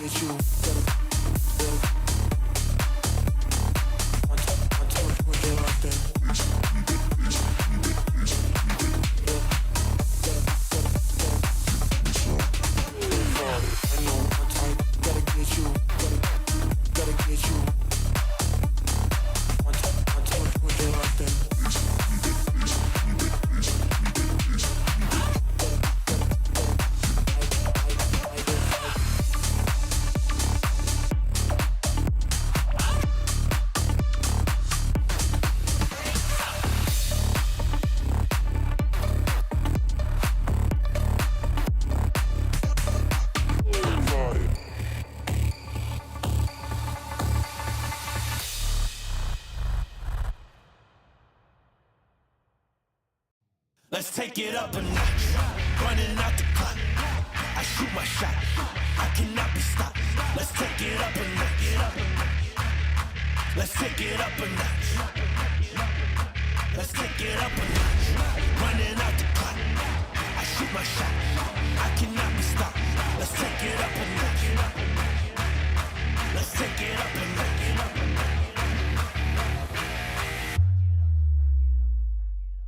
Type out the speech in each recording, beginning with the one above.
get you. One, two, put it out there. I know one time, gotta get you, gotta get you. One, two, put it out there. Let's take it up a notch. Running out the clock. I shoot my shot. I cannot be stopped. Let's take it up a notch. Let's take it up a notch. Let's take it up a notch. Running out the clock. I shoot my shot. I cannot be stopped. Let's take it up a notch. Let's take it up a notch.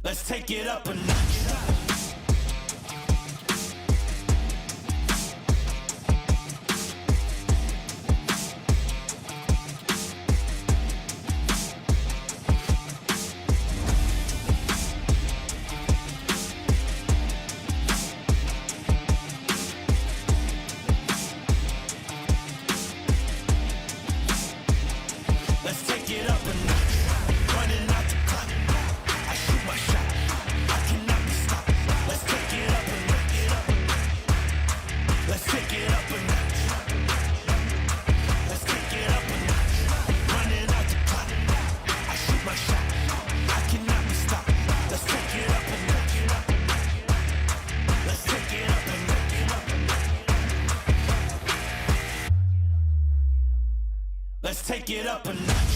Let's take it up a notch. Let's take it up a notch. Running out the clock. I shoot my shot. I cannot be stopped. Let's take it up a notch. Let's take it up a notch. Let's take it up a notch. Running out the clock. I shoot my shot. I cannot be stopped. Let's take it up a notch. Let's take it up a notch. Let's take it up a notch.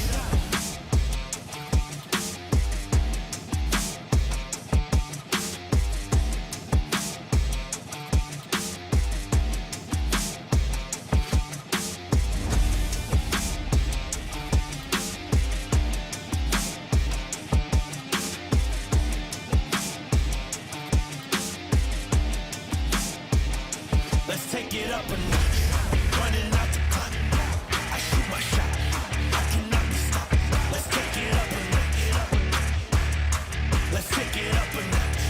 Let's take it up a notch. Running out the clock. I shoot my shot. I cannot be stopped. Let's take it up a notch. Let's take it up a notch.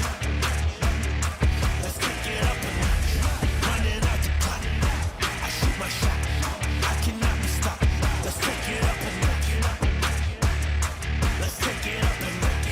Let's take it up a notch. Running out the clock. I shoot my shot. I cannot be stopped. Let's take it up a notch. Let's take it up a notch.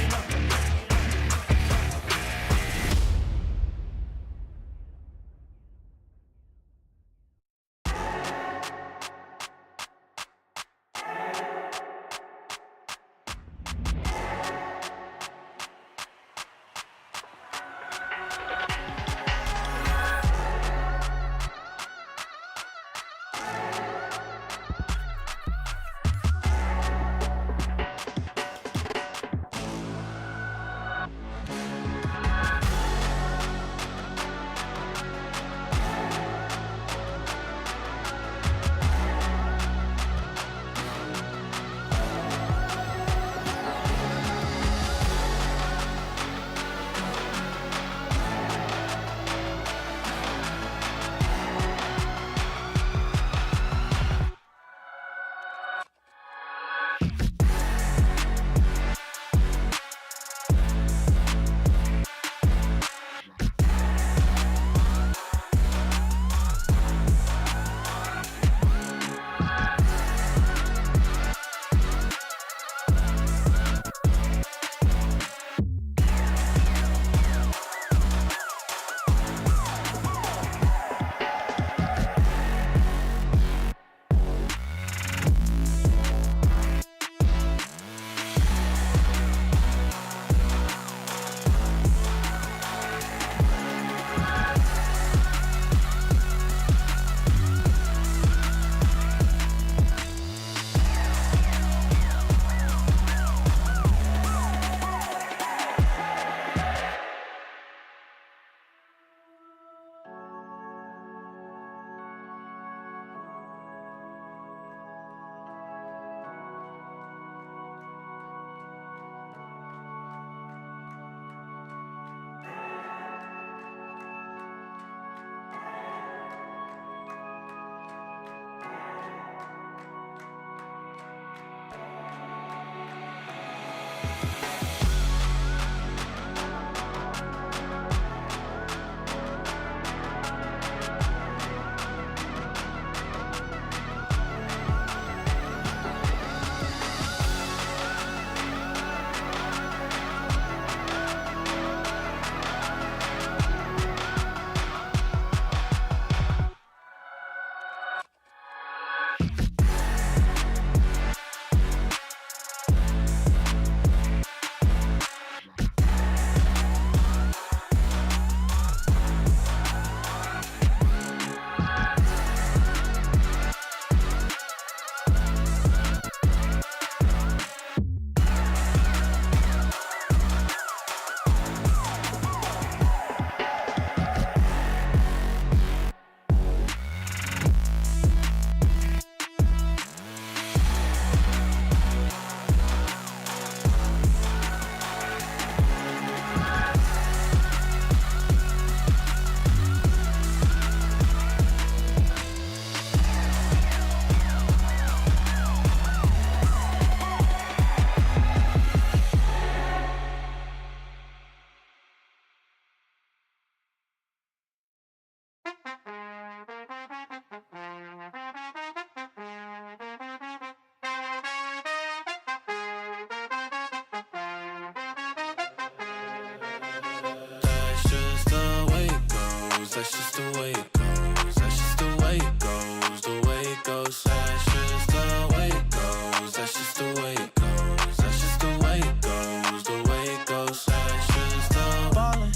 That's just the way it goes. That's just the way it goes. The way it goes. That's just the way it goes. That's just the way it goes. That's just the way it goes. The way it goes. That's just the ballin',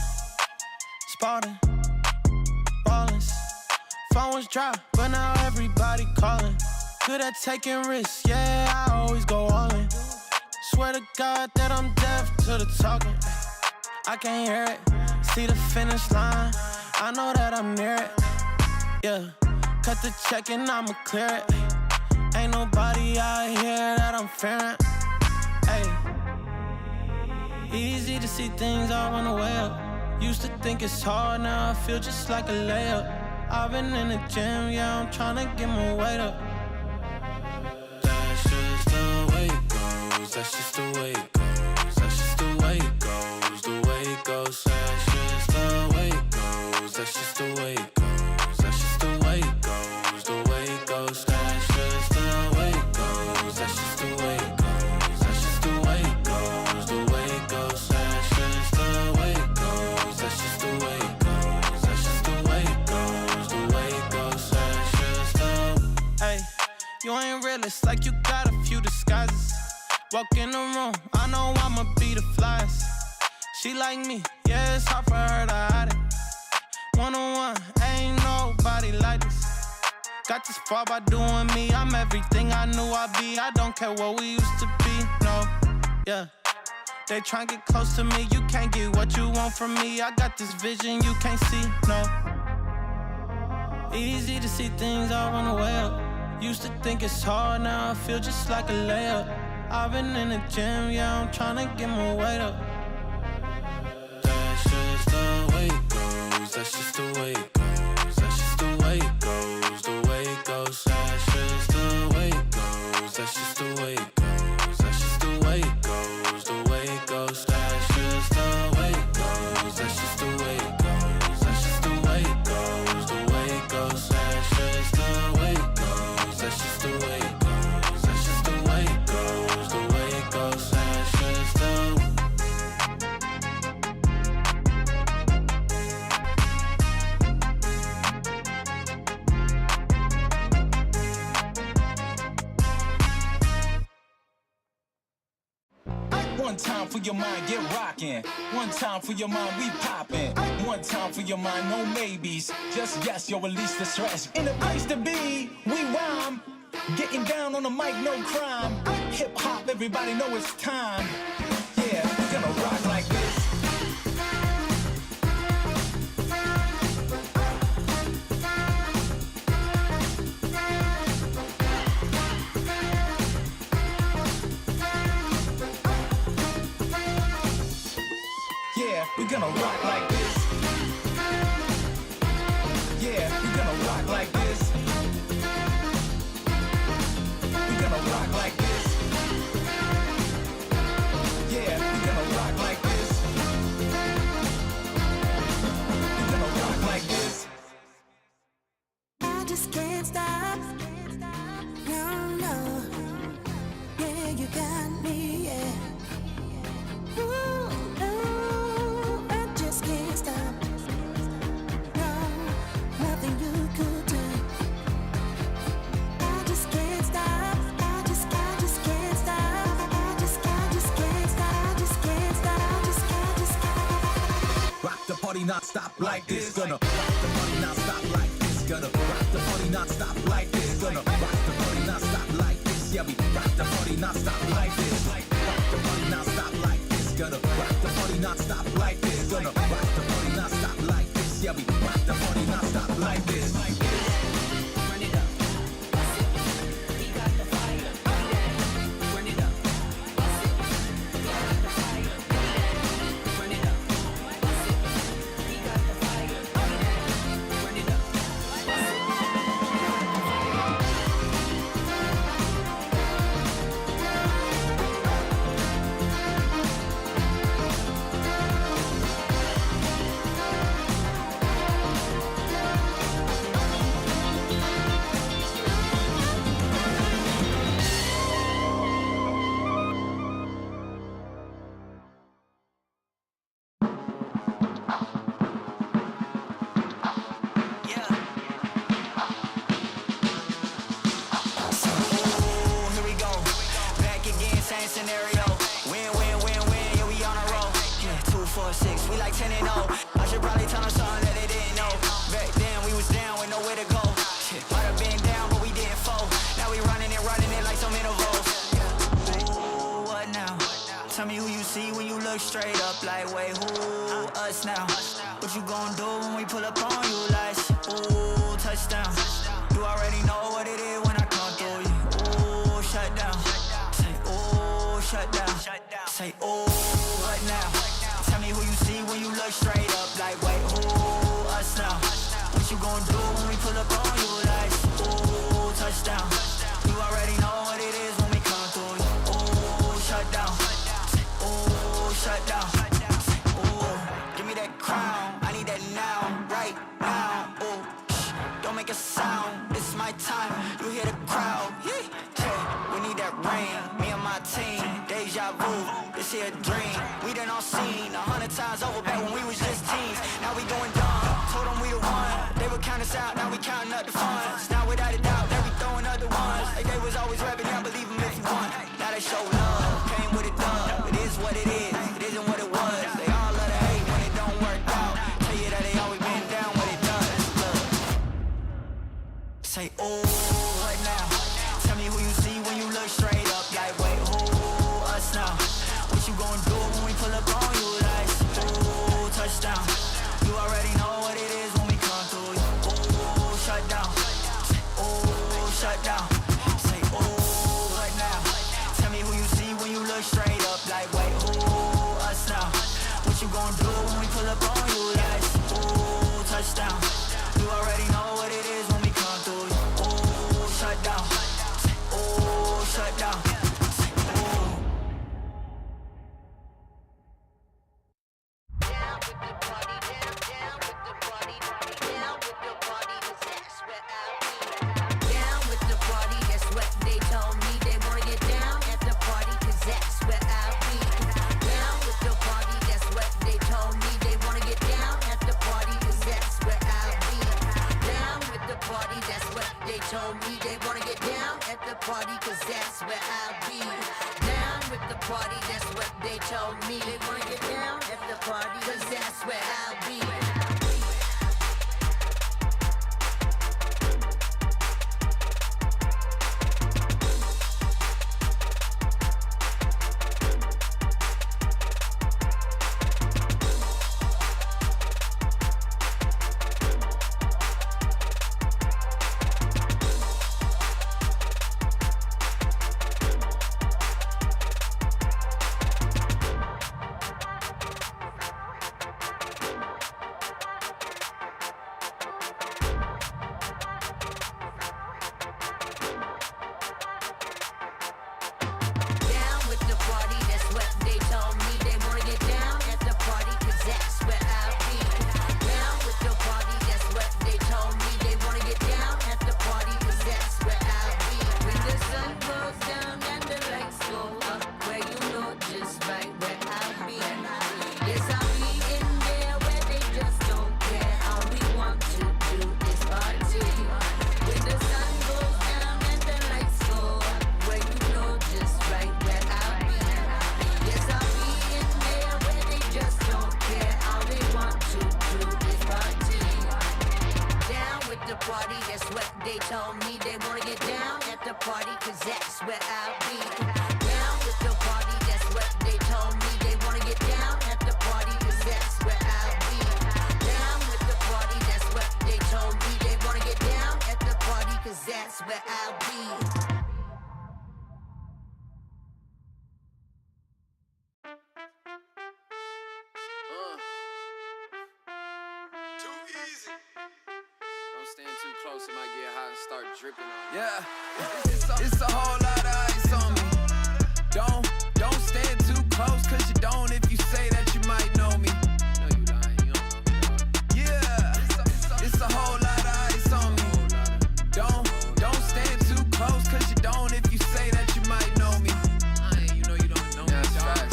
spotting, rollins. Phone was dry, but now everybody calling. Good at taking risks, yeah, I always go all in. Swear to God that I'm deaf to the talking. I can't hear it, see the finish line. I know that I'm near it, yeah. Cut the check and I'ma clear it. Ain't nobody out here that I'm fearing, ayy. Easy to see things all on the way up. Used to think it's hard, now I feel just like a layup. I've been in the gym, yeah, I'm tryna get my weight up. That's just the way it goes. That's just the way it goes. That's just the way it goes. The way it goes. That's just the way it goes. That's just the way it goes. That's just the way it goes. The way it goes. That's just the way it goes. That's just the way it goes. That's just the way it goes. The way it goes. That's just the way it goes. That's just the way it goes. That's just the way it goes. The way it goes. That's just the. Hey, you ain't real. It's like you got a few disguises. Walk in the room, I know I'ma be the flyest. She like me, yeah, it's hard for her to hide it. One-on-one, ain't nobody like this. Got this far by doing me, I'm everything I knew I'd be. I don't care what we used to be, no, yeah. They try and get close to me, you can't get what you want from me. I got this vision you can't see, no. Easy to see things all on the way up. Used to think it's hard, now I feel just like a layup. I've been in the gym, yeah, I'm tryna get my weight up. That's just the way it goes. That's just the way it goes. That's just the way it goes. The way it goes. That's just the way it goes. That's just the way it goes. That's just the way it goes. The way it goes. That's just the way it goes. That's just the way it goes. That's just the way it goes. The way it goes. That's just the way it goes. That's just the way it goes. That's just the way it goes. The way it goes. That's just the. One time for your mind, get rockin'. One time for your mind, we poppin'. One time for your mind, no maybes. Just yes, you'll release the stress. In the place to be, we rhyme. Getting down on the mic, no crime. Hip hop, everybody know it's time. Yeah, we're gonna rock like this. Yeah, we're gonna rock like this. Yeah, we're gonna rock like this. We're gonna rock like this. Yeah, we're gonna rock like this. We're gonna rock like this. I just can't stop. No, no. Yeah, you got me, yeah. Ooh, no, I just can't stop. No, nothing you could do. I just can't stop. I just can't stop. I just can't stop. I just can't stop. I just can't. Rock the party not stop like this. Gonna rock the party not stop like this. Gonna rock the party not stop like this. Gonna rock the party not stop like this. Yeah, we rock the party not stop like this. Rock the party not stop like this. Gonna rock the party not stop like this. Gonna rock the party not stop like this. Yeah, we rock the party not stop like this. Run it up. We got the fire. Run it up. We got the fire. Run it up. We got the fire. Run it up. we like 10 and 0. I should probably tell them something that they didn't know. Back then we was down with nowhere to go. Shit, might have been down, but we didn't fold. Now we running it like some intervals. Ooh, what now? Tell me who you see when you look straight up. Like, wait, who us now? What you gon' do when we pull up on you? Like, ooh, touchdown. You already know what it is when I come through you. Ooh, shut down. Say, ooh, shut down. Say, ooh, what now? Tell me who you see when you look straight up. Like, wait, who us now? What you gon' do when we pull up on you? Like, ooh, touchdown. You already know what it is when we come through you. Ooh, shut down. Ooh, shut down. Ooh, give me that crown. I need that now, right now. Ooh, don't make a sound. It's my time. You hear the crowd. Yeah, we need that rain. Me and my team. Deja vu. This here a dream. We done all seen 100 times over back when we was just teens. Now we going dumb. Told them we the one. They would count us out. Now we counting up the funds. Now without a doubt, they be throwing up the ones. Like they was always rapping. I believe them if you want. Now they show love. Came with a dub. It is what it is. It isn't what it was. They all love to hate when it don't work out. Tell you that they always been down when it does. Look. Say, ooh, what now? Tell me who you see when you look straight up. Like, wait, who us now? What you gon' do when we pull up on you? Like, ooh, touchdown. You already know what it is when we come through you. Ooh, shut down. Ooh, shut down. Say, ooh, what now? Tell me who you see when you look straight up. Like, wait, who us now? What you gon' do when we pull up on you? Like, ooh, touchdown. You already know what it is when we come through you. Ooh, shut down. Ooh, shut down. Told me they wanna get down at the party, cause that's where I'll be. Down with the party, that's what they told me. They wanna get down at the party, cause that's where I'll be. Yeah, it's a whole lot of ice on me. Don't stand too close, cause you don't if you say that you might know me. No, you lying, you don't know me, dog. Yeah, it's a whole lot of ice on me. Don't stand too close, cause you don't if you say that you might know me. You know you don't know me, dog.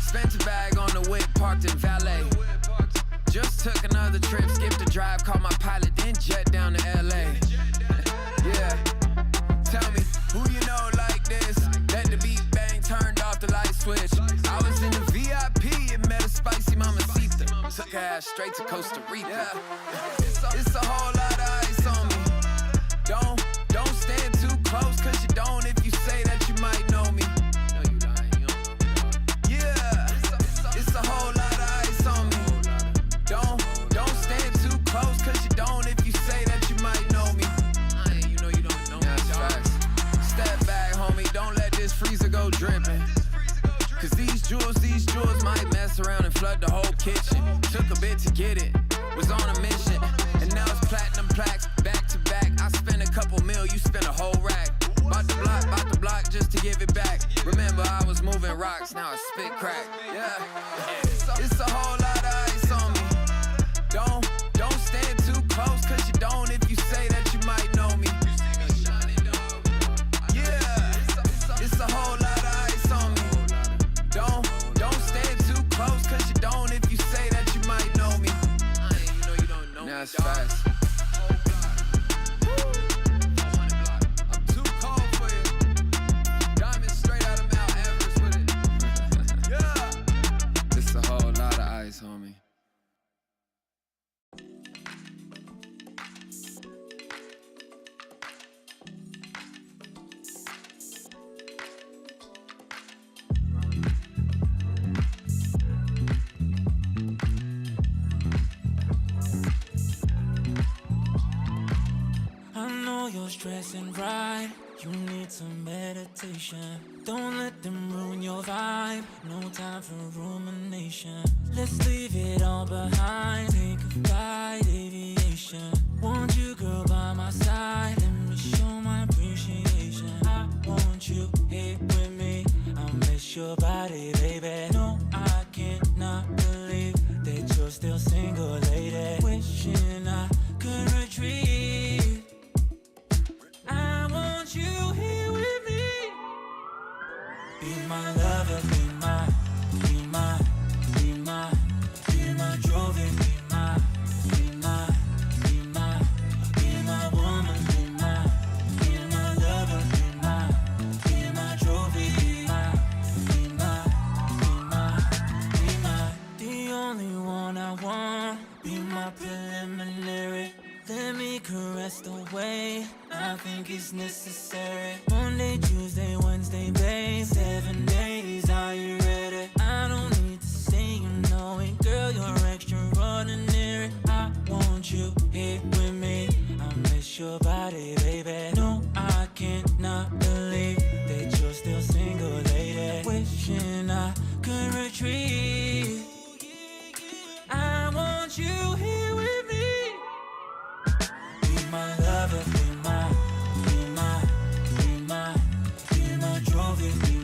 Spent a bag on the whip, parked in valet. Just took another trip, skipped a drive, called my pilot, then jet down to LA. Yeah, tell me, who you know like this? Let the beat bang, turned off the light switch. I was in the VIP and met a straight to Costa Rica. Yeah. It's a whole lot of ice on me. Don't stand too close, cause you don't if you say that you might know me. No, you lying, you don't know me, dog. Yeah, it's a whole lot of ice on me. Don't stand too close, cause you don't if you say that you might know me. You know you don't know me, dog. Step back, homie, don't let this freezer go dripping. Cause these jewels might mess around and flood the whole kitchen. Took a bit to get it, was on a mission. And now it's platinum plaques, back to back. I spent a couple mil, you spent a whole rack. Bout the block just to give it back. Remember I was moving rocks, now I spit crack. Yeah, it's a whole lot of ice on me. Don't stand too close, cause you don't if you say that you might know me. Yeah, it's a whole lot of ice on me. Don't stand too close, cause you don't if you say that you might know me. You know you don't know me. Now it's fast. I'm too cold for you. Diamonds straight out of Mount Everest with it. Yeah. It's a whole lot of ice, homie. You're stressing right, you need some meditation. Don't let them ruin your vibe, no time for rumination. Let's leave it all behind, take a flight, aviation. Want you, girl, by my side, let me show my appreciation. I want you here with me, I miss your body, baby. No, I cannot believe that you're still single, lady. Wishing I could retreat. I want you here with me. Be my lover, be my trophy, be my woman, be my lover, be my trophy, be my, the only one I want, be my preliminary. Let me caress the way I think it's necessary. Monday, Tuesday, Wednesday, babe, 7 days, are you ready? I don't need to say you know it, girl, you're extraordinary. I want you here with me, I miss your body, baby. No, I cannot believe that you're still single, lady. Wishing I could retreat. I want you here with me. Be my lover, be my trophy, be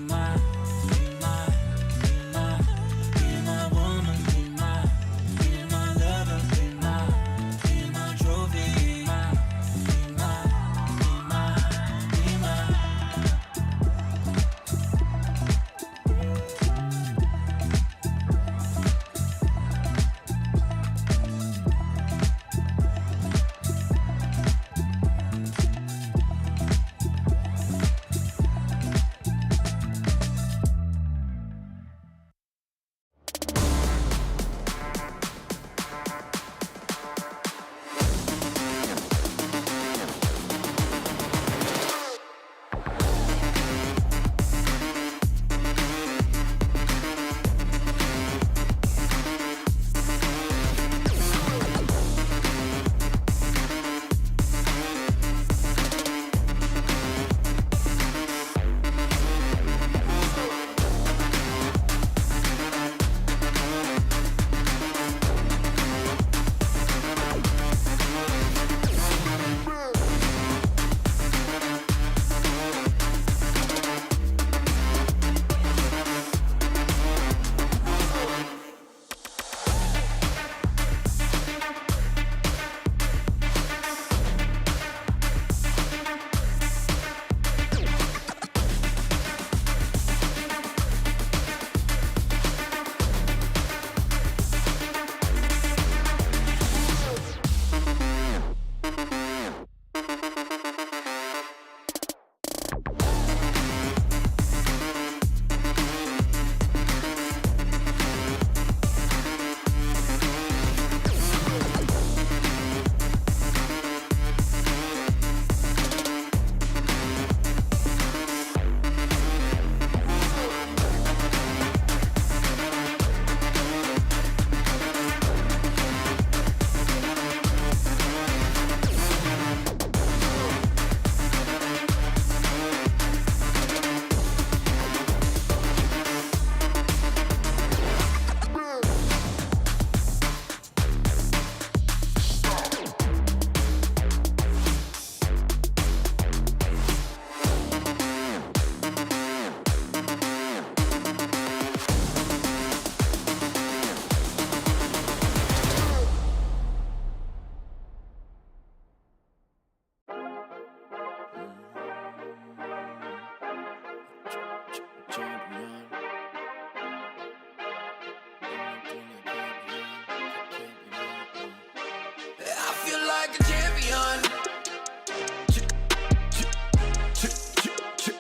my woman, be my lover, be my trophy, be my.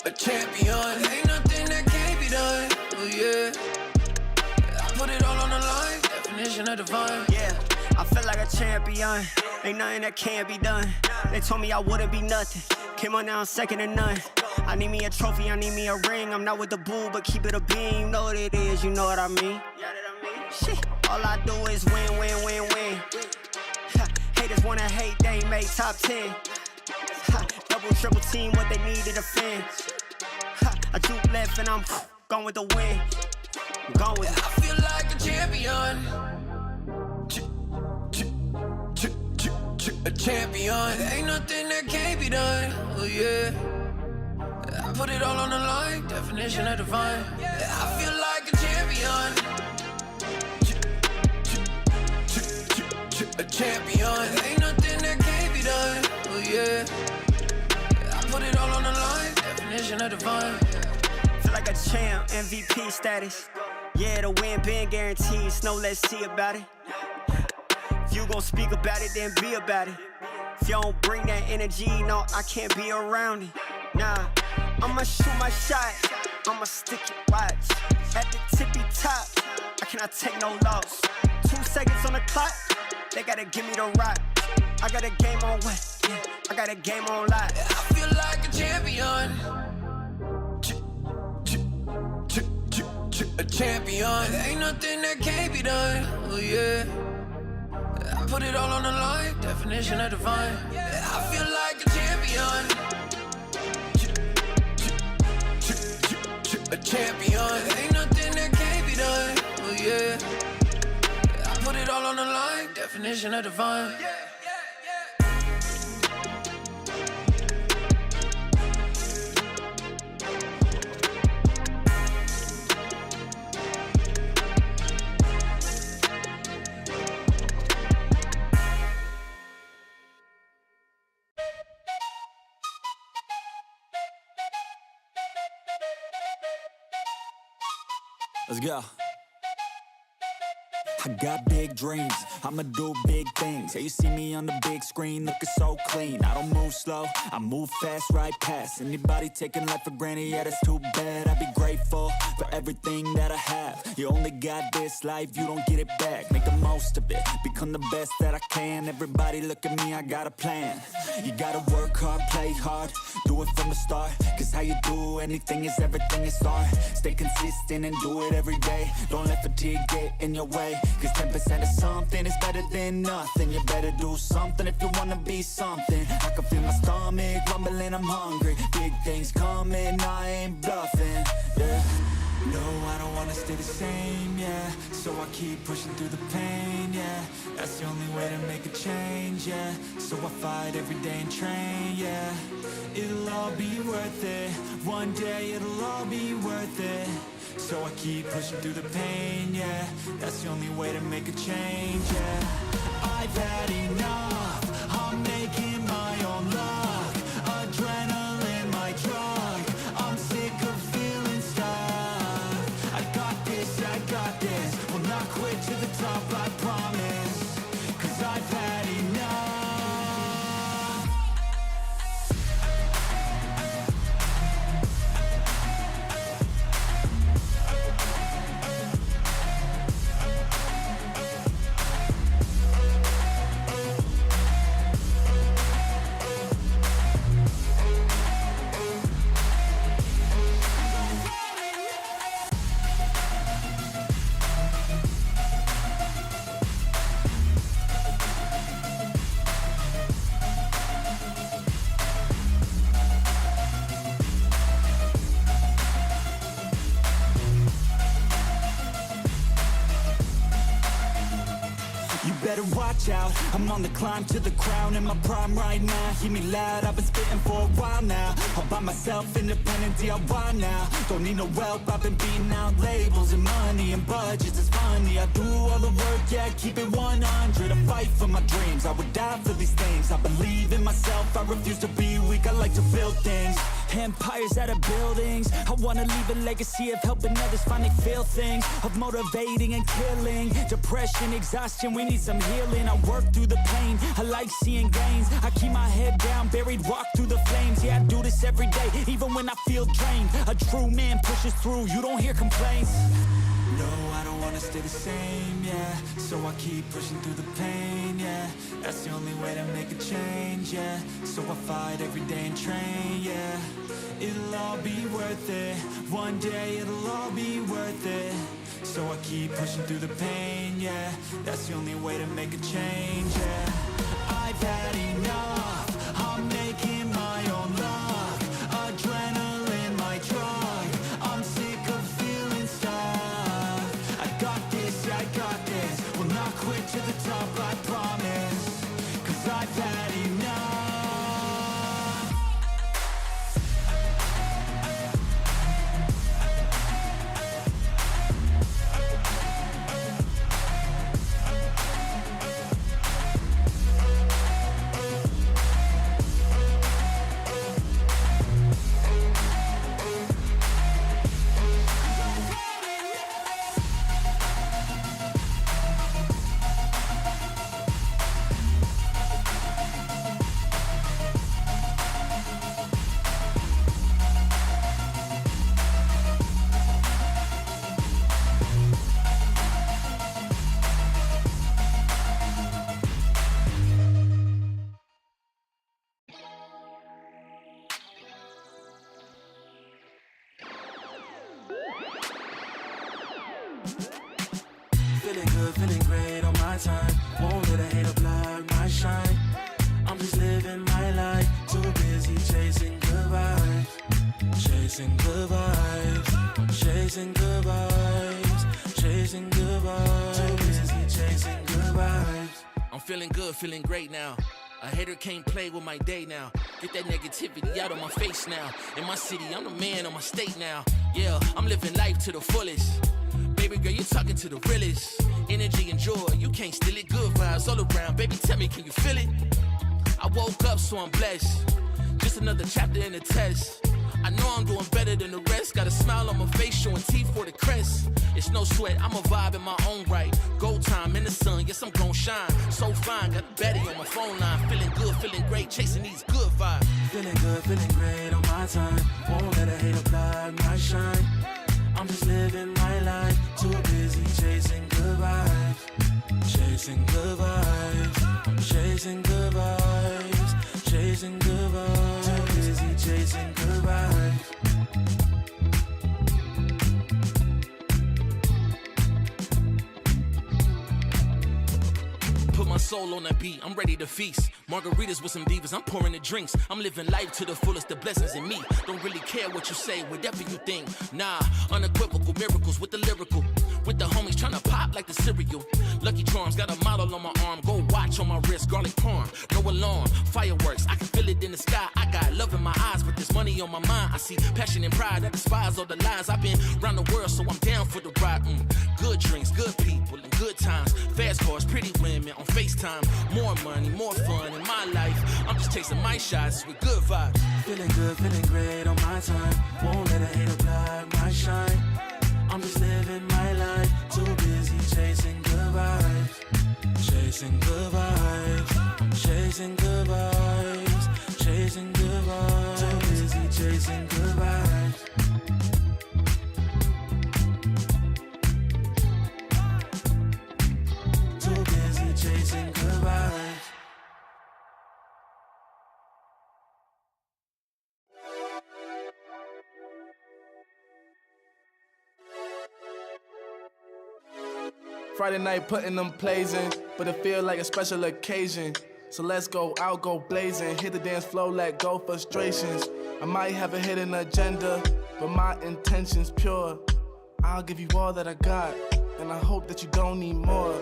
a champion. Ain't nothing that can't be done. Oh yeah. I put it all on the line. Definition of divine. Yeah, I feel like a champion. Ain't nothing that can't be done. They told me I wouldn't be nothing. Came on now, I'm second to none. I need me a trophy, I need me a ring. I'm not with the bull, but keep it a beam. You know what it is, you know what I mean. Shit, all I do is win, win, win, win. Haters wanna hate, they ain't made top 10. Double, triple team, what they need to defend. I juke left and I'm gone with the win. I'm gone with it. I feel like a champion. A champion. Ain't nothing that can't be done. Oh yeah. I put it all on the line. Definition of divine. I feel like a champion. A champion. Ain't nothing that can't be done. Oh yeah. I put it all on the line. Definition of divine. Feel like a champ, MVP status. Yeah, the win been guaranteed. So let's see about it. If you gon' speak about it, then be about it. If you don't bring that energy, no, I can't be around it. Nah, I'ma shoot my shot, I'ma stick it, watch. At the tippy top, I cannot take no loss. 2 seconds on the clock, they gotta give me the rock. I got a game on what? Yeah, I got a game on lock. I feel like a champion. A champion. Ain't nothing that can't be done. Oh yeah. I put it all on the line. Definition of divine. I feel like a champion. A champion. Ain't nothing that can't be done. Oh yeah. I put it all on the line. Definition of divine. Let's go. I got big dreams, I'ma do big things. Yeah, you see me on the big screen looking so clean. I don't move slow, I move fast right past anybody taking life for granted, yeah that's too bad. I'd be grateful for everything that I have. You only got this life, you don't get it back. Make the most of it, become the best that I can. Everybody look at me, I got a plan. You gotta work hard, play hard, do it from the start. Cause how you do anything is everything is art. Stay consistent and do it every day. Don't let fatigue get in your way. Cause 10% of something is better than nothing. You better do something if you wanna be something. I can feel my stomach rumbling, I'm hungry. Big things coming, I ain't bluffing, yeah. No, I don't wanna stay the same, yeah. So I keep pushing through the pain, yeah. That's the only way to make a change, yeah. So I fight every day and train, yeah. It'll all be worth it. One day it'll all be worth it. So I keep pushing through the pain, yeah. That's the only way to make a change, yeah. I've had enough, I'm making my own luck. Adrenaline, my drug, I'm sick of feeling stuck. I got this, will not quit to the top, I promise. Cause I've had enough. Better watch out, I'm on the climb to the crown. In my prime right now, hear me loud, I've been spitting for a while now. All by myself, independent DIY now. Don't need no help, I've been beating out labels and money and budgets, it's funny. I do all the work, yeah, keep it 100. I fight for my dreams, I would die for these things. I believe in myself, I refuse to be weak, I like to build things. Empires out of buildings, I wanna leave a legacy of helping others finally feel things. Of motivating and killing, depression, exhaustion, we need some healing. I work through the pain, I like seeing gains. I keep my head down, buried, walk through the flames. Yeah, I do this every day, even when when I feel drained. A true man pushes through, you don't hear complaints. No, I don't wanna stay the same, yeah. So I keep pushing through the pain, yeah. That's the only way to make a change, yeah. So I fight every day and train, yeah. It'll all be worth it. One day it'll all be worth it. So I keep pushing through the pain, yeah. That's the only way to make a change, yeah. I've had enough, I'm making my own luck. Adrenaline, my drug, I'm sick of feeling stuck. I got this, yeah, I got this. Will not quit to the top, I promise. Cause I've had enough. Feeling good, feeling great on my time. Won't let a hater block my shine. I'm just living my life. Too busy chasing good vibes. Chasing good vibes. Chasing good vibes. Chasing good vibes. Too busy chasing good vibes. I'm feeling good, feeling great now. A hater can't play with my day now. Get that negativity out of my face now. In my city, I'm the man of my state now. Yeah, I'm living life to the fullest. Baby girl, you're talking to the realest. Energy and joy, you can't steal it. Good vibes all around. Baby, tell me, can you feel it? I woke up, so I'm blessed. Just another chapter in the test. I know I'm doing better than the rest. Got a smile on my face, showing teeth for the crest. It's no sweat, I'm a vibe in my own right. Go time in the sun, yes, I'm gon' shine. So fine, got a baddie on my phone line. Feeling good, feeling great, chasing these good vibes. Feeling good, feeling great on my time. Won't let a hater block my shine. I'm just living my life. Too busy chasing good vibes. Chasing good vibes. Chasing good vibes. Chasing good vibes. Too busy chasing good vibes. Put my soul on that beat, I'm ready to feast. Margaritas with some divas, I'm pouring the drinks. I'm living life to the fullest, the blessings in me. Don't really care what you say, whatever you think. Nah, unequivocal miracles with the lyrical. With the homies tryna pop like the cereal. Lucky Charms, got a model on my arm. Go watch on my wrist, garlic parm. No alarm, fireworks, I can feel it in the sky. I got love in my eyes, but there's money on my mind. I see passion and pride, I despise all the lies. I've been around the world, so I'm down for the ride. Good drinks, good people, and good times. Fast cars, pretty women on FaceTime. More money, more fun in my life. I'm just chasing my shots with good vibes. Feeling good, feeling great on my time. Won't let a hater block my shine. I'm just living my life. Too busy chasing good vibes. Chasing good vibes. Chasing good vibes. Chasing good vibes. Too busy chasing good vibes. Too busy chasing good vibes. Friday night putting them plays in, but it feel like a special occasion. So let's go out, go blazing, hit the dance floor, let go frustrations. I might have a hidden agenda, but my intention's pure. I'll give you all that I got, and I hope that you don't need more.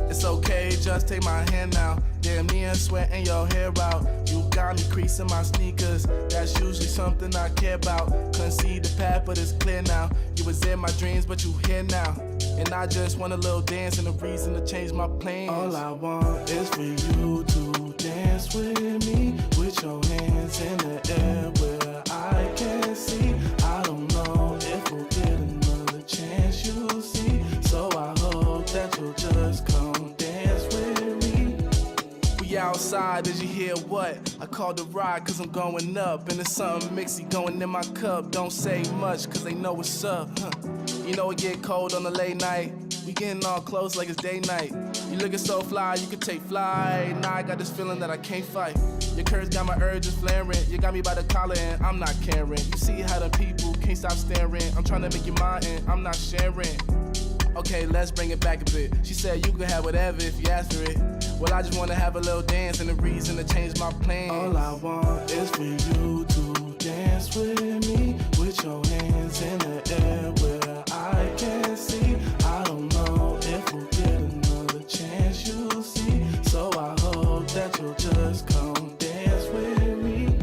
It's okay, just take my hand now. Damn near sweating your hair out. You got me creasing my sneakers. That's usually something I care about. Couldn't see the path, but it's clear now. You was in my dreams, but you here now. And I just want a little dance and a reason to change my plans. All I want is for you to dance with me, with your hands in the air where I can see. I don't know if we'll get another chance, you'll see. So I hope that you'll just come dance with me. We outside, did you hear what? I call called the ride cause I'm going up. And it's something mixy going in my cup. Don't say much cause they know what's up. You know it get cold on the late night. We getting all close like it's day night. You looking so fly, you can take flight. Now I got this feeling that I can't fight. Your curves got my urges flaring. You got me by the collar and I'm not caring. You see how the people can't stop staring. I'm trying to make you mine and I'm not sharing. Okay, let's bring it back a bit. She said you can have whatever if you ask for it. Well, I just wanna have a little dance and a reason to change my plans. All I want is for you to dance with me, with your hands in the air where I can see. I don't know if we'll get another chance, you'll see. So I hope that you'll just come dance with me.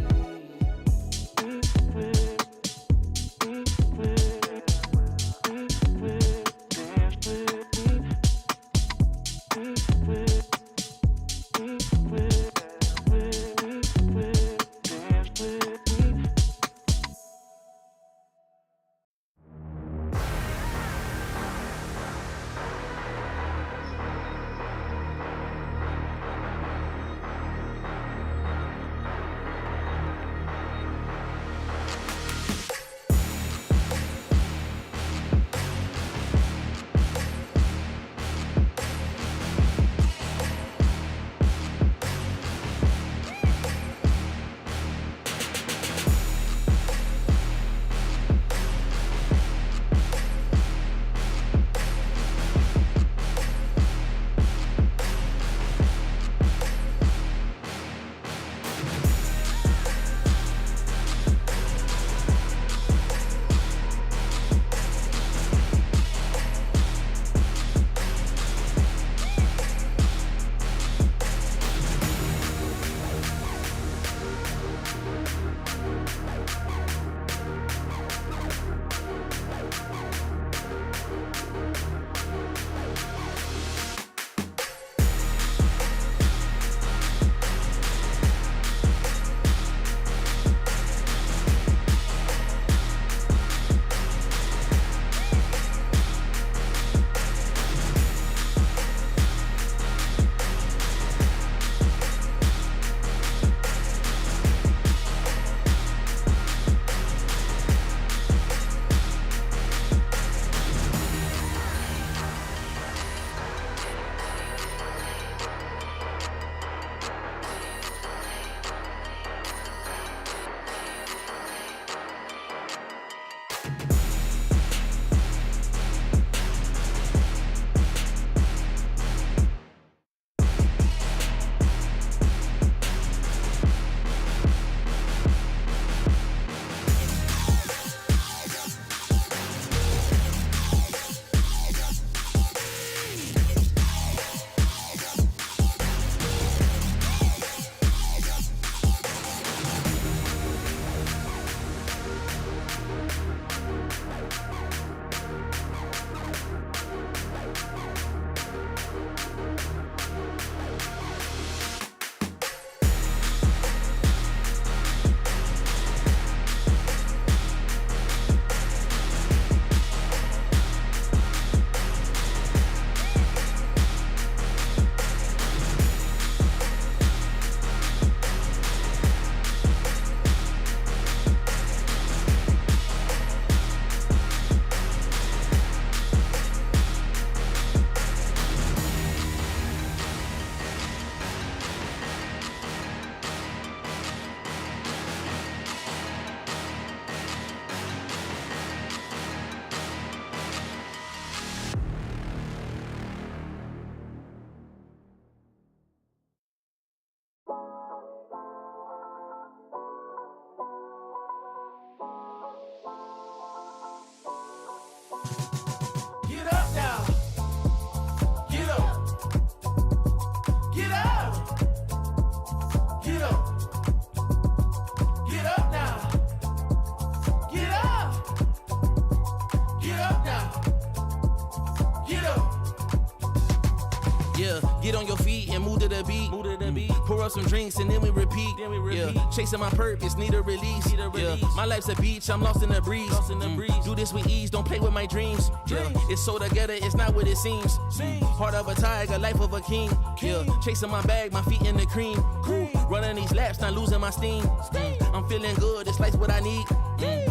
up some drinks and then we repeat. Yeah, chasing my purpose, need a release. Yeah, my life's a beach, I'm lost in the breeze. Do this with ease, don't play with my dreams. Yeah, it's so together, it's not what it seems. Heart of a tiger, life of a king. Yeah, chasing my bag, my feet in the cream. Running these laps, not losing my steam. I'm feeling good, this life's what I need.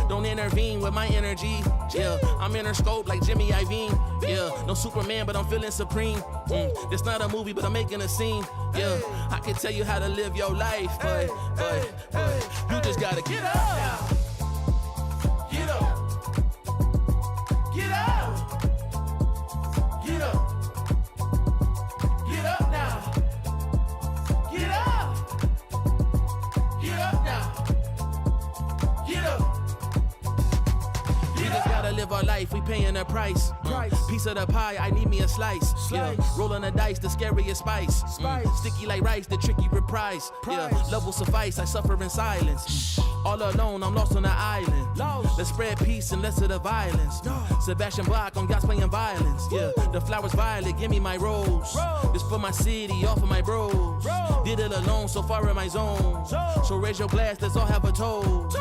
Don't intervene with my energy. Yeah, I'm in her scope like Jimmy Iovine. Yeah, no Superman, but I'm feeling supreme. It's not a movie, but I'm making a scene. Yeah, I can tell you how to live your life, but you just gotta get up. Get up. Get up. Get up. Get up now. Get up. Get up now. Get up. We just gotta live our life, we paying a price. Piece of the pie, I need me a slice. Yeah, rolling the dice, the scariest spice. Sticky like rice, the tricky reprise. Yeah, love will suffice, I suffer in silence. All alone, I'm lost on the island. Let's spread peace and less of the violence. Sebastian Bach on yachts playing violence. Yeah, the flowers violet, give me my rose. This for my city, all for my bros. Did it alone, so far in my zone. So raise your glass, let's all have a toast.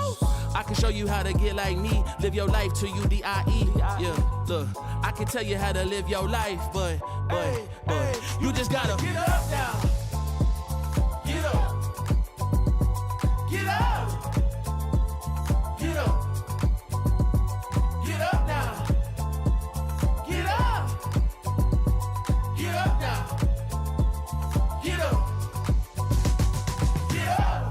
I can show you how to get like me, live your life till you die. Yeah, look, I can tell you how to live your life, but you just gotta get up now. Get up. Get up. Get up. Get up now. Get up. Get up now. Get up. Get up.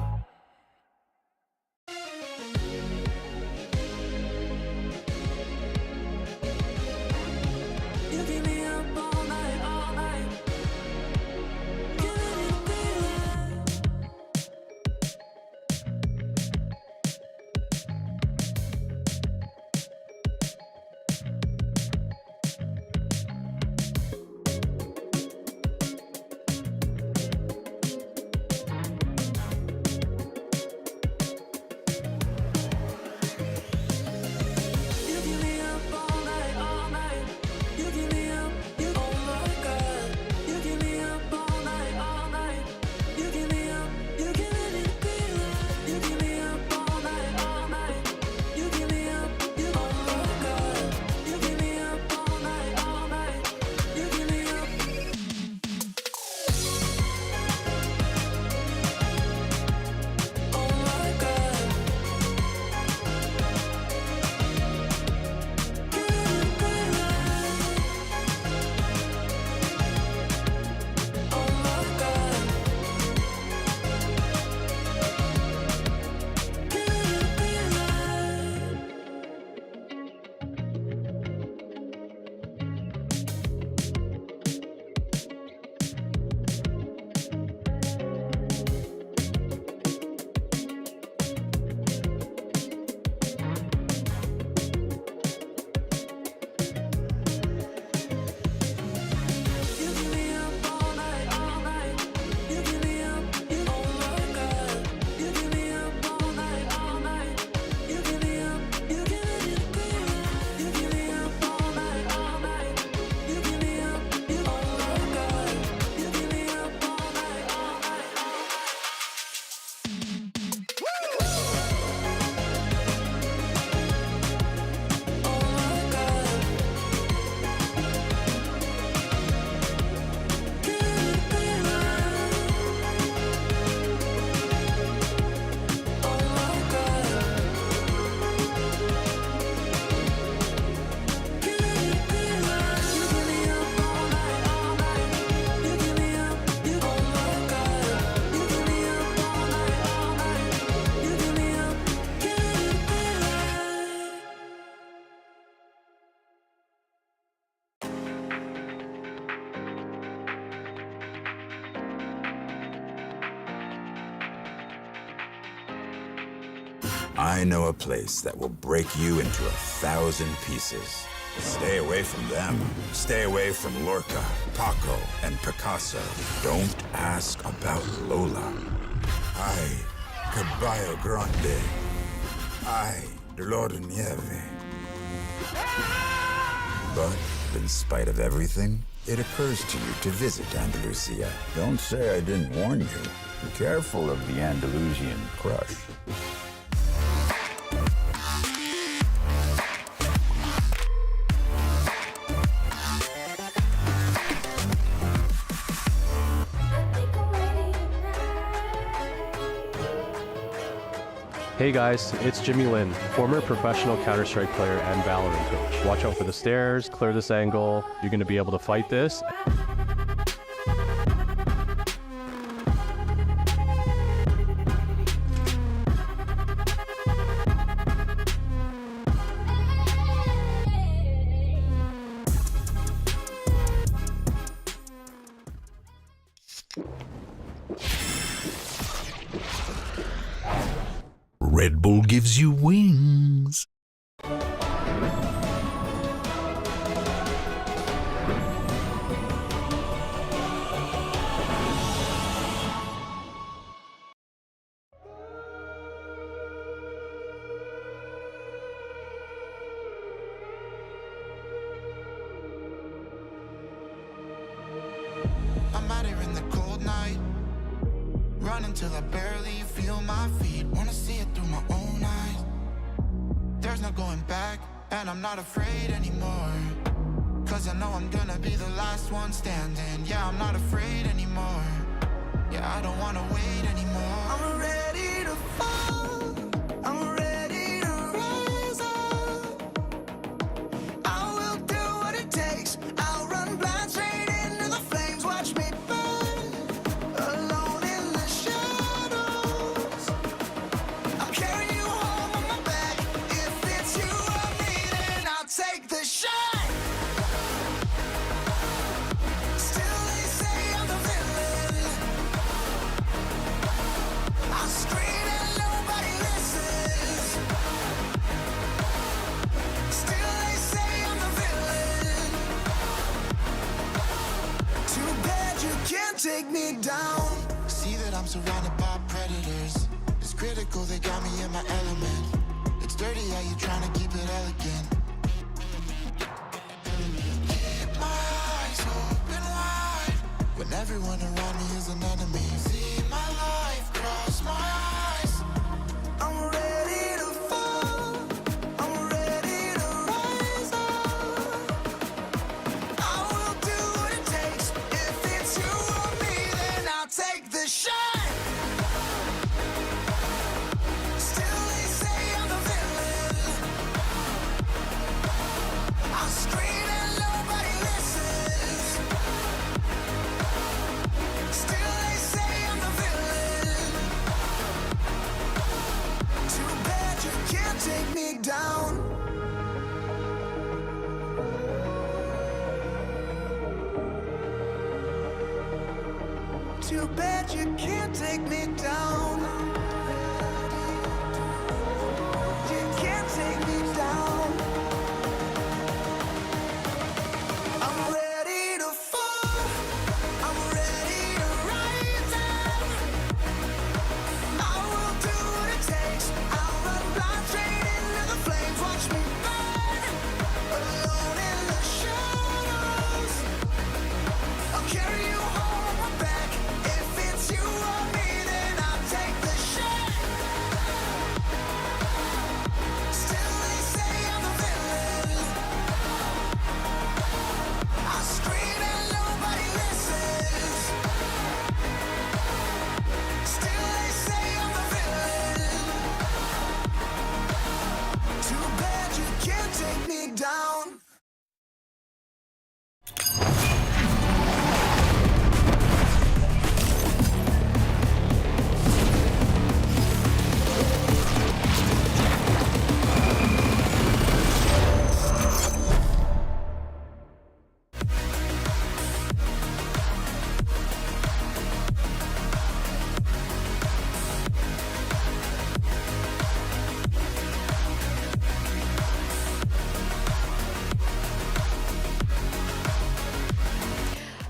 You keep me up all night, all night. Giving it daylight. You keep me up all night, all night. You keep me up, you oh my God. You keep me up all night, all night. You keep me up, you giving it daylight. You keep me up all night, all night. You keep me up, you oh my God. You keep me up all night, all night. You keep me up. Oh my God. Giving it daylight. Oh my God. Giving it daylight. You keep me up all night, all night. You keep me up, you oh my God. You keep me up all night, all night. You keep me up, you giving it daylight. You keep me up all night, all night. You keep me up, you oh my God. You keep me up all night, all night. Oh my God. Giving it daylight. Oh my God. Giving it daylight. You keep me up all night, all night. You keep me up, you oh my God. You keep me up all night, all night. You keep me up, giving it daylight. I know a place that will break you into 1,000 pieces. Stay away from them. Stay away from Lorca, Paco, and Picasso. Don't ask about Lola. Ay, Caballo Grande. Ay, Dolor de Nieve. But in spite of everything, it occurs to you to visit Andalusia. Don't say I didn't warn you. Be careful of the Andalusian crush. Hey guys, it's Jimmy Lin, former professional Counter-Strike player and VALORANT coach. Watch out for the stairs, clear this angle, you're going to be able to fight this. Red Bull gives you wings. I'm out here in the cold night, running till I barely feel my feet. Wanna see it through my own eyes. There's no going back, and I'm not afraid anymore. Cause I know I'm gonna be the last one standing. Yeah, I'm not afraid anymore. Yeah, I don't wanna wait anymore. I'm ready to fall, I'm ready to rise up. I will do what it takes, I'll run blind straight into the flames. Watch me burn, alone in the shadows. I'll carry you home on my back. If it's you or me, then I'll take the shot. Still they say I'm the villain. I scream and nobody listens. Still they say I'm the villain. Too bad you can't take me down. See that I'm surrounded by predators. It's critical, they got me in my element. It's dirty how you trying to keep it elegant. Keep my eyes open wide when everyone around me is an enemy. See my life cross my eyes. I'm ready to fall, I'm ready to rise up. I will do what it takes. If it's you or me, then I'll take the shot. Still they say I'm the villain. I scream and nobody listens. Still they say I'm the villain. Too bad you can't take me down. Too bad you can't take me down. You can't take me down. I'm ready to fall, I'm ready to rise up. I will do what it takes, I'll run blind straight into the flames. Watch me burn, alone in the shadows. I'll carry you home on my back. If it's you or me, then I'll take the shot. Still they say I'm the villain. I scream and nobody listens. Still they say I'm the villain. Too bad you can't take me down.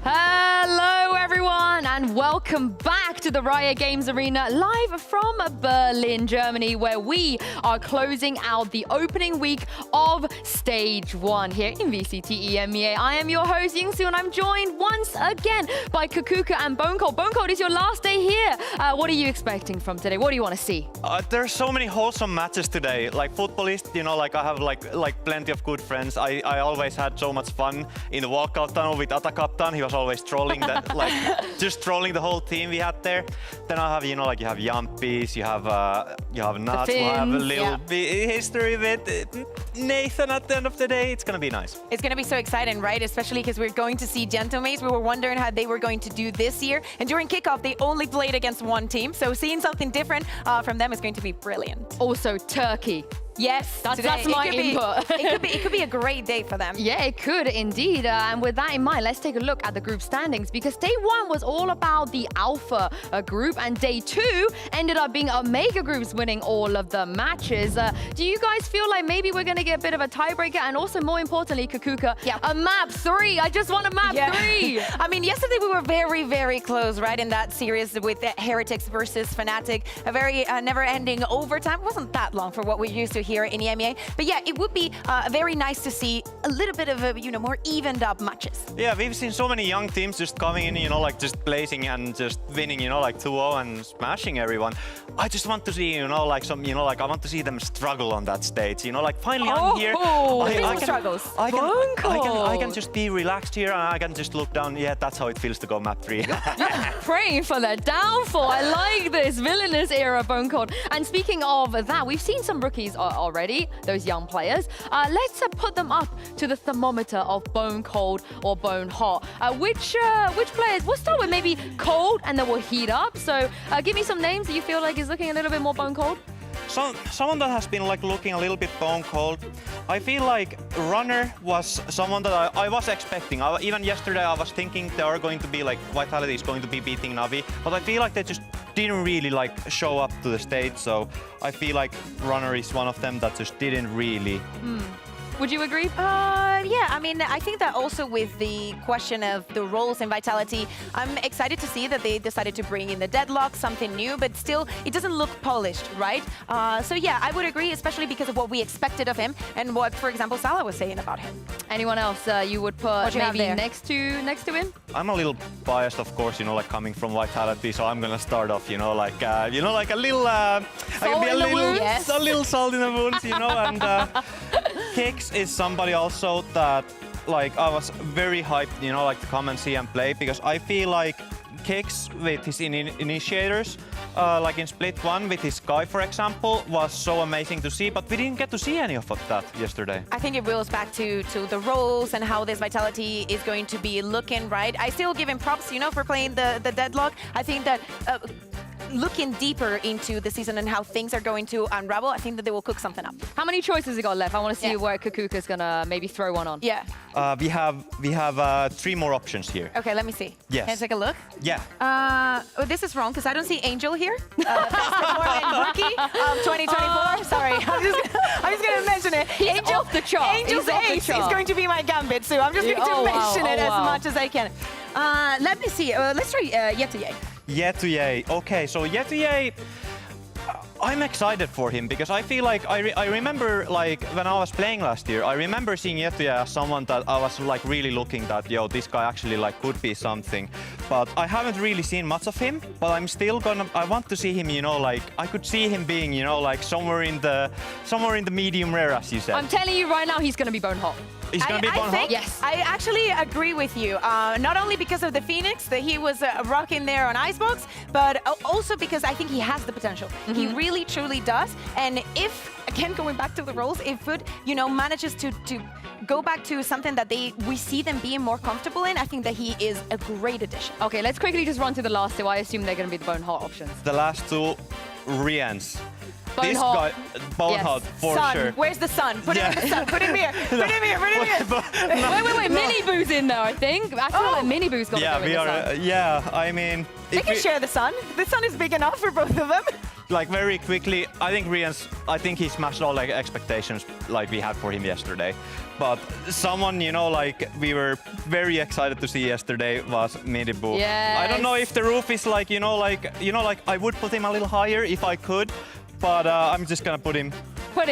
Hello, everyone, and welcome back to the Riot Games Arena, live from Berlin, Germany, where we are closing out the opening week of Stage 1 here in VCT EMEA. I am your host, Yingsu, and I'm joined once again by Kakuka and Bone Cold. Bone Cold, it's your last day here. What are you expecting from today? What do you want to see? There's so many wholesome matches today. Like footballist, you know, like I have like plenty of good friends. I always had so much fun in the walkout tunnel with Atakaptan. He was always trolling just trolling the whole team we had there. Then I have, you know, like you have Yampies, you have Nuts, who have a little bit history with Nathan at the end of the day. It's gonna be nice. It's gonna be so exciting, right? Especially because we're going to see Gentlemaids. We were wondering how they were going to do this year. And during kickoff, they only played against one team. So seeing something different from them is going to be brilliant. Also, Turkey. Yes, that's my input. It could be a great day for them. Yeah, it could indeed. And with that in mind, let's take a look at the group standings, because day 1 was all about the Alpha group, and day 2 ended up being Omega groups winning all of the matches. Do you guys feel like maybe we're going to get a bit of a tiebreaker? And also, more importantly, Kakuka, a map 3. I just want a map 3. I mean, yesterday we were very, very close, right, in that series with Heretics versus Fnatic. A very never-ending overtime. It wasn't that long for what we're used to here in EMEA. But yeah, it would be very nice to see a little bit of a, more evened up matches. Yeah, we've seen so many young teams just coming in, you know, like just blazing and just winning, you know, like 2-0 and smashing everyone. I just want to see, you know, like some, you know, like I want to see them struggle on that stage, you know, like finally I'm here. I can just be relaxed here and I can just look down. Yeah, that's how it feels to go map 3. Praying for their downfall. I like this villainous era, Bone Cold. And speaking of that, we've seen some rookies already, those young players. Let's put them up to the thermometer of Bone Cold or Bone Hot. Which players? We'll start with maybe Cold, and then we'll heat up. So give me some names that you feel like is looking a little bit more Bone Cold. Someone that has been like looking a little bit Bone Cold. I feel like Runner was someone that I was expecting. Even yesterday I was thinking they are going to be like Vitality is going to be beating Navi, but I feel like they just didn't really like show up to the stage. So I feel like Runner is one of them that just didn't really. Would you agree? Yeah, I mean, I think that also with the question of the roles in Vitality, I'm excited to see that they decided to bring in the Deadlock, something new, but still, it doesn't look polished, right? So yeah, I would agree, especially because of what we expected of him and what, for example, Salah was saying about him. Anyone else you would put maybe next to him? I'm a little biased, of course, you know, like coming from Vitality, so I'm gonna start off, you know, like a little, I can be a little salt in the wounds, you know, and Kicks is somebody also that like I was very hyped, you know, like to come and see and play, because I feel like Kicks with his initiators, like in Split 1 with his Sky, for example, was so amazing to see, but we didn't get to see any of that yesterday. I think it wheels back to the roles and how this Vitality is going to be looking, right? I still give him props, you know, for playing the Deadlock. I think that looking deeper into the season and how things are going to unravel, I think that they will cook something up. How many choices we got left? I want to see where Kakuka's gonna maybe throw one on. Yeah. We have 3 more options here. Okay, let me see. Yes. Can I take a look? Yeah. This is wrong because I don't see Angel here. Best performing rookie of 2024. Sorry, I'm just gonna mention it. He's off the chart. Angel's ace is going to be my gambit, so I'm just going to mention it as much as I can. Let me see. Let's try Yetuye. Yetuye. Okay, so Yetuye, I'm excited for him because I feel like I remember like when I was playing last year, I remember seeing Yetuye as someone that I was like really looking that, yo, this guy actually like could be something. But I haven't really seen much of him, but I'm still I want to see him, you know, like I could see him being, you know, like somewhere in the medium rare, as you said. I'm telling you right now, he's gonna be Bone Hot. He's gonna be Bone Hot? Yes. I actually agree with you. Not only because of the Phoenix that he was rocking there on Icebox, but also because I think he has the potential. He really, truly does. And if, again, going back to the roles, if Foot, you know, manages to go back to something that we see them being more comfortable in, I think that he is a great addition. Okay, let's quickly just run through the last 2. I assume they're going to be the Bone Hot options. The last 2, Rians. Bone this Hot. guy, Bone Hot, for sun. sure. Where's the sun? Put him in the sun. Put him here. Put him here. Put him here. Wait. Mini Boo's in there, I think. I feel like Mini Boo's got to go in the sun. Yeah, I mean... They can share the sun. The sun is big enough for both of them. like very quickly, I think he smashed all like expectations like we had for him yesterday. But someone, you know, like we were very excited to see yesterday was Minibu. Yes. I don't know if the roof is like, you know, like I would put him a little higher if I could, but I'm just gonna put him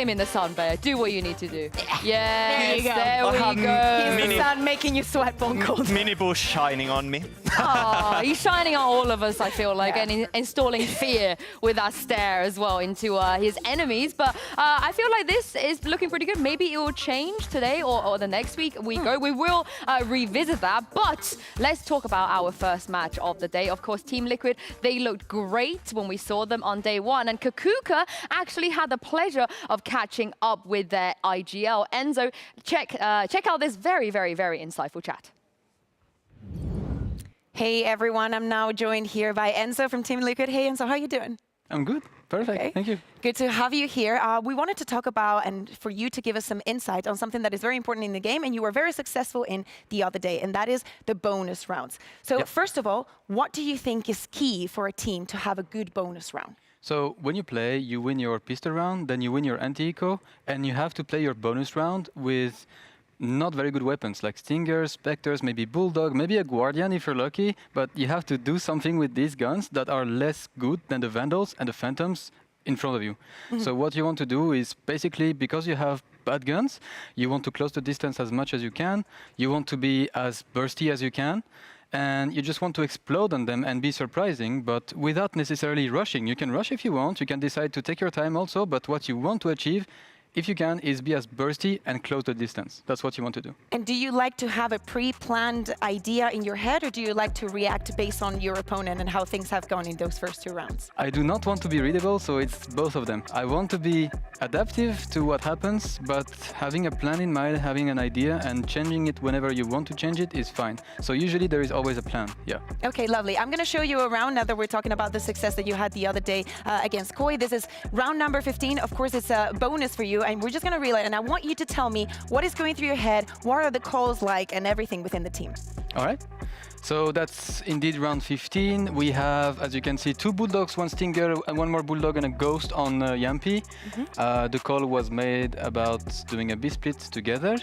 in the sun, Bear. Do what you need to do. Yes, There you go. there we go. He's the sun making you sweat, Boncold. Minibu shining on me. Oh, he's shining on all of us, I feel like, and installing fear with that stare as well into his enemies. But I feel like this is looking pretty good. Maybe it will change today or the next week we go. We will revisit that. But let's talk about our first match of the day. Of course, Team Liquid, they looked great when we saw them on day one. And Kakuka actually had the pleasure of catching up with their IGL. Enzo, check out this very, very, very insightful chat. Hey everyone, I'm now joined here by Enzo from Team Liquid. Hey Enzo, how are you doing? I'm good. Perfect. Okay. Thank you. Good to have you here. We wanted to talk about and for you to give us some insight on something that is very important in the game and you were very successful in the other day, and that is the bonus rounds. So first of all, what do you think is key for a team to have a good bonus round? So when you play, you win your pistol round, then you win your anti-eco, and you have to play your bonus round with not very good weapons like Stingers, Spectres, maybe Bulldog, maybe a Guardian if you're lucky, but you have to do something with these guns that are less good than the Vandals and the Phantoms in front of you. So what you want to do is basically, because you have bad guns, you want to close the distance as much as you can, you want to be as bursty as you can, and you just want to explode on them and be surprising, but without necessarily rushing. You can rush if you want, you can decide to take your time also, but what you want to achieve, if you can, is be as bursty and close the distance. That's what you want to do. And do you like to have a pre-planned idea in your head, or do you like to react based on your opponent and how things have gone in those first two rounds? I do not want to be readable, so it's both of them. I want to be adaptive to what happens, but having a plan in mind, having an idea, and changing it whenever you want to change it is fine. So usually there is always a plan, yeah. Okay, lovely. I'm going to show you a round now that we're talking about the success that you had the other day against Koi. This is round number 15. Of course, it's a bonus for you, and we're just going to relay, and I want you to tell me what is going through your head, what are the calls like, and everything within the team. All right. So that's indeed round 15. We have, as you can see, 2 Bulldogs, 1 Stinger, and 1 more Bulldog and a Ghost on Yampi. The call was made about doing a B-split together.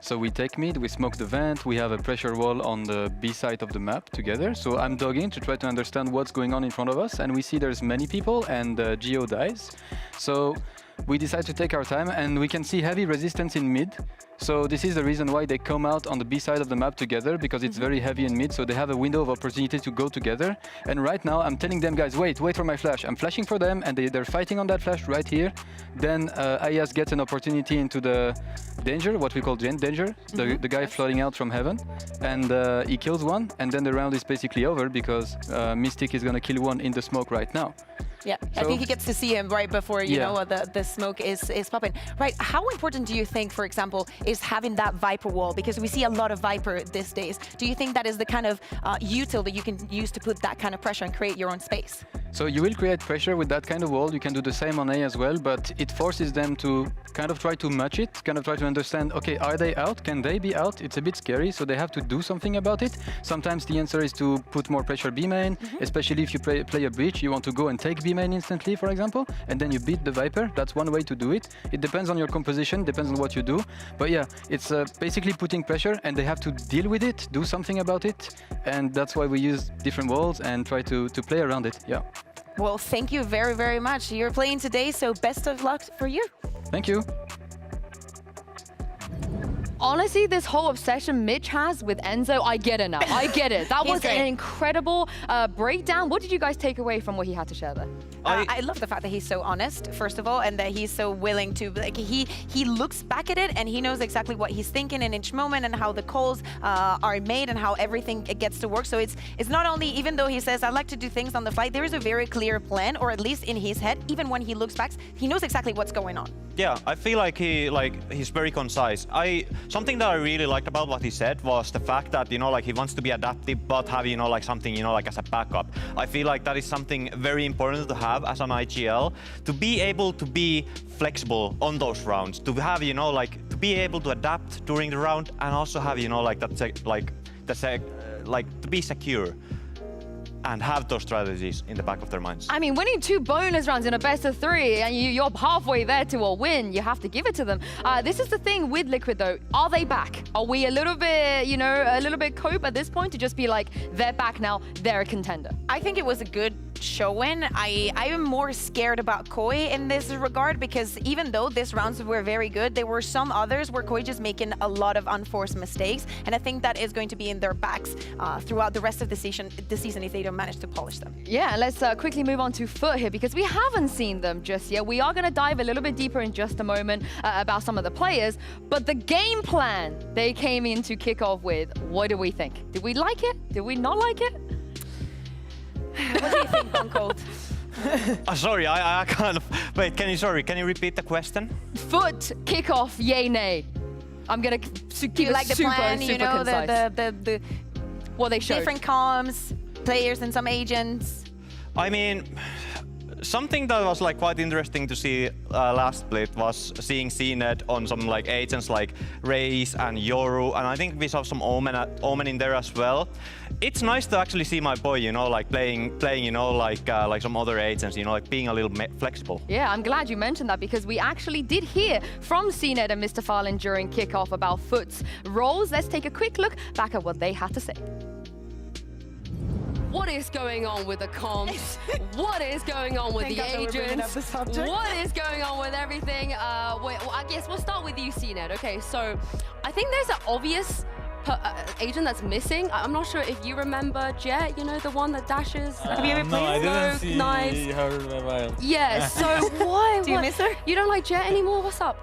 So we take mid, we smoke the vent, we have a pressure wall on the B side of the map together. So I'm dogging to try to understand what's going on in front of us, and we see there's many people, and Geo dies. So we decide to take our time, and we can see heavy resistance in mid. So this is the reason why they come out on the B side of the map together, because it's very heavy in mid, so they have a window of opportunity to go together. And right now I'm telling them, guys, wait for my flash. I'm flashing for them, and they're fighting on that flash right here. Then Ayas gets an opportunity into the danger, what we call danger, the guy floating out from heaven, and he kills one, and then the round is basically over because Mystic is gonna kill one in the smoke right now. Yeah, so I think he gets to see him right before, you know, the smoke is popping. Right, how important do you think, for example, is having that Viper wall? Because we see a lot of Viper these days. Do you think that is the kind of util that you can use to put that kind of pressure and create your own space? So you will create pressure with that kind of wall. You can do the same on A as well, but it forces them to kind of try to match it, kind of try to understand, okay, are they out? Can they be out? It's a bit scary, so they have to do something about it. Sometimes the answer is to put more pressure B main, especially if you play a breach, you want to go and take B main instantly, for example, and then you beat the Viper. That's one way to do it. It depends on your composition, depends on what you do. But yeah, it's basically putting pressure, and they have to deal with it, do something about it, and that's why we use different walls and try to play around it, yeah. Well, thank you very, very much. You're playing today, so best of luck for you. Thank you. Honestly, this whole obsession Mitch has with Enzo, I get it now. I get it. That was an incredible breakdown. What did you guys take away from what he had to share there? I love the fact that he's so honest, first of all, and that he's so willing to, like, he looks back at it and he knows exactly what he's thinking in each moment and how the calls are made and how everything gets to work. So it's not only, even though he says, I like to do things on the fly, there is a very clear plan, or at least in his head, even when he looks back, he knows exactly what's going on. Yeah, I feel like he's very concise. Something that I really liked about what he said was the fact that, you know, like he wants to be adaptive, but have, you know, like something, you know, like as a backup. I feel like that is something very important to have as an IGL, to be able to be flexible on those rounds, to have, you know, like to be able to adapt during the round, and also have, you know, like that, to be secure. and have those strategies in the back of their minds. I mean, winning 2 bonus rounds in a best of 3, and you're halfway there to a win. You have to give it to them. This is the thing with Liquid, though. Are they back? Are we a little bit, you know, a little bit cope at this point to just be like, they're back now, they're a contender? I think it was a good show-in. I am more scared about Koi in this regard because even though these rounds were very good, there were some others where Koi just making a lot of unforced mistakes, and I think that is going to be in their backs throughout the rest of the season if they don't manage to polish them. Yeah, let's quickly move on to Foot here because we haven't seen them just yet. We are going to dive a little bit deeper in just a moment about some of the players, but the game plan they came into kickoff with, what do we think? Did we like it? Did we not like it? What do you think, Buncold? Sorry, I kind of... Wait, can you repeat the question? Foot, kickoff, yay, nay. I'm going to keep it like the super, plan, super you know, concise. the what they showed. Different comms, players and some agents. I mean, something that was like quite interesting to see last split was seeing CNED on some like agents like Raze and Yoru, and I think we saw some Omen in there as well. It's nice to actually see my boy, you know, like playing, you know, like some other agents, you know, like being a little flexible. Yeah, I'm glad you mentioned that because we actually did hear from CNED and Mr. Fallen during kickoff about Foot's roles. Let's take a quick look back at what they had to say. What is going on with the comms? What is going on with the agents? What is going on with everything? Well, I guess we'll start with you, CNED. Okay, so I think there's an obvious agent that's missing. I'm not sure if you remember Jet, you know, the one that dashes. No, I didn't see her in a while. Yeah, so why? Do you miss her? You don't like Jet anymore? What's up?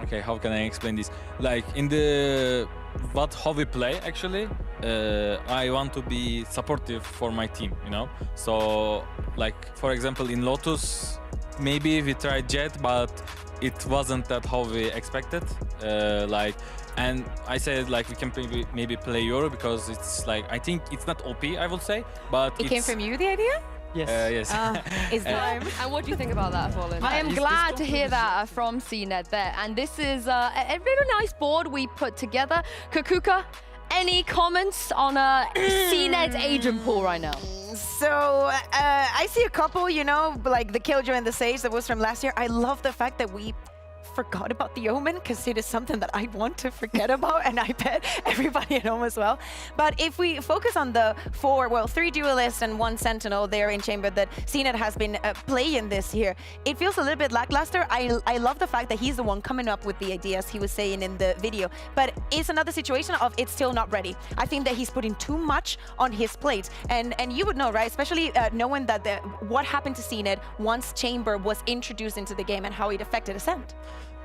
Okay, how can I explain this? Like in the how we play actually, I want to be supportive for my team, you know. So like for example in Lotus, maybe we tried Jet, but it wasn't that how we expected. And I said like we can maybe play Yoru because it's like I think it's not OP, I will say, but it came from you, the idea? Yes. It's time. And what do you think about that, Fallen? I am glad to hear that from CNED there. And this is a really nice board we put together. Kakuka, any comments on CNED's agent pool right now? So I see a couple, you know, like the Killjoy and the Sage that was from last year. I love the fact that we forgot about the Omen because it is something that I want to forget about, and I bet everybody at home as well. But if we focus on the 3 duelists and 1 sentinel there in chamber that CNED has been playing this year, it feels a little bit lackluster. I love the fact that he's the one coming up with the ideas he was saying in the video, but it's another situation of it's still not ready. I think that he's putting too much on his plate, and you would know, right? Especially knowing that what happened to CNED once chamber was introduced into the game and how it affected Ascent.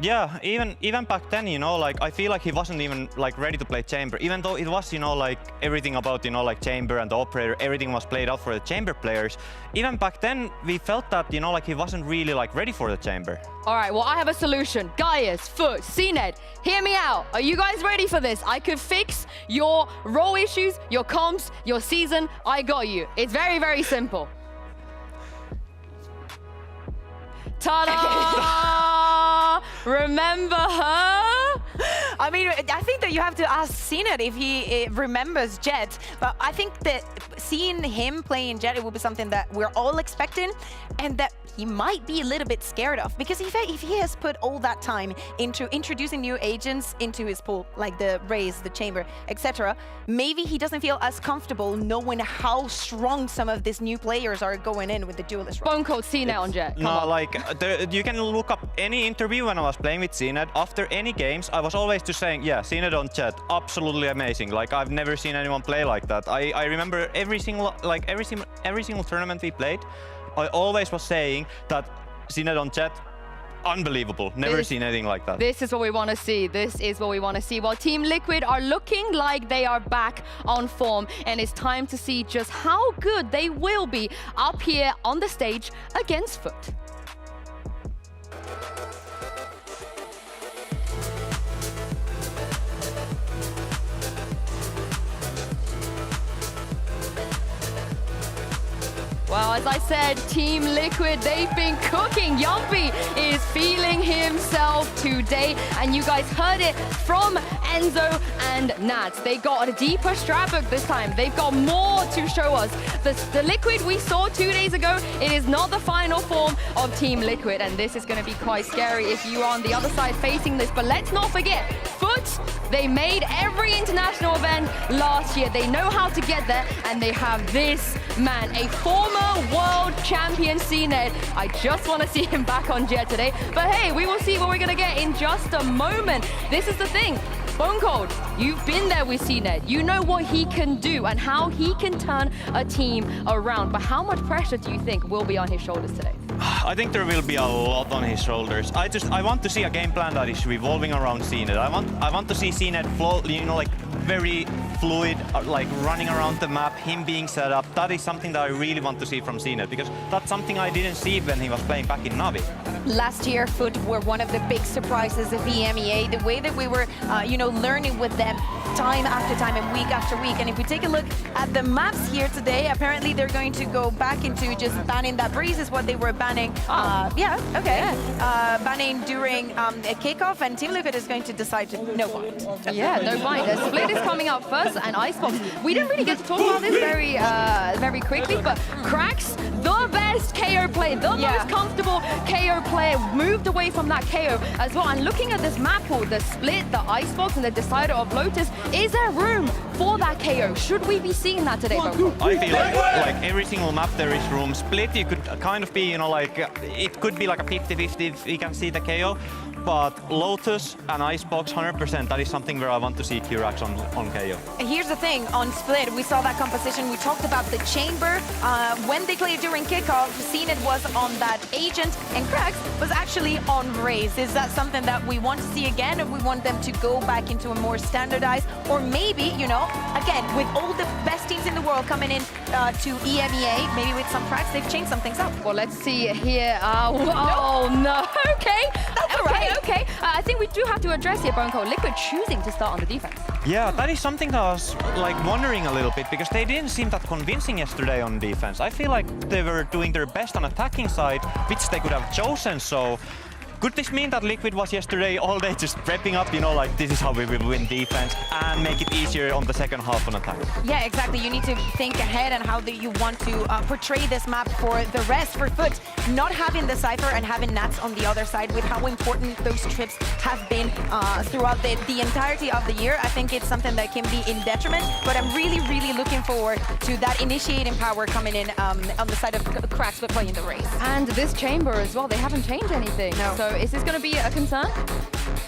Yeah, even back then, you know, like I feel like he wasn't even like ready to play chamber, even though it was, you know, like everything about, you know, like chamber and the operator, everything was played out for the chamber players. Even back then, we felt that, you know, like he wasn't really like ready for the chamber. All right, well, I have a solution. Gaius, Foot, CNED, hear me out. Are you guys ready for this? I could fix your role issues, your comps, your season. I got you. It's very, very simple. Ta-da! Remember her? I mean, I think that you have to ask CNED if he remembers Jet, but I think that seeing him playing Jet, it will be something that we're all expecting and that he might be a little bit scared of, because if he has put all that time into introducing new agents into his pool, like the Raze, the Chamber, etc., maybe he doesn't feel as comfortable knowing how strong some of these new players are going in with the duelist role. Bone code CNED on Jet. No, like you can look up any interview when I was playing with CNED. After any games, I was always just saying, yeah, CNED on Jet, absolutely amazing. Like I've never seen anyone play like that. I remember every single tournament we played, I always was saying that CNED on Jet, unbelievable. Never seen anything like that. This is what we want to see. This is what we want to see. Well, Team Liquid are looking like they are back on form, and it's time to see just how good they will be up here on the stage against Foot. Well, as I said, Team Liquid, they've been cooking. Yumpy is feeling himself today. And you guys heard it from Enzo and Nats. They got a deeper strat book this time. They've got more to show us. The Liquid we saw 2 days ago, it is not the final form of Team Liquid, and this is going to be quite scary if you are on the other side facing this. But let's not forget, Foot, they made every international event last year. They know how to get there, and they have this man, a former world champion CNED. I just want to see him back on Jet today. But hey, we will see what we're going to get in just a moment. This is the thing. Bone Cold, you've been there with CNED. You know what he can do and how he can turn a team around. But how much pressure do you think will be on his shoulders today? I think there will be a lot on his shoulders. I want to see a game plan that is revolving around CNED. I want to see CNED flow, you know, like very fluid, like running around the map, him being set up. That is something that I really want to see from CNED, because that's something I didn't see when he was playing back in Navi. Last year, Foot were one of the big surprises of EMEA. The way that we were, learning with them time after time and week after week. And if we take a look at the maps here today, apparently they're going to go back into just banning that breeze is what they were banning. Banning during a kickoff, and Team Liquid is going to decide to no bind. Yeah, no bind. The split is coming up first, and Icebox. We didn't really get to talk about this very quickly, but Cracks, the best KO player, the most comfortable KO player, moved away from that KO as well. And looking at this map pool, the split, the Icebox, and the Decider of Lotus, is there room for that KO? Should we be seeing that today, Bro? I feel like every single map there is room. Split, you could kind of be, you know, like it could be like a 50-50 if we can see the KO. But Lotus and Icebox, 100%, that is something where I want to see Kirax on KO. Here's the thing, on Split, we saw that composition. We talked about the chamber. When they played during kickoff, CNED was on that agent, and Cracks was actually on Raze. Is that something that we want to see again, or we want them to go back into a more standardized, or maybe, you know, again, with all the best teams in the world coming in to EMEA, maybe with some Cracks, they've changed some things up. Well, let's see here. No. Okay. That's all right. Okay, I think we do have to address here, Bone Cold. Liquid choosing to start on the defense. Yeah, that is something that I was like wondering a little bit, because they didn't seem that convincing yesterday on defense. I feel like they were doing their best on attacking side, which they could have chosen. So could this mean that Liquid was yesterday all day just prepping up, you know, like this is how we will win defense and make it easier on the second half on attack? Yeah, exactly. You need to think ahead on how you want to portray this map for the rest. For Foot, not having the Cypher and having Nats on the other side, with how important those trips have been throughout the entirety of the year, I think it's something that can be in detriment. But I'm really, really looking forward to that initiating power coming in on the side of Cracks with playing the race. And this chamber as well, they haven't changed anything. No. So is this going to be a concern?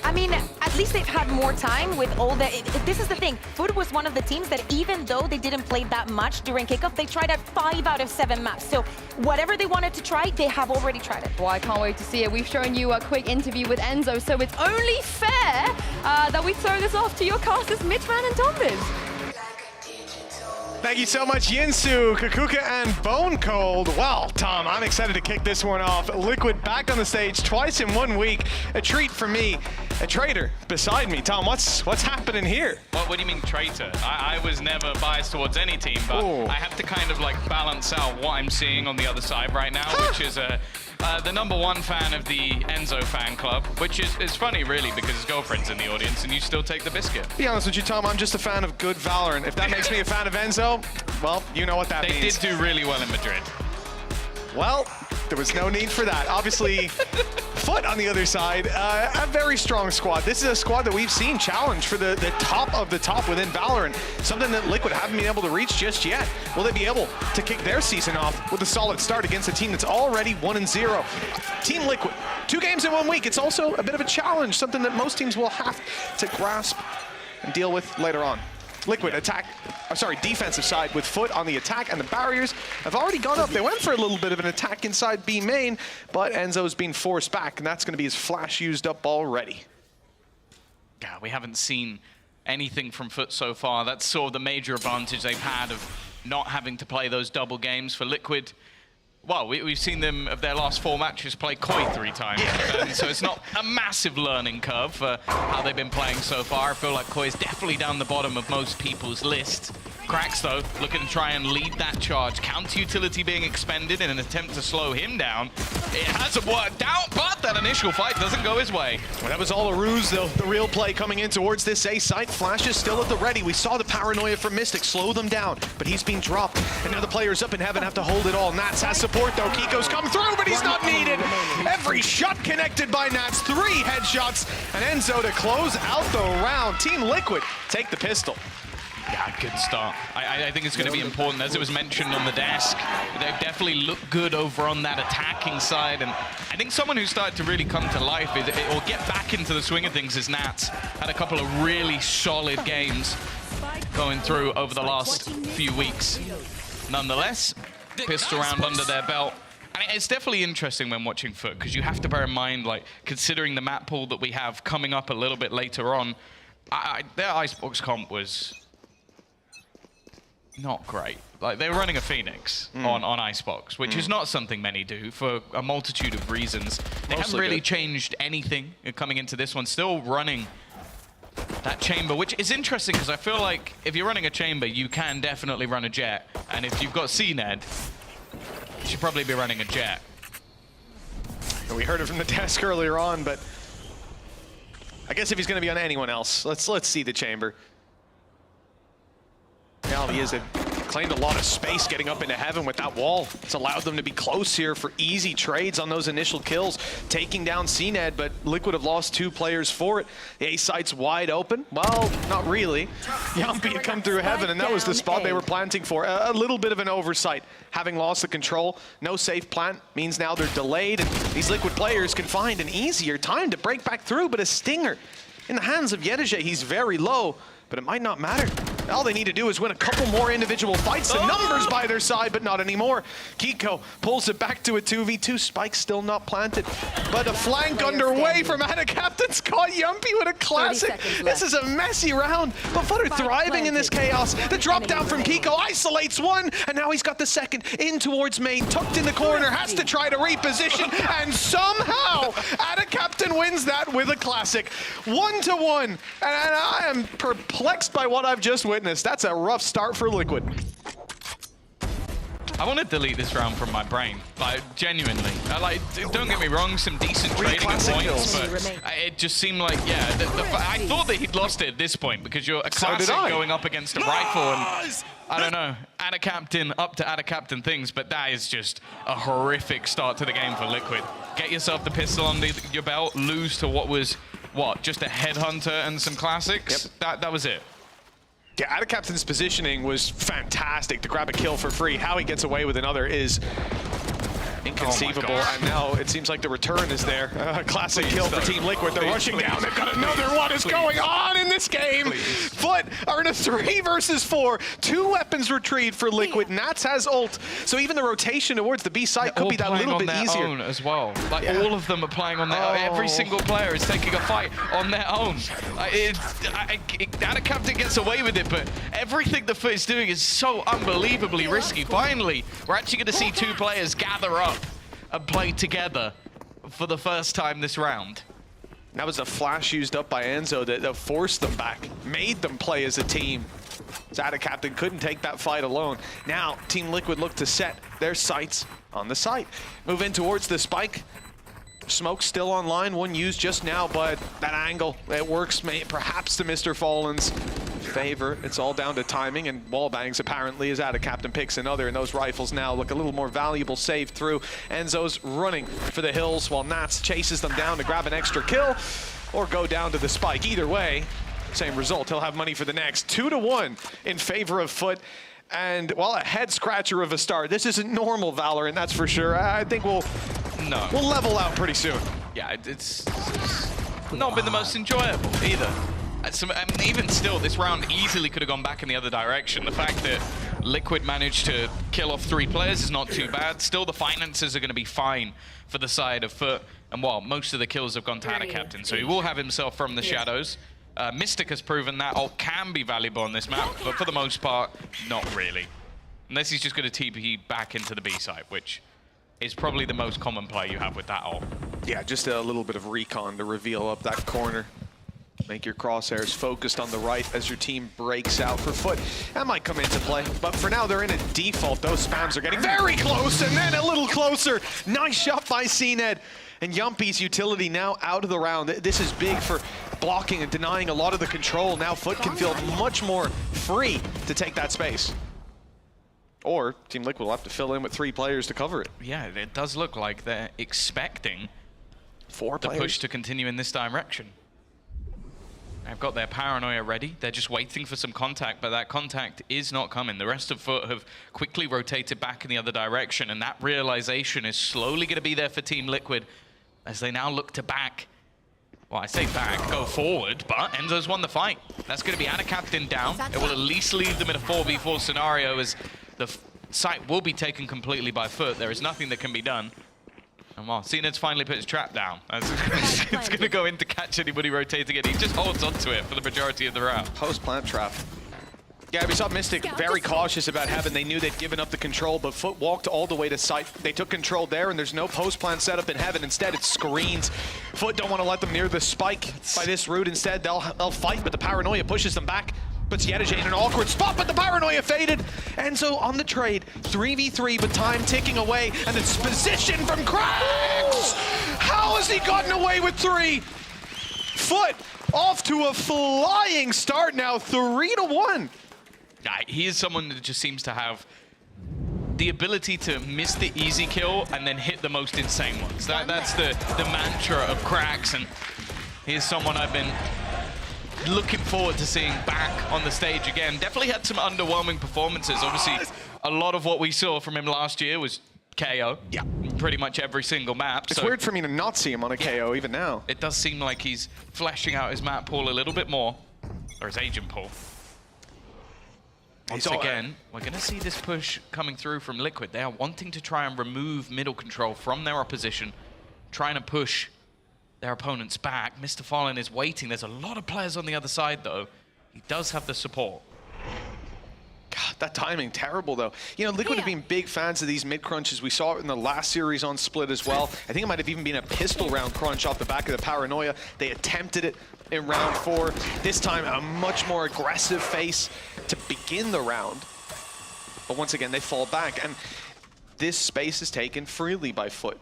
I mean, at least they've had more time with all the... This is the thing. Foot was one of the teams that even though they didn't play that much during kickoff, they tried out 5 out of 7 maps. So whatever they wanted to try, they have already tried it. Well, I can't wait to see it. We've shown you a quick interview with Enzo, so it's only fair that we throw this off to your casters, Mitchman and Tombiz. Thank you so much, Yinsu, Kakuka, and Bone Cold. Well, Tom, I'm excited to kick this one off. Liquid back on the stage twice in 1 week. A treat for me. A traitor beside me. Tom, what's happening here? What do you mean traitor? I was never biased towards any team, but I have to kind of like balance out what I'm seeing on the other side right now, which is the #1 fan of the Enzo fan club, which is funny really because his girlfriend's in the audience and you still take the biscuit. Be honest with you, Tom, I'm just a fan of good VALORANT. If that makes me a fan of Enzo, well, you know what that means. They did do really well in Madrid. Well, there was no need for that. Obviously, Foot on the other side, a very strong squad. This is a squad that we've seen challenge for the top of the top within VALORANT, something that Liquid haven't been able to reach just yet. Will they be able to kick their season off with a solid start against a team that's already 1-0? Team Liquid, 2 games in 1 week. It's also a bit of a challenge, something that most teams will have to grasp and deal with later on. Liquid defensive side with Foot on the attack, and the barriers have already gone up. They went for a little bit of an attack inside B main, but Enzo's been forced back, and that's going to be his flash used up already. Yeah, we haven't seen anything from Foot so far. That's sort of the major advantage they've had of not having to play those double games. For Liquid, well, we've seen them, of their last 4 matches, play Koi 3 times. And so it's not a massive learning curve for how they've been playing so far. I feel like Koi is definitely down the bottom of most people's list Cracks, though, looking to try and lead that charge. Counter-utility being expended in an attempt to slow him down. It hasn't worked out, but that initial fight doesn't go his way. Well, that was all a ruse, though. The real play coming in towards this A site. Flash is still at the ready. We saw the paranoia from Mystic slow them down, but he's being dropped. And now the players up in heaven have to hold it all. Nats has support, though. Kiko's come through, but he's not needed. Every shot connected by Nats. 3 headshots. And Enzo to close out the round. Team Liquid take the pistol. Yeah, good start. I think it's going to be important. As it was mentioned on the desk, they definitely look good over on that attacking side. And I think someone who started to really come to life or get back into the swing of things is Nats. Had a couple of really solid games going through over the last few weeks. Nonetheless, pistol round under their belt. And it's definitely interesting when watching Foot, because you have to bear in mind, like, considering the map pool that we have coming up a little bit later on, their Icebox comp was not great. Like, they were running a Phoenix on Icebox, which is not something many do for a multitude of reasons. They haven't really changed anything coming into this one. Still running that chamber, which is interesting because I feel like if you're running a chamber, you can definitely run a jet. And if you've got CNED, you should probably be running a jet. We heard it from the desk earlier on, but I guess if he's going to be on anyone else, let's see the chamber. Now he claimed a lot of space getting up into heaven with that wall. It's allowed them to be close here for easy trades on those initial kills, taking down CNED, but Liquid have lost 2 players for it. The A site's wide open. Well, not really. Yumpy had come through heaven, and that was the spot they were planting for. A little bit of an oversight, having lost the control. No safe plant means now they're delayed, and these Liquid players can find an easier time to break back through, but a stinger in the hands of Yedije. He's very low, but it might not matter. All they need to do is win a couple more individual fights. The numbers by their side, but not anymore. Kiko pulls it back to a 2v2. Spike's still not planted. But a flank underway from Adacaptain's caught Yumpy with a classic. This is a messy round, but Foot are thriving in this chaos. The drop down from Kiko isolates one, and now he's got the second in towards main. Tucked in the corner, has to try to reposition, and somehow Adacaptain wins that with a classic. 1-1, and I am perplexed by what I've just witnessed. That's a rough start for Liquid. I want to delete this round from my brain, like, genuinely. Don't get me wrong, some decent trading points, but it just seemed like, yeah, I thought that he'd lost it at this point because you're a classic going up against a rifle, and I don't know, Adacaptain up to Adacaptain things, but that is just a horrific start to the game for Liquid. Get yourself the pistol under your belt, lose to what was, just a headhunter and some classics? Yep. That was it. Yeah, Adacaptain's positioning was fantastic to grab a kill for free. How he gets away with another is inconceivable, and now it seems like the return is there. Classic kill for Team Liquid. They're rushing down. They've got another. What is going on in this game? Foot are in a 3 versus 4. 2 weapons retrieved for Liquid. Nats has ult, so even the rotation towards the B site could be that little bit easier. Own as well. Like all of them are playing on their own. Every single player is taking a fight on their own. Adacaptain gets away with it, but everything the Foot is doing is so unbelievably risky. Finally, we're actually going to see 2 players gather up and play together for the first time this round. That was a flash used up by Enzo that forced them back, made them play as a team. Adacaptain couldn't take that fight alone. Now, Team Liquid look to set their sights on the site. Move in towards the spike. Smoke still online, one used just now, but that angle, it works perhaps to Mr. Fallen's favor. It's all down to timing and wall bangs apparently as Adacaptain picks another, and those rifles now look a little more valuable saved through. Enzo's running for the hills while Nats chases them down to grab an extra kill or go down to the spike. Either way, same result. He'll have money for the next. 2-1 in favor of Foot. And, well, a head-scratcher of a start. This isn't normal Valorant, that's for sure. I think we'll level out pretty soon. Yeah, it's not been the most enjoyable either. I mean, even still, this round easily could have gone back in the other direction. The fact that Liquid managed to kill off 3 players is not too bad. Still, the finances are going to be fine for the side of Foot. And while most of the kills have gone to Adacaptain, so he will have himself from the shadows. Mystic has proven that ult can be valuable on this map, but for the most part, not really. Unless he's just going to TP back into the B site, which is probably the most common play you have with that ult. Yeah, just a little bit of recon to reveal up that corner. Make your crosshairs focused on the right as your team breaks out for Foot. That might come into play, but for now they're in a default. Those spams are getting very close and then a little closer. Nice shot by CNED. And Yumpy's utility now out of the round. This is big for blocking and denying a lot of the control. Now Foot can feel much more free to take that space. Or Team Liquid will have to fill in with 3 players to cover it. Yeah, it does look like they're expecting 4 the players. push to continue in this direction. They've got their paranoia ready. They're just waiting for some contact, but that contact is not coming. The rest of Foot have quickly rotated back in the other direction, and that realization is slowly going to be there for Team Liquid as they now look to back. Well, I say back, go forward, but Enzo's won the fight. That's going to be Ana Captain down. It will at least leave them in a 4v4 scenario as the site will be taken completely by Foot. There is nothing that can be done. And well, CNED's finally put his trap down. It's going to go in to catch anybody rotating it. He just holds onto it for the majority of the round. Post-plant trap. Yeah, we saw Mystic very cautious about Heaven. They knew they'd given up the control, but Foot walked all the way to site. They took control there, and there's no post-plant setup in Heaven. Instead, it's screens. Foot don't want to let them near the spike by this route. Instead, they'll fight, but the paranoia pushes them back. Puts Yedijay in an awkward spot, but the paranoia faded. Enzo on the trade, 3v3, but time ticking away, and it's position from Cracks! How has he gotten away with 3? Foot off to a flying start now, 3-1. He is someone that just seems to have the ability to miss the easy kill and then hit the most insane ones. That's the mantra of Cracks, and he is someone I've been looking forward to seeing back on the stage again. Definitely had some underwhelming performances. Obviously, a lot of what we saw from him last year was KO. Yeah. Pretty much every single map. It's weird for me to not see him on a KO even now. It does seem like he's fleshing out his map pool a little bit more, or his agent pool. Once again, we're going to see this push coming through from Liquid. They are wanting to try and remove middle control from their opposition, trying to push their opponents back. Mr. Fallen is waiting. There's a lot of players on the other side, though. He does have the support. God, that timing, terrible, though. You know, Liquid have been big fans of these mid-crunches. We saw it in the last series on Split as well. I think it might have even been a pistol round crunch off the back of the paranoia. They attempted it in round 4. This time, a much more aggressive face to begin the round. But once again, they fall back. And this space is taken freely by Foot.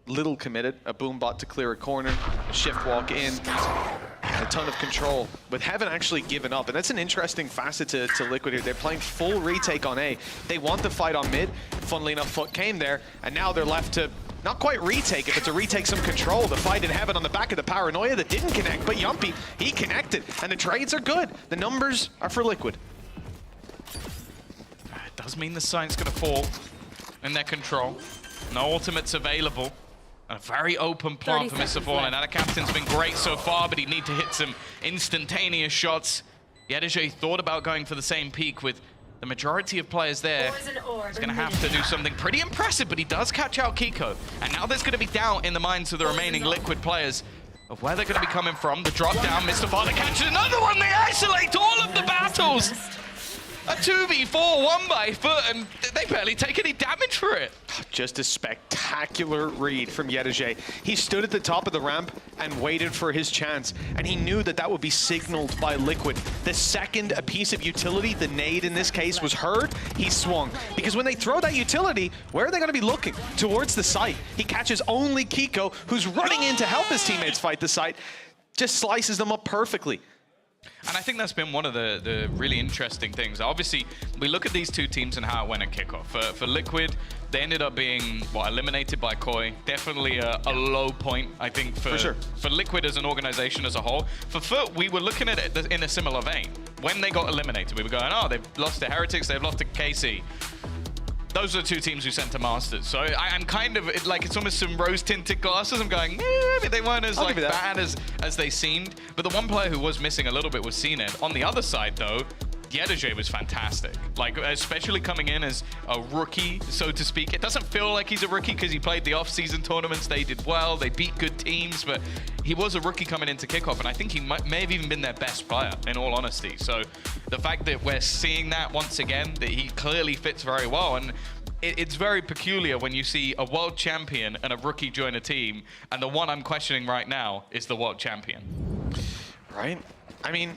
Little committed, a boom bot to clear a corner, a shift walk in, a ton of control. With Heaven actually given up, and that's an interesting facet to Liquid here. They're playing full retake on A. They want the fight on mid. Funnily enough, Foot came there, and now they're left to not quite retake it, but to retake some control. The fight in Heaven on the back of the paranoia that didn't connect, but Yumpy, he connected, and the trades are good. The numbers are for Liquid. It does mean the site's going to fall in their control. No ultimates available. A very open plant for Mr. Fallen. Ana Captain's been great so far, but he'd need to hit some instantaneous shots. Yedijay thought about going for the same peak with the majority of players there. He's going to have to do something pretty impressive, but he does catch out Kiko. And now there's going to be doubt in the minds of the remaining Liquid players of where they're going to be coming from. The drop down, Mr. Fallen catches another one. They isolate all of the battles. A 2v4, 1 by Foot, and they barely take any damage for it. Just a spectacular read from Yedijay. He stood at the top of the ramp and waited for his chance, and he knew that that would be signaled by Liquid. The second a piece of utility, the nade in this case, was heard, he swung. Because when they throw that utility, where are they going to be looking? Towards the site. He catches only Kiko, who's running in to help his teammates fight the site. Just slices them up perfectly. And I think that's been one of the really interesting things. Obviously, we look at these two teams and how it went at kickoff. For Liquid, they ended up being, eliminated by Koi. Definitely a low point, I think, for Liquid as an organization as a whole. For Foot, we were looking at it in a similar vein. When they got eliminated, we were going, oh, they've lost to Heretics, they've lost to KC. Those are the two teams who sent to Masters. So I'm kind of, it's almost some rose-tinted glasses. I'm going, maybe they weren't as bad as they seemed. But the one player who was missing a little bit was CNED. On the other side, though, Yedijay was fantastic. Especially coming in as a rookie, so to speak. It doesn't feel like he's a rookie because he played the off-season tournaments. They did well. They beat good teams. But he was a rookie coming into kickoff, and I think he may have even been their best player, in all honesty. So the fact that we're seeing that once again, that he clearly fits very well. And it's very peculiar when you see a world champion and a rookie join a team, and the one I'm questioning right now is the world champion. Right? I mean,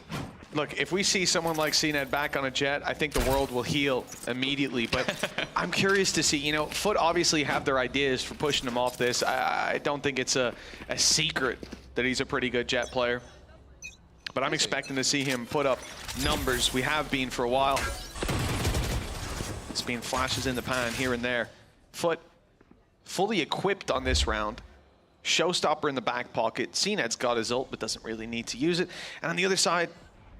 look, if we see someone like CNED back on a jet, I think the world will heal immediately. But I'm curious to see, you know, Foot obviously have their ideas for pushing him off this. I don't think it's a secret that he's a pretty good jet player. But I'm expecting to see him put up numbers. We have been for a while. It's been flashes in the pan here and there. Foot fully equipped on this round. Showstopper in the back pocket. CNED's got his ult, but doesn't really need to use it. And on the other side,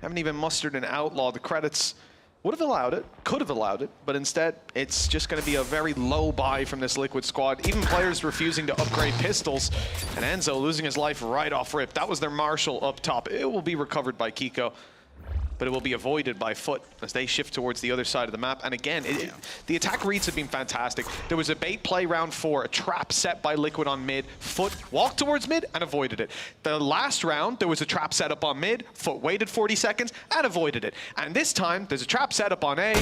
haven't even mustered an outlaw. The credits would have allowed it, could have allowed it, but instead, it's just going to be a very low buy from this Liquid squad. Even players refusing to upgrade pistols, and Enzo losing his life right off rip. That was their Marshall up top. It will be recovered by Kiko, but it will be avoided by Foot as they shift towards the other side of the map. And again, the attack reads have been fantastic. There was a bait play round 4, a trap set by Liquid on mid. Foot walked towards mid and avoided it. The last round, there was a trap set up on mid. Foot waited 40 seconds and avoided it. And this time, there's a trap set up on A.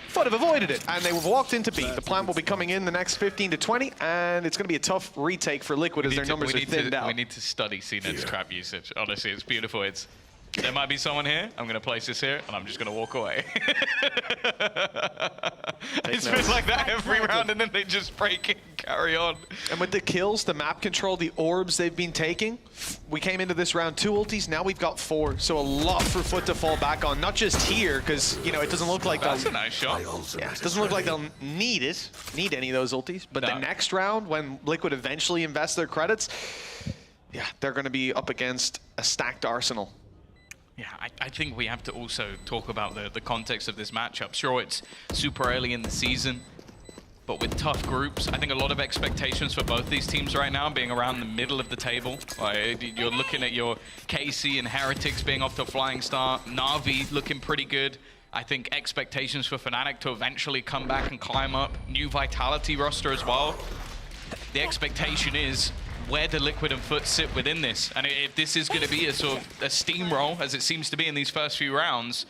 Foot have avoided it, and they walked into B. The plant will be coming in the next 15 to 20, and it's going to be a tough retake for Liquid as their numbers are thinned out. We need to study CNED's trap usage. Honestly, it's beautiful. There might be someone here. I'm going to place this here, and I'm just going to walk away. It's been like that every round, and then they just break it and carry on. And with the kills, the map control, the orbs they've been taking, we came into this round 2 ultis, now we've got 4. So a lot for Foot to fall back on, not just here, because, you know, it doesn't look like that's a nice shot. Yeah, it doesn't look like they'll need any of those ultis. But the next round, when Liquid eventually invest their credits, yeah, they're going to be up against a stacked arsenal. Yeah, I think we have to also talk about the context of this matchup. Sure, it's super early in the season, but with tough groups, I think a lot of expectations for both these teams right now being around the middle of the table. You're looking at your KC and Heretics being off to a flying start, Na'Vi looking pretty good. I think expectations for Fnatic to eventually come back and climb up. New Vitality roster as well. The expectation is, where do Liquid and Foot sit within this? And if this is going to be a sort of a steamroll, as it seems to be in these first few rounds,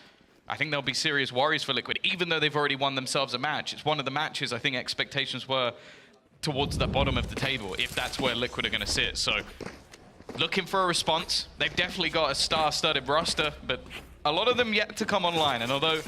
I think there'll be serious worries for Liquid, even though they've already won themselves a match. It's one of the matches I think expectations were towards the bottom of the table, if that's where Liquid are going to sit. So, looking for a response. They've definitely got a star-studded roster, but a lot of them yet to come online. And although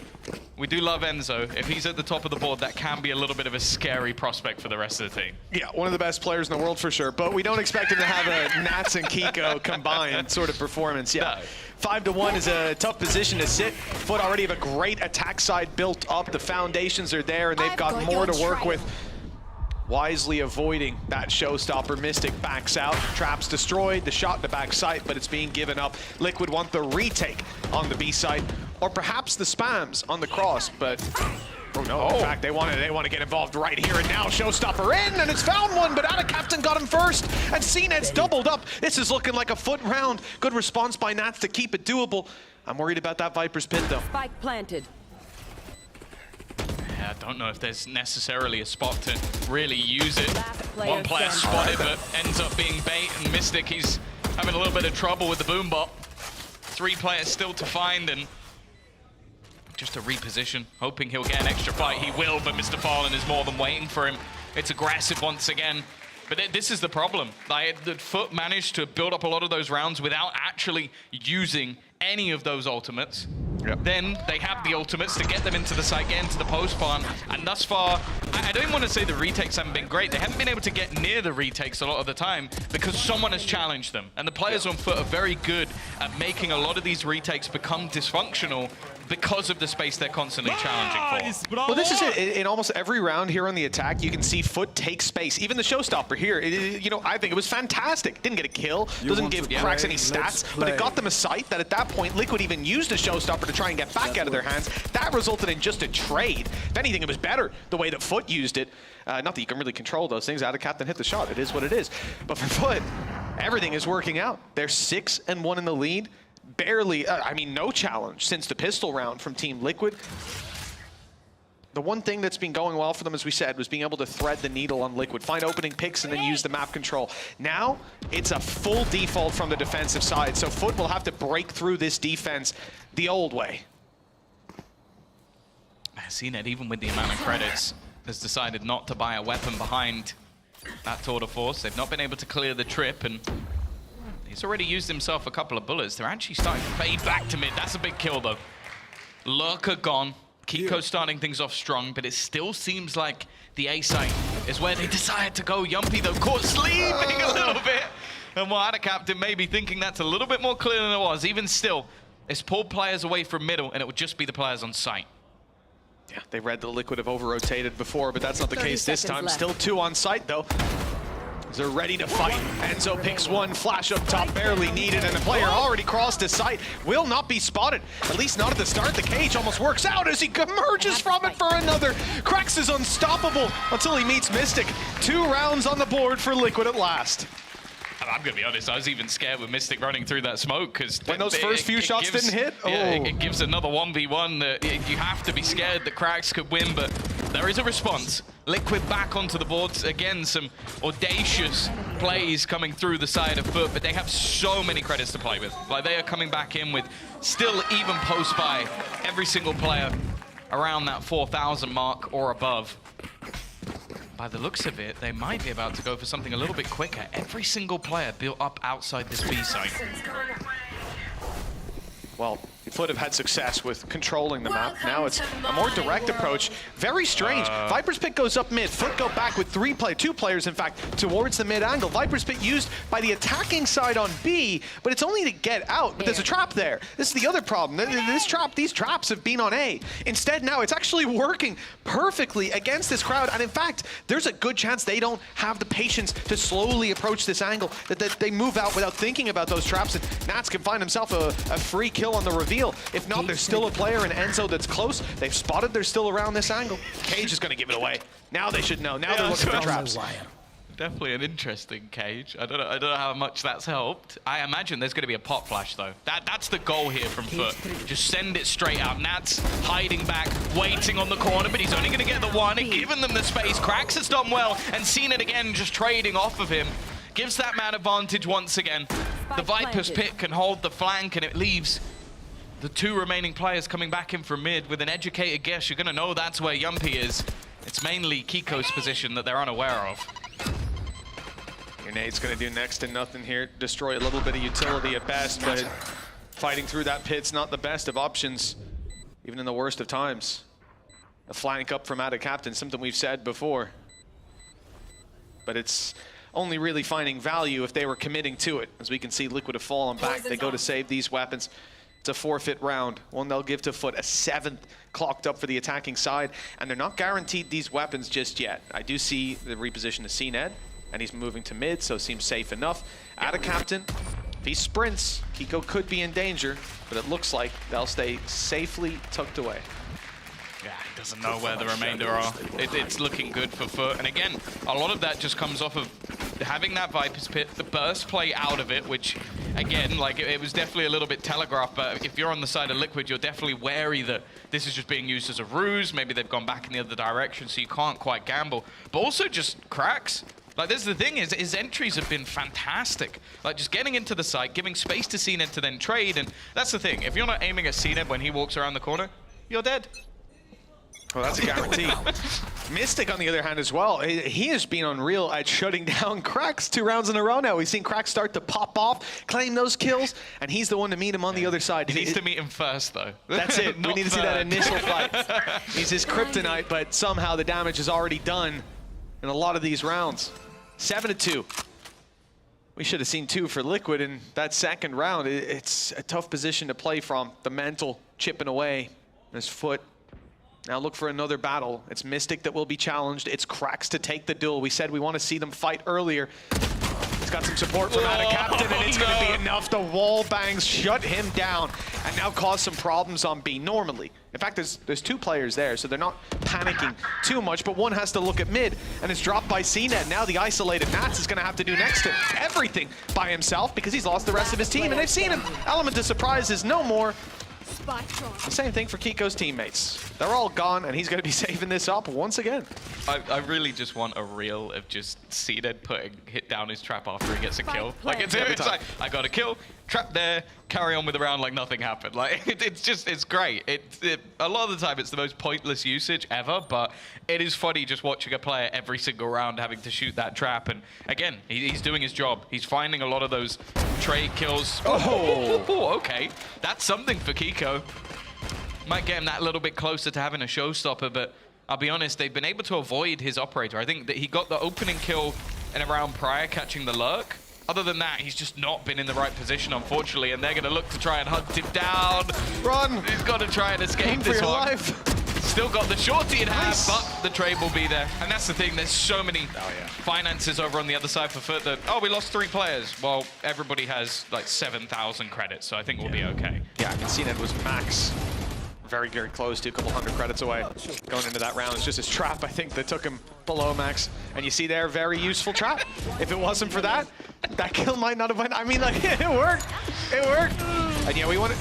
we do love Enzo, if he's at the top of the board, that can be a little bit of a scary prospect for the rest of the team. Yeah, one of the best players in the world for sure, but we don't expect him to have a Nats and Kiko combined sort of performance. Yeah, no. 5 to 1 is a tough position to sit. Foot already have a great attack side built up. The foundations are there, and they've got more to work with. Wisely avoiding that showstopper. Mystic backs out. Traps destroyed. The shot in the back site, but it's being given up. Liquid want the retake on the B site, or perhaps the spams on the cross, but oh no, in fact, they want to get involved right here and now. Showstopper in, and it's found one, but Ada Captain got him first, and CNED's doubled up. This is looking like a Foot round. Good response by Nats to keep it doable. I'm worried about that Viper's Pit, though. Spike planted. I don't know if there's necessarily a spot to really use it. One player spotted, but ends up being bait, and Mystic, he's having a little bit of trouble with the boom bot. 3 players still to find, and just a reposition, hoping he'll get an extra fight. He will, but Mr. Fallen is more than waiting for him. It's aggressive once again. But this is the problem. The Foot managed to build up a lot of those rounds without actually using any of those ultimates. Yep. Then they have the ultimates to get them into the site, get into the post farm, and thus far, I don't want to say the retakes haven't been great. They haven't been able to get near the retakes a lot of the time because someone has challenged them. And the players on Foot are very good at making a lot of these retakes become dysfunctional because of the space they're constantly challenging for. Well, this is it. In almost every round here on the attack, you can see Foot take space. Even the showstopper here, you know, I think it was fantastic. Didn't get a kill, doesn't give Cracks any stats, but it got them a sight that at that point, Liquid even used a showstopper to try and get back out of their hands. That resulted in just a trade. If anything, it was better the way that Foot used it. Not that you can really control those things. Ada Captain hit the shot. It is what it is. But for Foot, everything is working out. They're 6-1 in the lead. Barely, I mean, no challenge since the pistol round from Team Liquid. The one thing that's been going well for them, as we said, was being able to thread the needle on Liquid, find opening picks, and then use the map control. Now, it's a full default from the defensive side, so Foot will have to break through this defense the old way. CNED, even with the amount of credits, has decided not to buy a weapon behind that tour de force. They've not been able to clear the trip, and He's already used himself a couple of bullets. They're actually starting to fade back to mid. That's a big kill, though. Lurker gone. Kiko starting things off strong, but it still seems like the A site is where they decide to go. Yumpy, though, caught sleeping a little bit. And while Captain may be thinking that's a little bit more clear than it was, even still, it's pulled players away from middle, and it would just be the players on site. Yeah, they read the Liquid have over-rotated before, but that's not the case this time. Still 2 on site, though. They're ready to fight. Enzo picks one, flash up top, barely needed, and the player already crossed his sight. Will not be spotted, at least not at the start. The cage almost works out as he emerges from it for another. Krax is unstoppable until he meets Mystic. 2 rounds on the board for Liquid at last. I'm going to be honest, I was even scared with Mystic running through that smoke, because when those first few shots didn't hit, it gives another 1v1 that you have to be scared that Krax could win, but there is a response. Liquid back onto the boards. Again, some audacious plays coming through the side of Foot, but they have so many credits to play with. Like, they are coming back in with still even post-buy every single player around that 4,000 mark or above. By the looks of it, they might be about to go for something a little bit quicker. Every single player built up outside this B site. Well, Foot have had success with controlling the map. Now it's a more direct approach. Very strange. Viper's Pit goes up mid. Foot go back with 2 players, in fact, towards the mid angle. Viper's Pit used by the attacking side on B, but it's only to get out. But there's a trap there. This is the other problem. These traps have been on A. Instead, now it's actually working perfectly against this crowd. And in fact, there's a good chance they don't have the patience to slowly approach this angle, that they move out without thinking about those traps. And Nats can find himself a free kill on the reveal. If not, there's still a player in Enzo that's close. They've spotted they're still around this angle. Cage is going to give it away. Now they should know. Now they're looking for traps. Definitely an interesting Cage. I don't know how much that's helped. I imagine there's going to be a pop flash, though. That's the goal here from Foot. Just send it straight out. Nats hiding back, waiting on the corner, but he's only going to get the one and giving them the space. Krax has done well, and seen it again, just trading off of him. Gives that man advantage once again. The Viper's Pit can hold the flank, and it leaves the 2 remaining players coming back in from mid. With an educated guess, you're going to know that's where Yumpy is. It's mainly Kiko's position that they're unaware of. Your nade's going to do next to nothing here. Destroy a little bit of utility at best, but fighting through that pit's not the best of options, even in the worst of times. A flank up from Captain, something we've said before. But it's only really finding value if they were committing to it. As we can see, Liquid have fallen back. They go to save these weapons. It's a forfeit round, one they'll give to Foot, a 7th clocked up for the attacking side, and they're not guaranteed these weapons just yet. I do see the reposition to CNED, and he's moving to mid, so seems safe enough. Captain, if he sprints, Kiko could be in danger, but it looks like they'll stay safely tucked away. Yeah, he doesn't know where the remainder are. It's looking good for Foot. And again, a lot of that just comes off of having that Viper's Pit, the burst play out of it, which, again, like it was definitely a little bit telegraphed, but if you're on the side of Liquid, you're definitely wary that this is just being used as a ruse. Maybe they've gone back in the other direction, so you can't quite gamble. But also just Krax. Like, this is the thing, is his entries have been fantastic. Like, just getting into the site, giving space to CNED to then trade, and that's the thing. If you're not aiming at CNED when he walks around the corner, you're dead. Well, that's a guarantee. Mystic, on the other hand, as well, he has been unreal at shutting down Krax 2 rounds in a row now. We've seen Krax start to pop off, claim those kills, and he's the one to meet him on the other side. He needs to meet him first, though. That's it. We need to see that initial fight. He's his kryptonite, but somehow the damage is already done in a lot of these rounds. 7-2. We should have seen 2 for Liquid in that second round. It's a tough position to play from. The mental chipping away. His Foot. Now look for another battle. It's Mystic that will be challenged. It's Krax to take the duel. We said we want to see them fight earlier. He's got some support from Captain, and it's going to be enough. The wall bangs shut him down and now cause some problems on B normally. In fact, there's 2 players there, so they're not panicking too much, but one has to look at mid, and it's dropped by CNED. Now the isolated Nats is going to have to do next to everything by himself because he's lost the rest of his team, and they've seen him. Element of surprise is no more. The same thing for Kiko's teammates. They're all gone, and he's going to be saving this up once again. I really just want a reel of just CNED hit down his trap after he gets a kill. Like, it's like, I got a kill, trap there, carry on with the round like nothing happened. Like, it's great. A lot of the time, it's the most pointless usage ever, but it is funny just watching a player every single round having to shoot that trap. And again, he's doing his job. He's finding a lot of those trade kills. Oh, okay. That's something for Kiko. Might get him that little bit closer to having a showstopper, but I'll be honest, they've been able to avoid his operator. I think that he got the opening kill in a round prior, catching the lurk. Other than that, he's just not been in the right position, unfortunately, and they're going to look to try and hunt him down. Run! He's got to try and escape this one. Life. Still got the shorty in hand, but the trade will be there. And that's the thing, there's so many finances over on the other side for Foot that, oh, we lost 3 players. Well, everybody has like 7,000 credits, so I think we'll be okay. Yeah, CNED was max. Very, very close to a couple hundred credits away going into that round. It's just his trap, I think, that took him below max. And you see there, very useful trap. If it wasn't for that, that kill might not have went. I mean, like, it worked. It worked. And yeah, we want to...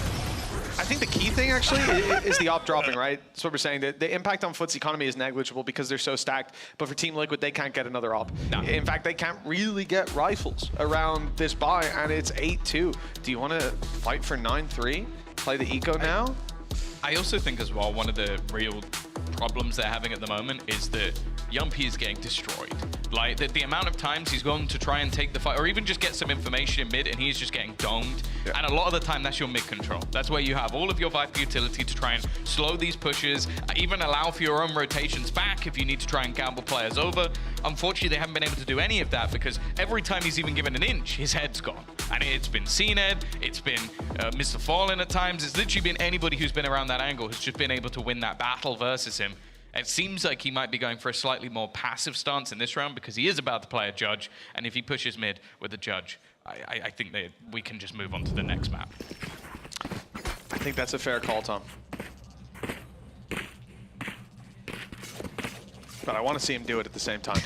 I think the key thing, actually, is the op dropping, right? That's what we're saying. The impact on Foot's economy is negligible because they're so stacked. But for Team Liquid, they can't get another op. No. In fact, they can't really get rifles around this buy, and it's 8-2. Do you want to fight for 9-3? Play the eco now? I also think as well, one of the real problems they're having at the moment is that Yumpy is getting destroyed. Like, the amount of times he's going to try and take the fight, or even just get some information in mid, and he's just getting domed. Yeah. And a lot of the time, that's your mid control. That's where you have all of your Viper utility to try and slow these pushes, even allow for your own rotations back if you need to try and gamble players over. Unfortunately, they haven't been able to do any of that because every time he's even given an inch, his head's gone. And it's been CNED, it's been Mr. Fallen at times, it's literally been anybody who's been around that angle who's just been able to win that battle versus him. It seems like he might be going for a slightly more passive stance in this round because he is about to play a judge, and if he pushes mid with the judge, I think that we can just move on to the next map. I think that's a fair call, Tom. But I want to see him do it at the same time.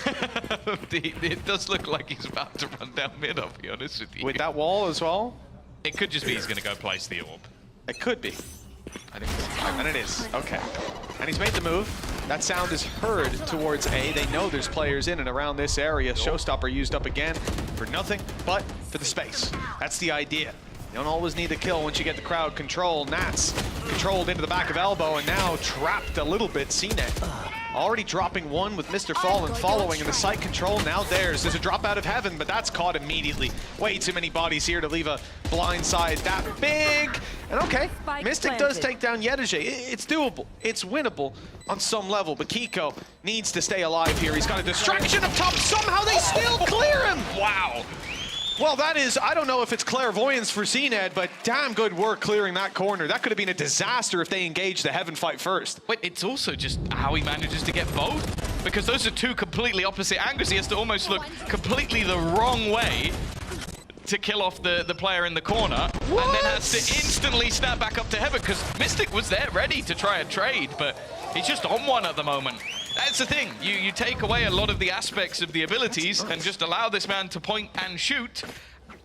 It does look like he's about to run down mid, I'll be honest with you. With that wall as well? It could just be he's going to go place the orb. It could be. I think, and it is. Okay. And he's made the move. That sound is heard towards A. They know there's players in and around this area. Showstopper used up again for nothing but for the space. That's the idea. You don't always need the kill once you get the crowd control. Nats controlled into the back of elbow and now trapped a little bit. CNED already dropping one with Mr. Fallen following, and the site control now theirs. There's a drop out of heaven, but that's caught immediately. Way too many bodies here to leave a blind side that big. And okay, Mystic does take down Yedege. It's doable. It's winnable on some level, but Kiko needs to stay alive here. He's got a distraction up top. Somehow they still clear him. Wow. Well, that is, I don't know if it's clairvoyance for CNED, but damn good work clearing that corner. That could have been a disaster if they engaged the heaven fight first. Wait, it's also just how he manages to get both, because those are two completely opposite angles. He has to almost look completely the wrong way to kill off the player in the corner, and then has to instantly snap back up to heaven, because Mystic was there ready to try a trade, but he's just on one at the moment. That's the thing, you take away a lot of the aspects of the abilities and just allow this man to point and shoot,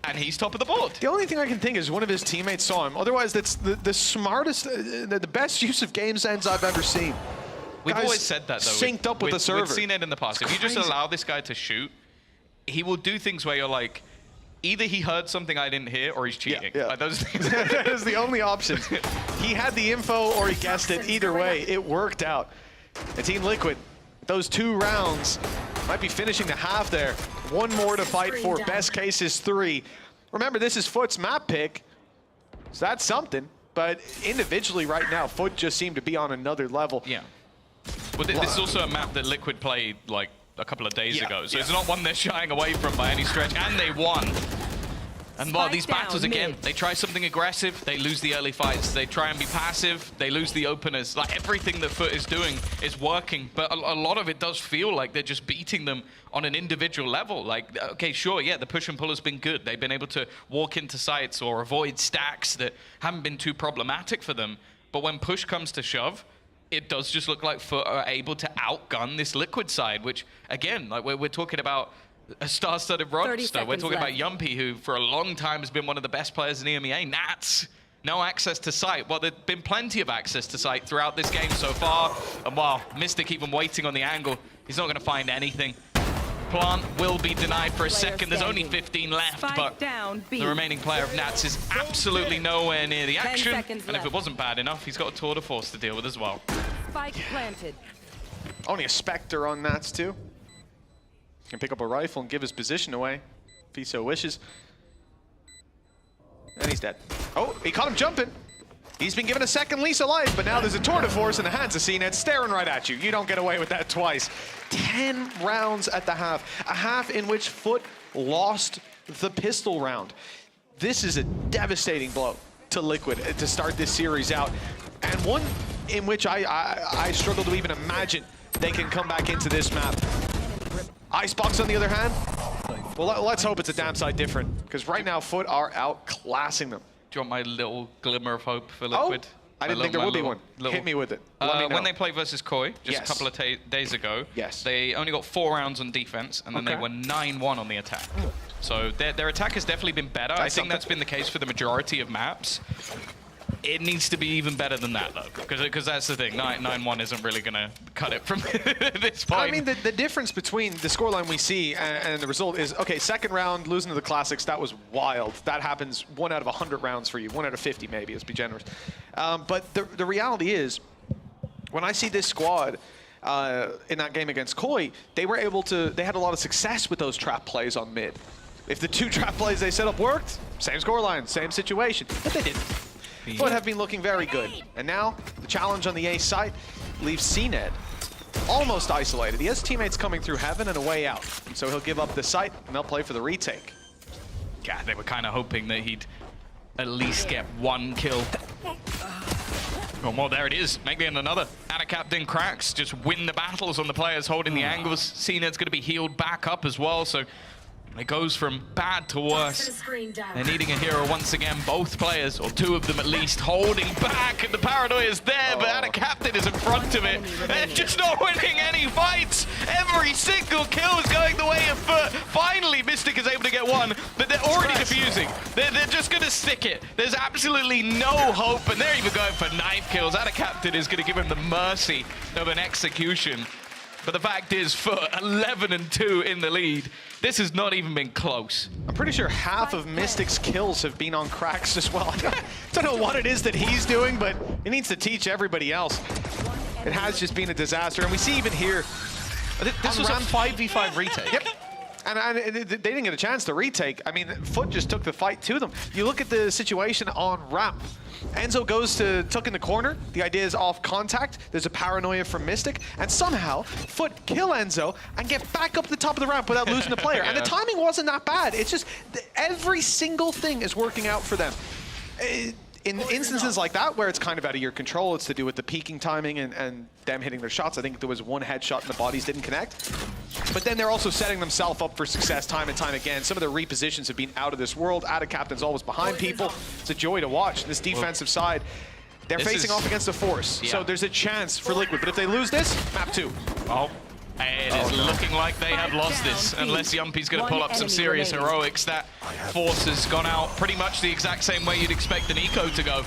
and he's top of the board. The only thing I can think is one of his teammates saw him. Otherwise, that's the smartest, the best use of game sense I've ever seen. We've always said that, though. Synced up with the server. We've seen it in the past. If you just allow this guy to shoot, he will do things where you're like, either he heard something I didn't hear, or he's cheating. Yeah. Like those things. That is the only option. He had the info, or he guessed it. Either way, it worked out. And Team Liquid, those 2 rounds, might be finishing the half there. 1 more to fight for. Best case is 3. Remember, this is Foot's map pick, so that's something. But individually right now, Foot just seemed to be on another level. Yeah. Well, this is also a map that Liquid played like a couple of days ago, so it's not one they're shying away from by any stretch, and they won. And well, these battles again, they try something aggressive, they lose the early fights. They try and be passive, they lose the openers. Like, everything that Foot is doing is working, but a lot of it does feel like they're just beating them on an individual level. Like, okay, sure, yeah, the push and pull has been good. They've been able to walk into sites or avoid stacks that haven't been too problematic for them. But when push comes to shove, it does just look like Foot are able to outgun this Liquid side, which, again, like we're talking about a star-studded roster. We're talking about Yumpy, who for a long time has been one of the best players in EMEA. Nats, no access to site. Well, there's been plenty of access to site throughout this game so far. And while Mystic even waiting on the angle, he's not going to find anything. Plant will be denied for a second. There's only 15 left, but down, B. the remaining player of Nats is absolutely nowhere near the 10 action. seconds And if left. it wasn't bad enough, he's got a tour de force to deal with as well. Spike planted. Only a Spectre on Nats too. Can pick up a rifle and give his position away if he so wishes. And he's dead. Oh, he caught him jumping. He's been given a second lease of life, but now there's a tour de force in the hands of CNET staring right at you. You don't get away with that twice. 10 rounds at the half. A half in which Foot lost the pistol round. This is a devastating blow to Liquid to start this series out. And one in which I struggle to even imagine they can come back into this map. Icebox, on the other hand, well, let's hope it's a damn sight different, because right now Foot are outclassing them. Do you want my little glimmer of hope for Liquid? Oh, I didn't think there would be one. Hit me with it. Let me know. When they played versus Koi just Yes. a couple of days ago, Yes. they only got 4 rounds on defense, and then they Okay. were 9-1 on the attack. So their attack has definitely been better. I think that's been the case for the majority of maps. It needs to be even better than that, though, because that's the thing. 9-1 isn't really going to cut it from this point. I mean, the difference between the scoreline we see and the result is, okay, second round, losing to the Classics, that was wild. That happens 1 out of 100 rounds for you, 1 out of 50 maybe, let's be generous. But the reality is, when I see this squad in that game against Koi, they had a lot of success with those trap plays on mid. If the 2 trap plays they set up worked, same scoreline, same situation, but they didn't. Foot have been looking very good. And now, the challenge on the A site leaves CNED almost isolated. He has teammates coming through heaven and a way out. And so he'll give up the site, and they'll play for the retake. Yeah, they were kind of hoping that he'd at least get 1 kill. Oh, well, there it is. Maybe in another. Captain cracks, just win the battles on the players holding the angles. CNED's going to be healed back up as well, so it goes from bad to worse. They're needing a hero once again. Both players, or 2 of them at least, holding back. And the paranoia is there, but Captain is in front of it. They're just not winning any fights. Every single kill is going the way of Foot. Finally, Mystic is able to get 1, but they're already defusing. They're just going to stick it. There's absolutely no hope, and they're even going for knife kills. Captain is going to give him the mercy of an execution. But the fact is, Foot 11-2 in the lead. This has not even been close. I'm pretty sure half of Mystic's kills have been on cracks as well. I don't know what it is that he's doing, but he needs to teach everybody else. It has just been a disaster, and we see even here. This was a 5v5 retake. Yep. And they didn't get a chance to retake. I mean, Foot just took the fight to them. You look at the situation on ramp. Enzo goes to tuck in the corner. The idea is off contact. There's a paranoia from Mystic. And somehow, Foot kill Enzo and get back up the top of the ramp without losing the player. And the timing wasn't that bad. It's just every single thing is working out for them. In instances like that, where it's kind of out of your control, it's to do with the peaking timing and them hitting their shots. I think there was 1 headshot and the bodies didn't connect. But then they're also setting themselves up for success time and time again. Some of their repositions have been out of this world. Captain's always behind people. It's a joy to watch. This defensive side, they're facing off against a force. Yeah. So there's a chance for Liquid. But if they lose this, map 2. Oh. It is looking like they have lost this, unless Yumpy's going to pull up some serious heroics. That force has gone out pretty much the exact same way you'd expect an eco to go.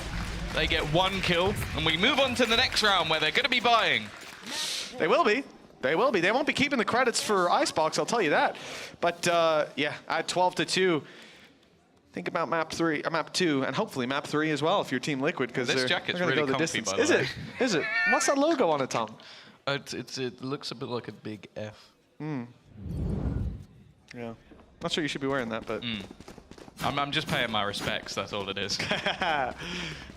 They get 1 kill, and we move on to the next round where they're going to be buying. They will be. They will be. They won't be keeping the credits for Icebox, I'll tell you that. But yeah, at 12-2, think about map 2, and hopefully map 3 as well if you're Team Liquid, because this jacket's really go the comfy, distance. by the way. Is it? What's that logo on it, Tom? It looks a bit like a big F. Yeah. Not sure you should be wearing that, but... I'm just paying my respects, that's all it is.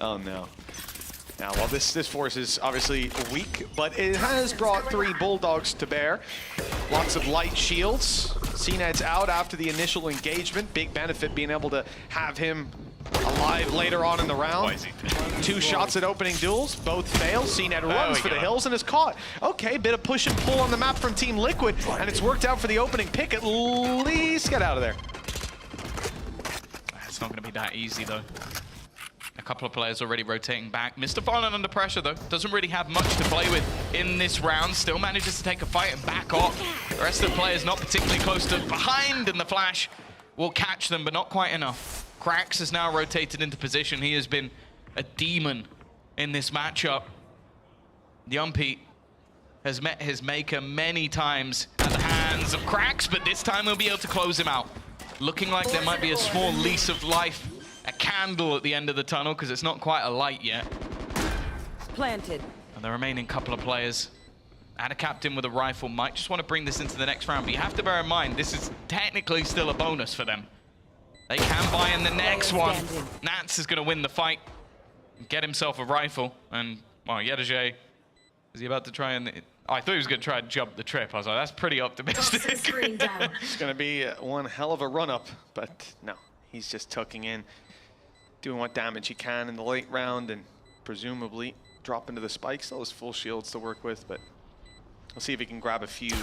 Oh, no. Now, while this force is obviously weak, but it has brought 3 Bulldogs to bear. Lots of light shields. CNED's out after the initial engagement. Big benefit being able to have him alive later on in the round. 2 shots at opening duels, both fail. CNED runs for the hills and is caught. Okay, bit of push and pull on the map from Team Liquid, and it's worked out for the opening pick. At least get out of there. It's not going to be that easy, though. A couple of players already rotating back. Mr. Fallen under pressure, though. Doesn't really have much to play with in this round. Still manages to take a fight and back off. The rest of the players not particularly close to behind, and the flash will catch them, but not quite enough. Krax has now rotated into position. He has been a demon in this matchup. Yumpy has met his maker many times at the hands hands of Cracks, but this time he'll be able to close him out. Looking like there might be a small lease of life, a candle at the end of the tunnel, because it's not quite a light yet. Planted. And the remaining couple of players and a captain with a rifle might just want to bring this into the next round, but you have to bear in mind, this is technically still a bonus for them. They can buy in the next one. Nats is going to win the fight, get himself a rifle, and, well, Yedajay, is he about to try and... Oh, I thought he was going to try and jump the trip. I was like, that's pretty optimistic. It's going to be one hell of a run-up, but no, he's just tucking in, doing what damage he can in the late round, and presumably drop into the spikes. Still has full shields to work with, but we'll see if he can grab a few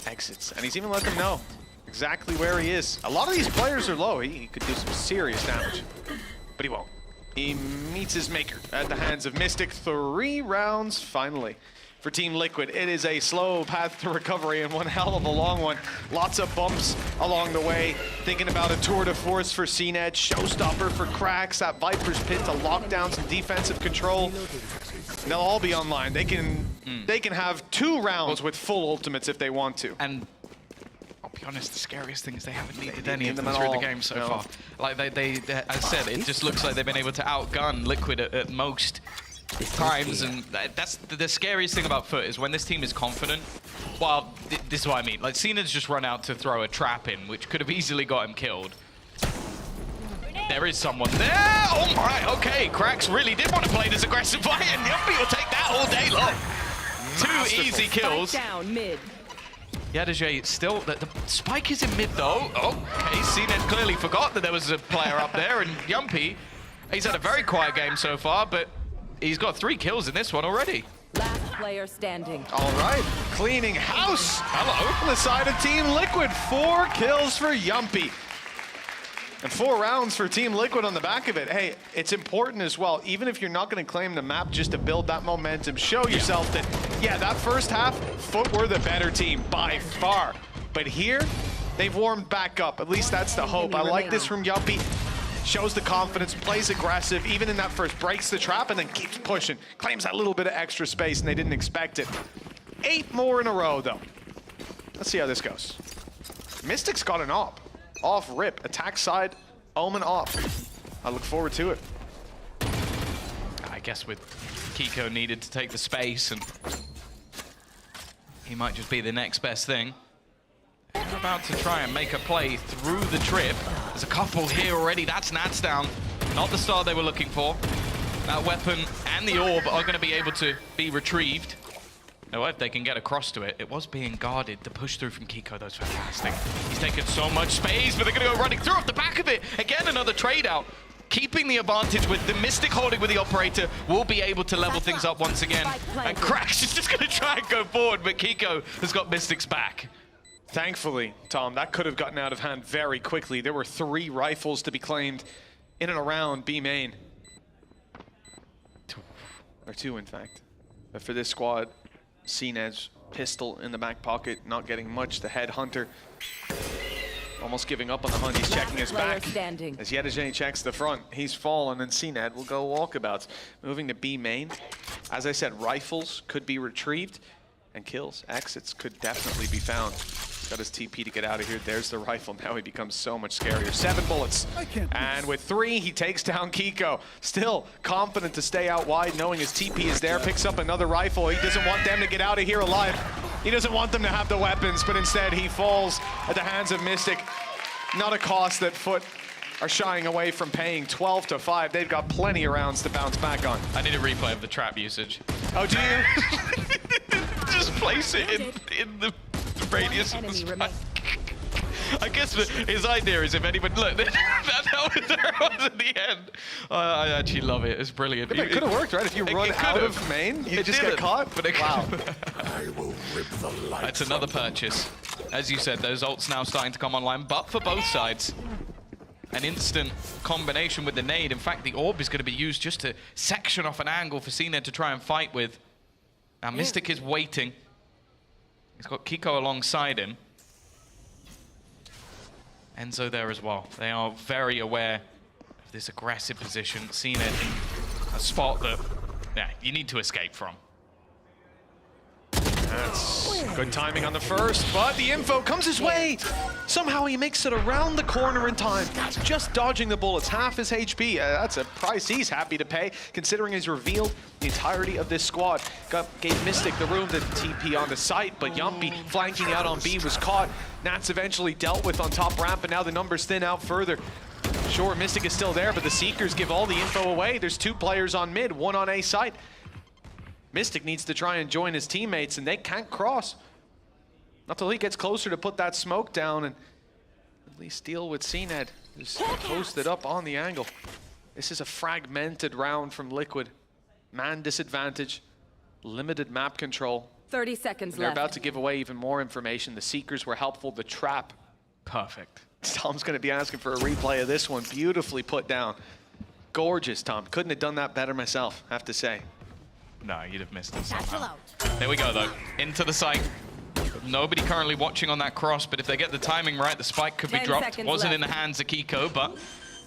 exits. And he's even let them know exactly where he is. A lot of these players are low. He could do some serious damage, but he won't. He meets his maker at the hands of Mystic. 3 rounds, finally, for Team Liquid. It is a slow path to recovery and one hell of a long one. Lots of bumps along the way. Thinking about a tour de force for CNED, showstopper for Cracks, that Viper's Pit to lock down some defensive control. And they'll all be online. They can have 2 rounds with full ultimates if they want to. And I'll be honest, the scariest thing is they haven't needed any of them through the game so far. Like they, as I said, it just looks like they've been able to outgun Liquid at most times, and that's the scariest thing about Foot is when this team is confident. Well, this is what I mean. Like, Cena's just run out to throw a trap in, which could have easily got him killed. There is someone there. Oh my, okay. Cracks really did want to play this aggressive fight, and Yuppie will take that all day long. 2 easy kills. Down mid. Yedajay still, the spike is in mid though. Okay, CNED clearly forgot that there was a player up there, and Yumpy, he's had a very quiet game so far, but he's got 3 kills in this one already. Last player standing. All right, cleaning house. Hello. On the side of Team Liquid, 4 kills for Yumpy. And 4 rounds for Team Liquid on the back of it. Hey, it's important as well, even if you're not going to claim the map, just to build that momentum, show yourself that, yeah, that first half, Foot were the better team by far. But here, they've warmed back up. At least that's the hope. I like this from Yuppie. Shows the confidence, plays aggressive, even in that first, breaks the trap and then keeps pushing. Claims that little bit of extra space and they didn't expect it. 8 more in a row though. Let's see how this goes. Mystic's got an op. Off rip, attack side, Omen off. I look forward to it. I guess with Kiko needed to take the space, and he might just be the next best thing. They're about to try and make a play through the trip. There's a couple here already. That's Nats down. Not the start they were looking for. That weapon and the orb are going to be able to be retrieved. Now, if they can get across to it, it was being guarded. The push through from Kiko, that was fantastic. He's taken so much space, but they're going to go running through off the back of it. Again, another trade out. Keeping the advantage with the Mystic holding with the operator, will be able to level things up once again. And Crash is just going to try and go forward, but Kiko has got Mystic's back. Thankfully, Tom, that could have gotten out of hand very quickly. There were 3 rifles to be claimed in and around B main. 2, in fact. But for this squad, CNED's pistol in the back pocket, not getting much. The headhunter almost giving up on the hunt. He's checking his back. Standing. As Yedajay checks the front, he's fallen, and CNED will go walkabouts. Moving to B main. As I said, rifles could be retrieved, and kills, exits could definitely be found. He's got his TP to get out of here. There's the rifle. Now he becomes so much scarier. 7 bullets. And with 3, he takes down Kiko. Still confident to stay out wide, knowing his TP is there. Picks up another rifle. He doesn't want them to get out of here alive. He doesn't want them to have the weapons, but instead he falls at the hands of Mystic. Not a cost that Foot are shying away from paying. 12-5. They've got plenty of rounds to bounce back on. I need a replay of the trap usage. Oh, do you? Just place it in the radius of the spike. I guess his idea is if anyone... Look, that's how it was at the end. I actually love it. It's brilliant. It could have worked, right? If you run out of main, you just get caught. But wow. I will rip the lights. That's another purchase. As you said, those ults now starting to come online, but for both sides. An instant combination with the nade. In fact, the orb is going to be used just to section off an angle for CNED to try and fight with. Now, Mystic is waiting. He's got Kiko alongside him. Enzo there as well. They are very aware of this aggressive position. CNED in a spot that, yeah, you need to escape from. That's good timing on the first, but the info comes his way. Somehow he makes it around the corner in time, just dodging the bullets, half his HP. That's a price he's happy to pay, considering he's revealed the entirety of this squad. Gave Mystic the room to TP on the site, but Yumpy flanking out on B was caught. Nats eventually dealt with on top ramp, and now the numbers thin out further. Sure, Mystic is still there, but the Seekers give all the info away. There's 2 players on mid, 1 on A site. Mystic needs to try and join his teammates, and they can't cross. Not till he gets closer to put that smoke down and at least deal with CNED. Just posted up on the angle. This is a fragmented round from Liquid. Man disadvantage, limited map control. 30 seconds And they're left. about to give away even more information. The Seekers were helpful. The trap. Perfect. Tom's going to be asking for a replay of this one. Beautifully put down. Gorgeous, Tom. Couldn't have done that better myself, I have to say. No, you'd have missed it somehow. There we go, though. Into the site. Nobody currently watching on that cross, but if they get the timing right, the spike could be 10 dropped. seconds Wasn't in left. the hands of Kiko, but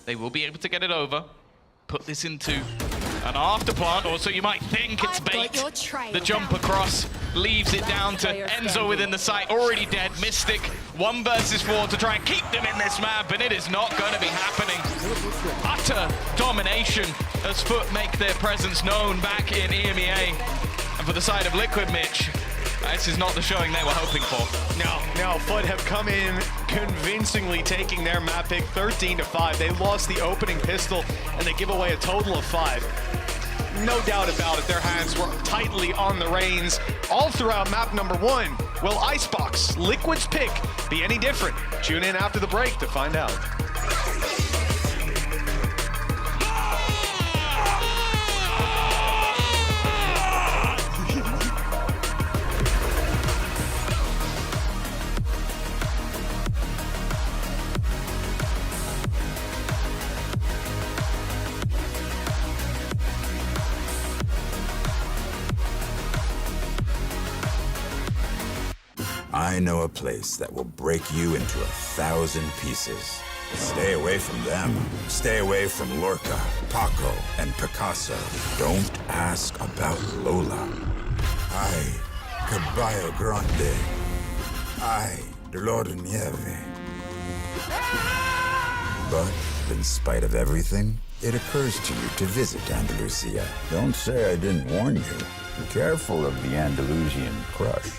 they will be able to get it over. Put this into an after plant, or so you might think it's bait. The jump across leaves it down to Enzo within the site, already dead. Mystic, 1 versus 4 to try and keep them in this map, and it is not going to be happening. Utter domination as Foot make their presence known back in EMEA. And for the side of Liquid, Mitch, this is not the showing they were hoping for. No, Foot have come in convincingly taking their map pick 13-5. They lost the opening pistol and they give away a total of 5. No doubt about it, their hands were tightly on the reins all throughout map number 1. Will Icebox, Liquid's pick, be any different? Tune in after the break to find out. I know a place that will break you into 1,000 pieces. Stay away from them. Stay away from Lorca, Paco, and Picasso. Don't ask about Lola. Ay, Caballo Grande. Ay, Dolor de Nieve. But in spite of everything, it occurs to you to visit Andalusia. Don't say I didn't warn you. Be careful of the Andalusian crush.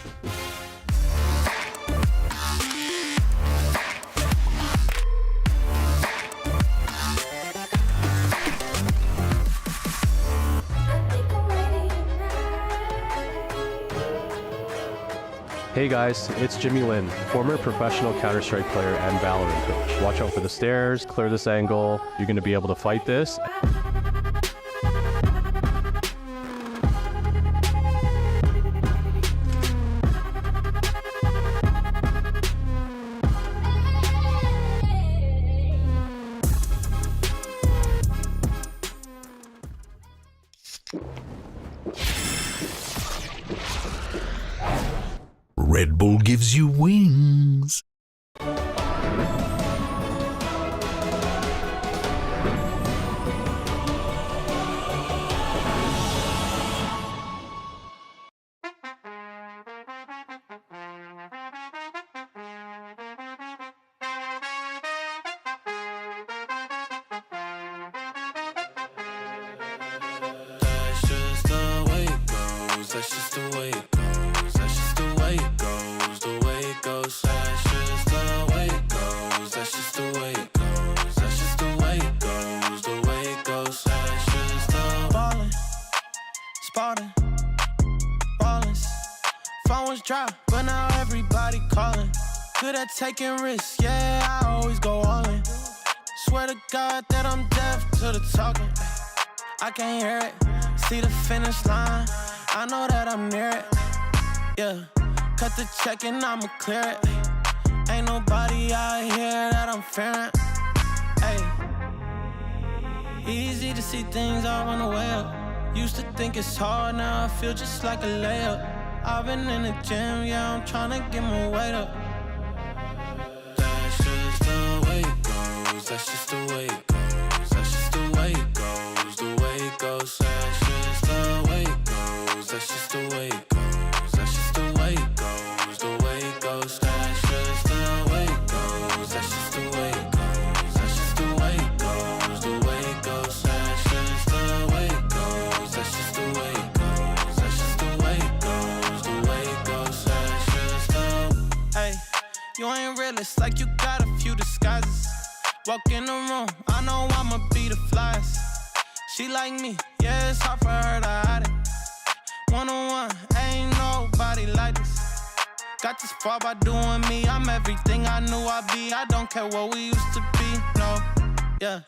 Hey guys, it's Jimmy Lin, former professional Counter-Strike player and VALORANT coach. Watch out for the stairs, clear this angle. You're going to be able to fight this. Red Bull gives you wings. That's just the way it goes. That's just the way it goes. That's just the way it goes. The way it goes. That's just the way it goes. That's just the way it goes. That's just the way it goes. The way it goes. That's just the ballin', spotting, ballin'. Phone was dry, but now everybody calling. Good at taking risks, yeah, I always go all in. Swear to God that I'm deaf to the talking. I can't hear it, see the finish line. I know that I'm near it, yeah. Cut the check and I'ma clear it. Ain't nobody out here that I'm fearing, ayy. Easy to see things all on the way up. Used to think it's hard, now I feel just like a layup. I've been in the gym, yeah, I'm tryna get my weight up. That's just the way it goes, that's just the way it goes. That's just the way it goes, the way it goes. That's just the way it goes, that's just the way it goes. That's just the way fearless, like you got a few disguises. Walk in the room, I know I'ma be the flyest. She like me, yeah, it's hard for her to hide it. One-on-one, ain't nobody like this. Got this far by doing me, I'm everything I knew I'd be. I don't care what we used to be, no, yeah.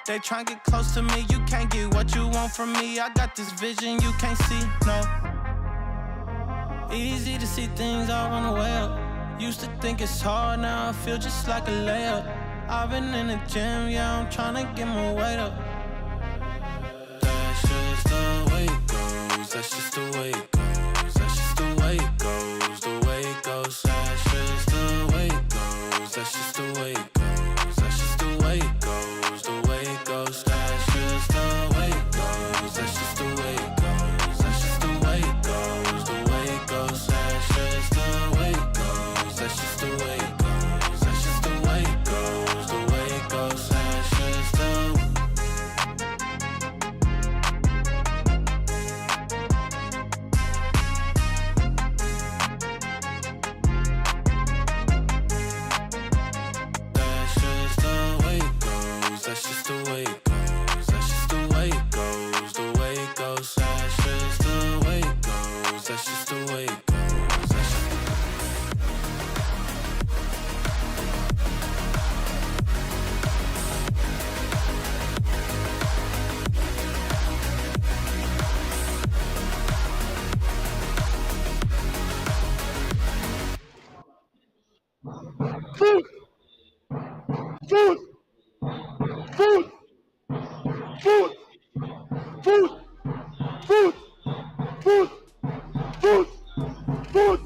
They try and get close to me, you can't get what you want from me. I got this vision you can't see, no. Easy to see things all on the way up. Used to think it's hard, now I feel just like a layup. I've been in the gym, yeah, I'm tryna get my weight up. That's just the way it goes, that's just the way it goes, that's just the way it goes, the way it goes. That's just the way it goes, that's just the way it goes, that's just the way it goes, the way it goes. That's just the way it goes, that's just the way it goes, that's just the way it goes, the way it goes. That's just the way it goes, that's just the way it goes, that's just the way it goes, the way it goes. That's just the that's just the way it goes, that's just the way it goes, the way it goes. That's just the way it goes, that's just the way it goes. Food! Food! Food! Food! Food! Food! Food! Food! Food!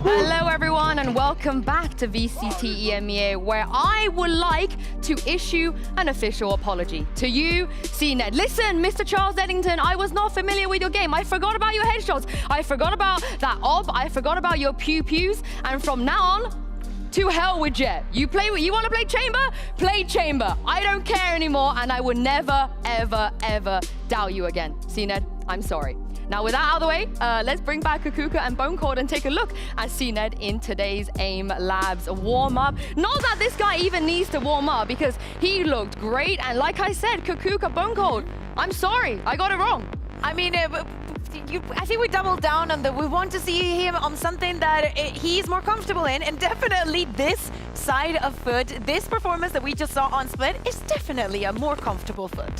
Hello everyone and welcome back to VCT EMEA, where I would like to issue an official apology to you, CNED. Listen, Mr. Charles Eddington, I was not familiar with your game. I forgot about your headshots. I forgot about that ob. I forgot about your pew-pews. And from now on, to hell with Jet. You want to play Chamber? Play Chamber. I don't care anymore, and I would never, ever, ever doubt you again. CNED, I'm sorry. Now, with that out of the way, let's bring back Kukuka and Bonecourt and take a look at CNED in today's AIM Labs warm-up. Not that this guy even needs to warm up, because he looked great, and like I said, Kukuka, Bonecourt, I'm sorry, I got it wrong. I mean, I think we doubled down on we want to see him on something that he's more comfortable in, and definitely this side of Foot, this performance that we just saw on Split is definitely a more comfortable Foot.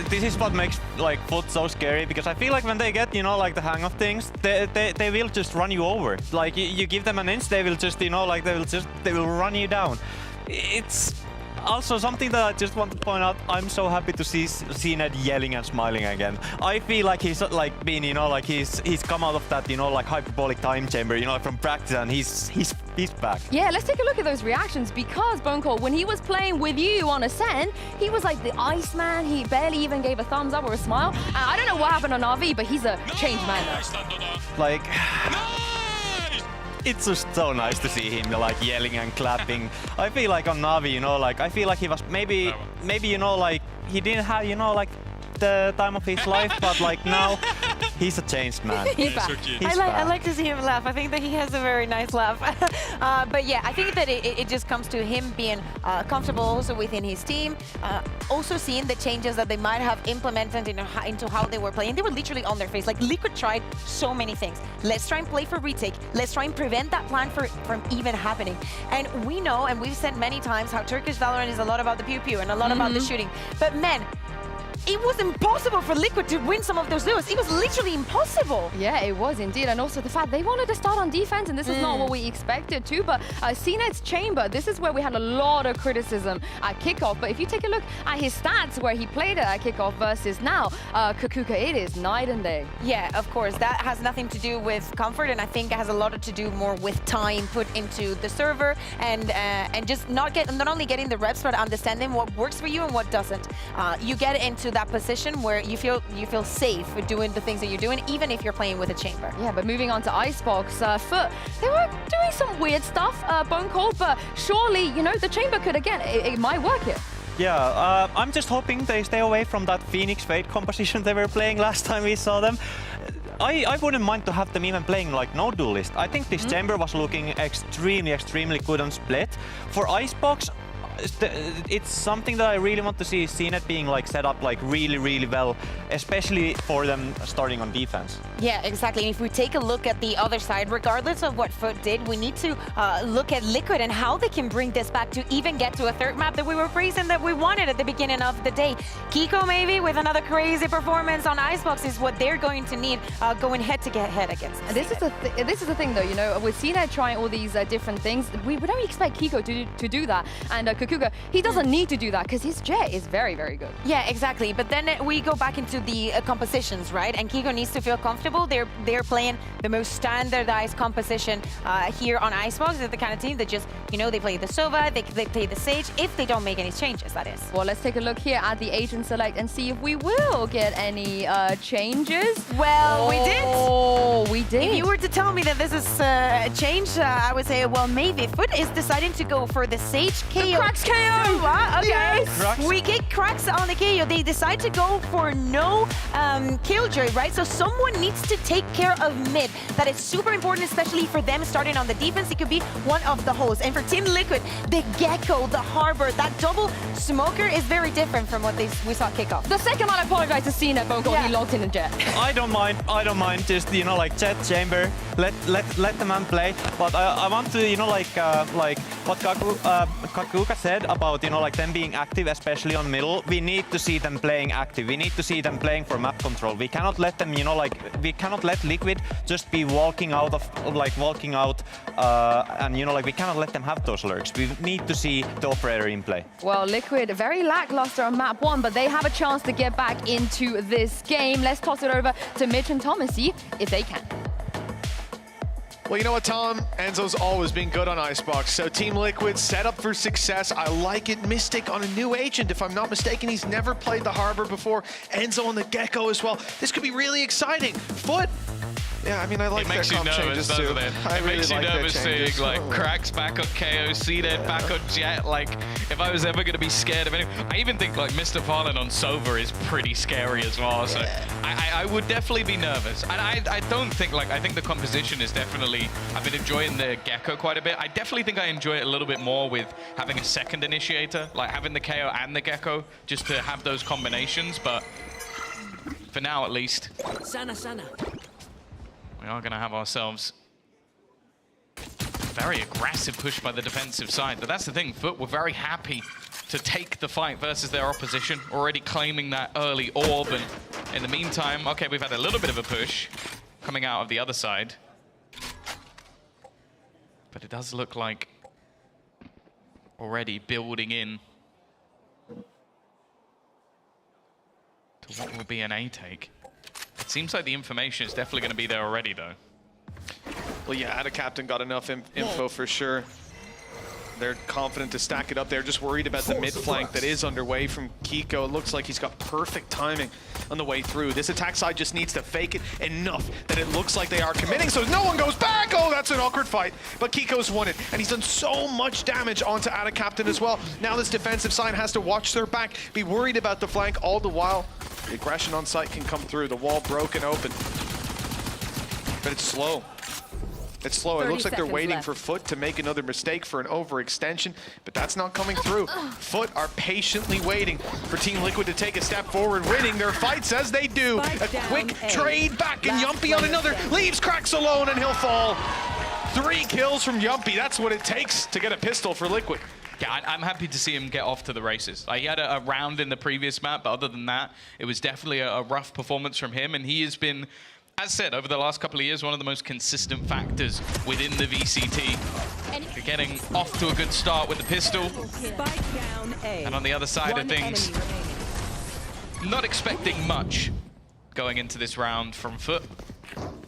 This is what makes like Foot so scary, because I feel like when they get, you know, like the hang of things, they will just run you over. Like you give them an inch, they will just, you know, like they will run you down. It's also something that I just want to point out. I'm so happy to see CNED yelling and smiling again. I feel like he's like been, you know, like he's come out of that, you know, like hyperbolic time chamber, you know, from practice, and he's back. Yeah, let's take a look at those reactions, because Bonecourt, when he was playing with you on Ascent, he was like the Iceman. He barely even gave a thumbs up or a smile. And I don't know what happened on RV, but he's a changed man now. Like, it's just so nice to see him like yelling and clapping. I feel like on Navi, you know, like I feel like he was maybe, you know, like he didn't have, you know, like the time of his life, but like now he's a changed man. He's back. I like to see him laugh. I think that he has a very nice laugh. But yeah, I think that it just comes to him being comfortable also within his team. Also seeing the changes that they might have implemented into how they were playing. They were literally on their face. Like Liquid tried so many things. Let's try and play for retake. Let's try and prevent that plan from even happening. And we know, and we've said many times, how Turkish Valorant is a lot about the pew-pew and a lot about the shooting. But man, it was impossible for Liquid to win some of those duels. It was literally impossible. Yeah, it was indeed. And also the fact they wanted to start on defense, and this is not what we expected to. But CNED's Chamber, this is where we had a lot of criticism at kickoff. But if you take a look at his stats where he played it at kickoff versus now, Kukuka, it is night and day. Yeah, of course. That has nothing to do with comfort, and I think it has a lot to do more with time put into the server and just not only getting the reps, but understanding what works for you and what doesn't. You get into that position where you feel safe with doing the things that you're doing, even if you're playing with a chamber. Yeah, but moving on to Icebox, Foot, they were doing some weird stuff, Bonecourt, but surely, you know, the chamber could, again, it might work here. Yeah, I'm just hoping they stay away from that Phoenix Fate composition they were playing last time we saw them. I wouldn't mind to have them even playing like no duelist. I think this chamber was looking extremely good on split. For Icebox, it's something that I really want to see CNET being like set up like really well, especially for them starting on defense. Yeah, exactly. And if we take a look at the other side, regardless of what Foot did, we need to look at Liquid and how they can bring this back to even get to a third map that we were praising that we wanted at the beginning of the day. Kiko maybe with another crazy performance on Icebox is what they're going to need going head-to-head against. And this is the thing though, you know, with CNET trying all these different things, we would only expect Kiko to do that. And Kukuga, he doesn't need to do that because his jet is very good. Yeah, exactly. But then we go back into the compositions, right? And Kiko needs to feel comfortable. They're playing the most standardized composition here on Icebox. They're the kind of team that just, you know, they play the Sova, they play the Sage, if they don't make any changes, that is. Well, let's take a look here at the agent select and see if we will get any changes. Well, we did. Oh, we did. If you were to tell me that this is a change, I would say, well, maybe Foot is deciding to go for the Sage KO. The Cracks KO! Okay. Yes. We get Cracks on the KO. They decide to go for no Killjoy, right? So someone needs to take care of mid. That is super important, especially for them starting on the defense. It could be one of the holes. And for Team Liquid, the Gecko, the Harbor, that double smoker is very different from what we saw kickoff. The second one, I apologize to CNET, phone call, he logged in a jet. I don't mind. Just, you know, like jet chamber. Let the man play. But I want to, you know, like what Kakuka said about, you know, like them being active, especially on middle. We need to see them playing active. We need to see them playing for map control. We cannot let them, you know, like we cannot let Liquid just be walking out and, you know, like we cannot let them have those lurks. We need to see the operator in play. Well, Liquid very lackluster on map 1, but they have a chance to get back into this game. Let's toss it over to Mitch and Thomas, see if they can. Well, you know what, Tom? Enzo's always been good on Icebox. So Team Liquid set up for success. I like it. Mystic on a new agent. If I'm not mistaken, he's never played the Harbor before. Enzo on the Gecko as well. This could be really exciting. Foot. Yeah, I mean, I like their comp changes too. It makes you nervous seeing like Cracks back on KO, CNET back on Jet. Like, if I was ever going to be scared of anything, I even think like Mr. Fallen on Sova is pretty scary as well. So I would definitely be nervous. And I don't think I think the composition is definitely, I've been enjoying the Gecko quite a bit. I definitely think I enjoy it a little bit more with having a second initiator, like having the KO and the Gecko, just to have those combinations. But for now, at least, we are going to have ourselves a very aggressive push by the defensive side. But that's the thing, Foot were very happy to take the fight versus their opposition, already claiming that early orb. And in the meantime, okay, we've had a little bit of a push coming out of the other side. But it does look like already building in to what will be an A take. It seems like the information is definitely going to be there already, though. Well, yeah, Captain got enough info for sure. They're confident to stack it up. They're just worried about the mid flank that is underway from Kiko. It looks like he's got perfect timing on the way through. This attack side just needs to fake it enough that it looks like they are committing, so no one goes back. Oh, that's an awkward fight. But Kiko's won it, and he's done so much damage onto Captain as well. Now this defensive side has to watch their back, be worried about the flank all the while. The aggression on site can come through. The wall broken open. But it's slow. It's slow. It looks like they're waiting for Foot to make another mistake for an overextension, but that's not coming through. Foot are patiently waiting for Team Liquid to take a step forward, winning their fights as they do. A quick trade back, and Yumpy on another leaves Cracks alone, and he'll fall. 3 kills from Yumpy. That's what it takes to get a pistol for Liquid. Yeah, I'm happy to see him get off to the races. He had a round in the previous map, but other than that, it was definitely a rough performance from him, and he has been, as said, over the last couple of years, one of the most consistent factors within the VCT. You're getting off to a good start with the pistol. And on the other side of things, not expecting much going into this round from Foot.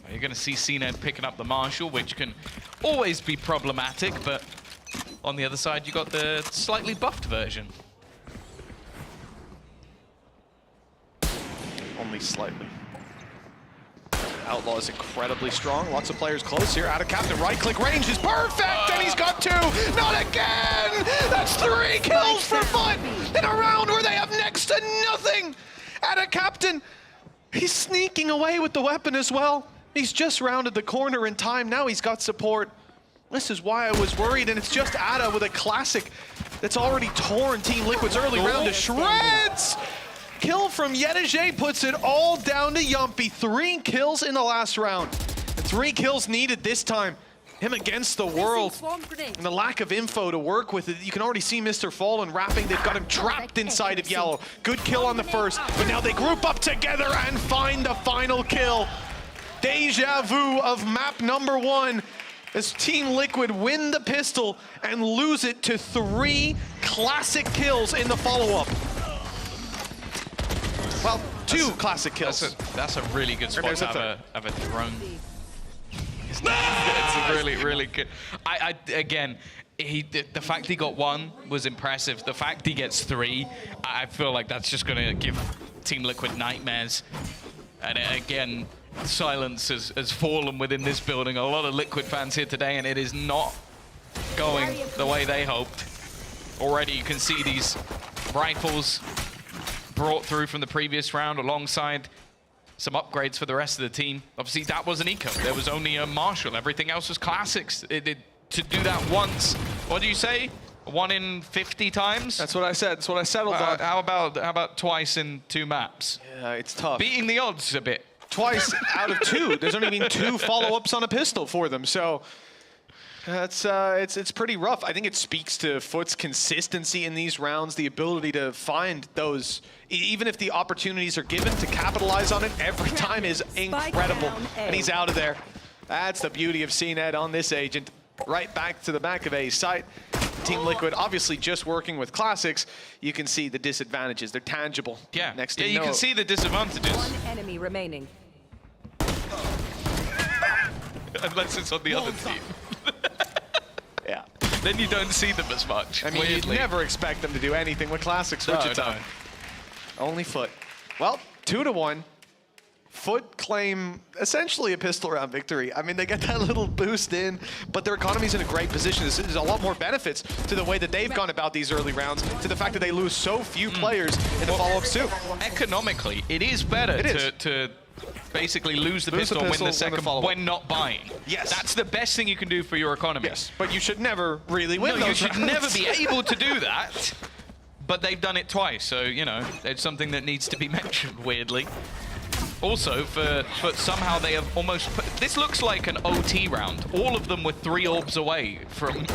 You're going to see CNET picking up the Marshal, which can always be problematic, but on the other side, you got the slightly buffed version. Only slightly. Outlaw is incredibly strong. Lots of players close here. Captain, right-click range is perfect, and he's got 2. Not again! That's 3 kills for Foot in a round where they have next to nothing. Captain, He's sneaking away with the weapon as well. He's just rounded the corner in time. Now he's got support. This is why I was worried, and it's just Ada with a classic that's already torn Team Liquid's early round to shreds. Kill from Yedege puts it all down to Yumpy. 3 kills in the last round. And 3 kills needed this time. Him against the world. And the lack of info to work with. You can already see Mr. Fallen wrapping. They've got him trapped inside of yellow. Good kill on the first, but now they group up together and find the final kill. Deja vu of map number 1 as Team Liquid win the pistol and lose it to 3 classic kills in the follow-up. Well, 2 classic kills. That's a really good spot to have a drone. It's really, really good. Again, the fact he got 1 was impressive. The fact he gets 3, I feel like that's just going to give Team Liquid nightmares. And again, silence has fallen within this building. A lot of Liquid fans here today, and it is not going the way they hoped. Already you can see these rifles brought through from the previous round alongside some upgrades for the rest of the team. Obviously, that was an eco. There was only a Marshall. Everything else was classics. To do that once, what do you say? 1 in 50 times? That's what I said. That's what I settled on. How about twice in 2 maps? Yeah, it's tough. Beating the odds a bit. Twice out of 2. There's only been 2 follow-ups on a pistol for them. So that's it's pretty rough. I think it speaks to Foot's consistency in these rounds, the ability to find those, even if the opportunities are given, to capitalize on it every time is incredible. And he's out of there. That's the beauty of CNED on this agent. Right back to the back of A site. Team Liquid obviously just working with classics. You can see the disadvantages. They're tangible. Yeah, next to you can see the disadvantages. 1 enemy remaining. Unless it's on the other team. Yeah. Then you don't see them as much. I mean, you'd never expect them to do anything with classics, would you, Tom? Only Foot. Well, 2-1. Foot claim essentially a pistol round victory. I mean, they get that little boost in, but their economy's in a great position. There's a lot more benefits to the way that they've gone about these early rounds, to the fact that they lose so few players in the follow-ups too. Economically, it is better to basically lose the pistol and win the second when not buying. Yes. That's the best thing you can do for your economy. Yes, but you should never really win those you should rounds. never be able to do that, but they've done it twice, so, you know, it's something that needs to be mentioned, weirdly. Also, for somehow they have almost put, this looks like an OT round. All of them were 3 orbs away from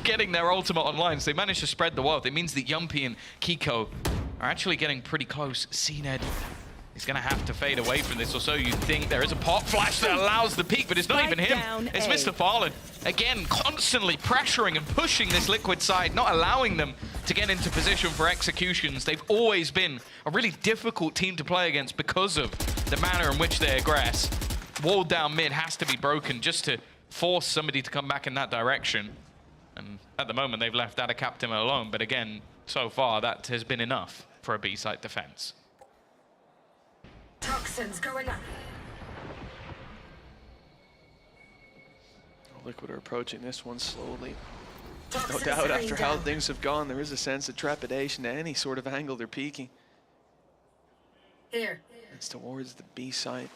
getting their ultimate online, so they managed to spread the wealth. It means that Yumpy and Kiko are actually getting pretty close. CNED is going to have to fade away from this, or so you think. There is a pop flash that allows the peak, but it's not even him. It's Mr. Fallen. Again, constantly pressuring and pushing this Liquid side, not allowing them to get into position for executions. They've always been a really difficult team to play against because of the manner in which they aggress. Wall down mid has to be broken just to force somebody to come back in that direction. And at the moment, they've left Ada Captain alone, but again, so far, that has been enough for a B-site defense. Toxins going up. Liquid are approaching this one slowly. No doubt, after how things have gone, there is a sense of trepidation to any sort of angle they're peeking. Here. It's towards the B site,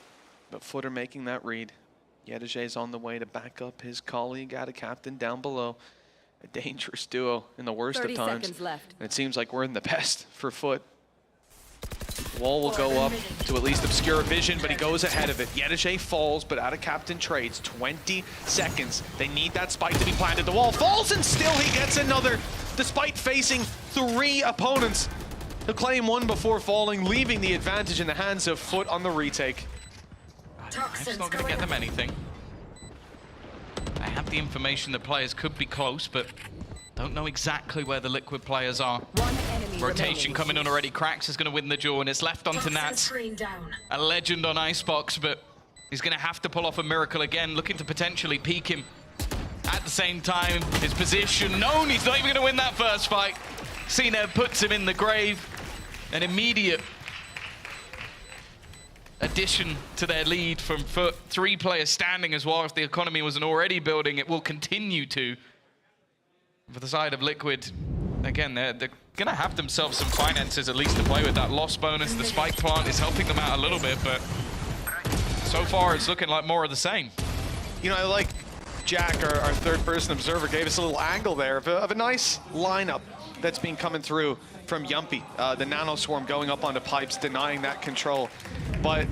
but Foot are making that read. Yedege's on the way to back up his colleague, Ada Captain, down below. A dangerous duo in the worst of times. 30 seconds left. And it seems like we're in the best for Foot. Wall will go up to at least obscure vision, but he goes ahead of it. Yedege falls, but Ada Captain trades. 20 seconds. They need that spike to be planted. The wall falls, and still he gets another, despite facing 3 opponents. He'll claim 1 before falling, leaving the advantage in the hands of Foot on the retake. It's not going to get them anything. I have the information that players could be close, but don't know exactly where the Liquid players are. Rotation coming on already. Krax is going to win the duel, and it's left onto Nats. A legend on Icebox, but he's going to have to pull off a miracle again, looking to potentially peak him. At the same time, his position known. He's not even going to win that first fight. CNED puts him in the grave. An immediate addition to their lead from Foot. 3 players standing as well. If the economy wasn't already building, it will continue to. For the side of Liquid, again, they're gonna have themselves some finances at least to play with. That loss bonus, the spike plant is helping them out a little bit, but so far it's looking like more of the same. You know, I like Jack, our third-person observer, gave us a little angle there of a nice lineup that's been coming through from Yumpy. The Nano Swarm going up onto pipes, denying that control. But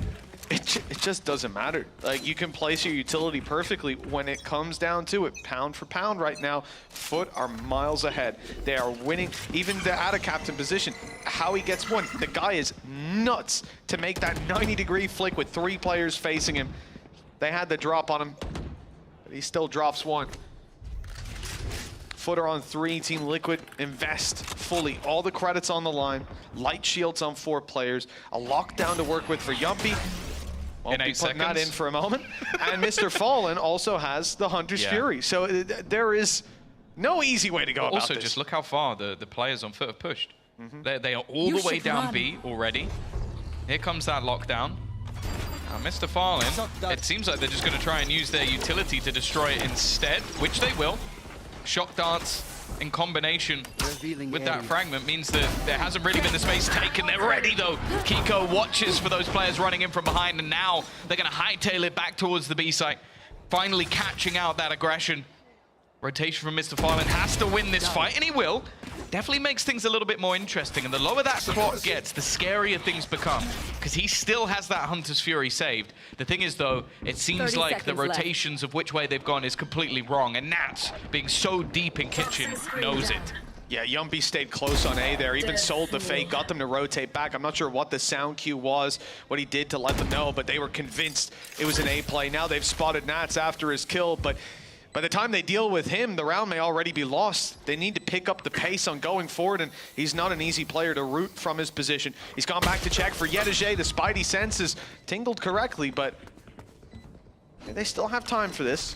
it just doesn't matter. Like, you can place your utility perfectly. When it comes down to it, pound for pound right now, Foot are miles ahead. They are winning. Even the out-of-captain position, how he gets one. The guy is nuts to make that 90-degree flick with 3 players facing him. They had the drop on him. He still drops one. Footer on 3, Team Liquid invest fully. All the credits on the line. Light shields on 4 players. A lockdown to work with for Yumpy. Won't be putting that in for a moment. And Mr. Fallen also has the Hunter's Fury. So there is no easy way to go about this. Also, just look how far the players on Foot have pushed. They are all the way down B already. Here comes that lockdown. Now, Mr. Fallen, it seems like they're just going to try and use their utility to destroy it instead, which they will. Shock darts in combination with that fragment means that there hasn't really been the space taken. They're ready, though. Kiko watches for those players running in from behind, and now they're going to hightail it back towards the B site, finally catching out that aggression. Rotation from Mr. Fallen has to win this fight, and he will. Definitely makes things a little bit more interesting, and the lower that clock gets, the scarier things become, because he still has that Hunter's Fury saved. The thing is, though, it seems like the rotations of which way they've gone is completely wrong, and Nats, being so deep in kitchen, knows it. Yeah, Yumpy stayed close on A there, even sold the fake, got them to rotate back. I'm not sure what the sound cue was, what he did to let them know, but they were convinced it was an A play. Now they've spotted Nats after his kill, but by the time they deal with him, the round may already be lost. They need to pick up the pace on going forward, and he's not an easy player to root from his position. He's gone back to check for Yedege. The Spidey senses tingled correctly, but they still have time for this.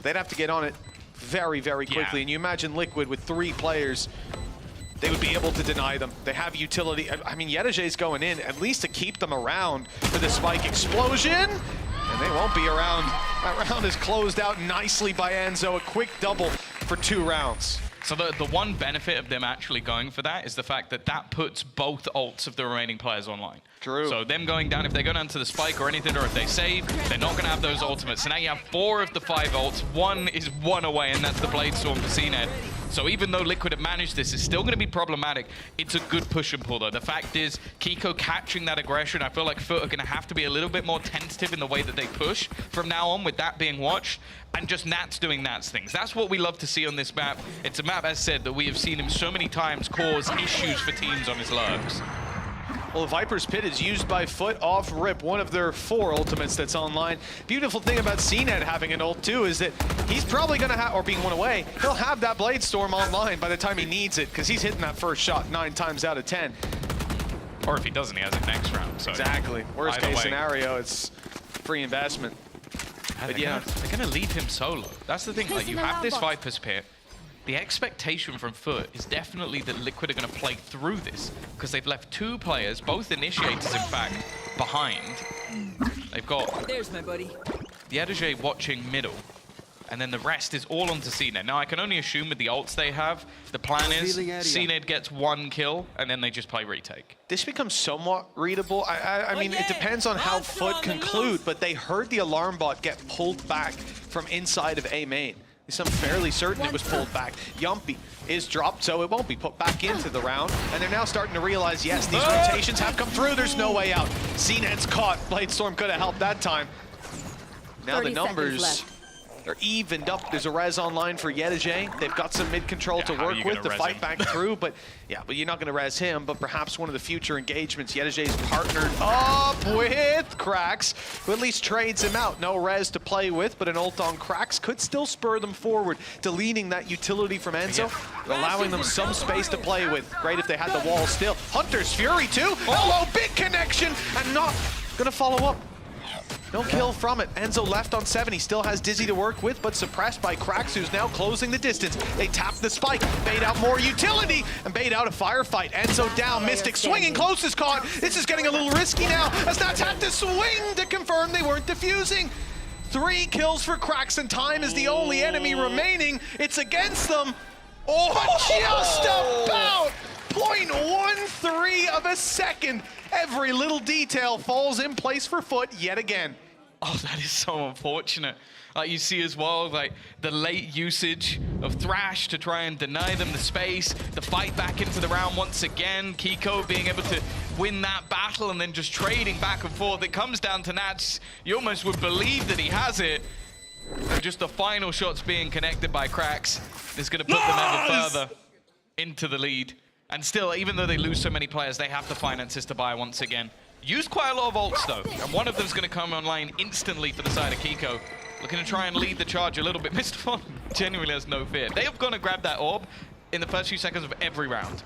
They'd have to get on it very, very quickly. And you imagine Liquid with 3 players, they would be able to deny them. They have utility. I mean, Yedege's going in at least to keep them around for the spike explosion. And they won't be around. That round is closed out nicely by Enzo. A quick double for 2 rounds. So the one benefit of them actually going for that is the fact that that puts both ults of the remaining players online. True. So them going down, if they go down to the spike or anything, or if they save, they're not going to have those ultimates. So now you have 4 of the 5 ults. 1 is 1 away, and that's the Blade Storm for CNED. So even though Liquid have managed this, it's still going to be problematic. It's a good push and pull, though. The fact is, Kiko catching that aggression, I feel like Foot are going to have to be a little bit more tentative in the way that they push from now on, with that being watched, and just Nats doing Nats things. That's what we love to see on this map. It's a map, as said, that we have seen him so many times cause issues for teams on his lurks. Well, the Viper's Pit is used by Foot off rip, one of their 4 ultimates that's online. Beautiful thing about CNED having an ult too is that he's probably going to have, or being 1 away, he'll have that Blade Storm online by the time he needs it, because he's hitting that first shot 9 times out of 10. Or if he doesn't, he has it next round. So exactly. Worst case scenario, it's free investment. But yeah, they're going to leave him solo. That's the thing. Like, you have this Viper's Pit. The expectation from Foot is definitely that Liquid are going to play through this, because they've left 2 players, both initiators in fact, behind. They've got There's my buddy. the Yedege watching middle, and then the rest is all onto CNED. Now I can only assume with the ults they have, the plan is CNED gets 1 kill, and then they just play retake. This becomes somewhat readable. I mean, it depends on how Foot conclude, but they heard the alarm bot get pulled back from inside of A main. I'm fairly certain it was pulled back. Yumpy is dropped, so it won't be put back into the round. And they're now starting to realize, yes, these rotations have come through. There's no way out. CNED's caught. Blade Storm could have helped that time. Now the numbers are evened up. There's a res online for Yedege. They've got some mid control to work with to fight back through, but yeah, but you're not going to res him. But perhaps one of the future engagements, Yedege's partnered up with Krax, who at least trades him out. No res to play with, but an ult on Krax could still spur them forward, deleting that utility from Enzo, allowing them some space to play with. Great if they had the wall still. Hunter's Fury too. Hello, big connection, and not going to follow up. No kill from it. Enzo left on 7. He still has Dizzy to work with, but suppressed by Krax, who's now closing the distance. They tap the spike, bait out more utility, and bait out a firefight. Enzo down, Mystic swinging, close is caught. This is getting a little risky now, as Nats have to swing to confirm they weren't defusing. 3 kills for Krax, and time is the only enemy remaining. It's against them. Just about 0.13 of a second. Every little detail falls in place for Foot yet again. Oh, that is so unfortunate. You see as well, like the late usage of Thrash to try and deny them the space, the fight back into the round once again, Kiko being able to win that battle and then just trading back and forth. It comes down to Nats. You almost would believe that he has it. And just the final shots being connected by Cracks is going to put them ever further into the lead. And still, even though they lose so many players, they have the finances to buy once again. Use quite a lot of ults though, and one of them's going to come online instantly for the side of Kiko. Looking to try and lead the charge a little bit. Mr. Fon genuinely has no fear. They have gone to grab that orb in the first few seconds of every round.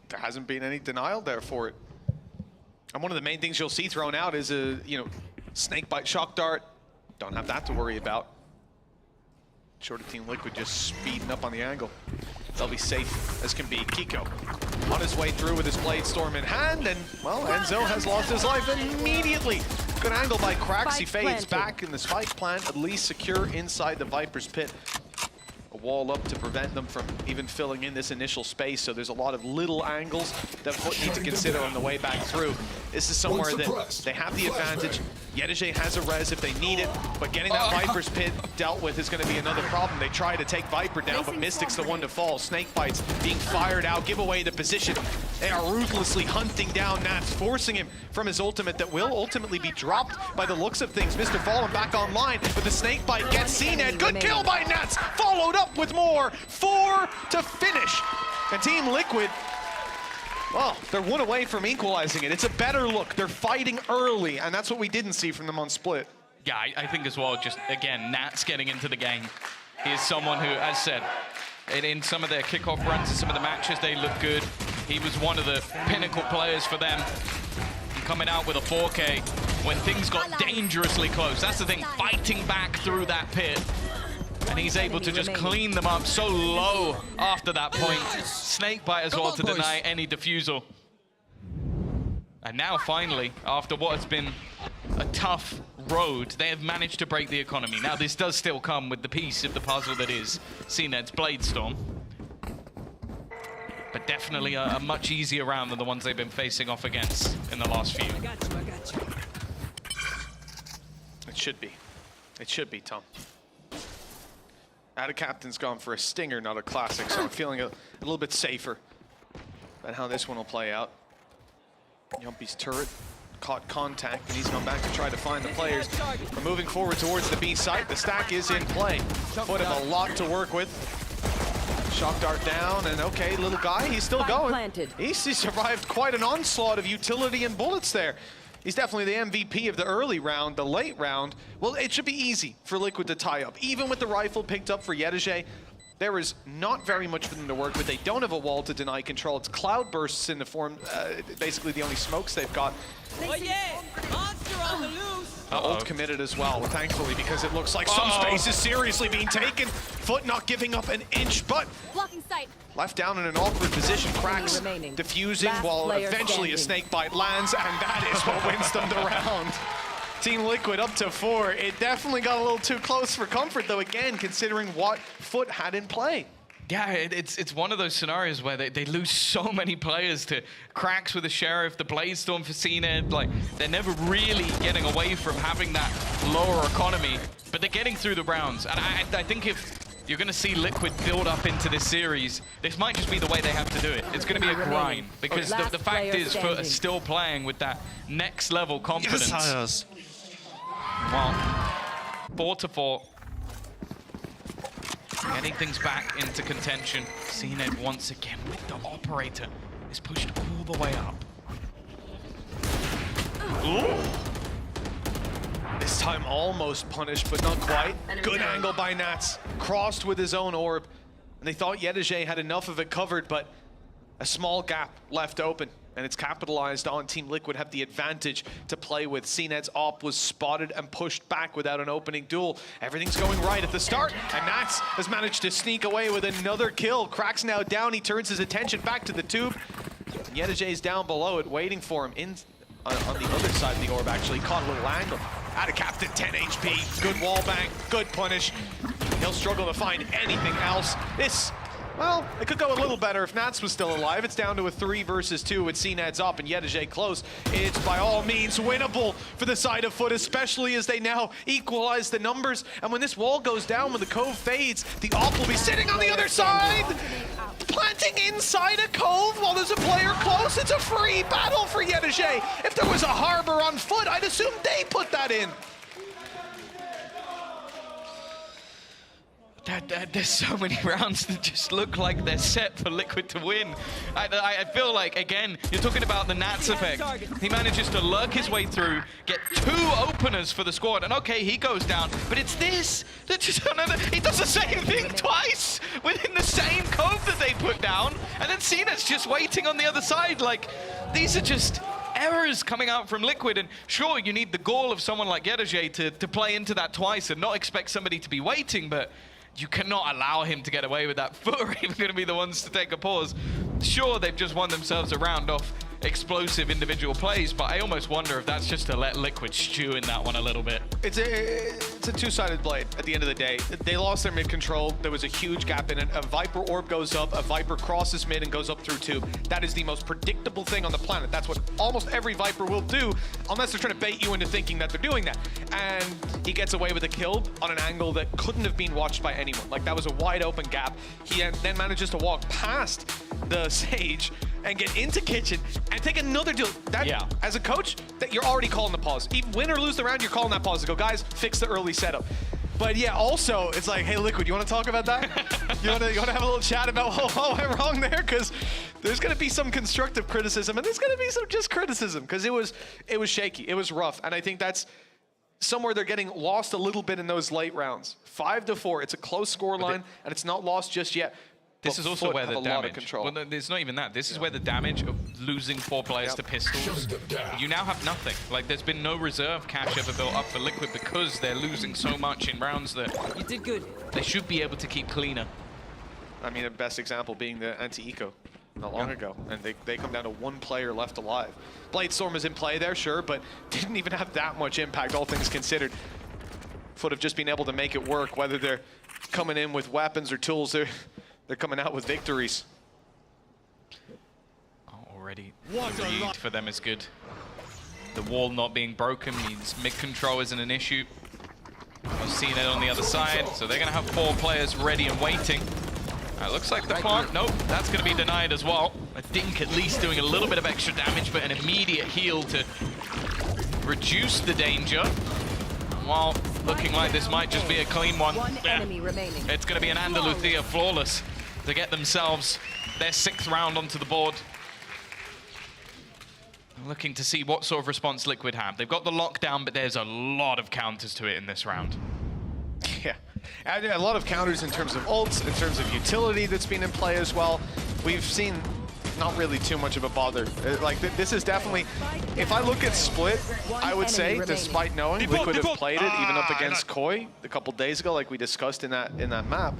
There hasn't been any denial there for it. And one of the main things you'll see thrown out is a, snake bite shock dart. Don't have that to worry about. Shorter Team Liquid just speeding up on the angle. They'll be safe as can be. Kiko on his way through with his Blade Storm in hand, and, well, Enzo has lost his life immediately. Good angle by Cracks. He fades back in the spike plant, at least secure inside the Viper's pit. A wall up to prevent them from even filling in this initial space, so there's a lot of little angles that Foot need to consider on the way back through. This is somewhere that they have the advantage. Yedige has a res if they need it, but getting that Viper's pit dealt with is going to be another problem. They try to take Viper down, but Mystic's the one to fall. Snake bites being fired out, give away the position. They are ruthlessly hunting down Nats, forcing him from his ultimate that will ultimately be dropped by the looks of things. Mr. Fallen back online, but the snake bite gets CNED. Good kill by Nats, followed up with more. 4 to finish. And Team Liquid, well, they're one away from equalizing it. It's a better look. They're fighting early, and that's what we didn't see from them on Split. Yeah, I think as well, just again, Nats getting into the game. He is someone who, as said, in some of their kickoff runs and some of the matches, they look good. He was one of the pinnacle players for them. And coming out with a 4K when things got dangerously close. That's the thing, fighting back through that pit. And he's able to just clean them up so low after that point. Snakebite as well to deny any defusal. And now finally, after what has been a tough road, they have managed to break the economy. Now this does still come with the piece of the puzzle that is CNED's Blade Storm. But definitely a much easier round than the ones they've been facing off against in the last few. It should be. It should be, Tom. Captain's gone for a stinger, not a classic, so I'm feeling a little bit safer about how this one will play out. Yumpy's turret caught contact, and he's gone back to try to find the players. We're moving forward towards the B site. The stack is in play. Foot have a lot to work with. Shock dart down, and okay, little guy, he's still going. He survived quite an onslaught of utility and bullets there. He's definitely the MVP of the early round. The late round, well, it should be easy for Liquid to tie up. Even with the rifle picked up for Yedige, there is not very much for them to work with. They don't have a wall to deny control. It's cloud bursts in the form, basically the only smokes they've got. Oh yeah! Monster on the loose! Ult committed as well, thankfully, because it looks like some space is seriously being taken. Foot not giving up an inch, but Blocking sight. left down in an awkward position. Cracks diffusing while eventually a snake bite lands, and that is what wins them the round. Team Liquid up to 4. It definitely got a little too close for comfort, though, again, considering what Foot had in play. Yeah, it's one of those scenarios where they lose so many players to Cracks with the Sheriff, the Blade Storm for CNED. Like, they're never really getting away from having that lower economy, but they're getting through the rounds. And I think if you're going to see Liquid build up into this series, this might just be the way they have to do it. It's going to be a grind, because the fact is Foot are still playing with that next level confidence. Yes. Well, 4 to 4. Getting things back into contention. CNED once again with the operator is pushed all the way up. Ooh. This time almost punished, but not quite. Good angle by Nats. Crossed with his own orb. And they thought Yedige had enough of it covered, but a small gap left open. And it's capitalized on. Team Liquid have the advantage to play with. CNED's op was spotted and pushed back without an opening duel. Everything's going right at the start, and Nats has managed to sneak away with another kill. Cracks now down. He turns his attention back to the tube. Yedige's down below it, waiting for him on the other side of the orb, actually. Caught a little angle. Out of Captain, 10 HP. Good wall bang, good punish. He'll struggle to find anything else. This Well, it could go a little better if Nats was still alive. It's down to a 3 versus 2 with CNEDs up and Yedajay close. It's by all means winnable for the side of Foot, especially as they now equalize the numbers. And when this wall goes down, when the Cove fades, the AWP will be sitting on the other side, planting inside a Cove while there's a player close. It's a free battle for Yedajay. If there was a Harbor on Foot, I'd assume they put that in. There's so many rounds that just look like they're set for Liquid to win. I feel like, again, you're talking about the Nats effect. He manages to lurk his way through, get 2 openers for the squad, and okay, he goes down, but it's this that just, he does the same thing twice within the same Cove that they put down, and then Cena's just waiting on the other side. Like, these are just errors coming out from Liquid, and sure, you need the gall of someone like Yedajay to play into that twice and not expect somebody to be waiting, but you cannot allow him to get away with that. Foot are even going to be the ones to take a pause. Sure, they've just won themselves a round off explosive individual plays, but I almost wonder if that's just to let Liquid stew in that one a little bit. It's a two-sided blade at the end of the day. They lost their mid control. There was a huge gap in it. A Viper orb goes up, a Viper crosses mid and goes up through tube. That is the most predictable thing on the planet. That's what almost every Viper will do, unless they're trying to bait you into thinking that they're doing that. And he gets away with a kill on an angle that couldn't have been watched by anyone. Like, that was a wide open gap. He then manages to walk past the Sage and get into kitchen and take another deal. That, as a coach, that you're already calling the pause. Even win or lose the round, you're calling that pause to go, guys, fix the early setup. But yeah, also, it's like, hey, Liquid, you want to talk about that? you want to have a little chat about what went wrong there? Because there's going to be some constructive criticism, and there's going to be some just criticism, because it was shaky, it was rough, and I think that's somewhere they're getting lost a little bit in those late rounds. 5-4, it's a close score line, and it's not lost just yet. This is also where the damage, well, no, it's not even that. This is where the damage of losing 4 players to pistols, you now have nothing. Like, there's been no reserve cash ever built up for Liquid because they're losing so much in rounds that you did good. They should be able to keep cleaner. I mean, the best example being the anti-eco not long ago, and they come down to 1 player left alive. Bladestorm was in play there, sure, but didn't even have that much impact, all things considered. Foot have just been able to make it work, whether they're coming in with weapons or tools, they're coming out with victories. Already, the lead for them is good. The wall not being broken means mid-control isn't an issue. I've seen it on the other side, so they're going to have 4 players ready and waiting. It looks like the plant, nope, that's going to be denied as well. I think at least doing a little bit of extra damage, but an immediate heal to reduce the danger. While looking like this might just be a clean one. Enemy remaining. It's going to be an Andaluthia flawless to get themselves their 6th round onto the board. Looking to see what sort of response Liquid have. They've got the lockdown, but there's a lot of counters to it in this round. Yeah, and a lot of counters in terms of ults, in terms of utility that's been in play as well. We've seen not really too much of a bother. Like, this is definitely, if I look at Split, I would say, despite knowing Liquid have played it, even up against Koi a couple days ago, like we discussed in that map,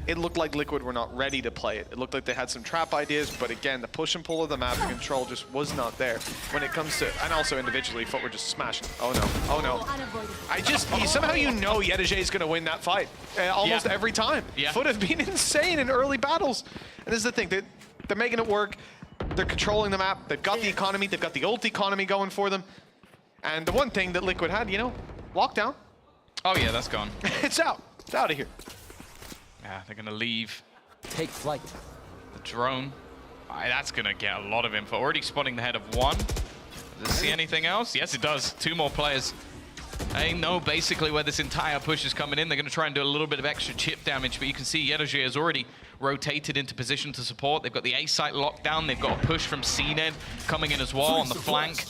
it looked like Liquid were not ready to play it. It looked like they had some trap ideas, but again, the push and pull of the map and control just was not there when it comes to, and also individually, Foot were just smashing. Oh no, oh no. Somehow you know Yedajay is going to win that fight almost every time. Foot have been insane in early battles. And this is the thing, they're making it work. They're controlling the map. They've got the economy. They've got the ult economy going for them. And the one thing that Liquid had, you know, lockdown. Oh yeah, that's gone. It's out. It's out of here. Yeah, they're going to leave. Take flight. The drone. That's going to get a lot of info. Already spotting the head of 1. Does it see anything else? Yes, it does. 2 more players. They know basically where this entire push is coming in. They're going to try and do a little bit of extra chip damage, but you can see Yedajay has already rotated into position to support. They've got the A site locked down. They've got a push from CNED coming in as well on the flank.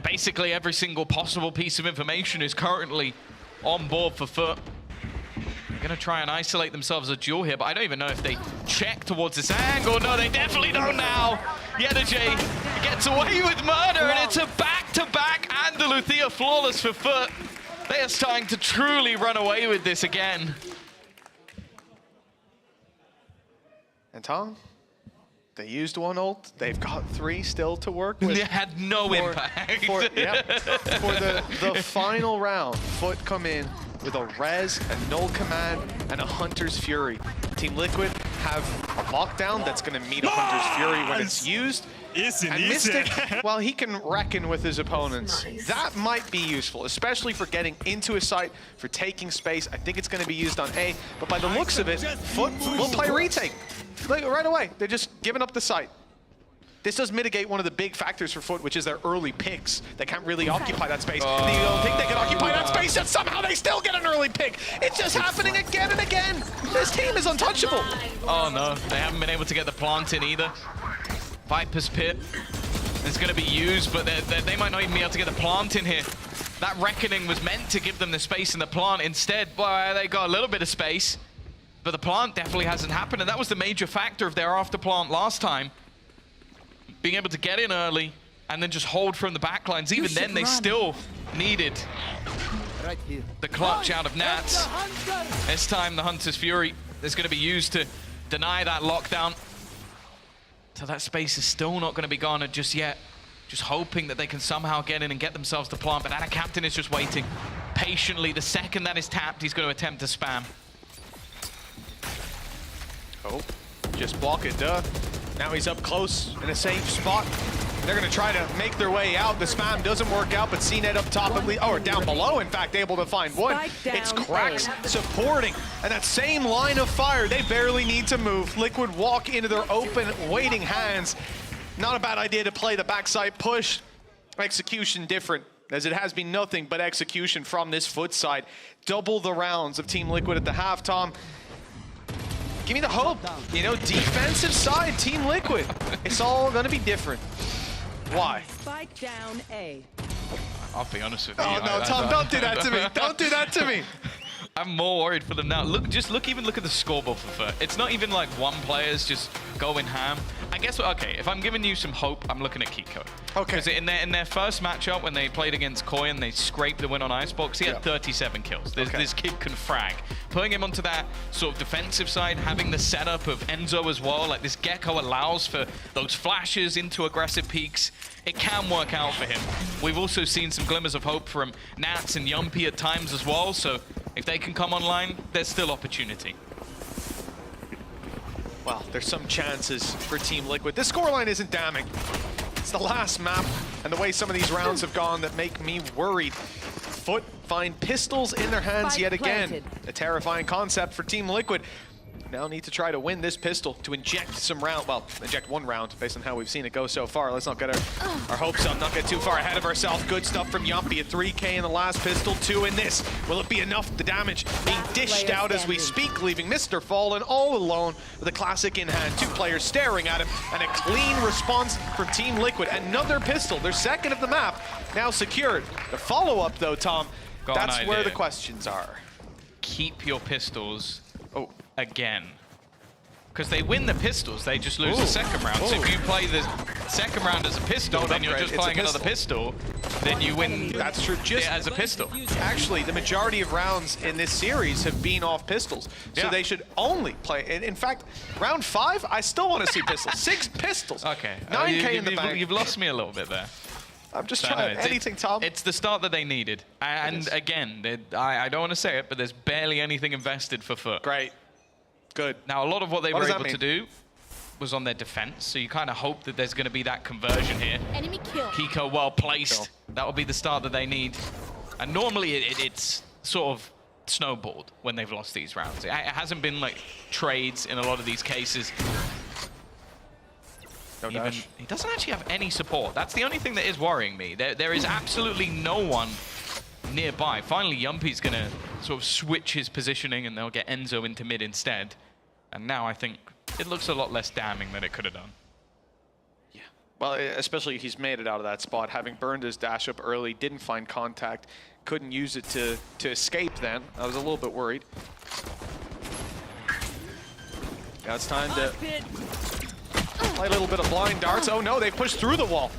Basically every single possible piece of information is currently on board for Foot. They're going to try and isolate themselves a duel here, but I don't even know if they check towards this angle. No, they definitely don't now. Yedajay gets away with murder, and it's a back-to-back Andaluthia flawless for Foot. They are starting to truly run away with this again. And Tom, they used 1 ult. They've got 3 still to work with. It had no impact. For the final round, Foot come in with a res, a null command, and a Hunter's Fury. Team Liquid have a lockdown that's going to meet a Hunter's Fury when it's used. And Mystic, while he can reckon with his opponents, that might be useful, especially for getting into a site, for taking space. I think it's going to be used on A, but by the looks of it, Foot will play retake. Like, right away, they're just giving up the site. This does mitigate one of the big factors for Foot, which is their early picks. They can't really occupy that space. You don't think they can occupy that space, and somehow they still get an early pick. It's just happening again and again. This team is untouchable. Oh no, they haven't been able to get the plant in either. Viper's Pit is going to be used, but they might not even be able to get the plant in here. That Reckoning was meant to give them the space in the plant. Instead, well, they got a little bit of space, but the plant definitely hasn't happened, and that was the major factor of their after plant last time. Being able to get in early and then just hold from the backlines. Even then, they still needed the clutch out of Nats. This time, the Hunter's Fury is going to be used to deny that lockdown. So that space is still not going to be garnered just yet. Just hoping that they can somehow get in and get themselves the plant. But that captain is just waiting patiently. The second that is tapped, he's going to attempt to spam. Oh, just block it, duh. Now he's up close in a safe spot. They're going to try to make their way out. The spam doesn't work out, but CNET up top, or down below, in fact, able to find one. It's Cracks supporting, and that same line of fire, they barely need to move. Liquid walk into their open, waiting hands. Not a bad idea to play the backside push. Execution different, as it has been nothing but execution from this Foot side. Double the rounds of Team Liquid at the half, Tom. Give me the hope, you know, defensive side, Team Liquid. It's all gonna be different. Why? Spike down A. I'll be honest with you. Oh no, Tom, don't do that to me. Don't do that to me. I'm more worried for them now. Look, even look at the scoreboard for Foot. It's not even like one player's just going ham. I guess, okay, if I'm giving you some hope, I'm looking at Kiko. Okay. Because in their first matchup, when they played against Koyan, they scraped the win on Icebox. He had 37 kills. This kid can frag. Putting him onto that sort of defensive side, having the setup of Enzo as well, like this Gecko allows for those flashes into aggressive peaks. It can work out for him. We've also seen some glimmers of hope from Nats and Yumpy at times as well, so if they can come online, there's still opportunity. Well, there's some chances for Team Liquid. This scoreline isn't damning. It's the last map and the way some of these rounds have gone that make me worried. Foot find pistols in their hands yet again. A terrifying concept for Team Liquid. Now need to try to win this pistol to inject some round, well, inject one round based on how we've seen it go so far. Let's not get our hopes up, not get too far ahead of ourselves. Good stuff from Yumpy, a 3K in the last pistol, 2 in this. Will it be enough? The damage being dished out as we speak, leaving Mr. Fallen all alone with a classic in hand. 2 players staring at him, and a clean response from Team Liquid. Another pistol, their second of the map, now secured. The follow-up though, Tom, that's where the questions are. Keep your pistols again. Because they win the pistols, they just lose the second round. So if you play the second round as a pistol, then you're just playing another pistol, then you win. That's true. Just as a pistol. Actually, the majority of rounds in this series have been off pistols. So they should only play. In fact, round 5, I still want to see pistols. 6 pistols. Okay. 9K in the bank. You've lost me a little bit there. I'm just trying anything, Tom. It's the start that they needed. And again, I don't want to say it, but there's barely anything invested for Foot. Great. Good. Now, a lot of what they were able to do was on their defense, so you kind of hope that there's going to be that conversion here. Enemy kill. Kiko well placed. That will be the start that they need. And normally it's sort of snowballed when they've lost these rounds. It hasn't been like trades in a lot of these cases. He doesn't actually have any support. That's the only thing that is worrying me. There is absolutely no one nearby. Finally, Yumpy's going to sort of switch his positioning, and they'll get Enzo into mid instead. And now I think it looks a lot less damning than it could have done. Yeah. Well, especially he's made it out of that spot, having burned his dash up early, didn't find contact, couldn't use it to escape then. I was a little bit worried. Now it's time to play a little bit of blind darts. Oh no, they've pushed through the wall.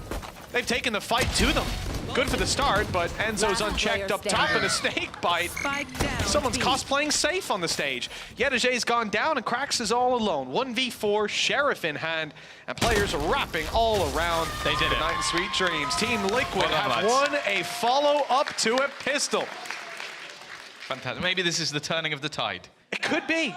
They've taken the fight to them. Good for the start, but Enzo's unchecked up top and a snake bite. Someone's cosplaying safe on the stage. Yedajay's gone down and Cracks is all alone. 1v4, Sheriff in hand, and players wrapping all around. They did it. Night and Sweet Dreams. Team Liquid have won a follow-up to a pistol. Fantastic. Maybe this is the turning of the tide. It could be.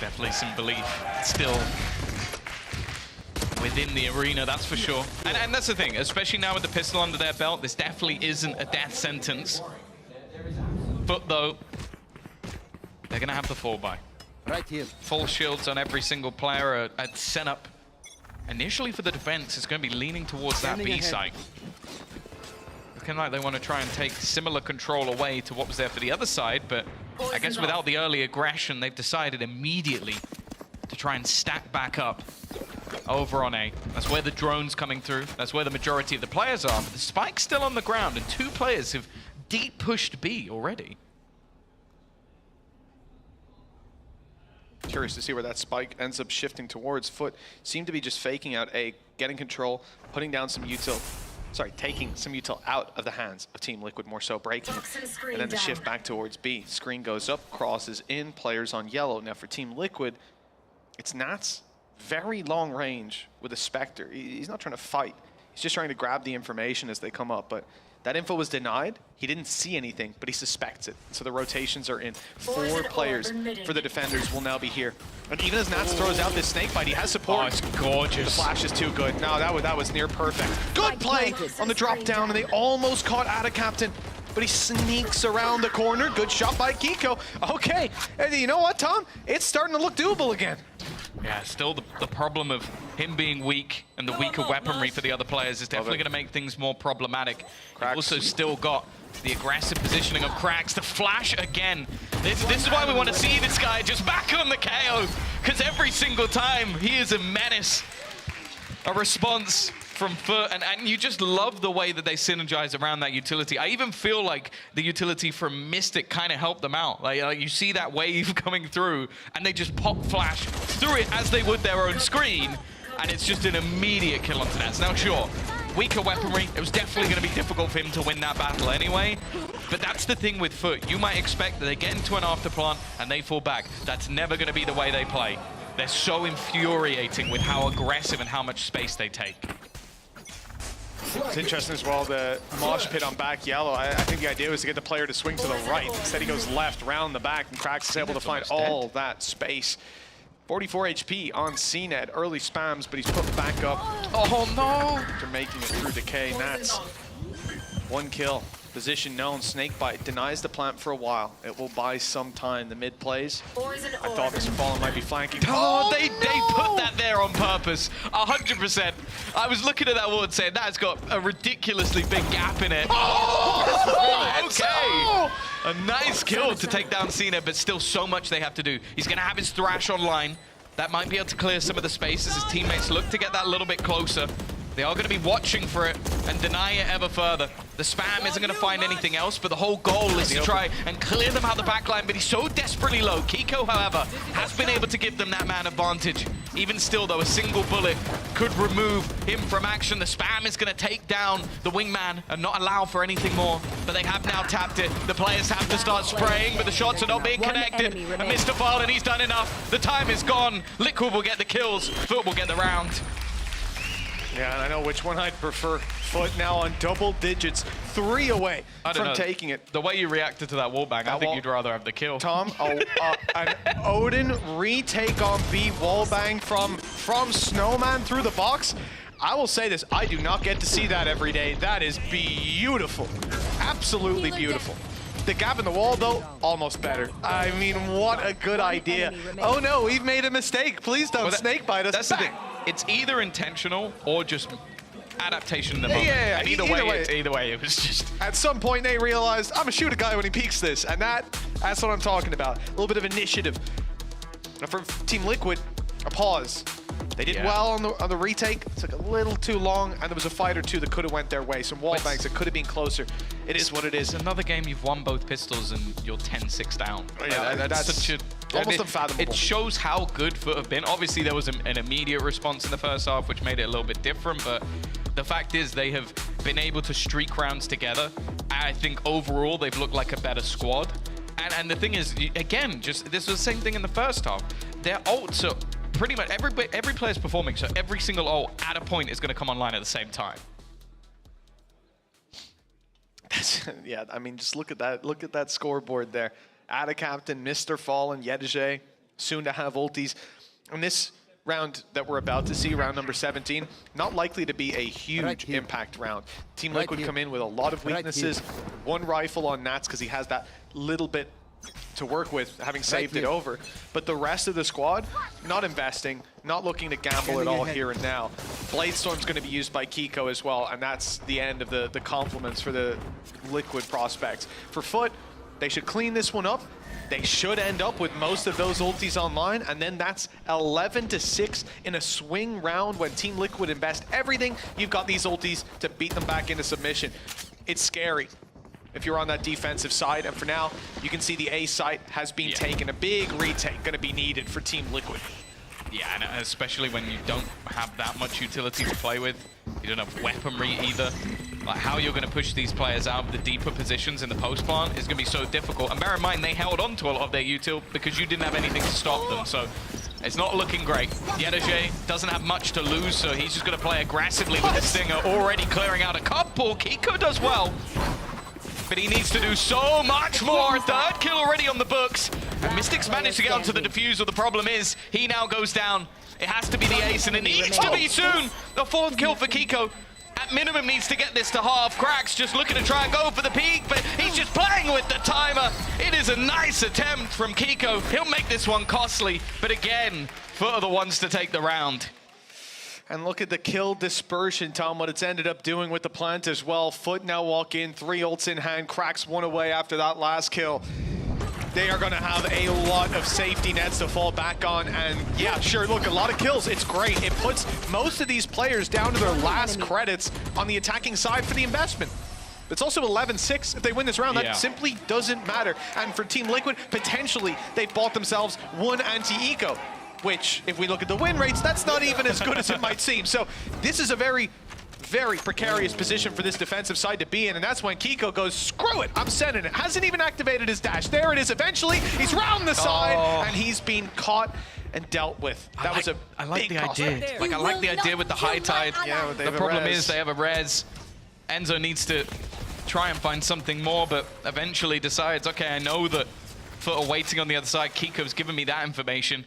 Definitely some belief still within the arena, that's for sure. And that's the thing, especially now with the pistol under their belt, this definitely isn't a death sentence. But though, they're gonna have the fall by. Right here. Full shields on every single player at set up. Initially for the defense, it's gonna be leaning towards that B site. Looking like they want to try and take similar control away to what was there for the other side, but I guess without the early aggression, they've decided immediately to try and stack back up over on A. That's where the drone's coming through. That's where the majority of the players are. But the spike's still on the ground, and 2 players have deep pushed B already. Curious to see where that spike ends up shifting towards. Foot seemed to be just faking out A, getting control, putting down some util. Sorry, taking some util out of the hands of Team Liquid, more so breaking it. And then the shift back towards B. Screen goes up, crosses in, players on yellow. Now for Team Liquid, it's Nats. Very long range with a Spectre. He's not trying to fight. He's just trying to grab the information as they come up. But that info was denied. He didn't see anything, but he suspects it. So the rotations are in. 4 players for the defenders will now be here. And even as Nats throws out this snake bite, he has support. Oh, it's gorgeous. The flash is too good. No, that was near perfect. Good play on the drop down, and they almost caught Ada Captain. But he sneaks around the corner. Good shot by Kiko. Okay, and you know what, Tom? It's starting to look doable again. Yeah, still the problem of him being weak and the weaker weaponry for the other players is definitely going to make things more problematic. You've also still got the aggressive positioning of Cracks. The flash again. This is why we want to see this guy just back on the KO, because every single time he is a menace. A response from Foot, and you just love the way that they synergize around that utility. I even feel like the utility from Mystic kind of helped them out. Like you see that wave coming through, and they just pop flash through it as they would their own screen, and it's just an immediate kill onto Nats. Now sure, weaker weaponry, it was definitely going to be difficult for him to win that battle anyway, but that's the thing with Foot. You might expect that they get into an afterplant and they fall back. That's never going to be the way they play. They're so infuriating with how aggressive and how much space they take. It's interesting as well, the mosh pit on back yellow. I think the idea was to get the player to swing to the right. Instead he goes left, round the back, and Cracks is able to find all that space. 44 HP on CNED, early spams, but he's put back up. Oh no! After making it through Decay, Nats. 1 kill. Position known, Snakebite denies the plant for a while. It will buy some time. The mid plays. I thought Mr. Fallen might be flanking. Oh, they put that there on purpose. 100%. I was looking at that wall and saying that's got a ridiculously big gap in it. Oh, okay. A nice kill to take down Cena, but still so much they have to do. He's going to have his Thrash online. That might be able to clear some of the space as his teammates look to get that a little bit closer. They are going to be watching for it and deny it ever further. The spam isn't going to find anything else, but the whole goal is to try and clear them out the back line, but he's so desperately low. Kiko, however, has been able to give them that man advantage. Even still, though, a single bullet could remove him from action. The spam is going to take down the wingman and not allow for anything more, but they have now tapped it. The players have to start spraying, but the shots are not being connected. And Mr. Fallen, he's done enough. The time is gone. Liquid will get the kills. Foot will get the round. Yeah, and I know which one I'd prefer. Foot now on double digits, 3 away from taking it. The way you reacted to that wallbang, I think you'd rather have the kill. Tom, an Odin retake on B wallbang from Snowman through the box. I will say this, I do not get to see that every day. That is beautiful, absolutely beautiful. The gap in the wall, though, almost better. I mean, what a good idea. Oh no, we've made a mistake. Please don't snakebite us. That's the thing. It's either intentional or just adaptation in the moment. Yeah, and either way, it was just... At some point, they realized, I'm gonna shoot a guy when he peeks this, and that's what I'm talking about. A little bit of initiative. Now for Team Liquid, a pause. They did well on the retake. It took a little too long, and there was a fight or two that could have went their way. Some wall banks that could have been closer. It is what it is. It's another game you've won both pistols and you're 10-6 down. Yeah, that's such almost unfathomable. It shows how good Foot have been. Obviously, there was an immediate response in the first half, which made it a little bit different, but the fact is they have been able to streak rounds together. I think overall, they've looked like a better squad. And the thing is, again, just this was the same thing in the first half. Their ults are pretty much every player's performing, so every single ult at a point is going to come online at the same time. Yeah, I mean, just look at that. Look at that scoreboard there. Ada Captain, Mr. Fallen, Yedege, soon to have ultis. And this round that we're about to see, round number 17, not likely to be a huge impact round. Team Liquid come in with a lot of weaknesses. One rifle on Nats because he has that little bit to work with, having saved it over. But the rest of the squad, not investing, not looking to gamble at all here and now. Bladestorm's going to be used by Kiko as well, and that's the end of the compliments for the Liquid prospects. For Foot, they should clean this one up. They should end up with most of those ultis online, and then that's 11-6 in a swing round when Team Liquid invest everything. You've got these ultis to beat them back into submission. It's scary if you're on that defensive side, and for now, you can see the A site has been taken. A big retake going to be needed for Team Liquid. Yeah, and especially when you don't have that much utility to play with. You don't have weaponry either. Like, how you're going to push these players out of the deeper positions in the post plant is going to be so difficult. And bear in mind, they held on to a lot of their util because you didn't have anything to stop them. So it's not looking great. Yedege doesn't have much to lose, so he's just going to play aggressively with the Stinger, already clearing out a couple. Kiko does well, but he needs to do so much more. Third kill already on the books. And Mystics managed to get onto the defusal. The problem is, he now goes down. It has to be the ace, and it needs to be soon. The fourth kill for Kiko. At minimum needs to get this to half. Cracks just looking to try and go for the peak, but he's just playing with the timer. It is a nice attempt from Kiko. He'll make this one costly, but again, Foot are the ones to take the round. And look at the kill dispersion, Tom, what it's ended up doing with the plant as well. Foot now walk in, 3 ults in hand, Cracks one away after that last kill. They are going to have a lot of safety nets to fall back on, and yeah, sure, look, a lot of kills, it's great. It puts most of these players down to their last credits on the attacking side for the investment. It's also 11-6 if they win this round. That simply doesn't matter. And for Team Liquid, potentially, they've bought themselves one anti-eco, which, if we look at the win rates, that's not even as good as it might seem. So this is a very precarious position for this defensive side to be in, and that's when Kiko goes, screw it, I'm sending it. Hasn't even activated his dash. There it is eventually. He's round the side, and he's been caught and dealt with. That was a I like big the cost idea. right Like, I like the idea with the high tide. Yeah, the problem is they have a res. Enzo needs to try and find something more, but eventually decides, okay, I know that Foot are waiting on the other side. Kiko's given me that information.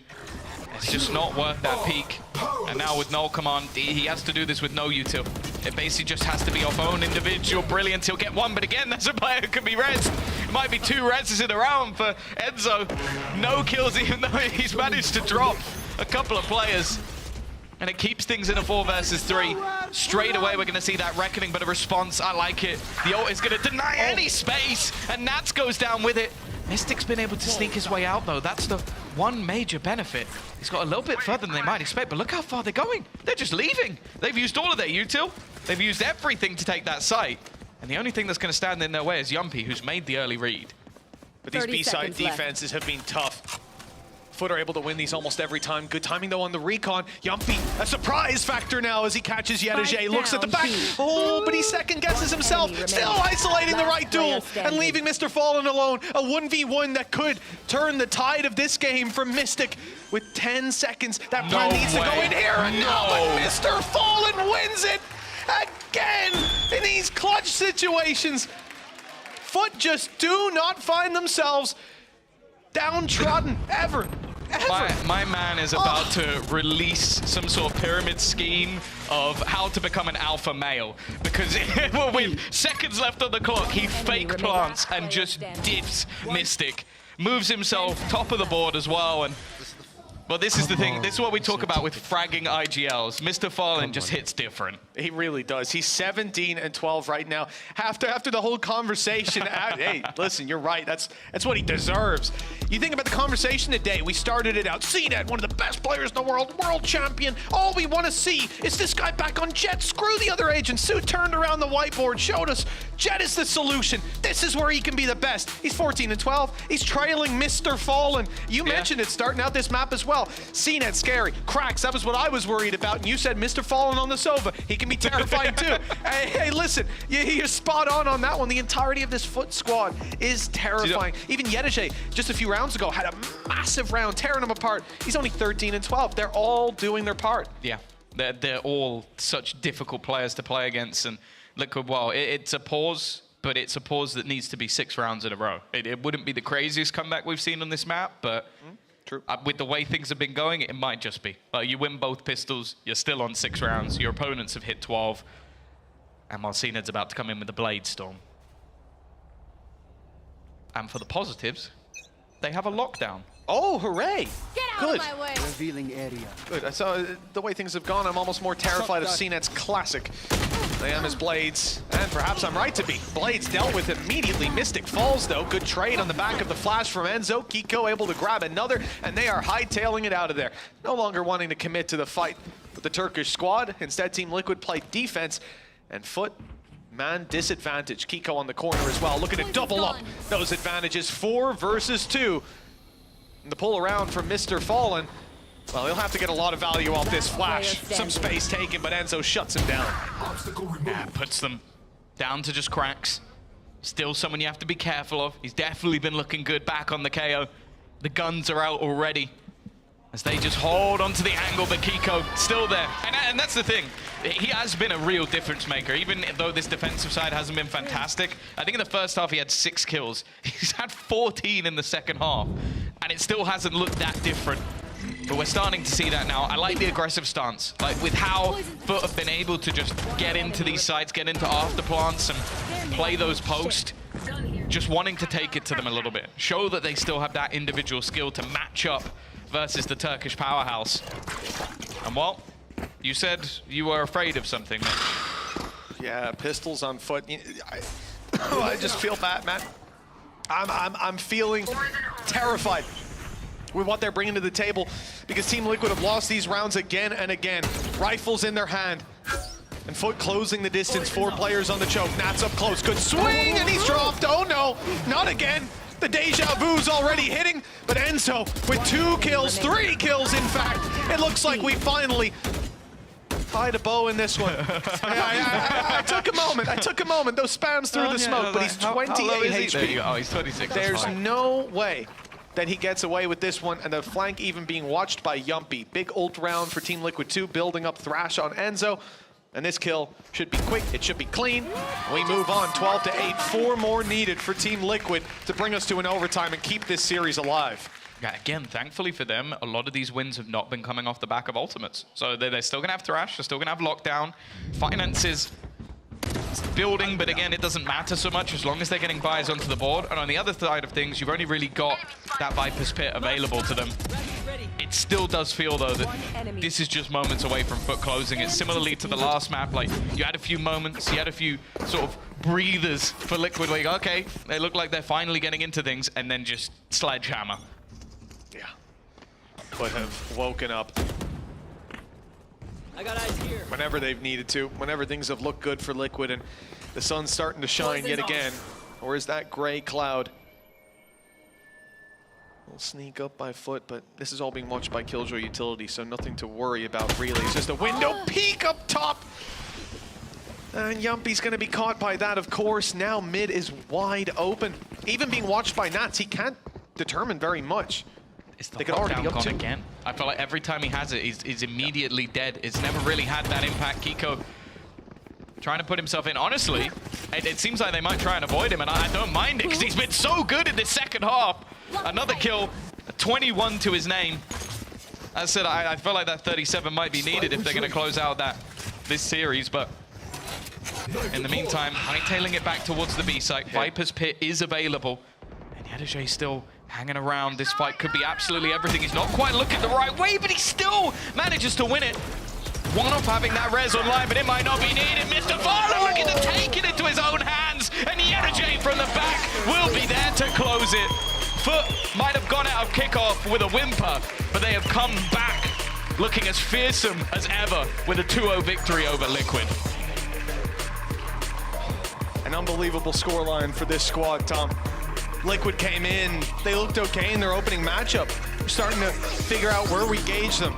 It's just not worth that peak. And now with no command, he has to do this with no util. It basically just has to be off own individual brilliance. He'll get one, but again, that's a player who can be res. It might be 2 reses in a round for Enzo. No kills, even though he's managed to drop a couple of players. And it keeps things in a 4 versus 3. Straight away, we're going to see that reckoning, but a response, I like it. The ult is going to deny any space, and Nats goes down with it. Mystic's been able to sneak his way out, though. That's the one major benefit. He's got a little bit further than they might expect, but look how far they're going. They're just leaving. They've used all of their util. They've used everything to take that site. And the only thing that's going to stand in their way is Yumpy, who's made the early read. But these B-side defenses have been tough. Foot are able to win these almost every time. Good timing, though, on the recon. Yumpy, a surprise factor now as he catches Yedege. Looks at the back. Oh, but he second-guesses himself. Still isolating the right duel and leaving Mr. Fallen alone. A 1v1 that could turn the tide of this game for Mystic with 10 seconds. That plan needs to go in here. And no, but Mr. Fallen wins it again in these clutch situations. Foot just do not find themselves downtrodden ever. My man is about to release some sort of pyramid scheme of how to become an alpha male, because with seconds left on the clock, he fake plants and just dips Mystic, moves himself top of the board as well. And but this is the thing, this is what we talk about with fragging IGLs. Mr. Fallen just hits different. He really does. He's 17-12 right now. After the whole conversation, hey, listen, you're right. That's what he deserves. You think about the conversation today. We started it out. CNET, one of the best players in the world, world champion. All we want to see is this guy back on Jet. Screw the other agents. Sue turned around the whiteboard, showed us Jet is the solution. This is where he can be the best. He's 14-12. He's trailing Mr. Fallen. You mentioned it starting out this map as well. CNET scary. Cracks, that was what I was worried about. And you said Mr. Fallen on the Sova. He can be terrifying too. Hey, listen, you're spot on that one. The entirety of this Foot squad is terrifying. Even Yedege, just a few rounds ago, had a massive round, tearing them apart. He's only 13-12. They're all doing their part. Yeah, they're all such difficult players to play against. And Liquid, well, it's a pause but it's a pause that needs to be 6 rounds in a row. It wouldn't be the craziest comeback we've seen on this map, but true. With the way things have been going, it might just be. You win both pistols, you're still on 6 rounds, your opponents have hit 12, and Marcinet's about to come in with the Blade Storm. And for the positives, they have a lockdown. Oh, hooray! Get out Good. of my way! Revealing area. Good. I saw the way things have gone. I'm almost more terrified of CNET's classic. I am his Blades, and perhaps I'm right to be. Blades dealt with immediately. Mystic falls, though. Good trade on the back of the flash from Enzo. Kiko able to grab another, and they are hightailing it out of there. No longer wanting to commit to the fight with the Turkish squad. Instead, Team Liquid play defense, and Foot, man disadvantage. Kiko on the corner as well, looking to double up those advantages. 4 versus 2. And the pull around from Mr. Fallen, well, he'll have to get a lot of value off this flash. Some space taken, but Enzo shuts him down. Yeah, puts them down to just cracks. Still someone you have to be careful of. He's definitely been looking good back on the KO. The guns are out already as they just hold onto the angle, but Kiko still there. And that's the thing. He has been a real difference maker, even though this defensive side hasn't been fantastic. I think in the first half he had 6 kills. He's had 14 in the second half, and it still hasn't looked that different. But we're starting to see that now. I like the aggressive stance, like with how Foot have been able to just get into these sites, get into after plants and play those posts. Just wanting to take it to them a little bit. Show that they still have that individual skill to match up versus the Turkish powerhouse. And well, you said you were afraid of something. Yeah, pistols on Foot. I just feel bad, man. I'm feeling terrified with what they're bringing to the table because Team Liquid have lost these rounds again and again. Rifles in their hand. And Foot closing the distance. 4 players on the choke. Nats up close. Good swing, and he's dropped. Oh no, not again. The deja vu's already hitting, but Enzo with 2 kills, 3 kills in fact. It looks like we finally tied a bow in this one. I took a moment. Those spams through the smoke, but he's 28 HP. Oh, he's 26. There's no way that he gets away with this one, and the flank even being watched by Yumpy. Big ult round for Team Liquid 2, building up Thrash on Enzo. And this kill should be quick, it should be clean. We move on, 12-8, 4 more needed for Team Liquid to bring us to an overtime and keep this series alive. Yeah, again, thankfully for them, a lot of these wins have not been coming off the back of ultimates. So they're still gonna have Thrash, they're still gonna have Lockdown. Finances building, but again, it doesn't matter so much as long as they're getting buys onto the board. And on the other side of things, you've only really got that Viper's Pit available to them. It still does feel, though, that this is just moments away from Foot closing it. Similarly to the last map, like, you had a few moments, you had a few sort of breathers for Liquid where you go, okay, they look like they're finally getting into things, and then just sledgehammer. Yeah. But have woken up. I got eyes here. Whenever they've needed to, whenever things have looked good for Liquid and the sun's starting to shine yet again. Or is that gray cloud? We'll sneak up by Foot, but this is all being watched by Killjoy Utility, so nothing to worry about really. It's just a window peek up top. And Yumpy's going to be caught by that, of course. Now mid is wide open. Even being watched by Nats, he can't determine very much. They could already be up to again. I feel like every time he has it, he's immediately dead. It's never really had that impact. Kiko trying to put himself in. Honestly, it seems like they might try and avoid him, and I don't mind it because he's been so good in this second half. Another kill, 21 to his name. As I said, I feel like that 37 might be needed if they're going to close out this series, but in the meantime, hightailing it back towards the B site. Viper's Pit is available, and Yadajay still hanging around. This fight could be absolutely everything. He's not quite looking the right way, but he still manages to win it. One off having that res online, but it might not be needed. Mr. Farley looking to take it into his own hands, and Yadajay from the back will be there to close it. Foot might have gone out of kickoff with a whimper, but they have come back looking as fearsome as ever with a 2-0 victory over Liquid. An unbelievable scoreline for this squad, Tom. Liquid came in, they looked okay in their opening matchup. We're starting to figure out where we gauge them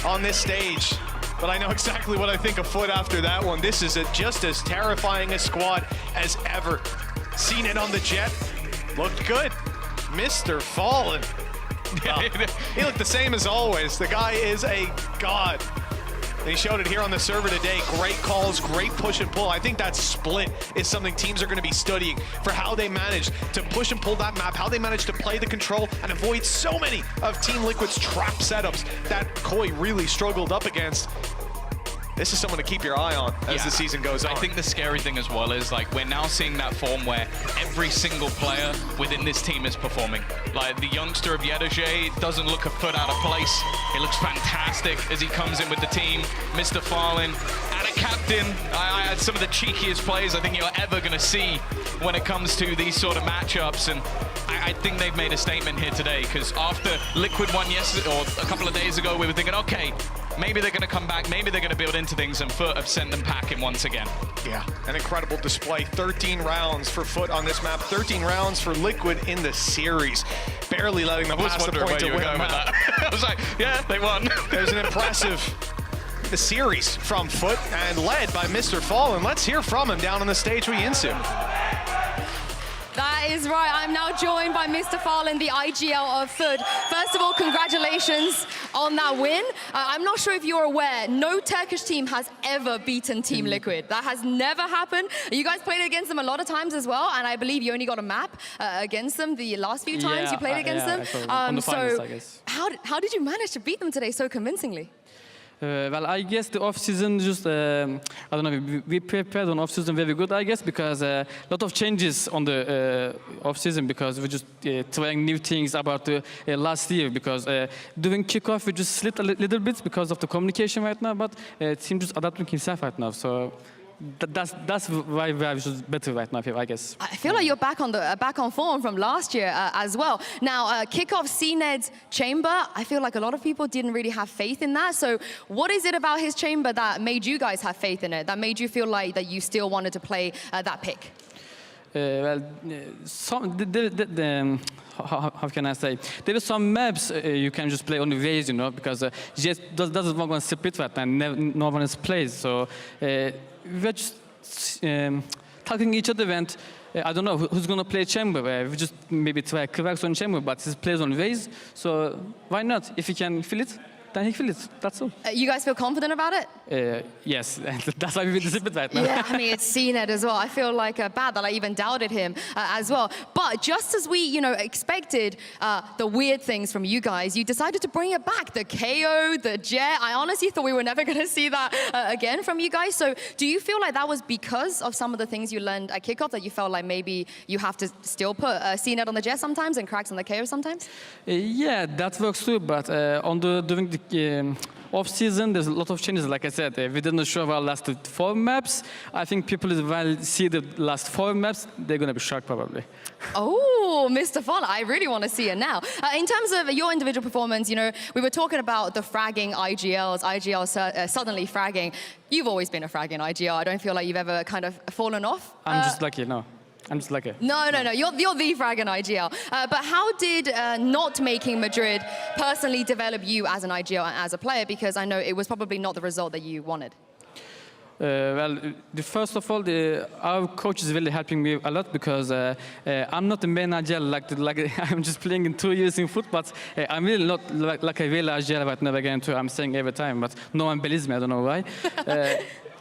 on this stage. But I know exactly what I think of Foot after that one. This is just as terrifying a squad as ever. Seen it on the jet, looked good. Mr. Fallen. Well, he looked the same as always. The guy is a god. They showed it here on the server today. Great calls, great push and pull. I think that split is something teams are going to be studying for how they manage to push and pull that map, how they manage to play the control and avoid so many of Team Liquid's trap setups that Koi really struggled up against. This is someone to keep your eye on as the season goes on. I think the scary thing as well is like we're now seeing that form where every single player within this team is performing. Like the youngster of Yedajay doesn't look a foot out of place. He looks fantastic as he comes in with the team. Mr. Farlin and a captain. I had some of the cheekiest plays I think you're ever going to see when it comes to these sort of matchups. And I think they've made a statement here today because after Liquid won yesterday or a couple of days ago, we were thinking, okay, maybe they're going to come back, maybe they're going to build into things, and Foot have sent them packing once again. Yeah, an incredible display. 13 rounds for Foot on this map, 13 rounds for Liquid in the series. Barely letting them pass the point to win a map. I was like, yeah, they won. There's an impressive series from Foot and led by Mr. Fallen. Let's hear from him down on the stage with Yinsu. That is right. I'm now joined by Mr. Farlin, the IGL of Foot. First of all, congratulations on that win. I'm not sure if you're aware, no Turkish team has ever beaten Team Liquid. That has never happened. You guys played against them a lot of times as well, and I believe you only got a map against them the last few times you played against them. On the finals, I guess. How did you manage to beat them today so convincingly? Well, I guess the off-season just, I don't know, we prepared on off-season very good, I guess, because a lot of changes on the off-season because we're just trying new things about the last year because doing kickoff, we just slipped a little bit because of the communication right now, but team just adapting himself right now, so that's why we're just better right now here, I guess. I feel like you're back on form from last year as well. Now, kickoff CNED's chamber, I feel like a lot of people didn't really have faith in that. So what is it about his chamber that made you guys have faith in it, that made you feel like that you still wanted to play that pick? Well, how can I say? There are some maps you can just play on the waves, you know, because just doesn't want to split right now, no one else plays. So we're just talking each other and I don't know who's going to play chamber. We just maybe try cracks on chamber, but he plays on waves. So why not? If he can feel it, then he feels it. That's all. You guys feel confident about it? Yes, that's why we're disciplined right now. Yeah, I mean, it's CNED as well. I feel like bad that I even doubted him as well. But just as we, expected the weird things from you guys, you decided to bring it back. The KO, the jet. I honestly thought we were never going to see that again from you guys. So do you feel like that was because of some of the things you learned at kickoff that you felt like maybe you have to still put CNED on the jet sometimes and cracks on the KO sometimes? Yeah, that works too. But during the off-season, there's a lot of changes. Like I said, we didn't show our last 4 maps. I think people will see the last 4 maps. They're going to be shocked probably. Oh, Mr. Fon, I really want to see it now. In terms of your individual performance, we were talking about the fragging IGL suddenly fragging. You've always been a fragging IGL. I don't feel like you've ever kind of fallen off. I'm just lucky, no. I'm just lucky. No. You're the fragging IGL. But how did not making Madrid personally develop you as an IGL and as a player? Because I know it was probably not the result that you wanted. Well, first of all, our coach is really helping me a lot because I'm not a main IGL like I'm just playing in 2 years in foot, but I'm really not like a real IGL right now again too. I'm saying every time, but no one believes me. I don't know why.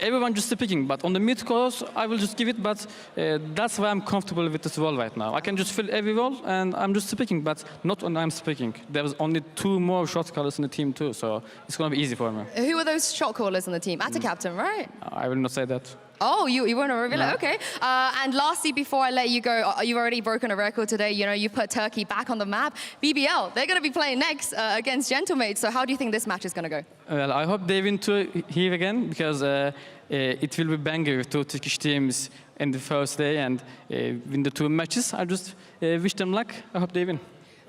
Everyone just speaking, but on the mid course, I will just give it, but that's why I'm comfortable with this role right now. I can just fill every role, and I'm just speaking, but not when I'm speaking. There was only 2 more shot callers in the team too, so it's going to be easy for me. Who are those shot callers on the team? At a captain, right? I will not say that. Oh, you weren't a revealer? No. Okay. And lastly, before I let you go, you've already broken a record today. You put Turkey back on the map. BBL, they're going to be playing next against Gentlemates. So how do you think this match is going to go? Well, I hope they win here again because it will be banger with 2 Turkish teams in the first day and win the 2 matches. I just wish them luck. I hope they win.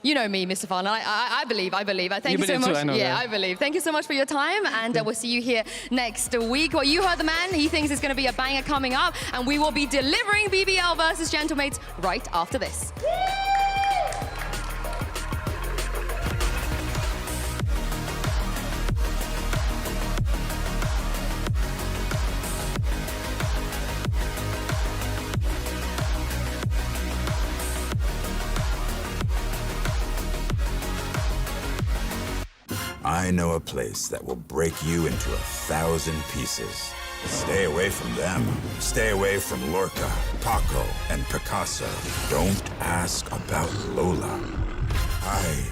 You know me, Mr. Farlin. I believe. Thank you so much. Too, I know that. I believe. Thank you so much for your time, and we'll see you here next week. Well, you heard the man. He thinks it's going to be a banger coming up, and we will be delivering BBL versus Gentlemates right after this. I know a place that will break you into 1,000 pieces. Stay away from them. Stay away from Lorca, Paco, and Picasso. Don't ask about Lola. Ay,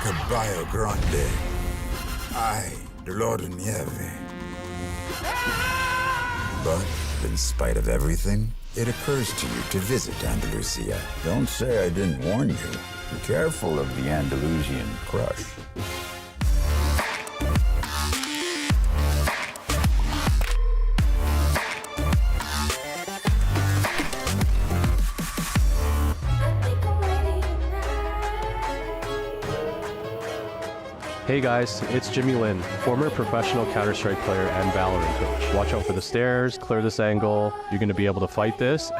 Caballo Grande. Ay, Dolor de Nieve. But in spite of everything, it occurs to you to visit Andalusia. Don't say I didn't warn you. Be careful of the Andalusian crush. Hey guys, it's Jimmy Lin, former professional Counter-Strike player and VALORANT coach. Watch out for the stairs, clear this angle. You're going to be able to fight this.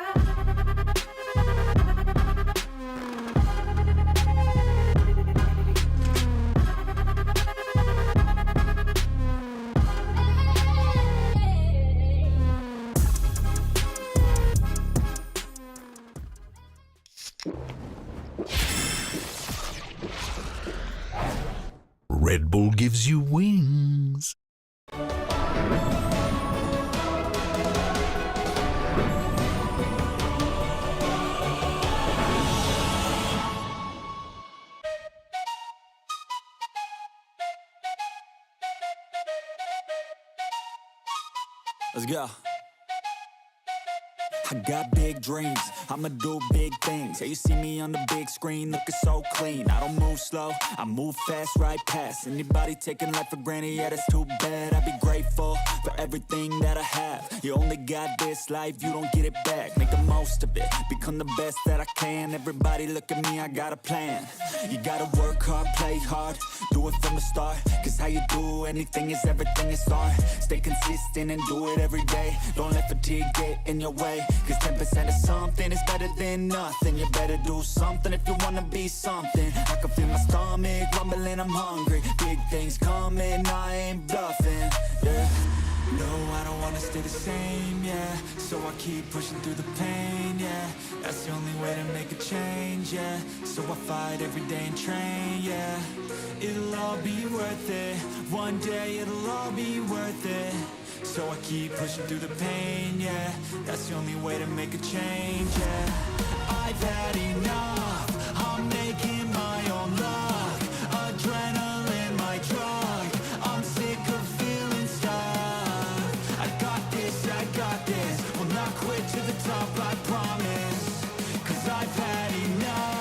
Red Bull gives you wings. Let's go. I got big dreams, I'ma do big things. Yeah, you see me on the big screen looking so clean. I don't move slow, I move fast right past anybody taking life for granted, yeah that's too bad. I'd be grateful for everything that I have. You only got this life, you don't get it back. Make the most of it, become the best that I can. Everybody look at me, I got a plan. You gotta work hard, play hard, do it from the start. Cause how you do anything is everything is art. Stay consistent and do it every day. Don't let fatigue get in your way. Cause 10% of something is better than nothing. You better do something if you wanna be something. I can feel my stomach rumbling, I'm hungry. Big things coming, I ain't bluffing, yeah. No, I don't wanna stay the same, yeah. So I keep pushing through the pain, yeah. That's the only way to make a change, yeah. So I fight every day and train, yeah. It'll all be worth it. One day it'll all be worth it. So I keep pushing through the pain, yeah. That's the only way to make a change, yeah. I've had enough, I'm making my own luck. Adrenaline, my drug, I'm sick of feeling stuck. I got this, will not quit to the top, I promise. Cause I've had enough.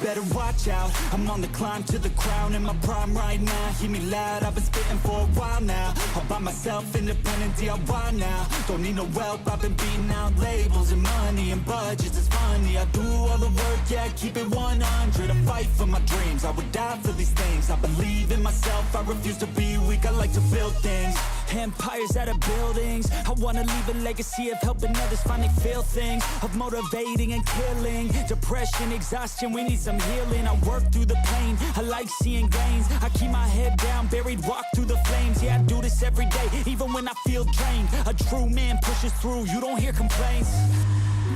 Better watch out, I'm on the climb to the crown. In my prime right now, hear me loud. I've been spitting for a while now. All by myself, independent DIY now. Don't need no help, I've been beating out labels and money and budgets. It's funny, I do all the work, yeah, keep it 100. I fight for my dreams, I would die for these things. I believe in myself, I refuse to be weak. I like to build things, empires out of buildings. I wanna leave a legacy of helping others finally feel things, of motivating and killing depression, exhaustion. We need some healing. I work through the pain, I like seeing gains. I keep my head down, buried, walk through the flames. Yeah, I do this every day, even when I feel drained. A true man pushes through, you don't hear complaints.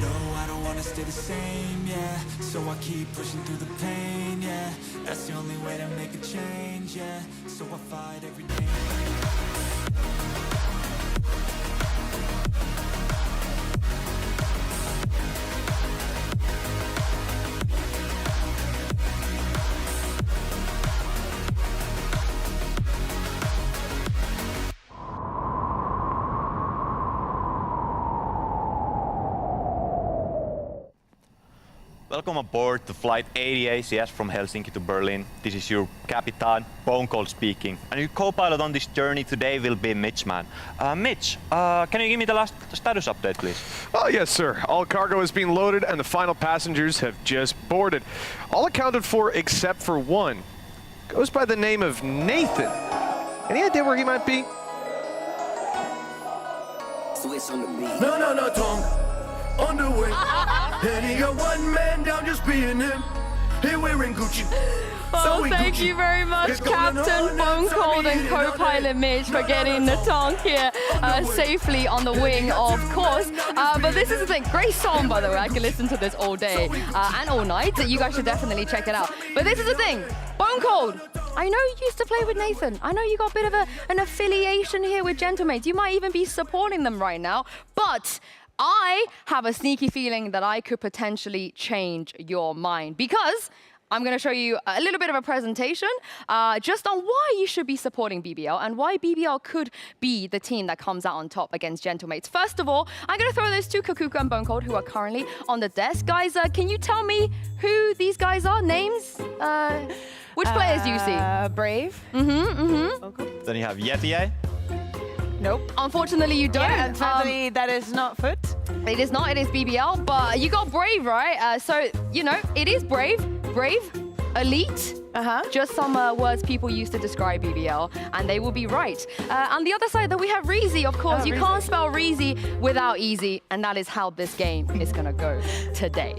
No, I don't wanna stay the same, yeah. So I keep pushing through the pain, yeah. That's the only way to make a change, yeah. So I fight every day. Welcome aboard to Flight 80 ACS from Helsinki to Berlin. This is your Capitan, Bone Cold speaking. And your co-pilot on this journey today will be Mitch, man. Mitch, can you give me the last status update, please? Oh, yes, sir. All cargo is being loaded and the final passengers have just boarded. All accounted for except for one. Goes by the name of Nathan. Any idea where he might be? No, tongue on the way. And he got one man down just being him. He wearing Gucci. Well, thank you very much, Captain Bone Cold and co-pilot Mitch, for getting the tank here safely on the wing, of course. But this is the thing, great song, by the way. I can listen to this all day and all night. You guys should definitely check it out. But this is the thing, Bone Cold, I know you used to play with Nathan. I know you got a bit of an affiliation here with Gentlemates. You might even be supporting them right now. But I have a sneaky feeling that I could potentially change your mind, because I'm going to show you a little bit of a presentation just on why you should be supporting BBL and why BBL could be the team that comes out on top against Gentlemates. First of all, I'm going to throw those two, Kakuka and Bone Cold, who are currently on the desk. Guys, can you tell me who these guys are? Names? Which players do you see? Brave. Then you have Yeti. Nope. Unfortunately, you don't. Yeah, unfortunately, that is not Foot. It is not. It is BBL. But you got Brave, right? So, you know, it is Brave. Brave, Elite. Just some words people use to describe BBL, and they will be right. On the other side, though, we have Reezy, of course. You can't spell Reezy without easy, and that is how this game is going to go today.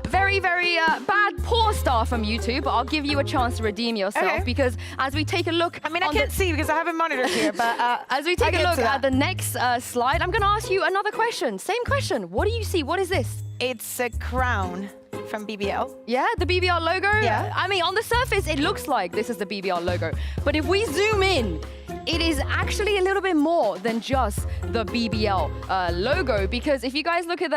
Very bad, poor start from YouTube, but I'll give you a chance to redeem yourself, because as we take a look... I mean, I can't see because I have a monitor here, but... as we take a look at the next slide, I'm going to ask you another question. Same question. What do you see? What is this? It's a crown from BBL. Yeah, the BBL logo? Yeah. I mean, on the surface, it looks like this is the BBL logo. But if we zoom in, it is actually a little bit more than just the BBL logo, because if you guys look at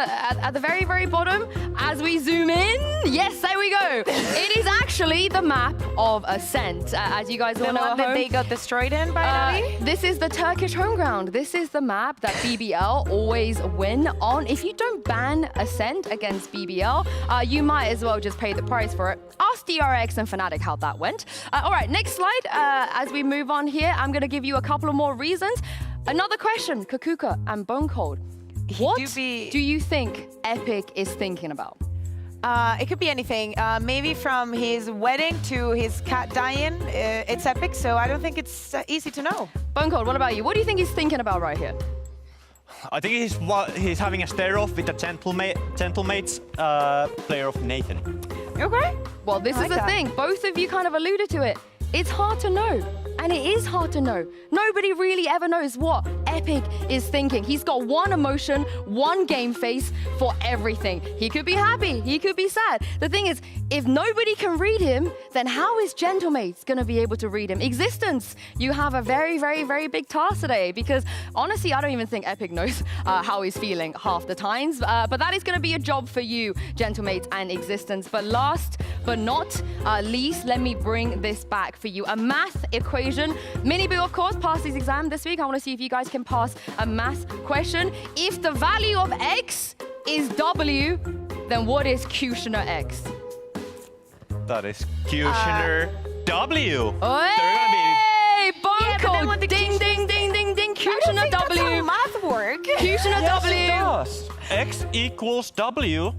the very bottom, as we zoom in, yes, there we go. It is actually the map of Ascent, as you guys all know. The one that they got destroyed in by This is the Turkish home ground. This is the map that BBL always win on. If you don't ban Ascent against BBL, you might as well just pay the price for it. Ask DRX and Fnatic how that went. All right, next slide. As we move on here, I'm going to give you a couple of more reasons. Another question, Kakuka and Bone Cold. What do you think Epic is thinking about? It could be anything. Maybe from his wedding to his cat dying. It's Epic, so I don't think it's easy to know. Bone Cold, what about you? What do you think he's thinking about right here? I think he's having a stare-off with the Gentlemates player of Nathan. Okay. Well, this is the thing. Both of you kind of alluded to it. It's hard to know. And it is hard to know. Nobody really ever knows what Epic is thinking. He's got one emotion, one game face for everything. He could be happy, he could be sad. The thing is, if nobody can read him, then how is Gentlemates going to be able to read him? Existence, you have a very big task today, because honestly, I don't even think Epic knows how he's feeling half the times. But that is going to be a job for you, Gentlemates and Existence. But last but not least, let me bring this back for you. A math equation. Miniboo, of course, passed his exam this week. I want to see if you guys can pass a math question. If the value of X is W, then what is Cutioner X? That is Cutioner W. Hey, Bone Cold. Ding, ding, ding, ding, ding. Cutioner W. That's how math work. Cutioner W. It does. X equals W.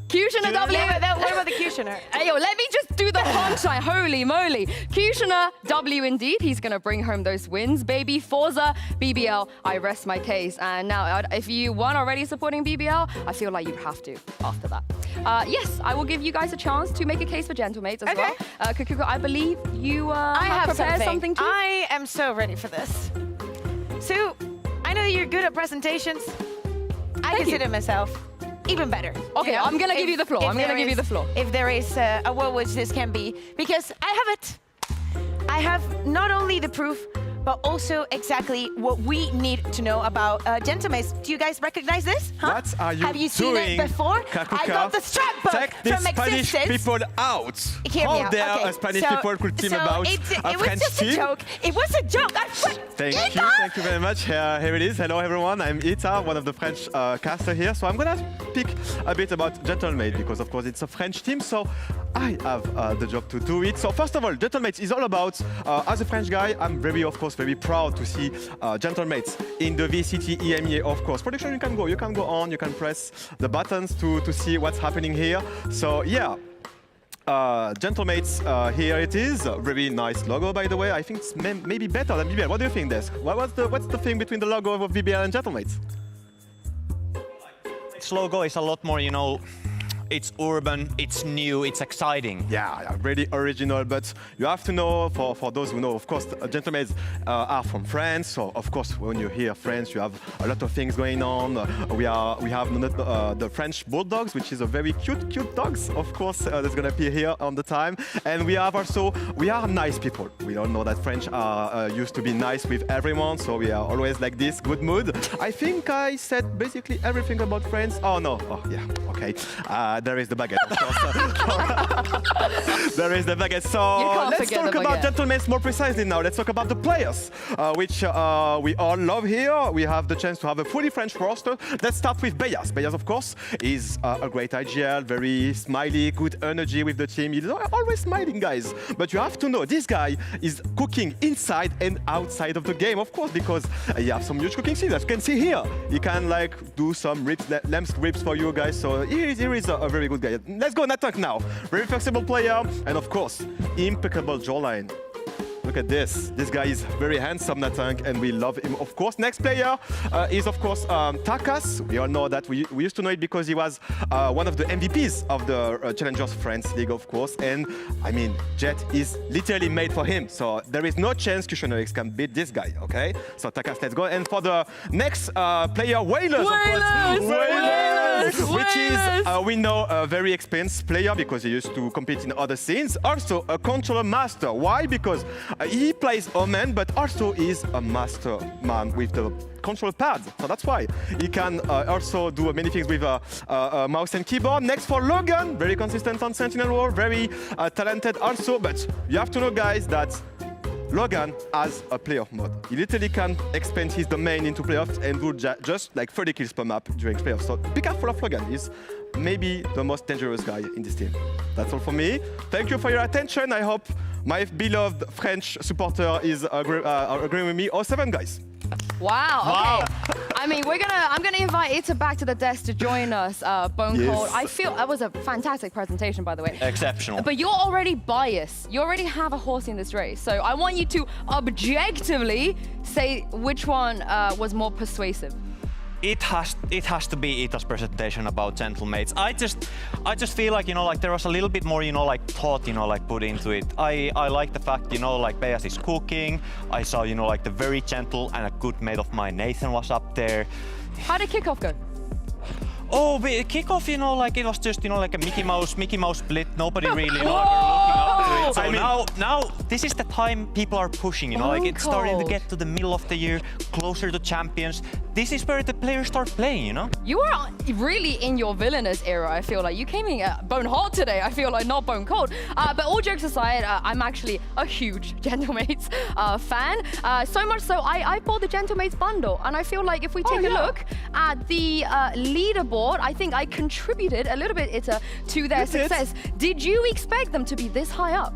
Cutioner W. What about the Cutioner? Hey, yo, let me just do the punchline. Holy moly. Cutioner W indeed. He's going to bring home those wins, baby. Forza, BBL, I rest my case. And now, if you weren't already supporting BBL, I feel like you have to after that. Yes, I will give you guys a chance to make a case for Gentlemates as well. Kakuka, I believe you have prepared something too. I am so ready for this. So, I know you're good at presentations. I consider myself even better. Okay, I'm going to give you the floor. I'm going to give you the floor. If there is a world which this can be, because I have it. I have not only the proof, but also exactly what we need to know about Gentlemates. Do you guys recognize this? Huh? What are you Have you seen it doing, before? Kakuka? I got the strap book Take these from Spanish Existence. people out. Hear me How out. dare Okay, Spanish so- people could team so about it a was French just team? a joke. It was a joke. Thank you very much. Here it is. Hello everyone, I'm Ita, one of the French caster here. So I'm gonna speak a bit about Gentlemates because of course it's a French team, so I have the job to do it. So first of all, Gentlemates is all about, as a French guy, I'm very proud to see Gentlemates in the VCT EMEA, of course. Production, you can go on, you can press the buttons to see what's happening here. So yeah. Gentlemates, here it is. Very nice logo, by the way. I think it's maybe better than VBL. What do you think, Desk? What's the thing between the logo of VBL and Gentlemates? Its logo is a lot more, you know, it's urban, it's new, it's exciting. Yeah, really original, but you have to know, for those who know, of course, Gentlemates are from France, so of course, when you hear France, you have a lot of things going on. We have the French Bulldogs, which is a very cute dogs, of course, that's gonna appear here on the time. And we are nice people. We all know that French are used to be nice with everyone, so we are always like this, good mood. I think I said basically everything about France. Oh no, oh yeah, okay. There is the baguette, of course. There is the baguette. So let's talk about Gentlemates more precisely now. Let's talk about the players, which we all love here. We have the chance to have a fully French roster. Let's start with Beyaz. Beyaz, of course, is a great IGL, very smiley, good energy with the team. He's always smiling, guys. But you have to know, this guy is cooking inside and outside of the game, of course, because he has some huge cooking skills. As you can see here, he can like do some lamb ribs for you guys. So here is a very good guy. Let's go Natank now. Very flexible player, and of course, impeccable jawline. Look at this. This guy is very handsome, Natank, and we love him, of course. Next player is, of course, Takas. We all know that. We used to know it because he was one of the MVPs of the Challengers France League, of course. And, I mean, Jet is literally made for him. So there is no chance Kushanovic can beat this guy, okay? So Takas, let's go. And for the next player, Whalers, of course. Whalers! Which is, we know, a very experienced player because he used to compete in other scenes. Also, a controller master. Why? Because he plays Omen, but also is a master man with the control pad. So that's why he can also do many things with a mouse and keyboard. Next for Logan, very consistent on Sentinel War, very talented also. But you have to know, guys, that Logan has a playoff mode. He literally can expand his domain into playoffs and do just like 30 kills per map during playoffs. So be careful of Logan. He's maybe the most dangerous guy in this team. That's all for me. Thank you for your attention. I hope my beloved French supporter is agreeing with me. 07, guys. Wow. Okay. I mean, I'm gonna invite Ita back to the desk to join us, Bone Cold. I feel that was a fantastic presentation, by the way. Exceptional. But you're already biased. You already have a horse in this race. So I want you to objectively say which one was more persuasive. It has to be Ita's presentation about Gentlemates. I just feel like, you know, like there was a little bit more, you know, like thought, you know, like put into it. I like the fact, you know, like Beyaz is cooking. I saw, you know, like the very gentle and a good mate of mine, Nathan, was up there. How did kickoff go? Oh, kickoff, you know, like it was just, you know, like a Mickey Mouse split. Nobody really, you know, looking up to it. So I mean, now this is the time people are pushing, you know, like it's starting to get to the middle of the year, closer to champions. This is where the players start playing, you know? You are really in your villainous era, I feel like. You came in bone hot today, I feel like, not bone cold. But all jokes aside, I'm actually a huge Gentlemates fan. So much so, I bought the Gentlemates bundle. And I feel like if we take a look at the leaderboard, I think I contributed a little bit to their success. Did you expect them to be this high up?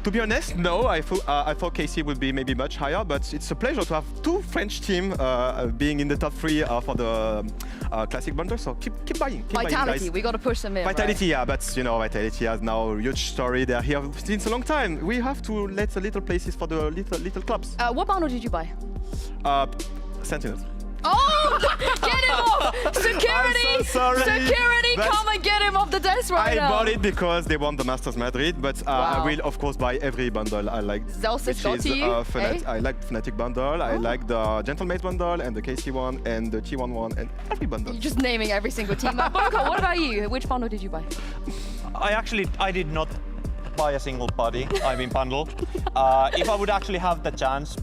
To be honest, no. I thought KC would be maybe much higher, but it's a pleasure to have two French teams being in the top 3 for the classic bundle. So keep buying. Vitality, we got to push them in. Vitality, right? yeah, but you know, Vitality has now a huge story. They're here since a long time. We have to let the little places for the little clubs. What bundle did you buy? Sentinels. Oh, get him off! Security! I'm so sorry, Security, come and get him off the desk right now. I bought it because they won the Masters Madrid, but I will, of course, buy every bundle I like. Zelsis got to you, I like Fnatic bundle, I like the Gentlemates bundle, and the KC one, and the T1 one, and every bundle. You're just naming every single team. Bonko, what about you? Which bundle did you buy? I did not buy a single bundle. If I would actually have the chance,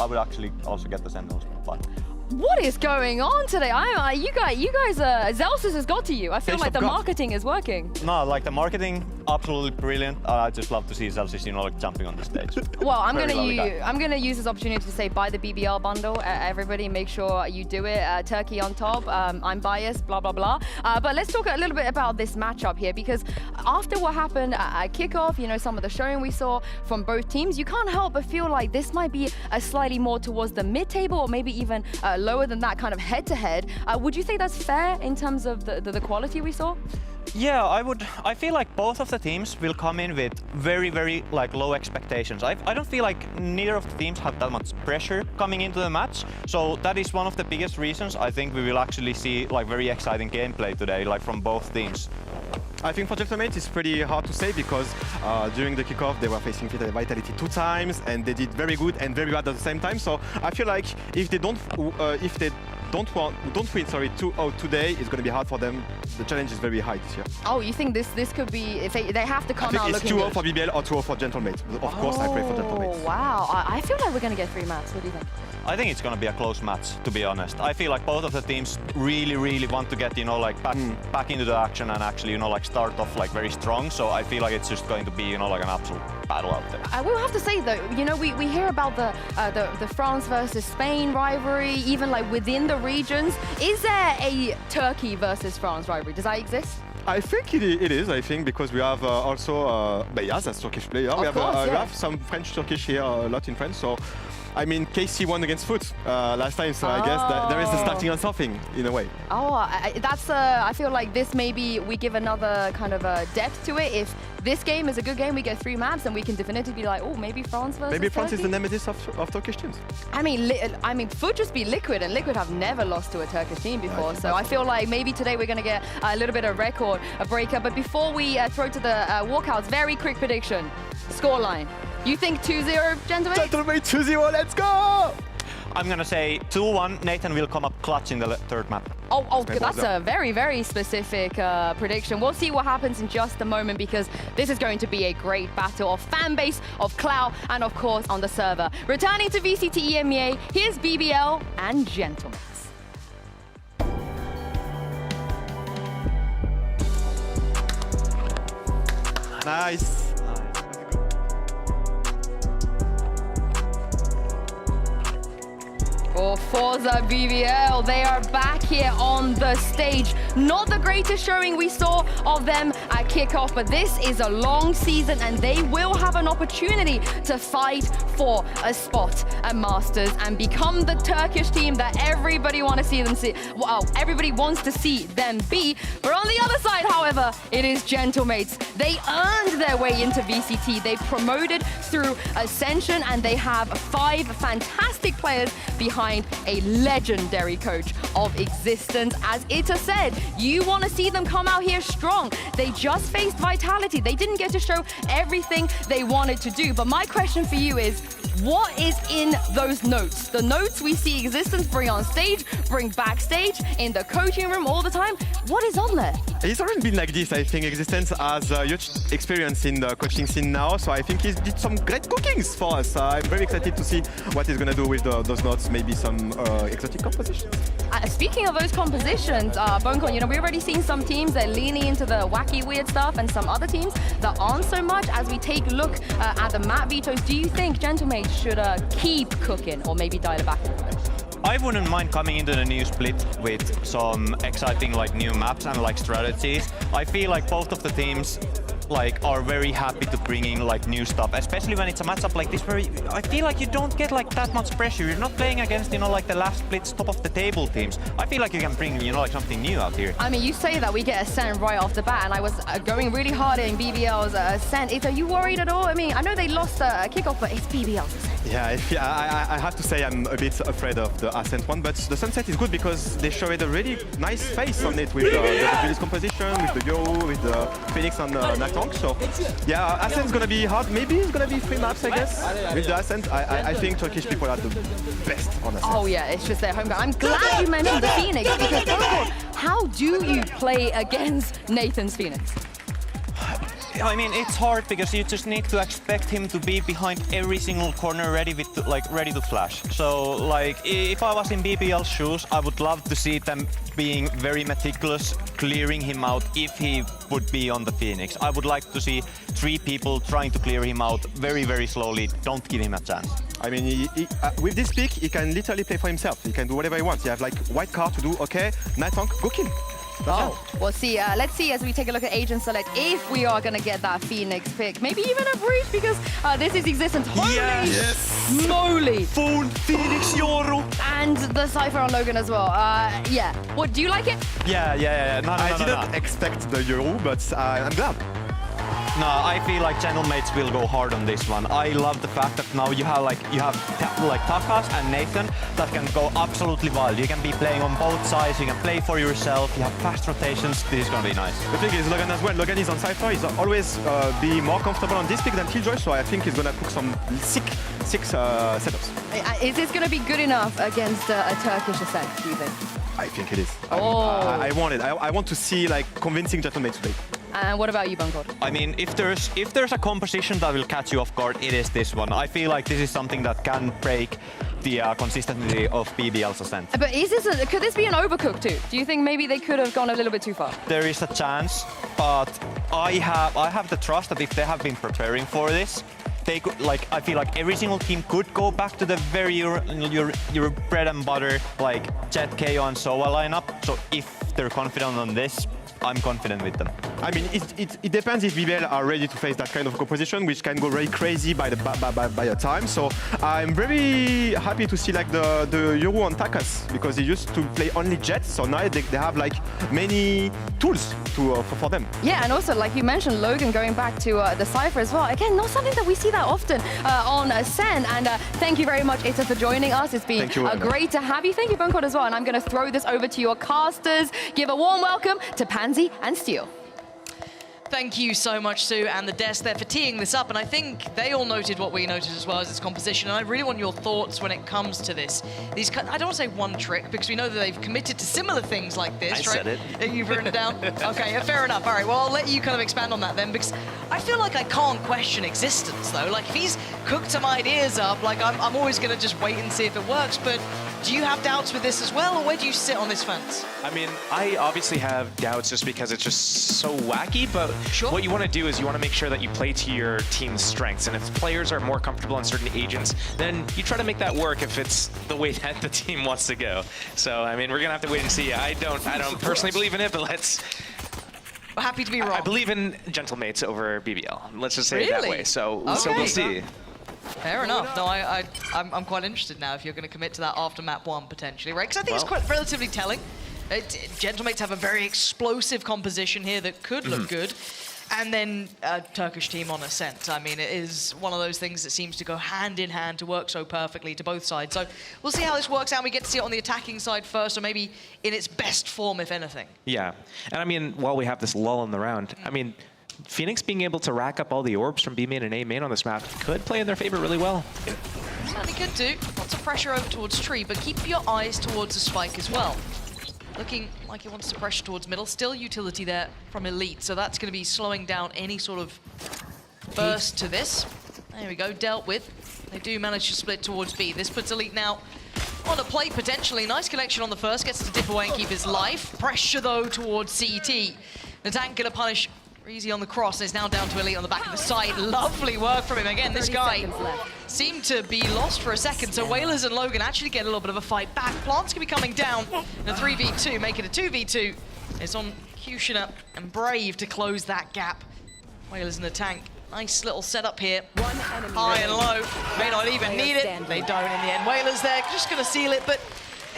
I would actually also get the Sentinels, but. What is going on today? You guys, Zelsus has got to you. I feel like the marketing is working. No, like the marketing, absolutely brilliant. I just love to see Zelsus, you know, like jumping on the stage. Well, I'm gonna use this opportunity to say buy the BBL bundle. Everybody, make sure you do it. Turkey on top. I'm biased. Blah blah blah. But let's talk a little bit about this matchup here, because after what happened at kickoff, you know, some of the showing we saw from both teams, you can't help but feel like this might be a slightly more towards the mid-table, or maybe even lower than that, kind of head-to-head. Would you say that's fair in terms of the quality we saw? Yeah, I would. I feel like both of the teams will come in with very, very like low expectations. I don't feel like neither of the teams have that much pressure coming into the match. So that is one of the biggest reasons I think we will actually see like very exciting gameplay today, like from both teams. I think for Gentlemen it's pretty hard to say, because during the kickoff they were facing Vitality 2 times and they did very good and very bad at the same time. So I feel like if they don't win 2-0 today, it's going to be hard for them. The challenge is very high this year. Oh, you think this could be, if they have to come out looking good? I think it's 2-0 for BBL or 2-0 for Gentlemen. Of course I play for Gentlemen. Oh wow, I feel like we're going to get 3 maps. What do you think? I think it's going to be a close match, to be honest. I feel like both of the teams really, really want to get, you know, like back into the action and actually, you know, like start off like very strong. So I feel like it's just going to be, you know, like an absolute battle out there. I will have to say though, you know, we hear about the France versus Spain rivalry, even like within the regions. Is there a Turkey versus France rivalry? Does that exist? I think it is, I think, because we have also Beyaz as Turkish player. We have some French-Turkish here, a lot in France. So, I mean, KC won against Foot last time, so I guess that there is a starting on something, in a way. Oh, that's, I feel like this maybe we give another kind of depth to it. If this game is a good game, we get 3 maps, and we can definitively be like, oh, maybe France versus Maybe France Turkey? is the nemesis of Turkish teams. I mean, Foot just beat Liquid, and Liquid have never lost to a Turkish team before. So I feel like maybe today we're going to get a little bit of record, a breakup. But before we throw to the walkouts, very quick prediction. Scoreline. You think 2-0, Gentlemen? Gentlemen, 2-0, let's go! I'm going to say 2-1. Nathan will come up clutch in the third map. Oh, that's a very, very specific prediction. We'll see what happens in just a moment, because this is going to be a great battle of fan base, of clout, and of course on the server. Returning to VCT EMEA, here's BBL and Gentlemen. Nice. For Forza BBL, they are back here on the stage. Not the greatest showing we saw of them at kickoff, but this is a long season and they will have an opportunity to fight for a spot at Masters and become the Turkish team that everybody wants to see them be. But on the other side, however, it is Gentlemates. They earned their way into VCT. They promoted through Ascension, and they have 5 fantastic players behind a legendary coach of existence. As Ita said, you want to see them come out here strong. They just faced Vitality. They didn't get to show everything they wanted to do. But my question for you is, what is in those notes? The notes we see Existence bring on stage, bring backstage, in the coaching room all the time. What is on there? He's already been like this. I think Existence has a huge experience in the coaching scene now, so I think he did some great cookings for us. I'm very excited to see what he's going to do with those notes, maybe some exotic compositions. Speaking of those compositions, Bonecon, you know, we've already seen some teams that are leaning into the wacky, weird stuff, and some other teams that aren't so much. As we take a look at the map vetoes, do you think Gentlemen should keep cooking or maybe dial it back a little bit? I wouldn't mind coming into the new split with some exciting like new maps and like strategies. I feel like both of the teams like are very happy to bring in like new stuff, especially when it's a matchup like this where I feel like you don't get like that much pressure. You're not playing against, you know, like the last split's top of the table teams. I feel like you can bring, you know, like something new out here. I mean, you say that we get Ascent right off the bat, and I was going really hard in BBL's Ascent. Are you worried at all? I mean, I know they lost a kickoff, but it's BBL's Ascent. Yeah, I have to say I'm a bit afraid of the Ascent one, but the Sunset is good because they showed a really nice face on it with the release composition, with the Yo, with the Phoenix and Natong. So yeah, Ascent's gonna be hard. Maybe it's gonna be 3 maps, I guess. With the Ascent, I think Turkish people are the best on Ascent. Oh yeah, it's just their home ground. I'm glad you mentioned the Phoenix, because how do you play against Nathan's Phoenix? I mean, it's hard because you just need to expect him to be behind every single corner ready to flash. So like if I was in BBL's shoes, I would love to see them being very meticulous, clearing him out if he would be on the Phoenix. I would like to see 3 people trying to clear him out very, very slowly. Don't give him a chance. I mean, with this pick, he can literally play for himself. He can do whatever he wants. He has like white card to do, okay, night tank, go kill. Oh, we'll see. Let's see as we take a look at Agent Select if we are going to get that Phoenix pick. Maybe even a breach because this is existent. Holy moly! Full Phoenix Yoru! And the Cypher on Logan as well. Yeah. What, do you like it? Yeah. No, I didn't expect the Yoru, but I'm glad. No, I feel like Gentlemates will go hard on this one. I love the fact that now you have Takas and Nathan that can go absolutely wild. You can be playing on both sides, you can play for yourself, you have fast rotations. This is gonna be nice. The thing is Logan as well. Logan is on Cypher. He's always be more comfortable on this pick than Killjoy, so I think he's gonna cook some sick setups. Is this gonna be good enough against a Turkish Ascent, do you think? I think it is. Oh. I want it. I want to see like convincing Gentlemates today. And what about you, Bunkord? I mean, if there's a composition that will catch you off guard, it is this one. I feel like this is something that can break the consistency of BBL's Ascent. But could this be an overcook too? Do you think maybe they could have gone a little bit too far? There is a chance, but I have the trust that if they have been preparing for this, they could, like, I feel like every single team could go back to the very your bread and butter, like Jet, KO and Soa lineup. So if they're confident on this, I'm confident with them. I mean, it depends if BBL are ready to face that kind of composition, which can go very crazy by a time. So I'm very happy to see like the Yoru on Takas because they used to play only Jets, so now they have like many tools for them. Yeah, and also like you mentioned, Logan going back to the Cypher as well. Again, not something that we see that often on Sen. And thank you very much, Ita, for joining us. It's been great to have you. Thank you, Bunkord, as well. And I'm going to throw this over to your casters. Give a warm welcome to Pansy and Steel. Thank you so much, Sue, and the desk there for teeing this up. And I think they all noted what we noted as well as its composition. And I really want your thoughts when it comes to this. I don't want to say one trick because we know that they've committed to similar things like this, right? I said it. You've written it down? Okay, fair enough. All right, well, I'll let you kind of expand on that then because I feel like I can't question existence, though. Like, if he's cooked some ideas up, like, I'm always going to just wait and see if it works. But do you have doubts with this as well, or where do you sit on this fence? I mean, I obviously have doubts just because it's just so wacky, but what you want to do is you want to make sure that you play to your team's strengths, and if players are more comfortable on certain agents, then you try to make that work if it's the way that the team wants to go. So, I mean, we're going to have to wait and see. I don't personally believe in it, but let's... We're happy to be wrong. I believe in Gentlemates over BBL. Let's just say it that way. So we'll see. Fair enough. No, I'm quite interested now if you're going to commit to that after map 1 potentially, right? Because I think it's quite relatively telling. Gentlemates have a very explosive composition here that could look good. And then a Turkish team on Ascent. I mean, it is one of those things that seems to go hand in hand to work so perfectly to both sides. So we'll see how this works out. We get to see it on the attacking side first, or maybe in its best form, if anything. Yeah. And I mean, while we have this lull in the round, I mean, Phoenix being able to rack up all the orbs from B main and A main on this map could play in their favor really well. Certainly could do. Lots of pressure over towards Tree, but keep your eyes towards the spike as well. Looking like he wants to pressure towards middle. Still utility there from Elite, so that's going to be slowing down any sort of burst to this. There we go, dealt with. They do manage to split towards B. This puts Elite now on a plate potentially. Nice connection on the first, gets to dip away and keep his life. Pressure though towards CT. The tank going to punish Easy on the cross, and is now down to Elite on the back of the site. Lovely work from him. Again, this guy seemed to be lost for a second, so Whalers and Logan actually get a little bit of a fight back. Plants can be coming down in a 3v2, make it a 2v2. It's on Kushina and Brave to close that gap. Whalers in the tank. Nice little setup here. High and low. May not even need it. They don't in the end. Whalers there, just going to seal it, but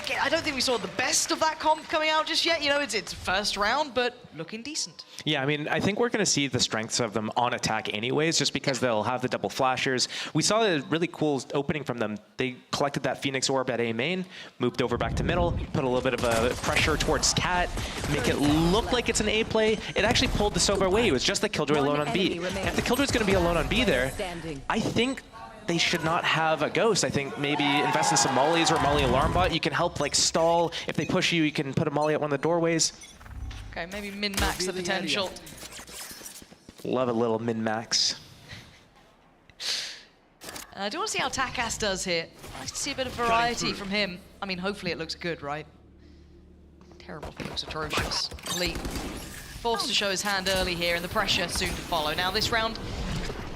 again, I don't think we saw the best of that comp coming out just yet. You know, it's first round, but looking decent. Yeah, I mean, I think we're going to see the strengths of them on attack anyways, just because they'll have the double flashers. We saw a really cool opening from them. They collected that Phoenix Orb at A main, moved over back to middle, put a little bit of a pressure towards Cat, make it look like it's an A play. It actually pulled the Silver away. It was just the Killjoy alone on B. If the Killjoy's going to be alone on B there, I think they should not have a Ghost. I think maybe invest in some mollies or molly alarm bot. You can help like stall. If they push you, you can put a molly at one of the doorways. Okay, maybe min-max the potential. Love a little min-max. I do want to see how Takas does here. Nice to see a bit of variety from him. I mean, hopefully it looks good, right? Terrible, it looks atrocious. Elite forced to show his hand early here, and the pressure soon to follow. Now this round,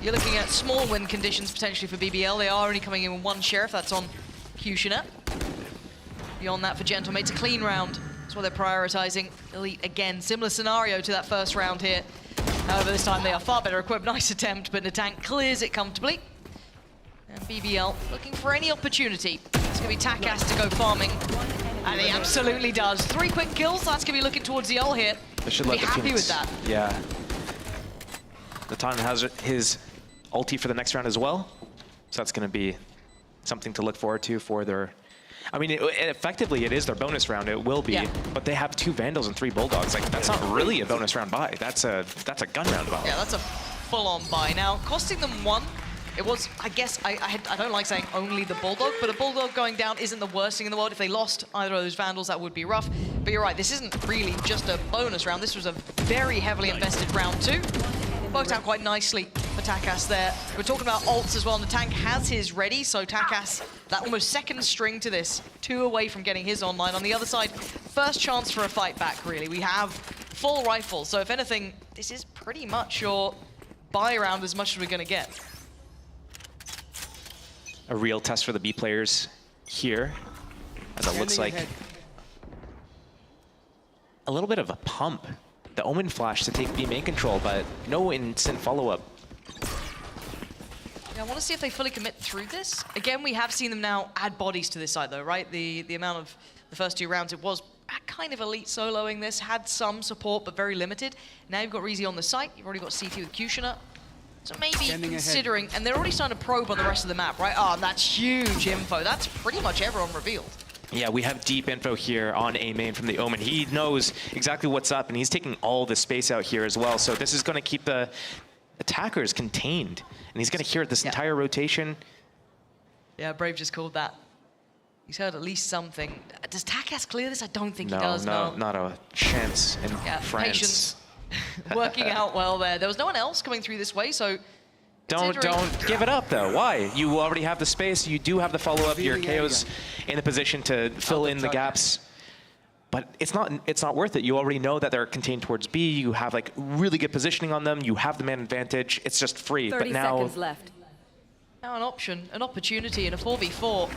you're looking at small win conditions potentially for BBL. They are only coming in with one Sheriff, that's on Kushina. Beyond that for Gentle, it's a clean round. That's what they're prioritizing. Elite again, similar scenario to that first round here. However, this time they are far better equipped. Nice attempt, but Natank clears it comfortably. And BBL looking for any opportunity. It's going to be Takas to go farming. And he absolutely does. 3 quick kills. That's going to be looking towards the ult here. They should be let the happy Phoenix. with that. Yeah. Natan has his ulti for the next round as well. So that's going to be something to look forward to for their... I mean, effectively, it is their bonus round. It will be, but they have 2 Vandals and 3 Bulldogs. Like, that's not really a bonus round buy. That's a gun round buy. Yeah, that's a full-on buy. Now, costing them 1, it was, I guess, I don't like saying only the Bulldog, but a Bulldog going down isn't the worst thing in the world. If they lost either of those Vandals, that would be rough. But you're right, this isn't really just a bonus round. This was a very heavily invested round 2. Worked out quite nicely for Takas there. We're talking about ults as well, and the tank has his ready, so Takas, that almost second string to this, 2 away from getting his online. On the other side, first chance for a fight back, really. We have full rifles, so if anything, this is pretty much your buy round as much as we're going to get. A real test for the B players here, as it looks like a little bit of a pump. The Omen flash to take B main control, but no instant follow-up. Yeah, I want to see if they fully commit through this. Again, we have seen them now add bodies to this side, though, right? The amount of the first 2 rounds, it was kind of elite soloing this, had some support, but very limited. Now you've got Reezy on the site. You've already got CT with Kushina. So maybe considering, and they're already starting to probe on the rest of the map, right? Oh, and that's huge info. That's pretty much everyone revealed. Yeah, we have deep info here on A main from the Omen. He knows exactly what's up, and he's taking all the space out here as well. So this is going to keep the attackers contained, and he's going to hear this entire rotation. Yeah, Brave just called that. He's heard at least something. Does Takas clear this? I don't think he No, does. no, not a chance in France. Patience working out well there. There was no one else coming through this way, so... Don't give it up, though. Why? You already have the space. You do have the follow-up. Your KO's in a position to fill in the gaps. But it's not worth it. You already know that they're contained towards B. You have like really good positioning on them. You have the man advantage. It's just free. 30 but now, seconds left. Now an option, an opportunity in a 4v4.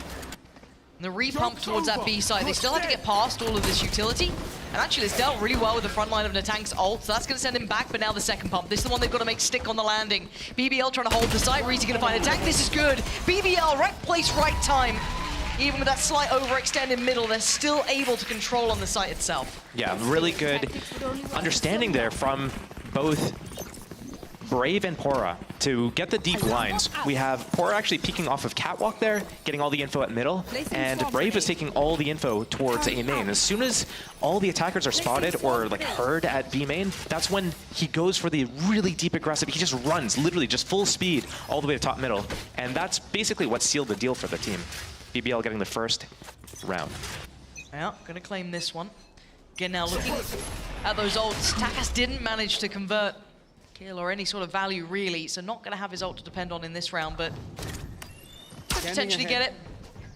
And the repump towards that B side. They still have to get past all of this utility. And actually, it's dealt really well with the front line of Natank's ult, so that's going to send him back, but now the second pump. This is the one they've got to make stick on the landing. BBL trying to hold the site. Reezy going to find a tank. This is good. BBL, right place, right time. Even with that slight overextend in middle, they're still able to control on the site itself. yeah, really good understanding there from both Brave and Pora to get the deep lines. We have Pora actually peeking off of Catwalk there, getting all the info at middle, and Brave is taking all the info towards A main. As soon as all the attackers are spotted or like heard at B main, that's when he goes for the really deep aggressive. He just runs, literally just full speed all the way to top middle, and that's basically what sealed the deal for the team. BBL getting the first round. Yeah, gonna claim this one. Again, now looking at those ults, Takas didn't manage to convert kill or any sort of value really, so not going to have his ult to depend on in this round, but could potentially get it.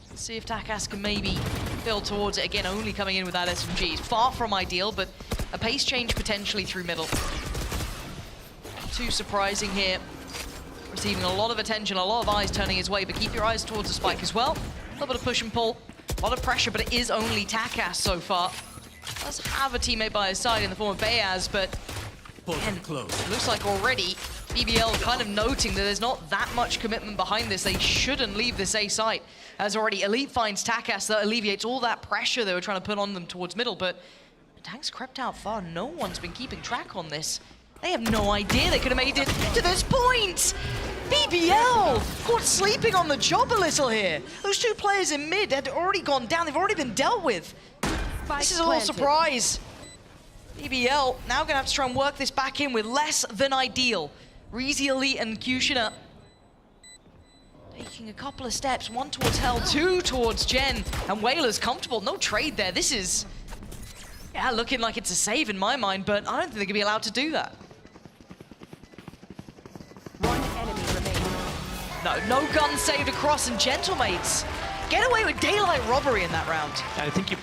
Let's see if Takas can maybe build towards it. Again, only coming in with that SMG. Far from ideal, but a pace change potentially through middle. Too surprising here. Receiving a lot of attention, a lot of eyes turning his way, but keep your eyes towards the spike as well. A little bit of push and pull, a lot of pressure, but it is only Takas so far. Does have a teammate by his side in the form of Bayaz, but again, looks like already BBL kind of noting that there's not that much commitment behind this. They shouldn't leave this A site. As already Elite finds Takas, that alleviates all that pressure they were trying to put on them towards middle, but the tank's crept out far. No one's been keeping track on this. They have no idea they could have made it to this point. BBL caught sleeping on the job a little here. Those 2 players in mid had already gone down. They've already been dealt with. This is a little surprise. BBL now going to have to try and work this back in with less than ideal. Reezy, Elite, and Kushina taking a couple of steps. 1 towards Hell, 2 towards Gen, and Whaler's comfortable. No trade there. This is, yeah, looking like it's a save in my mind, but I don't think they're going to be allowed to do that. No gun saved across, and Gentlemates get away with daylight robbery in that round. And I think you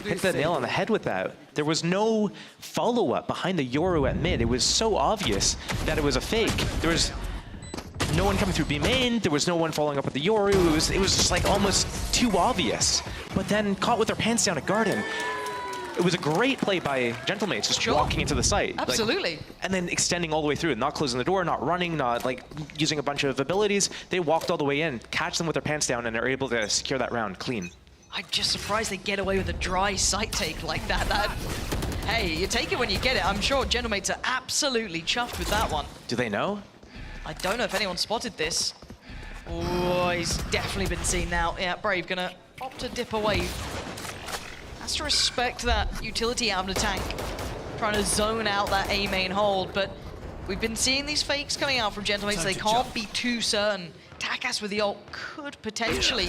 hit the nail on the head with that. There was no follow-up behind the Yoru at mid. It was so obvious that it was a fake. There was no one coming through B main. There was no one following up with the Yoru. It was just like almost too obvious. But then caught with their pants down at Garden. It was a great play by Gentlemates, just walking into the site. Absolutely. And then extending all the way through, not closing the door, not running, not like using a bunch of abilities. They walked all the way in, catch them with their pants down, and they're able to secure that round clean. I'm just surprised they get away with a dry site take like that. Hey, you take it when you get it. I'm sure Gentlemates are absolutely chuffed with that one. Do they know? I don't know if anyone spotted this. Oh, he's definitely been seen now. Yeah, Brave gonna opt to dip away. Has to respect that utility out of the tank. Trying to zone out that A main hold, but we've been seeing these fakes coming out from Gentlemates. They can't be too certain. Takas with the ult could potentially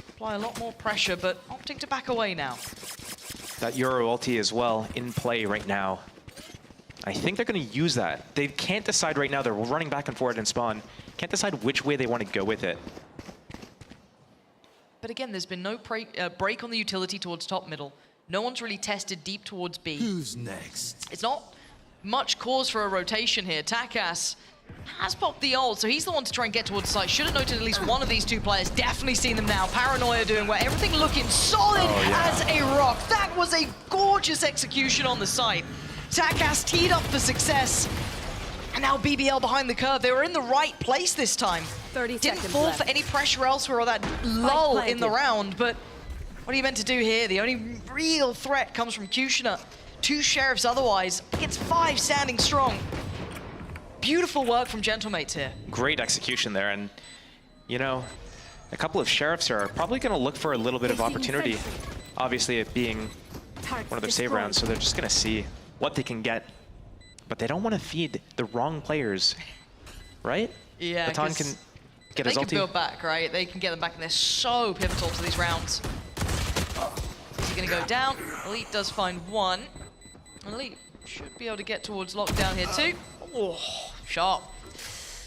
apply a lot more pressure, but opting to back away now. That Euro ulti as well in play right now. I think they're going to use that. They can't decide right now. They're running back and forward in spawn. Can't decide which way they want to go with it. But again, there's been no break on the utility towards top middle. No one's really tested deep towards B. Who's next? It's not much cause for a rotation here. Takas has popped the ult, so he's the one to try and get towards the site. Should have noted at least one of these two players. Definitely seen them now. Paranoia doing well. Everything looking solid as a rock. That was a gorgeous execution on the site. Takas teed up for success. And now BBL behind the curve. They were in the right place this time. 30 Didn't seconds fall left. for any pressure elsewhere or that lull in the round, but what are you meant to do here? The only real threat comes from Kushner. 2 Sheriffs otherwise, against 5 standing strong. Beautiful work from Gentlemates here. Great execution there, and you know, a couple of Sheriffs are probably going to look for a little bit of opportunity. Obviously, it being one of their save rounds, so they're just going to see what they can get. But they don't want to feed the wrong players, right? Yeah, Baton can get his they ulti. can build back, right? They can get them back, and they're so pivotal to these rounds. Is he going to go down? Elite does find one. Elite should be able to get towards lockdown here too. Oh, sharp.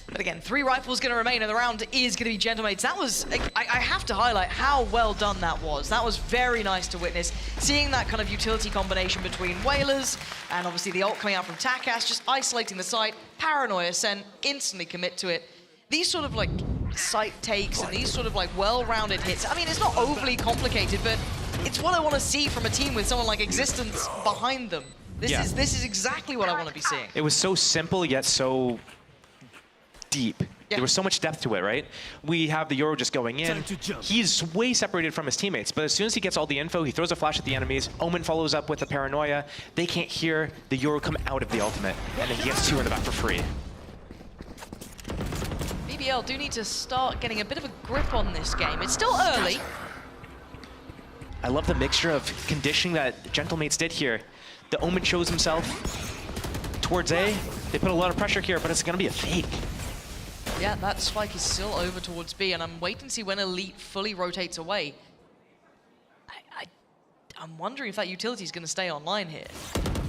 But again, 3 rifles going to remain, and the round is going to be Gentlemates. That was, I have to highlight how well done that was. That was very nice to witness. Seeing that kind of utility combination between Whalers and obviously the ult coming out from Takas, just isolating the site, Paranoia, Sen instantly commit to it. These sort of like site takes and these sort of like well-rounded hits, I mean, it's not overly complicated, but it's what I want to see from a team with someone like Existence behind them. This is exactly what I want to be seeing. It was so simple yet so deep. There was so much depth to it, right? We have the Euro just going in. He's way separated from his teammates, but as soon as he gets all the info, he throws a flash at the enemies. Omen follows up with the Paranoia. They can't hear the Euro come out of the ultimate, and then he gets 2 in the back for free. BBL do need to start getting a bit of a grip on this game. It's still early. I love the mixture of conditioning that Gentlemates did here. The Omen shows himself towards A. They put a lot of pressure here, but it's going to be a fake. Yeah, that spike is still over towards B, and I'm waiting to see when Elite fully rotates away. I'm wondering if that utility is going to stay online here.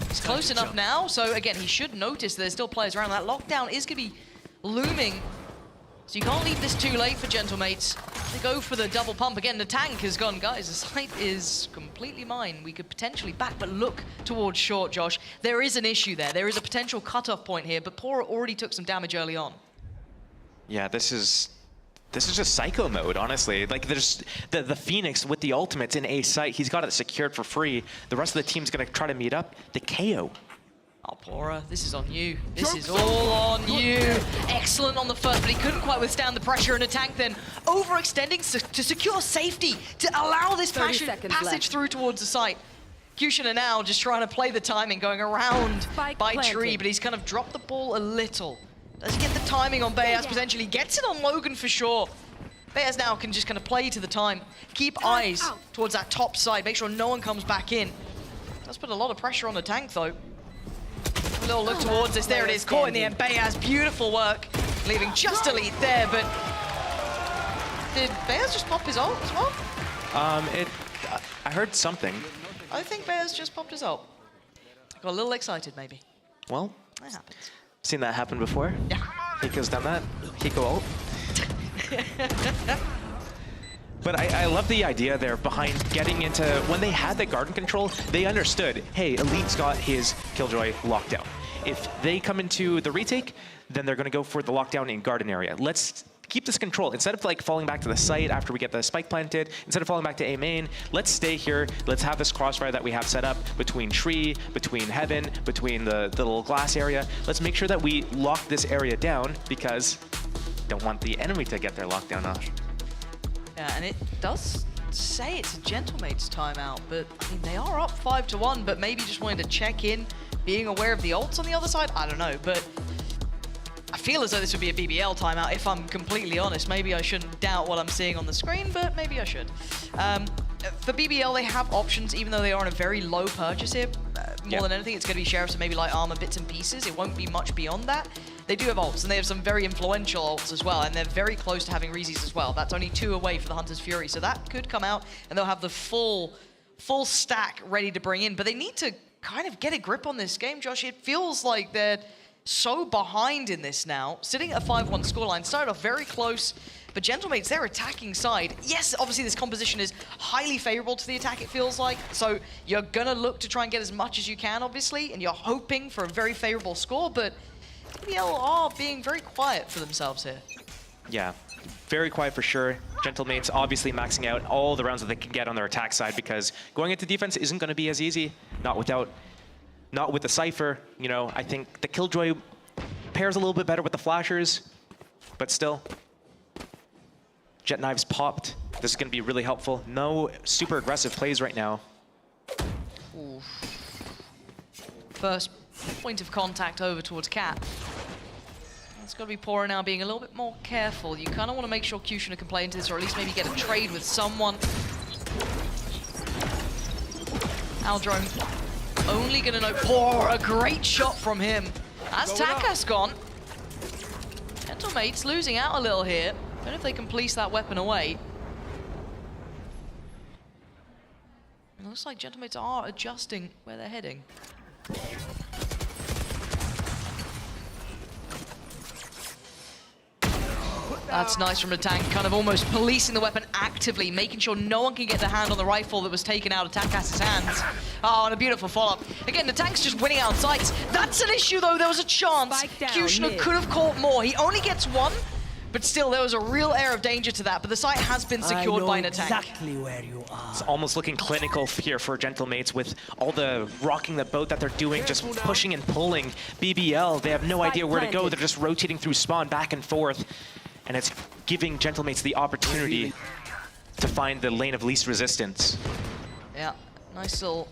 He's close enough now, so again, he should notice that there's still players around. That lockdown is going to be looming, so you can't leave this too late for Gentlemates. They go for the double pump. Again, the tank has gone, guys, the site is completely mine. We could potentially back, but look towards short, Josh. There is an issue there. There is a potential cutoff point here, but Pora already took some damage early on. Yeah, this is just psycho mode, honestly. Like, there's the Phoenix with the ultimates in A site. He's got it secured for free. The rest of the team's going to try to meet up. The KO. Oh, Pora, this is on you. This is all on you. Excellent on the first, but he couldn't quite withstand the pressure in a tank then. Overextending to secure safety, to allow this passage through towards the site. Kushner now just trying to play the timing, going around by Tree, but he's kind of dropped the ball a little. Does he get the timing on Bayaz? Potentially gets it on Logan for sure. Bayaz now can just kind of play to the time. Keep eyes towards that top side. Make sure no one comes back in. Does put a lot of pressure on the tank though. A little look towards this. There it is. Caught in the end. Bayaz, beautiful work. Leaving just Elite there, but did Bayaz just pop his ult as well? I heard something. I think Bayaz just popped his ult. Got a little excited maybe. Well, that happens. Seen that happen before. Yeah. Hiko's done that. Hiko ult. But I love the idea there behind getting into, when they had the garden control, they understood, hey, Elite's got his Killjoy locked down. If they come into the retake, then they're going to go for the lockdown in garden area. Let's keep this control. Instead of like falling back to the site after we get the spike planted, instead of falling back to A main, let's stay here. Let's have this crossfire that we have set up between tree, between heaven, between the little glass area. Let's make sure that we lock this area down because don't want the enemy to get their lockdown off. Yeah, and it does say it's a Gentlemate's timeout, but I mean, they are up 5-1, but maybe just wanting to check in, being aware of the ults on the other side. I don't know, but I feel as though this would be a BBL timeout, if I'm completely honest. Maybe I shouldn't doubt what I'm seeing on the screen, but maybe I should. For BBL, they have options, even though they are on a very low purchase here. More than anything, it's going to be sheriffs and maybe light armor, bits and pieces. It won't be much beyond that. They do have ults, and they have some very influential ults as well, and they're very close to having Reezy's as well. That's only 2 away for the Hunter's Fury, so that could come out, and they'll have the full stack ready to bring in. But they need to kind of get a grip on this game, Josh. It feels like they're so behind in this now, sitting at a 5-1 scoreline, started off very close, but Gentlemates, their attacking side, yes, obviously this composition is highly favorable to the attack, it feels like, so you're gonna look to try and get as much as you can, obviously, and you're hoping for a very favorable score, but BBL are being very quiet for themselves here. Yeah, very quiet for sure. Gentlemates obviously maxing out all the rounds that they can get on their attack side because going into defense isn't going to be as easy, not with the Cypher. You know, I think the Killjoy pairs a little bit better with the flashers, but still. Jet Knives popped. This is going to be really helpful. No super aggressive plays right now. Ooh. First point of contact over towards Cat. It's got to be Pora now being a little bit more careful. You kind of want to make sure Kushner can play into this, or at least maybe get a trade with someone. Aldrome only going to know Pora. A great shot from him. As Takas gone. Gentlemates losing out a little here. Don't know if they can police that weapon away. It looks like Gentlemates are adjusting where they're heading. That's nice from the tank, kind of almost policing the weapon actively, making sure no one can get their hand on the rifle that was taken out of Takas's hands. Oh, and a beautiful follow-up. Again, the tank's just winning out on sights. That's an issue, though. There was a chance. Kushner could have caught more. He only gets one, but still, there was a real air of danger to that. But the site has been secured by an attack. Exactly where you are. It's almost looking clinical here for Gentlemates with all the rocking the boat that they're doing, just pushing and pulling. BBL, they have no idea where to go. They're just rotating through spawn back and forth. And it's giving Gentlemates the opportunity to find the lane of least resistance. Yeah, nice little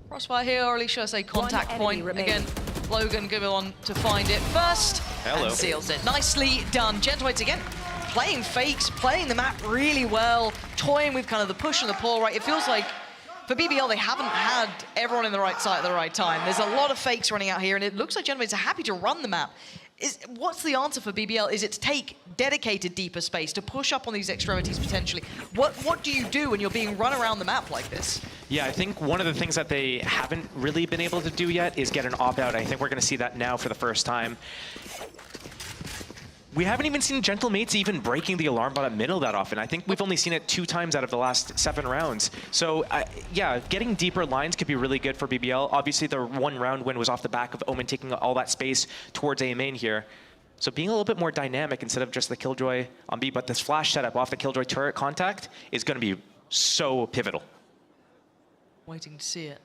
crossfire here, or at least should I say contact point. Again, Logan going on to find it first. Hello. And seals it. Nicely done. Gentlemates again, playing fakes, playing the map really well, toying with kind of the push and the pull, right? It feels like for BBL, they haven't had everyone in the right site at the right time. There's a lot of fakes running out here, and it looks like Gentlemates are happy to run the map. What's the answer for BBL? Is it to take dedicated deeper space, to push up on these extremities potentially? What do you do when you're being run around the map like this? Yeah, I think one of the things that they haven't really been able to do yet is get an opt-out. I think we're going to see that now for the first time. We haven't even seen Gentlemates even breaking the alarm bot at middle that often. I think we've only seen it 2 times out of the last 7 rounds. So yeah, getting deeper lines could be really good for BBL. Obviously, their 1 round win was off the back of Omen taking all that space towards A main here. So being a little bit more dynamic instead of just the Killjoy on B, but this flash setup off the Killjoy turret contact is going to be so pivotal. Waiting to see it.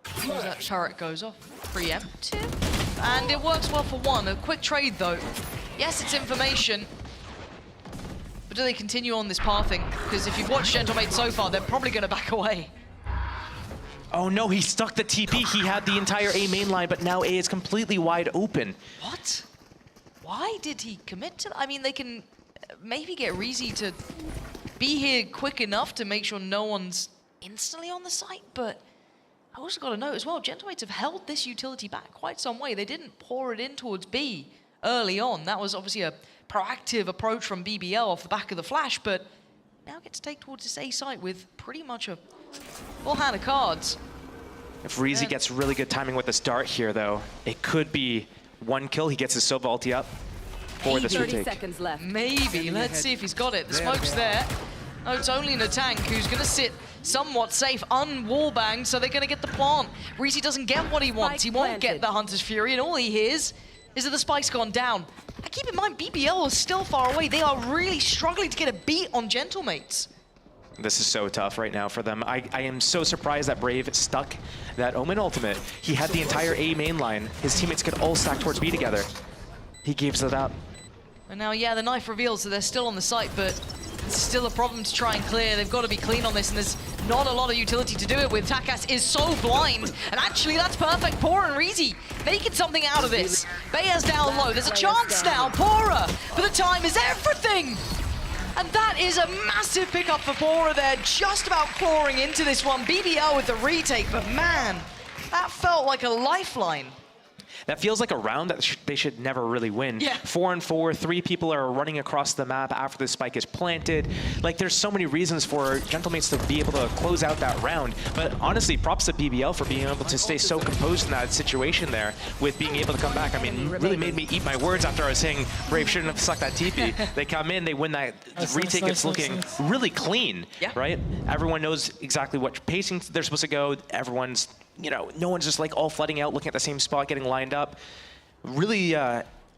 As that turret goes off, preemptive, and it works well for one. A quick trade though. Yes, it's information, but do they continue on this pathing? Because if you've watched Gentlemates so far, they're probably going to back away. Oh no, he stuck the TP. He had the entire A main line, but now A is completely wide open. What? Why did he commit to that? I mean, they can maybe get Reezy to be here quick enough to make sure no one's instantly on the site, but I also got to note as well, Gentlemates have held this utility back quite some way. They didn't pour it in towards B early on. That was obviously a proactive approach from BBL off the back of the flash, but now get to take towards this A site with pretty much a full hand of cards. If Reezy gets really good timing with this dart here, though, it could be one kill, he gets his Sova ulti up for this 30 retake. seconds left. Maybe. Let's see if he's got it. The smoke's there. Oh, it's only in a tank who's going to sit somewhat safe, unwallbanged, so they're going to get the plant. Reezy doesn't get what he wants. He won't get the Hunter's Fury, and all he hears is that the spike's gone down. And keep in mind, BBL is still far away. They are really struggling to get a beat on Gentlemates. This is so tough right now for them. I am so surprised that Brave stuck that Omen ultimate. He had the entire A main line. His teammates could all stack towards B together. He gives it up. And now, yeah, the knife reveals that they're still on the site, but it's still a problem to try and clear. They've got to be clean on this, and there's not a lot of utility to do it with. Takas is so blind, and actually that's perfect. Pora and Reezy making something out of this. Beya's down low. There's a chance now. Pora, but the time is everything. And that is a massive pickup for Pora there, just about clawing into this one. BBL with the retake, but man, that felt like a lifeline. That feels like a round that they should never really win. Yeah. 4-4, 3 people are running across the map after the spike is planted. Like, there's so many reasons for Gentlemates to be able to close out that round. But honestly, props to BBL for being able to stay so composed in that situation there with being able to come back. I mean, really made me eat my words after I was saying Brave shouldn't have sucked that TP. They come in, they win that retake. It's looking really clean, right? Everyone knows exactly what pacing they're supposed to go. Everyone's, you know, no one's just like all flooding out, looking at the same spot, getting lined up. Really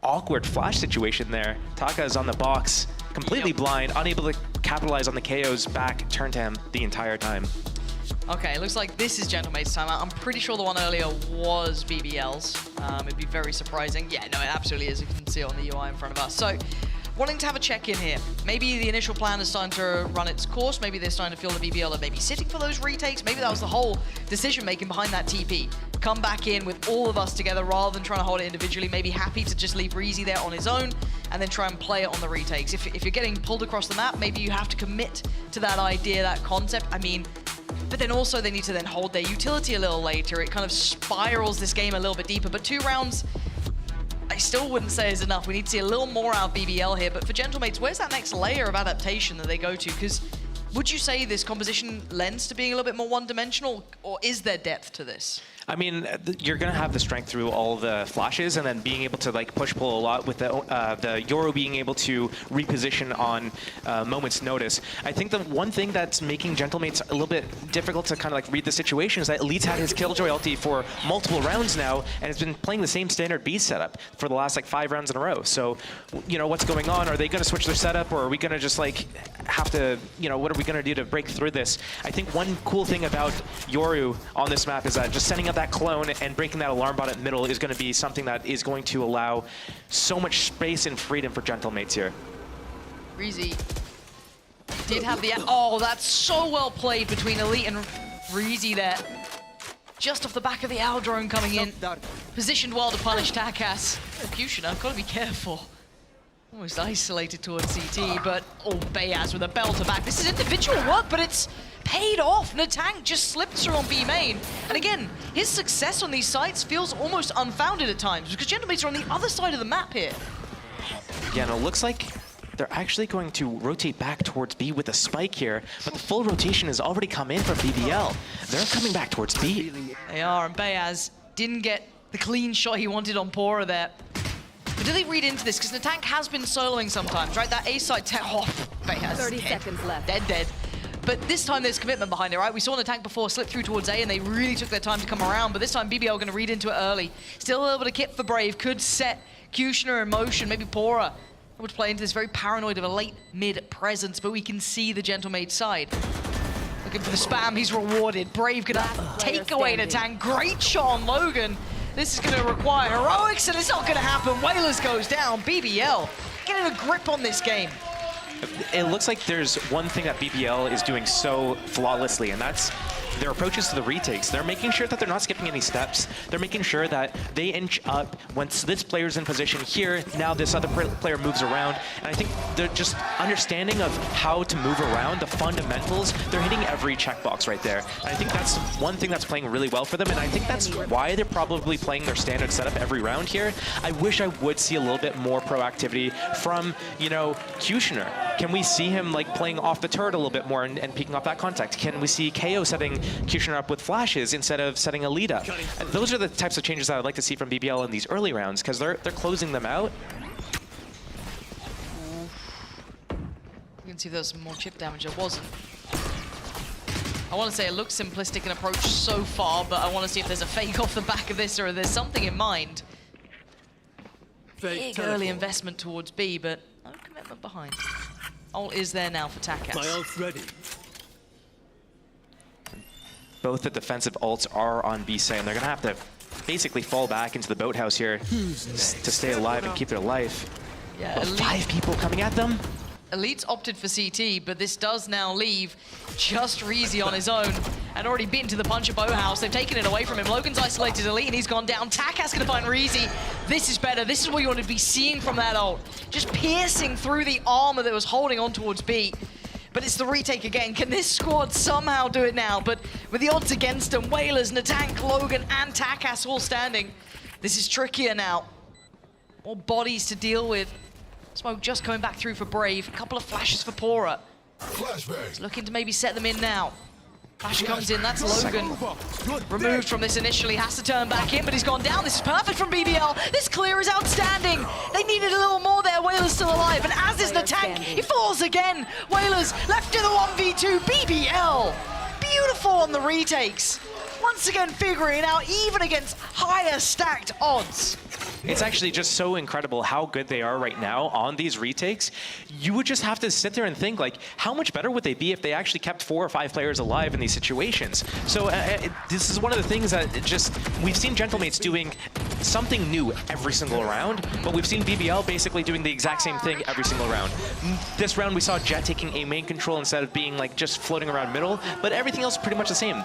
awkward flash situation there. Taka is on the box, completely blind, unable to capitalize on the KO's back turn to him the entire time. Okay, it looks like this is Gentlemate's timeout. I'm pretty sure the one earlier was BBL's. It'd be very surprising. Yeah, no, it absolutely is. You can see it on the UI in front of us. So, wanting to have a check-in here. Maybe the initial plan is starting to run its course. Maybe they're starting to feel the BBL are maybe sitting for those retakes. Maybe that was the whole decision-making behind that TP. Come back in with all of us together rather than trying to hold it individually. Maybe happy to just leave Reezy there on his own and then try and play it on the retakes. If you're getting pulled across the map, maybe you have to commit to that idea, that concept. I mean, but then also they need to then hold their utility a little later. It kind of spirals this game a little bit deeper. But 2 rounds, I still wouldn't say is enough. We need to see a little more out of BBL here. But for Gentlemates, where's that next layer of adaptation that they go to? Because would you say this composition lends to being a little bit more one-dimensional, or is there depth to this? I mean, you're going to have the strength through all the flashes and then being able to like push-pull a lot with the Yoru being able to reposition on moment's notice. I think the one thing that's making Gentlemates a little bit difficult to kind of like read the situation is that Elite's had his Killjoy ulti for multiple rounds now and has been playing the same standard B setup for the last like 5 rounds in a row. So, you know, what's going on? Are they going to switch their setup, or are we going to just like have to, you know, what are we going to do to break through this? I think one cool thing about Yoru on this map is that just setting up that clone and breaking that alarm bot at middle is going to be something that is going to allow so much space and freedom for Gentlemates here. Reezy did have the... Oh, that's so well played between Elite and Reezy there. Just off the back of the owl drone coming in. Positioned well to punish Takas. Kushina, gotta be careful. Almost isolated towards CT, but Beyaz with a belter back. This is individual work, but it's paid off. Natank just slipped through on B main. And again, his success on these sites feels almost unfounded at times because Gentlemates are on the other side of the map here. Yeah, and it looks like they're actually going to rotate back towards B with a spike here, but the full rotation has already come in from BBL. They're coming back towards B. They are, and Beyaz didn't get the clean shot he wanted on Pora there. But do they read into this? Because Natank has been soloing sometimes, right? That A side off. Beyaz 30 seconds left. Dead. But this time there's commitment behind it, right? We saw Natank before slip through towards A and they really took their time to come around, but this time BBL going to read into it early. Still a little bit of kit for Brave, could set Kushner in motion, maybe Pora would play into this very paranoid of a late mid presence, but we can see the Gentlemates side. Looking for the spam, he's rewarded. Brave gonna take away Natank, great shot on Logan. This is gonna require heroics and it's not gonna happen. Whalers goes down, BBL getting a grip on this game. It looks like there's one thing that BBL is doing so flawlessly, and that's their approaches to the retakes. They're making sure that they're not skipping any steps. They're making sure that they inch up. Once this player's in position here, now this other player moves around. And I think they're just understanding of how to move around, the fundamentals. They're hitting every checkbox right there. And I think that's one thing that's playing really well for them. And I think that's why they're probably playing their standard setup every round here. I wish I would see a little bit more proactivity from, you know, Kushner. Can we see him like playing off the turret a little bit more and picking up that contact? Can we see KO setting Kushner up with flashes instead of setting a lead up. And those are the types of changes that I would like to see from BBL in these early rounds, because they're closing them out. You can see there's some more chip damage. There wasn't. I want to say it looks simplistic an approach so far, but I want to see if there's a fake off the back of this or if there's something in mind. Big early investment towards B, but no commitment behind. Ult is there now for Takas. My ult's ready. Both the defensive ults are on B site, and they're going to have to basically fall back into the boathouse here to stay alive and keep their life. Yeah, But 5 people coming at them. Elite's opted for CT, but this does now leave just Reezy on his own and already been to the punch at Boathouse. They've taken it away from him. Logan's isolated Elite and he's gone down. Takas gonna find Reezy. This is better. This is what you want to be seeing from that ult. Just piercing through the armor that was holding on towards B. But it's the retake again. Can this squad somehow do it now? But with the odds against them, Whalers, Natank, Logan, and Takas all standing, this is trickier now. More bodies to deal with. Smoke just coming back through for Brave. A couple of flashes for Pora. He's looking to maybe set them in now. Flash comes in, that's Logan. Removed from this initially, has to turn back in, but he's gone down. This is perfect from BBL. This clear is outstanding. They needed a little more there. Whalers still alive, and as is Natank, he falls again. Whalers left to the 1v2. BBL, beautiful on the retakes. Once again figuring it out, even against higher stacked odds. It's actually just so incredible how good they are right now on these retakes. You would just have to sit there and think, like, how much better would they be if they actually kept 4 or 5 players alive in these situations? So this is one of the things that we've seen Gentlemates doing something new every single round, but we've seen BBL basically doing the exact same thing every single round. This round we saw Jet taking a main control instead of being like just floating around middle, but everything else pretty much the same.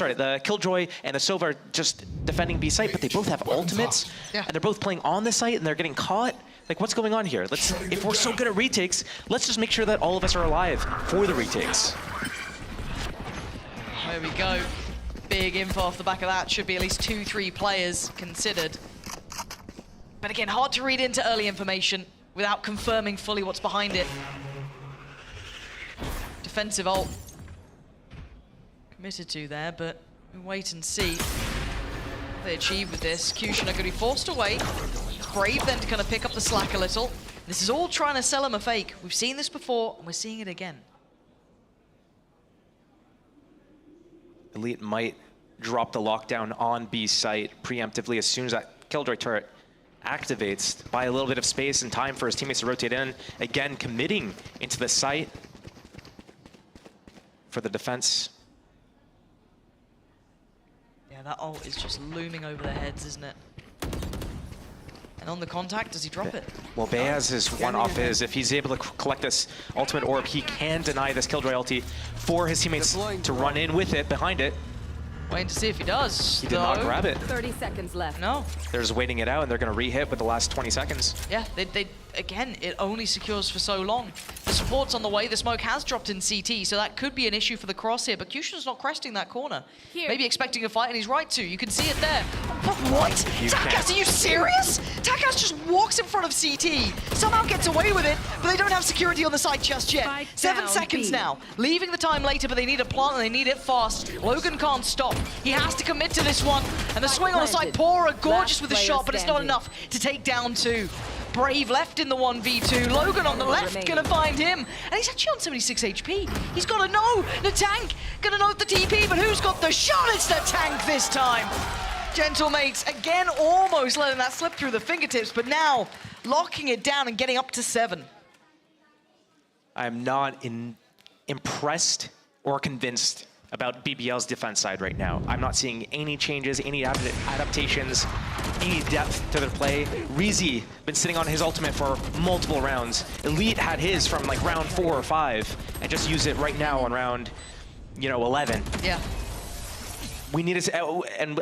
The Killjoy and the Sova are just defending B site, but they both have ultimates. Yeah. And they're both playing on the site and they're getting caught. Like, what's going on here? If we're so good at retakes, let's just make sure that all of us are alive for the retakes. There we go. Big info off the back of that. Should be at least 2-3 players considered. But again, hard to read into early information without confirming fully what's behind it. Defensive ult. Committed to there, but we'll wait and see what they achieve with this. Kushner going to be forced away. It's Brave then to kind of pick up the slack a little. This is all trying to sell him a fake. We've seen this before, and we're seeing it again. Elite might drop the lockdown on B site preemptively as soon as that Killjoy turret activates. Buy a little bit of space and time for his teammates to rotate in. Again, committing into the site for the defense. Yeah, that ult is just looming over their heads, isn't it? And on the contact, does he drop it? Well, Bayaz is one off his. If he's able to collect this ultimate orb, he can deny this Killjoy ulti for his teammates to run in with it, behind it. Waiting to see if he does. He did not grab it. 30 seconds left. No. They're just waiting it out, and they're going to re-hit with the last 20 seconds. Yeah, again, it only secures for so long. The support's on the way. The smoke has dropped in CT, so that could be an issue for the cross here, but Kushner's not cresting that corner. Maybe expecting a fight, and he's right to. You can see it there. But what? Takas, are you serious? Takas just walks in front of CT, somehow gets away with it, but they don't have security on the side just yet. 7 seconds now. Leaving the time later, but they need a plant, and they need it fast. Logan can't stop. He has to commit to this one, and the swing on the side, Pora, gorgeous with the shot, but it's not enough to take down 2. Brave left in the 1v2. Logan on the left, gonna find him. And he's actually on 76 HP. He's got to know. Natank gonna note the TP, but who's got the shot? It's Natank this time. Gentlemates, again, almost letting that slip through the fingertips, but now locking it down and getting up to 7. I'm not impressed or convinced about BBL's defense side right now. I'm not seeing any changes, any adaptations, any depth to their play. Reezy been sitting on his ultimate for multiple rounds. Elite had his from like round 4 or 5 and just use it right now on round, 11. Yeah. We need to, and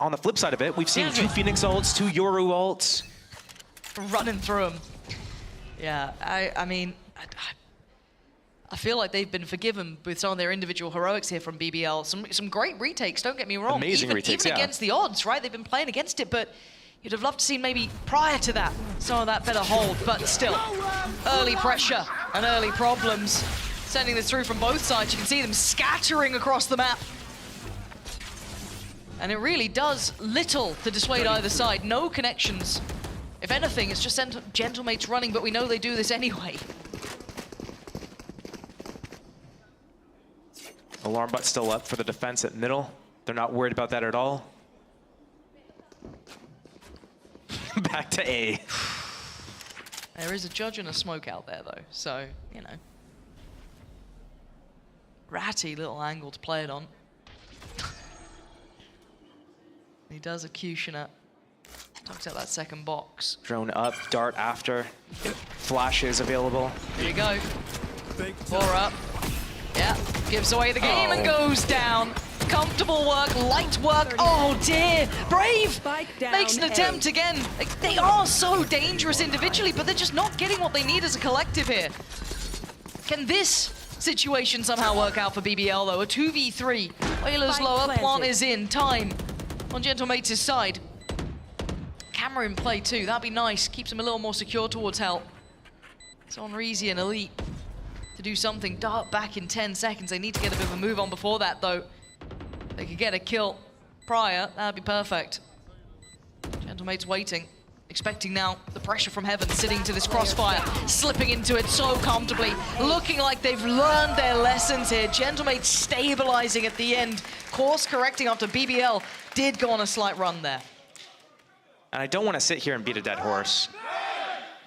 on the flip side of it, we've seen 2 Phoenix ults, 2 Yoru ults. Running through them. Yeah, I mean, I feel like they've been forgiven with some of their individual heroics here from BBL. Some great retakes, don't get me wrong. Amazing retakes, even against the odds, right? They've been playing against it, but you'd have loved to see maybe prior to that some of that better hold. But still, early pressure and early problems. Sending this through from both sides. You can see them scattering across the map. And it really does little to dissuade either side. No connections. If anything, it's just Gentlemates running, but we know they do this anyway. Alarm bot still up for the defense at middle. They're not worried about that at all. Back to A. There is a judge and a smoke out there, though, so, you know. Ratty little angle to play it on. He does a Kushner. Tucks out that second box. Drone up, dart after. Flashes available. Here you go. 4 up. Yeah, gives away the game and goes down. Comfortable work, light work. Oh dear, Brave makes an attempt again. Like, they are so dangerous individually, but they're just not getting what they need as a collective here. Can this situation somehow work out for BBL though? A 2v3. Whalers lower, plant is in. Time on Gentlemates' side. Camera in play too, that'd be nice. Keeps him a little more secure towards help. It's on Reezy and Elite to do something. Dart back in 10 seconds. They need to get a bit of a move on before that though. They could get a kill prior, that'd be perfect. Gentlemates waiting, expecting now the pressure from heaven, sitting to this crossfire, slipping into it so comfortably, looking like they've learned their lessons here. Gentlemates stabilizing at the end, course correcting after BBL did go on a slight run there. And I don't want to sit here and beat a dead horse.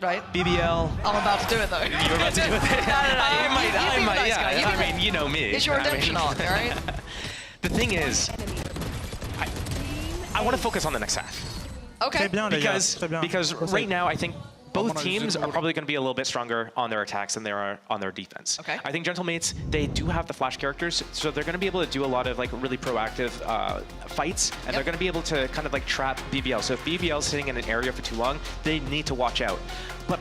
Right. BBL. I'm about to do it though. You're about to do it? I might, yeah. I mean, you know me. It's your redemption arc, all right? The thing is, I want to focus on the next half. Okay. Because right now, I think both teams are probably going to be a little bit stronger on their attacks than they are on their defense. Okay. I think Gentlemates, they do have the flash characters, so they're going to be able to do a lot of like really proactive fights, and they're going to be able to kind of like trap BBL. So if BBL is sitting in an area for too long, they need to watch out. But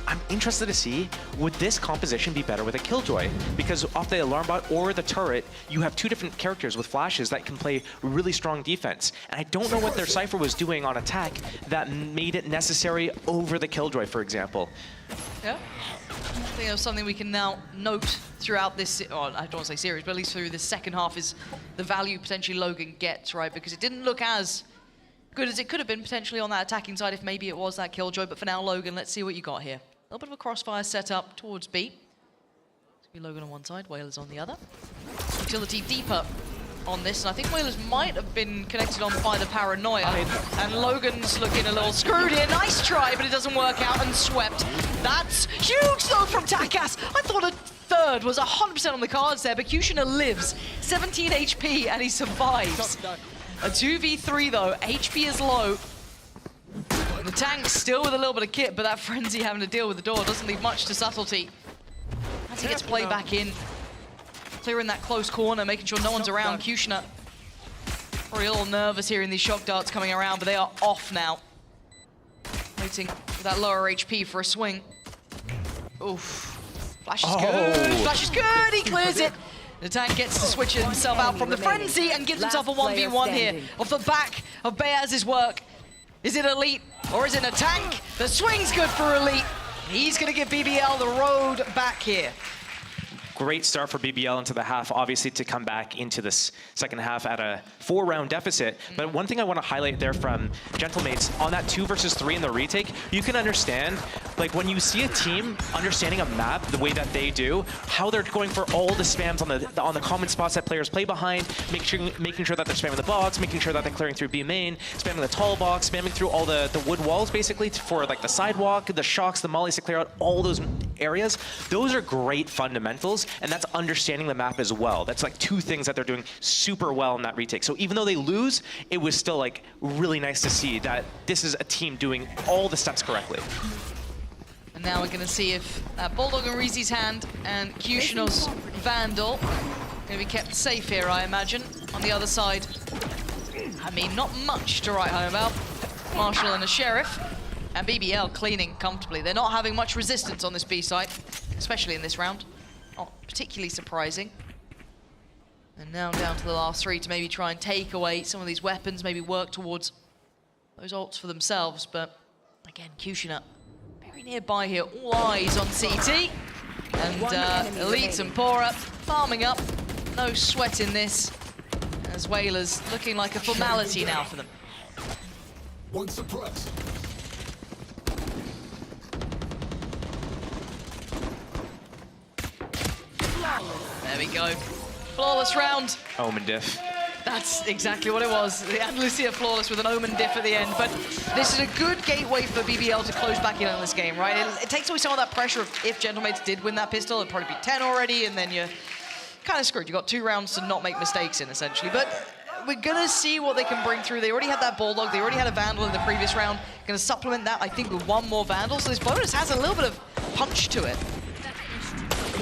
I'm interested to see, would this composition be better with a Killjoy? Because off the alarm bot or the turret, you have two different characters with flashes that can play really strong defense. And I don't know what their Cypher was doing on attack that made it necessary over the Killjoy, for example. Yeah. I think that's something we can now note throughout this, or I don't want to say series, but at least through the second half is the value potentially Logan gets, right? Because it didn't look as good as it could have been potentially on that attacking side if maybe it was that Killjoy. But for now, Logan, let's see what you got here. A little bit of a crossfire set up towards B. It's gonna be Logan on one side, Whalers on the other. Utility deeper on this, and I think Whalers might have been connected on by the Paranoia. And Logan's looking a little screwed here. Nice try, but it doesn't work out and swept. That's huge though from Takas. I thought a third was 100% on the cards there, but Kushner lives. 17 HP and he survives. A 2v3 though, HP is low. The tank's still with a little bit of kit, but that Frenzy having to deal with the door doesn't leave much to subtlety. As he gets played back in, clearing that close corner, making sure no one's around. Kushner probably a little nervous here in these shock darts coming around, but they are off now. Waiting for that lower HP for a swing. Oof. Flash is good, Flash is good, he clears it. The tank gets to switch himself out from the Frenzy and gives himself a 1v1 here off the back of Beaz's work. Is it Elite or is it a tank? The swing's good for Elite. He's going to give BBL the road back here. Great start for BBL into the half, obviously to come back into this second half at a 4-round deficit. But one thing I want to highlight there from Gentlemates, on that 2 versus 3 in the retake, you can understand, like when you see a team understanding a map the way that they do, how they're going for all the spams on the common spots that players play behind, making sure that they're spamming the box, making sure that they're clearing through B main, spamming the tall box, spamming through all the wood walls basically for like the sidewalk, the shocks, the mollies to clear out all those areas. Those are great fundamentals. And that's understanding the map as well. That's like 2 things that they're doing super well in that retake. So even though they lose, it was still like really nice to see that this is a team doing all the steps correctly. And now we're gonna see if Bulldog and Reezy's hand and Kushner's Vandal gonna be kept safe here, I imagine. On the other side, I mean, not much to write home about. Marshall and a Sheriff, and BBL cleaning comfortably. They're not having much resistance on this B site, especially in this round. Not particularly surprising. And now down to the last 3 to maybe try and take away some of these weapons, maybe work towards those ults for themselves. But again, Kushner very nearby here. All eyes on CT. And Elites and Pora farming up. No sweat in this. As Whalers looking like a formality now for them. One suppressed. There we go. Flawless round. Omen diff. That's exactly what it was. The Andalusia flawless with an Omen diff at the end. But this is a good gateway for BBL to close back in on this game, right? It takes away some of that pressure of if Gentlemates did win that pistol, it'd probably be 10 already, and then you're kind of screwed. You've got 2 rounds to not make mistakes in, essentially. But we're going to see what they can bring through. They already had that Bulldog. They already had a Vandal in the previous round. Going to supplement that, I think, with 1 more Vandal. So this bonus has a little bit of punch to it.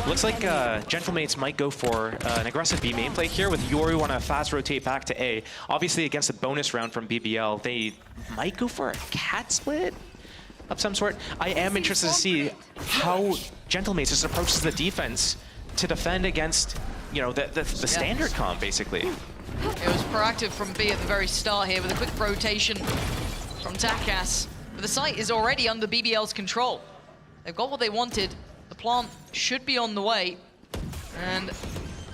Looks like Gentlemates might go for an aggressive B main play here with Yoru on a fast rotate back to A. Obviously, against a bonus round from BBL, they might go for a cat split of some sort. I am interested to see how Gentlemates just approaches the defense to defend against, you know, the standard comp, basically. It was proactive from B at the very start here with a quick rotation from Takas. But the site is already under BBL's control. They've got what they wanted. The plant should be on the way. And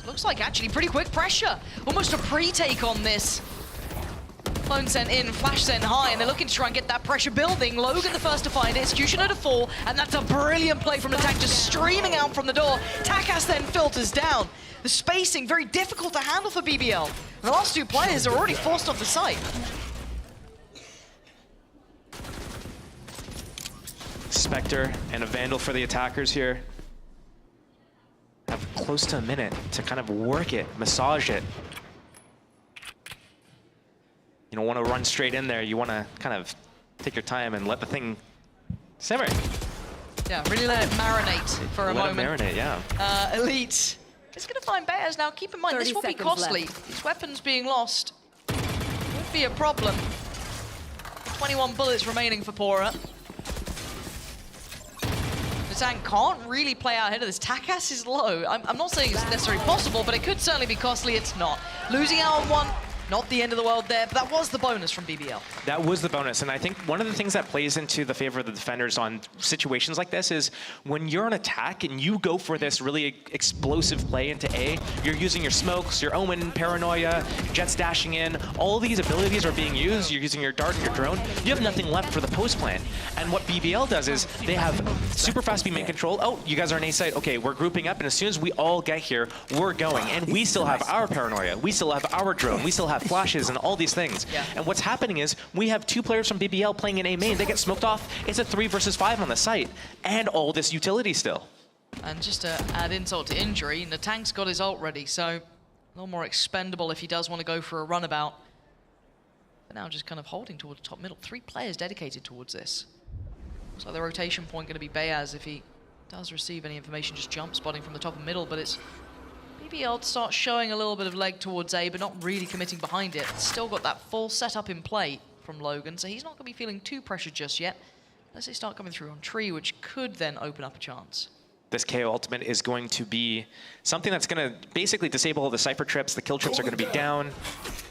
looks like actually pretty quick pressure. Almost a pre-take on this. Clone sent in, flash sent high, and they're looking to try and get that pressure building. Logan the first to find it, Executioner to fall, and that's a brilliant play from the tank, just streaming out from the door. Takas then filters down. The spacing, very difficult to handle for BBL. The last 2 players are already forced off the site. Spectre and a Vandal for the attackers here. Have close to a minute to kind of work it, massage it. You don't want to run straight in there. You want to kind of take your time and let the thing simmer. Yeah, really let it marinate for a moment. Let it marinate, yeah. Elite is going to find Bears now. Keep in mind, this will be costly. These weapons being lost would be a problem. 21 bullets remaining for Pora. The tank can't really play out ahead of this. Takas is low. I'm not saying it's necessarily possible, but it could certainly be costly. It's not. Losing out on 1, not the end of the world there, but that was the bonus from BBL. That was the bonus, and I think one of the things that plays into the favor of the defenders on situations like this is when you're on attack and you go for this really explosive play into A, you're using your smokes, your Omen, Paranoia, Jets dashing in, all these abilities are being used, you're using your dart and your drone, you have nothing left for the post plant. And what BBL does is they have super fast B main control. Oh, you guys are on A site, okay, we're grouping up, and as soon as we all get here, we're going. And we still have our Paranoia, we still have our drone, we still have flashes and all these things. Yeah. And what's happening is we have 2 players from BBL playing in A main. They get smoked off. It's a 3 versus 5 on the site. And all this utility still. And just to add insult to injury, the tank's got his ult ready, so a little more expendable if he does want to go for a runabout. But now just kind of holding towards top middle. 3 players dedicated towards this. Looks like the rotation point going to be Bayaz if he does receive any information, just jump spotting from the top of middle, but it's BBL starts showing a little bit of leg towards A, but not really committing behind it. Still got that full setup in play from Logan, so he's not going to be feeling too pressured just yet. Unless they start coming through on tree, which could then open up a chance. This KO ultimate is going to be something that's going to basically disable all the Cypher trips. The kill trips are going to be down.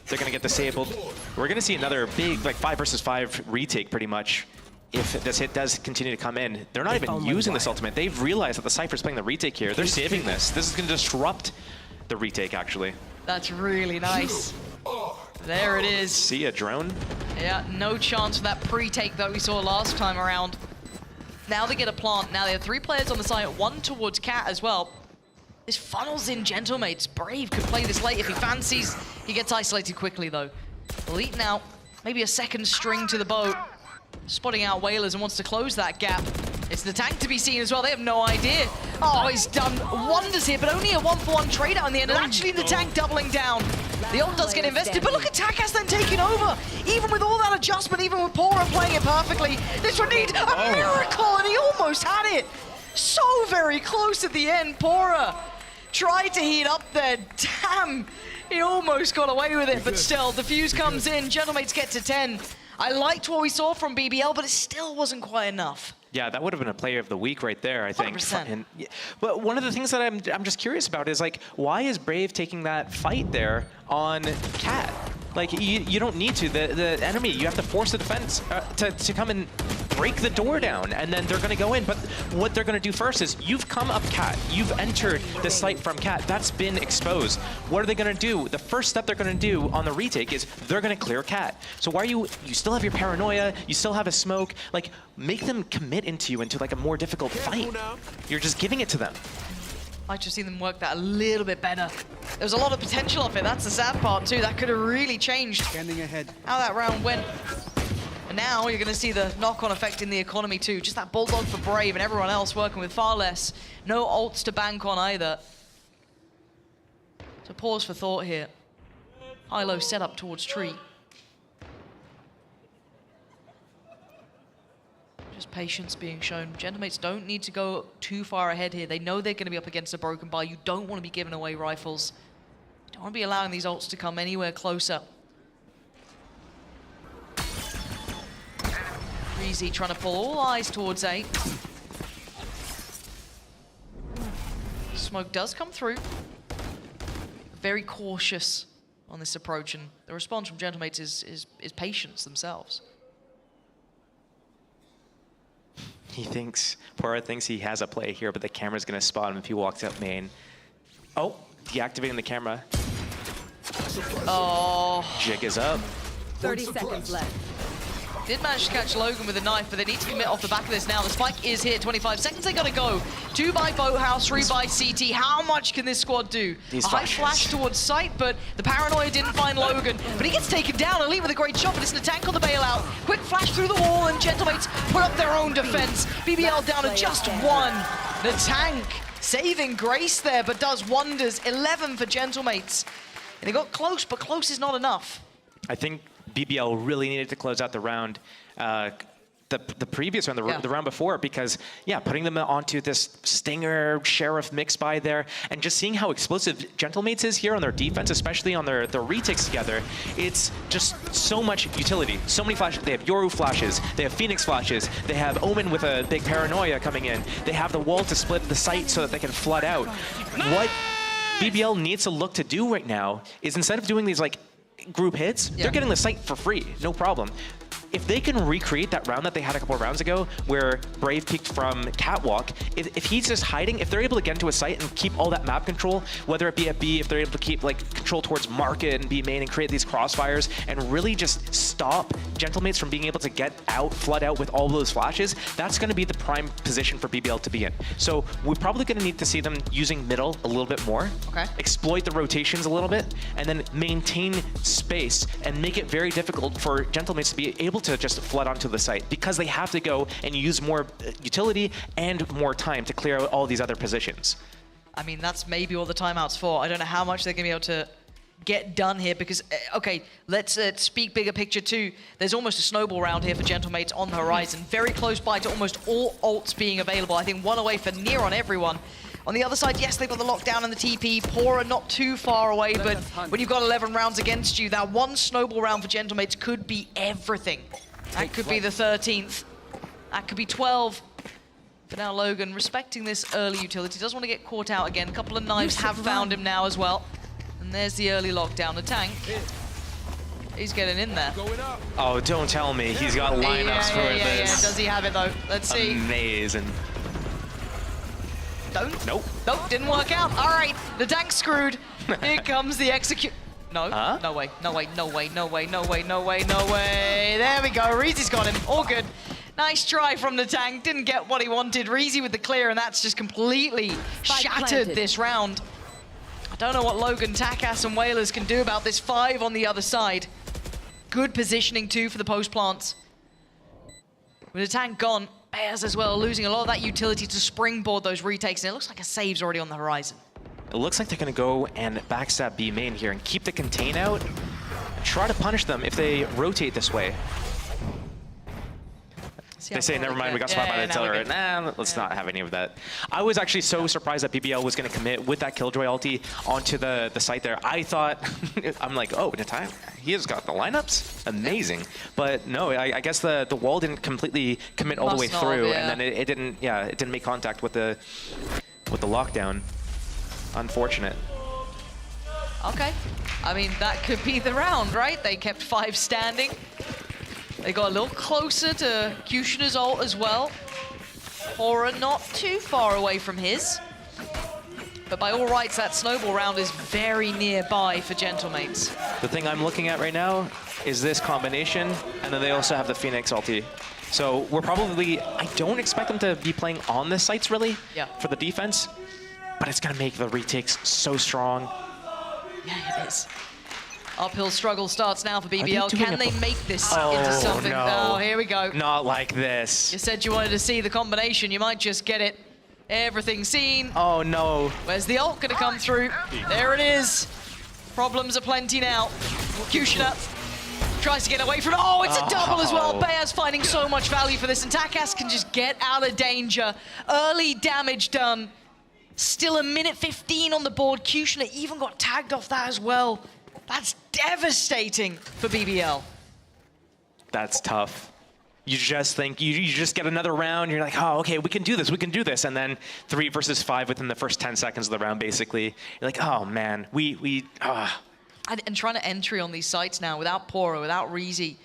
They're going to get disabled. We're going to see another big, like 5 versus 5 retake pretty much. If this hit does continue to come in, they're not even using this ultimate. They've realized that the Cypher's playing the retake here. They're saving this. This is going to disrupt the retake, actually. That's really nice. There it is. See a drone? Yeah, no chance for that pre-take that we saw last time around. Now they get a plant. Now they have 3 players on the side, 1 towards Cat as well. This funnels in Gentlemates. Brave could play this late if he fancies. He gets isolated quickly, though. Elite now, maybe a second string to the boat. Spotting out Whalers and wants to close that gap. It's the tank to be seen as well. They have no idea. Oh, he's done wonders here, but only a 1-for-1 trade out in the end. And actually the tank doubling down. The ult does get invested, but look at Takas then taking over. Even with all that adjustment, even with Pora playing it perfectly, this would need a miracle, and he almost had it. So very close at the end. Pora tried to heat up there. Damn, he almost got away with it, but still, the fuse comes in. Gentlemates get to 10. I liked what we saw from BBL, but it still wasn't quite enough. Yeah, that would have been a player of the week right there, I think. 100%. And, but one of the things that I'm just curious about is, like, why is Brave taking that fight there on Cat? Like, you don't need to. The enemy, you have to force the defense to come and break the door down, and then they're going to go in. But what they're going to do first is, you've come up Cat. You've entered the site from Cat. That's been exposed. What are they going to do? The first step they're going to do on the retake is they're going to clear Cat. So why are you still have your paranoia, you still have a smoke, like, make them commit into like a more difficult fight. You're just giving it to them. I just seen them work that a little bit better. There's a lot of potential off it. That's the sad part too. That could have really changed how that round went. And now you're going to see the knock-on effect in the economy too. Just that Bulldog for Brave and everyone else working with far less. No ults to bank on either. So pause for thought here. High-low setup towards tree. Just patience being shown. Gentlemates don't need to go too far ahead here. They know they're going to be up against a broken bar. You don't want to be giving away rifles. You don't want to be allowing these ults to come anywhere closer. Breezy trying to pull all eyes towards A. Smoke does come through. Very cautious on this approach, and the response from Gentlemates is patience themselves. Pora thinks he has a play here, but the camera's going to spot him if he walks up main. Oh, deactivating the camera. Oh. Jig is up. 30 seconds left. Did manage to catch Logan with a knife, but they need to commit off the back of this now. The spike is here, 25 seconds they gotta go. 2 by Boathouse, 3 by CT. How much can this squad do? These a high flash towards sight, but the paranoia didn't find Logan. But he gets taken down, Elite with a great shot, but it's Natank on the bailout. Quick flash through the wall, and Gentlemates put up their own defense. BBL down to just 1. Natank saving grace there, but does wonders. 11 for Gentlemates. And they got close, but close is not enough. I think BBL really needed to close out the round, the previous round, the round before, because, yeah, putting them onto this Stinger, Sheriff mix by there, and just seeing how explosive Gentlemates is here on their defense, especially on their retakes together, it's just so much utility. So many flashes. They have Yoru flashes, they have Phoenix flashes, they have Omen with a big paranoia coming in, they have the wall to split the site so that they can flood out. What BBL needs to look to do right now is, instead of doing these, like, group hits, they're getting the site for free, no problem. If they can recreate that round that they had a couple of rounds ago, where Brave peeked from Catwalk, if he's just hiding, if they're able to get into a site and keep all that map control, whether it be at B, if they're able to keep like control towards Market and B main and create these crossfires and really just stop Gentlemates from being able to get out, flood out with all those flashes, that's going to be the prime position for BBL to be in. So we're probably going to need to see them using middle a little bit more, exploit the rotations a little bit, and then maintain space and make it very difficult for Gentlemates to be able to just flood onto the site, because they have to go and use more utility and more time to clear out all these other positions. I mean, that's maybe all the timeouts for. I don't know how much they're going to be able to get done here, because, okay, let's speak bigger picture too. There's almost a snowball round here for Gentlemates on the horizon. Very close by to almost all ults being available. I think 1 away for near on everyone. On the other side, yes, they've got the lockdown and the TP. Pora not too far away, but when you've got 11 rounds against you, that 1 snowball round for Gentlemates could be everything. That could be the 13th. That could be 12. But now Logan, respecting this early utility, doesn't want to get caught out again. A couple of knives have found him now as well. And there's the early lockdown. The tank, he's getting in there. Oh, don't tell me he's got lineups for this. Yeah. Does he have it though? Let's see. Amazing. Don't. Nope. Nope, didn't work out. All right, the tank's screwed. Here comes the execute. No, no way, no way, no way, no way, no way, no way, no way. There we go, Reezy's got him, all good. Nice try from the tank, didn't get what he wanted. Reezy with the clear, and that's just completely shattered this round. I don't know what Logan, Takas, and Whalers can do about this 5 on the other side. Good positioning too for the post plants. With the tank gone, Bears as well, losing a lot of that utility to springboard those retakes, and it looks like a save's already on the horizon. It looks like they're going to go and backstab B main here and keep the contain out and try to punish them if they rotate this way. They say, never mind, we got spotted by the artillery. Nah, let's not have any of that. I was actually so surprised that BBL was going to commit with that Killjoy ulti onto the site there. I thought, I'm like, oh, Natai, he has got the lineups? Amazing. But no, I guess the wall didn't completely commit all the way through, and then it didn't make contact with the lockdown. Unfortunate. Okay. I mean, that could be the round, right? They kept 5 standing. They got a little closer to Kushina's ult as well. Aura not too far away from his. But by all rights, that snowball round is very nearby for Gentlemates. The thing I'm looking at right now is this combination, and then they also have the Phoenix ulti. So we're probably, I don't expect them to be playing on the sites really for the defense, but it's gonna make the retakes so strong. Yeah, it is. Uphill struggle starts now for BBL. Can they make this into something? No. Oh, here we go. Not like this. You said you wanted to see the combination. You might just get it. Everything seen. Oh no. Where's the ult gonna come through? There it is. Problems aplenty now. Kushina tries to get away from it. Oh, it's a double as well. Beyaz finding so much value for this, and Takas can just get out of danger. Early damage done. Still a minute 15 on the board. Kushina even got tagged off that as well. That's devastating for BBL. That's tough. You just think, you just get another round, you're like, oh, okay, we can do this, and then 3 versus 5 within the first 10 seconds of the round, basically. You're like, oh man, And trying to entry on these sites now without Poro, without Reezy,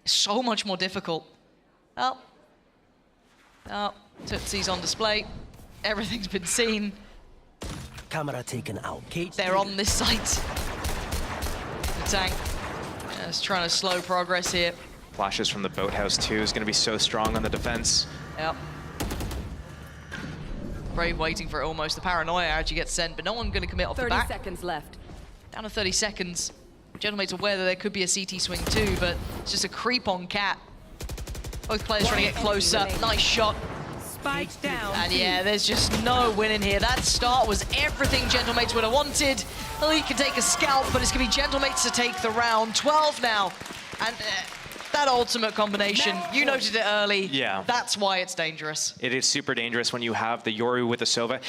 is so much more difficult. Oh, Tootsie's on display. Everything's been seen. Camera taken out. They're on this site. The tank just trying to slow progress here. Flashes from the boathouse too is going to be so strong on the defense. Yep. Brave waiting for it almost. The paranoia actually gets sent, but no one going to commit off the back. 30 seconds left. Down to 30 seconds. Gentlemate's aware that there could be a CT swing too, but it's just a creep on Cat. Both players trying to get closer. Nice shot. Spike down. And yeah, there's just no winning here. That start was everything Gentlemates would have wanted. Elite can take a scalp, but it's going to be Gentlemates to take the round. 12 now. And that ultimate combination, you noted it early. Yeah. That's why it's dangerous. It is super dangerous when you have the Yoru with the Sova.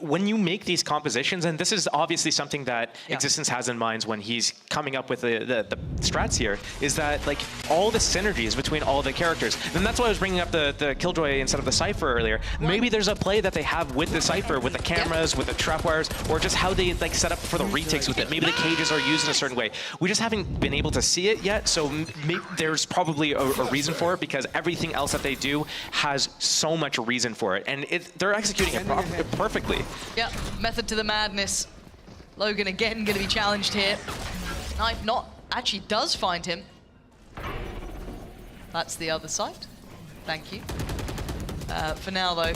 When you make these compositions, and this is obviously something that Existence has in mind when he's coming up with the strats here, is that like all the synergies between all the characters. And that's why I was bringing up the Killjoy instead of the Cypher earlier. Maybe there's a play that they have with the Cypher, with the cameras, with the trap wires, or just how they like set up for the retakes with it. Maybe the cages are used in a certain way. We just haven't been able to see it yet, so there's probably a reason for it, because everything else that they do has so much reason for it. And they're executing it perfectly. Yep, method to the madness. Logan again going to be challenged here. Knife not actually does find him. That's the other side. Thank you. For now though,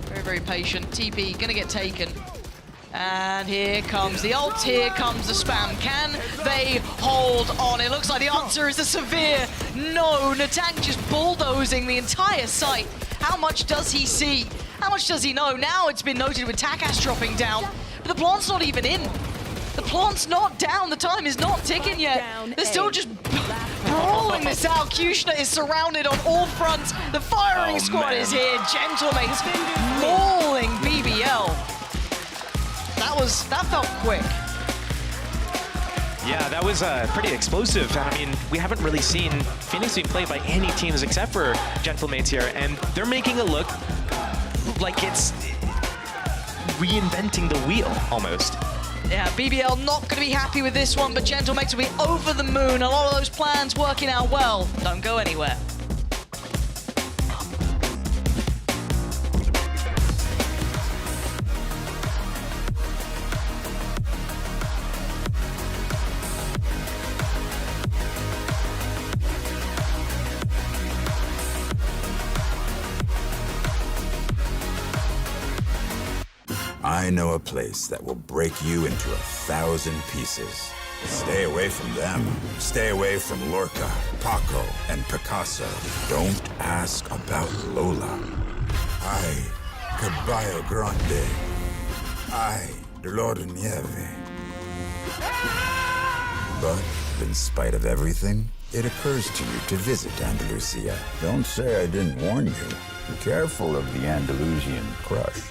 very, very patient. TP going to get taken. And here comes the ult, here comes the spam. Can they hold on? It looks like the answer is a severe no. Natang just bulldozing the entire site. How much does he see? How much does he know? Now it's been noted with Takas dropping down, but the plant's not even in. The plant's not down. The time is not ticking yet. They're still just brawling this out. Kushina is surrounded on all fronts. The firing squad is here. Gentlemates mauling BBL. That felt quick. Yeah, that was pretty explosive. I mean, we haven't really seen Phoenix being played by any teams except for Gentlemates here, and they're making it look like it's reinventing the wheel, almost. Yeah, BBL not going to be happy with this one, but Gentlemates will be over the moon. A lot of those plans working out well. Don't go anywhere. I know a place that will break you into 1,000 pieces. Stay away from them. Stay away from Lorca, Paco, and Picasso. Don't ask about Lola. Ay, Caballo Grande. Ay, Dolor de Nieve. But in spite of everything, it occurs to you to visit Andalusia. Don't say I didn't warn you. Be careful of the Andalusian crush.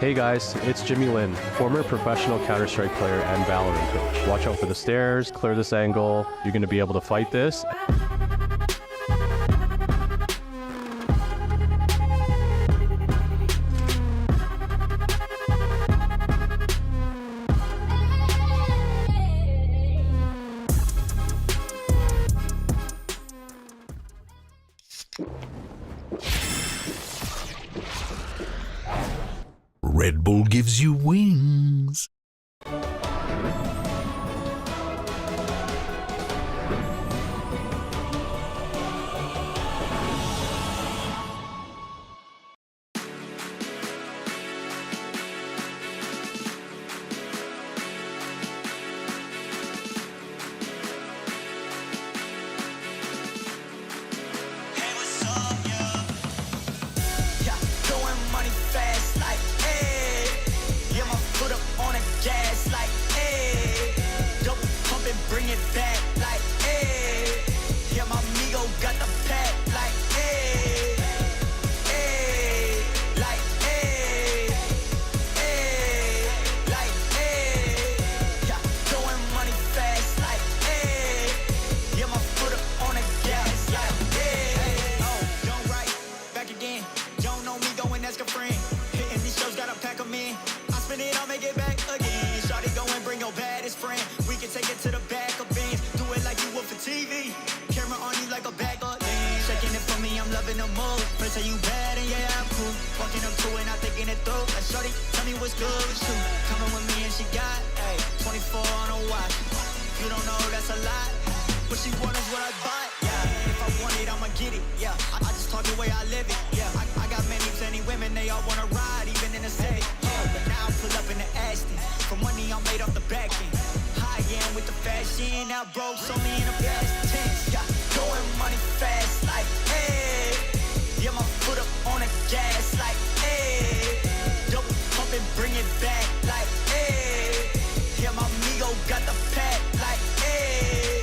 Hey guys, it's Jimmy Lin, former professional Counter-Strike player and Valorant coach. Watch out for the stairs, clear this angle, you're going to be able to fight this. Red Bull gives you wings. Throwing money fast like, ayy. Yeah, my foot up on the gas like, ayy. Double pump and bring it back like, ayy. Yeah, my amigo got the pack like, ayy. Ayy, like, ayy. Ayy, like, ayy. Yeah, throwing money fast like, ayy. Yeah, my foot up on the gas like, ayy. Oh, don't write, back again. Don't know me, go and ask a friend. Hitting these shows, gotta pack them in. I spin it, I'll make it back again. Shawty, go and bring your baddest friend. We can take it to the back of Benz. Do it like you would for TV. Camera on you like a bag of lens. Shaking it for me, I'm loving the move. First say you bad and yeah, I'm cool. Walking up to it, not thinking it through. Like shawty, tell me what's good with you. Coming with me and she got, ayy, 24 on a watch. You don't know, that's a lot. What she want is what I bought, yeah. If I want it, I'ma get it, yeah. I just talk the way I live it, yeah. I got plenty women, they all wanna ride, even in the city, yeah. But now I pull up in the Aston. For money, I'm made off the back end. High end with the fashion, now broke, so me in the past tense, yeah. Going money fast, like, hey. Yeah, my foot up on the gas, like, hey. Double pump and bring it back, like, hey. Yeah, my amigo got the pack, like, hey.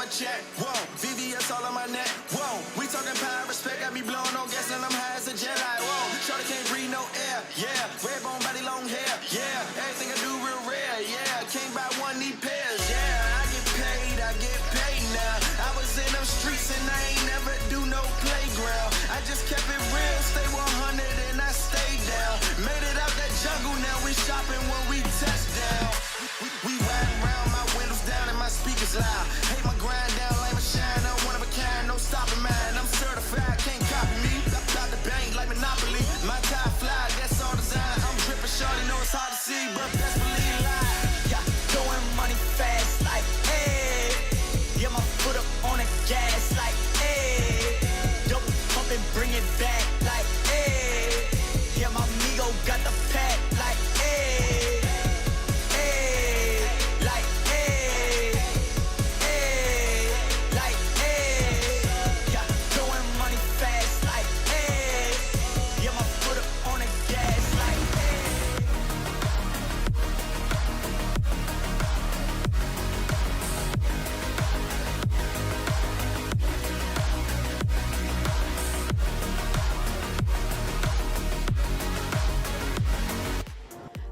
Check. Whoa, VVS all on my neck. Whoa, we talking power, respect. Got me blowing on gas and I'm high as a jet. Like, whoa, shorty can't breathe no air. Yeah, red bone body, long hair. Yeah, everything I do real rare. Yeah, can't buy one, need pairs. Yeah, I get paid now. I was in them streets and I ain't never do no playground. I just kept it real, stay 100 and I stayed down. Made it out that jungle, now we shopping when we touch down. We riding around, my windows down and my speakers loud. Hate my grind down, like my shine, I'm one of a kind, no stopping mine. I'm certified, can't copy me. Out the bank like Monopoly. My tie fly, that's all design. I'm dripping, shorty, know it's hard to see, but best believe live. Yeah, throwing money fast, like, hey. Yeah, my foot up on the gas, like, hey. Double pump and bring it back, like, hey. Yeah, my amigo got the pack, like, hey.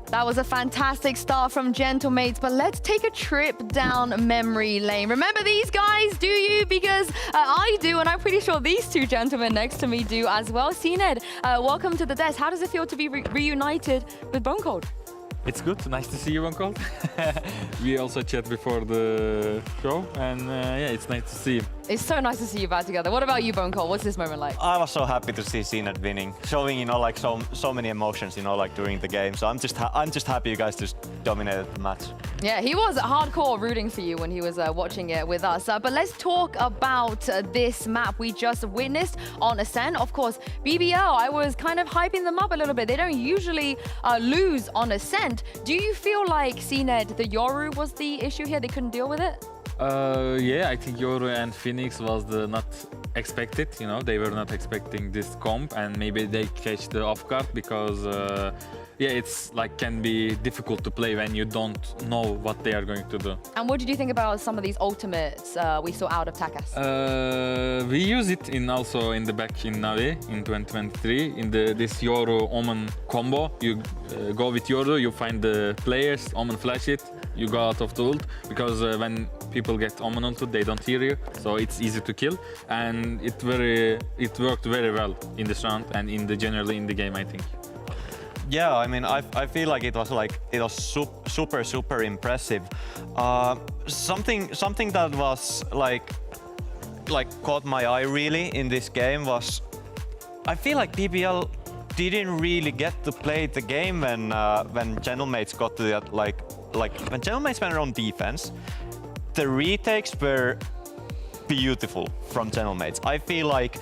That was a fantastic start from Gentlemates, but let's take a trip down memory lane. Remember these guys, do you? Because I do, and I'm pretty sure these two gentlemen next to me do as well. CNED, welcome to the desk. How does it feel to be reunited with Bone Cold? It's good. Nice to see you, Uncle. We also chat before the show, and yeah, it's nice to see you. It's so nice to see you back together. What about you, Bone Cold? What's this moment like? I was so happy to see CNED winning, showing, you know, like so many emotions, you know, like during the game. So I'm just happy you guys just dominated the match. Yeah, he was hardcore rooting for you when he was watching it with us. But let's talk about this map we just witnessed on Ascent. Of course, BBL, I was kind of hyping them up a little bit. They don't usually lose on Ascent. Do you feel like CNED, the Yoru, was the issue here? They couldn't deal with it? Yeah, I think Yoru and Phoenix was not expected. You know, they were not expecting this comp, and maybe they catch the off guard because yeah, it's like can be difficult to play when you don't know what they are going to do. And what did you think about some of these ultimates we saw out of Takas? We use it also in the back in Navi in 2023 in this Yoru Omen combo. You go with Yoru, you find the players, Omen flash it, you go out of the ult, because when people get Omen ulted, they don't hear you, so it's easy to kill, and it worked very well in this round and generally in the game, I think. Yeah, I mean, I feel like it was super impressive. Something that was like caught my eye really in this game was, I feel like BBL didn't really get to play the game when Gentlemates got to that like when Gentlemates went on defense. The retakes were beautiful from Gentlemates. I feel like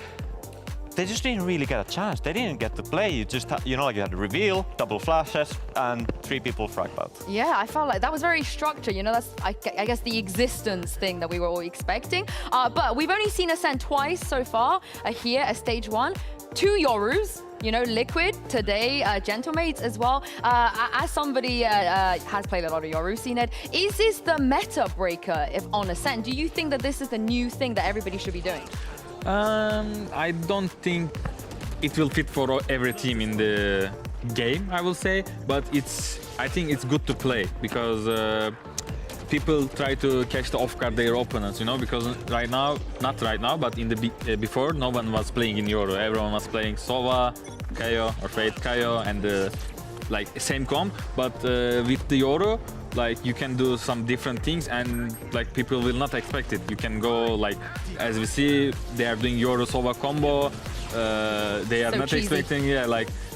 they just didn't really get a chance. They didn't get to play. You just, you had a reveal, double flashes, and 3 people fragged out. Yeah, I felt like that was very structured. That's, I guess, the existence thing that we were all expecting. But we've only seen Ascent twice so far here at stage 1. 2 Yorus. Liquid today, Gentlemates as well. As somebody has played a lot of Yoru, CNED, is this the meta breaker if on Ascent? Do you think that this is the new thing that everybody should be doing? I don't think it will fit for every team in the game, I will say, but I think it's good to play because people try to catch the off guard their opponents, because not right now, but in the before, no one was playing in Euro. Everyone was playing Sova, Kaio, or Fate Kaio, and same comp. But with the Euro, you can do some different things, and people will not expect it. You can go as we see, they are doing Euro Sova combo. They are not expecting,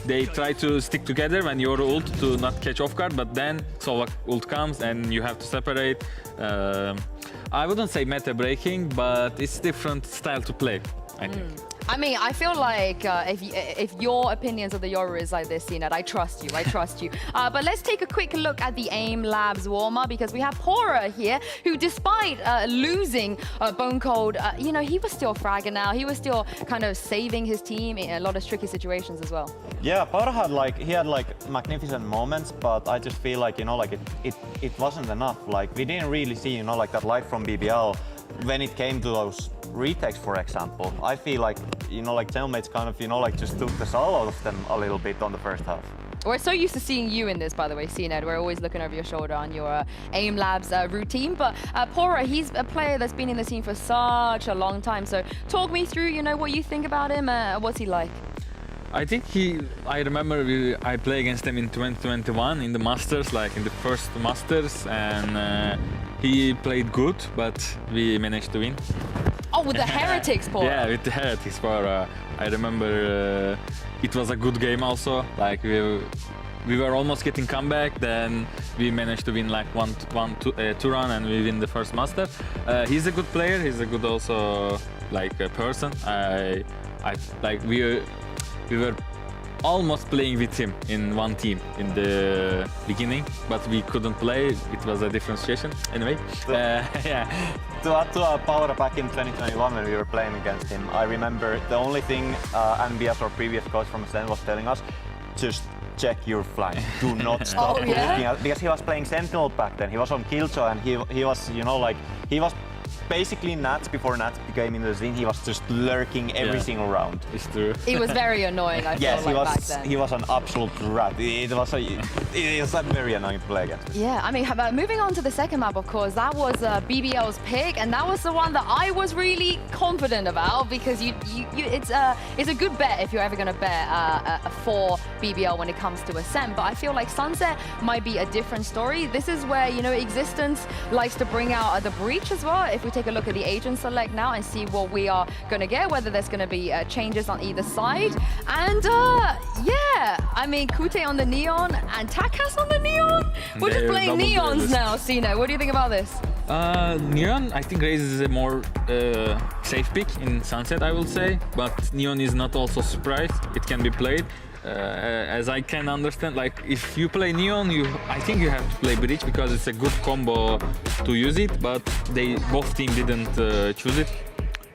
they try to stick together when Euro ult to not catch off guard, but then Sova ult comes and you have to separate. I wouldn't say meta breaking, but it's different style to play, I think. I mean, I feel like if your opinions of the Yoru is like this, CNED, I trust you. But let's take a quick look at the AIM Labs warmer, because we have Pora here, who despite losing Bone Cold, he was still fragging now. He was still kind of saving his team in a lot of tricky situations as well. Yeah, Pora had magnificent moments, but I just feel like, it wasn't enough. We didn't really see, that light from BBL when it came to those retakes, for example. I feel like, Gentlemates kind of, just took the soul out of them a little bit on the first half. We're so used to seeing you in this, by the way, CNED. We're always looking over your shoulder on your AIM Labs routine. But Pora, he's a player that's been in the scene for such a long time. So talk me through, what you think about him. What's he like? I think I remember I played against him in 2021 in the Masters, in the first Masters, and he played good, but we managed to win. Oh, with the Heretics, Pora. Yeah, with the Heretics, Pora. I remember it was a good game also. We were almost getting comeback, then we managed to win 2 run, and we win the first Master. He's a good player. He's a good also person. We were almost playing with him in one team in the beginning, but we couldn't play. It was a different situation. Anyway, yeah. To add to our power back in 2021 when we were playing against him, I remember the only thing NBS, our previous coach from Ascent, was telling us, just check your flank. Do not stop looking at, because he was playing Sentinel back then. He was on Killjoy, and he was, he was basically Nats before Nats became in the scene. He was just lurking every single round. It's true. He was very annoying, I feel back then. He was an absolute rat. It was very annoying to play against. Yeah, I mean, moving on to the second map, of course, that was BBL's pick, and that was the one that I was really confident about, because it's a good bet if you're ever going to bet for BBL when it comes to Ascent. But I feel like Sunset might be a different story. This is where, Existence likes to bring out the Breach as well. If we take a look at the agent select now and see what we are going to get, whether there's going to be changes on either side. And yeah, I mean, Kute on the Neon and Takas on the Neon. We're just playing Neons now, Sino. What do you think about this? Neon, I think Raze is a more safe pick in Sunset, I will say, but Neon is not also surprised. It can be played. As I can understand, if you play Neon, I think you have to play Breach because it's a good combo to use it, but both teams didn't choose it.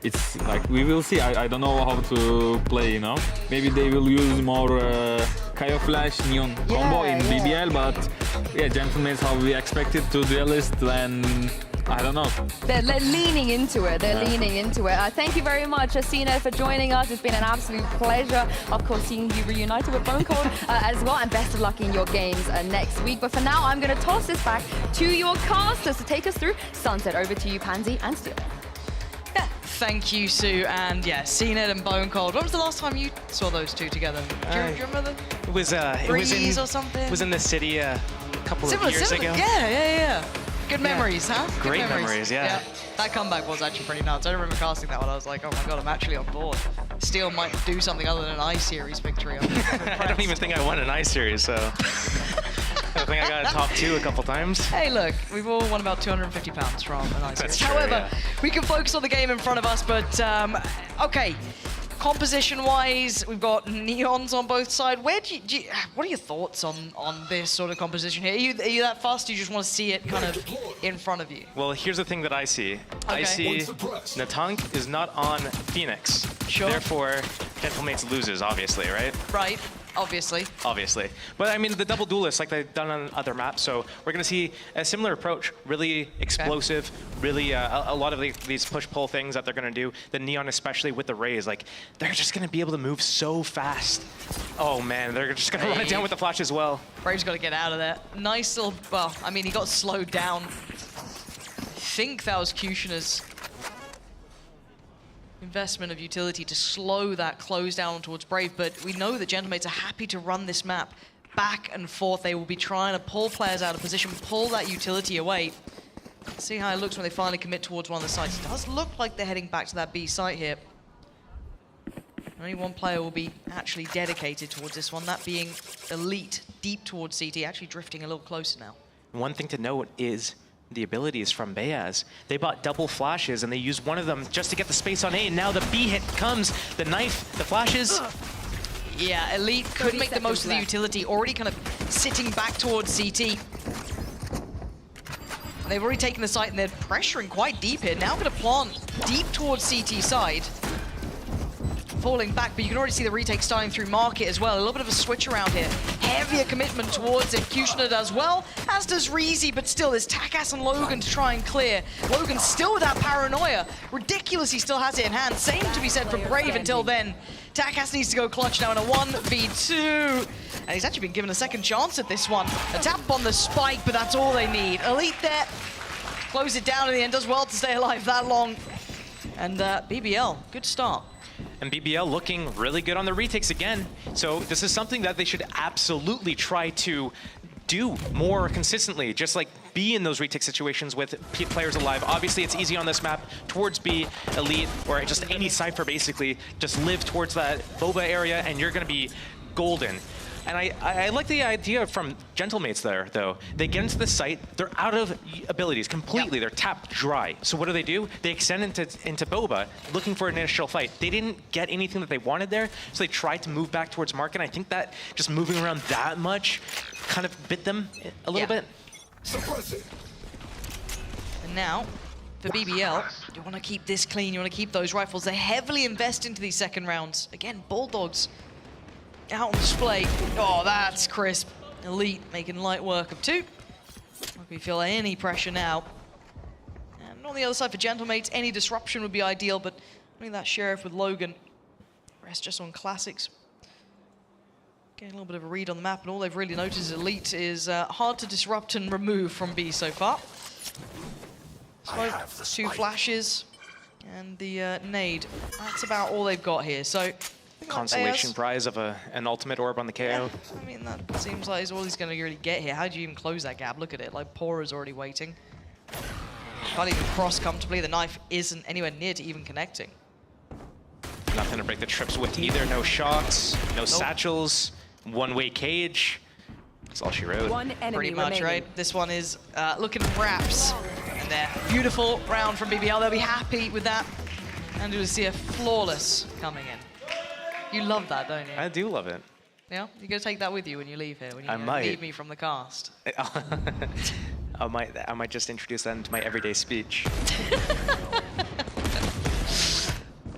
It's we will see. I don't know how to play, Maybe they will use more Kaio Flash Neon combo in BBL, but yeah, Gentlemen, how we expected to duelist, and I don't know. They're leaning into it. Thank you very much, Asina, for joining us. It's been an absolute pleasure, of course, seeing you reunited with Bone Cold as well. And best of luck in your games next week. But for now, I'm going to toss this back to your casters to take us through Sunset. Over to you, Pansy and Steele. Thank you, Sue. And yeah, CNED and Bone Cold. When was the last time you saw those two together? Do you remember them? It was Breeze or something? It was in the city a couple of years ago. Yeah. Good memories, huh? Good Great memories, yeah. That comeback was actually pretty nuts. I remember casting that one. I was like, oh my god, I'm actually on board. Steel might do something other than an I-Series victory. I don't even think I won an I-Series, so... I think I got a top 2 a couple times. Hey, look, we've all won about 250 pounds from an I-Series. That's true, However, yeah. we can focus on the game in front of us, but okay. Composition-wise, we've got neons on both sides. What are your thoughts on this sort of composition here? Are you that fast? Or you just want to see it kind of in front of you? Well, here's the thing that I see. I see Natank is not on Phoenix. Sure. Therefore, Gentlemates loses, obviously, right? Right. Obviously. Obviously. But I mean, the double duelist, like they've done on other maps, so we're going to see a similar approach. Really explosive, really a lot of these push-pull things that they're going to do. The Neon, especially with the Rays, like they're just going to be able to move so fast. Oh man, they're just going to run it down with the flash as well. Brave's got to get out of there. Nice little, well, I mean, he got slowed down. I think that was Kushner's investment of utility to slow that close down towards Brave, but we know that Gentlemates are happy to run this map back and forth. They will be trying to pull players out of position, pull that utility away. Let's see how it looks when they finally commit towards one of the sites. It does look like they're heading back to that B site here. Only one player will be actually dedicated towards this one, that being Elite, deep towards CT, actually drifting a little closer now. One thing to note is the abilities from Beyaz. They bought double flashes and they used one of them just to get the space on A, and now the B hit comes, the knife, the flashes. Yeah, Elite could make the most of the utility, already kind of sitting back towards CT. And they've already taken the site and they're pressuring quite deep here. Now going to plant deep towards CT side. Falling back, but you can already see the retake starting through Market as well. A little bit of a switch around here. Heavier commitment towards it. Kushner does well, as does Reezy, but still there's Takas and Logan to try and clear. Logan still with that paranoia. Ridiculous he still has it in hand. Same to be said for Brave until then. Takas needs to go clutch now in a 1v2. And he's actually been given a second chance at this one. A tap on the spike, but that's all they need. Elite there. Close it down in the end. Does well to stay alive that long. And BBL, good start. And BBL looking really good on the retakes again. So this is something that they should absolutely try to do more consistently, just like be in those retake situations with players alive. Obviously, it's easy on this map towards B, Elite, or just any Cypher basically. Just live towards that Boba area and you're going to be golden. And I like the idea from Gentlemates there, though. They get into the site, they're out of abilities completely. They're tapped dry. So what do? They extend into Boba, looking for an initial fight. They didn't get anything that they wanted there, so they tried to move back towards Market. I think that just moving around that much kind of bit them a little bit. And now, for BBL, you want to keep this clean, you want to keep those rifles. They heavily invest into these second rounds. Again, Bulldogs out on display. Oh, that's crisp. Elite making light work of 2. Not we feel any pressure now. And on the other side for Gentlemates, any disruption would be ideal, but only that Sheriff with Logan. Rest just on classics. Getting a little bit of a read on the map, and all they've really noticed is Elite is hard to disrupt and remove from B so far. Smoke, 2 flashes, and the nade. That's about all they've got here. So Consolation prize of an ultimate orb on the KO. Yeah, I mean, that seems like it's all he's going to really get here. How do you even close that gap? Look at it. Like, Pora's already waiting. Can't even cross comfortably. The knife isn't anywhere near to even connecting. Nothing to break the trips with either. No shocks, no satchels, one-way cage. That's all she wrote. One enemy Pretty much, remaining. Right? This one is looking wraps. And there. Beautiful round from BBL. They'll be happy with that. And you'll see a flawless coming in. You love that, don't you? I do love it. Yeah? You're going to take that with you when you leave here, when you I might. leave me from the cast. I might just introduce that into my everyday speech.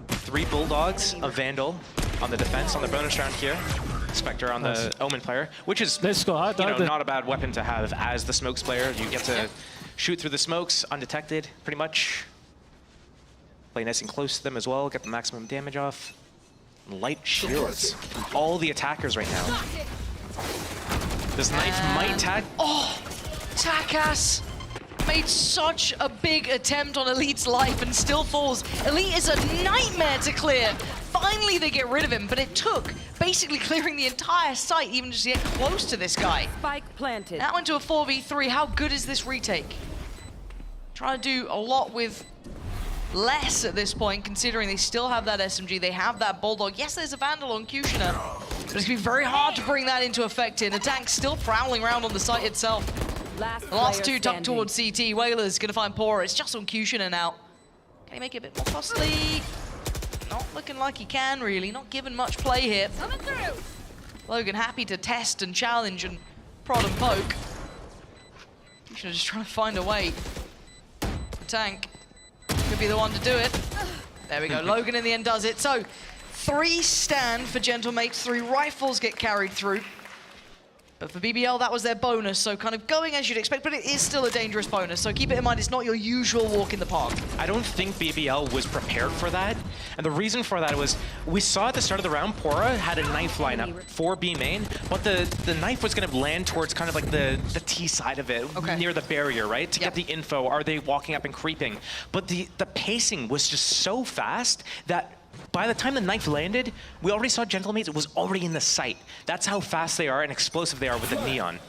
3 Bulldogs, a Vandal on the defense on the bonus round here. Spectre on the Omen player, which is not a bad weapon to have as the smokes player. You get to shoot through the smokes undetected, pretty much. Play nice and close to them as well, get the maximum damage off. Light shields from all the attackers right now. This knife might tag. Oh, Takas! made such a big attempt on Elite's life and still falls. Elite is a nightmare to clear. Finally, they get rid of him, but it took basically clearing the entire site even just to get close to this guy. Spike planted. Now into a 4v3. How good is this retake? Trying to do a lot with less at this point, considering they still have that SMG, they have that Bulldog. Yes, there's a Vandal on Kushner, but it's going to be very hard to bring that into effect here. The tank's still prowling around on the site itself. The last two tucked towards CT. Whaler's going to find Pora. It's just on Kushner now. Can he make it a bit more costly? Not looking like he can, really. Not given much play here. Logan happy to test and challenge and prod and poke. Kushner just trying to find a way. The tank could be the one to do it. There we go. Logan in the end does it. So 3 stand for Gentlemates, 3 rifles get carried through. But for BBL, that was their bonus, so kind of going as you'd expect, but it is still a dangerous bonus, so keep it in mind, it's not your usual walk in the park. I don't think BBL was prepared for that, and the reason for that was, we saw at the start of the round, Pora had a knife lineup for B main, but the knife was going to land towards kind of like the T side of it, near the barrier, right? To get the info, are they walking up and creeping? But the pacing was just so fast that by the time the knife landed, we already saw Gentlemates, it was already in the sight. That's how fast they are and explosive they are with the Neon.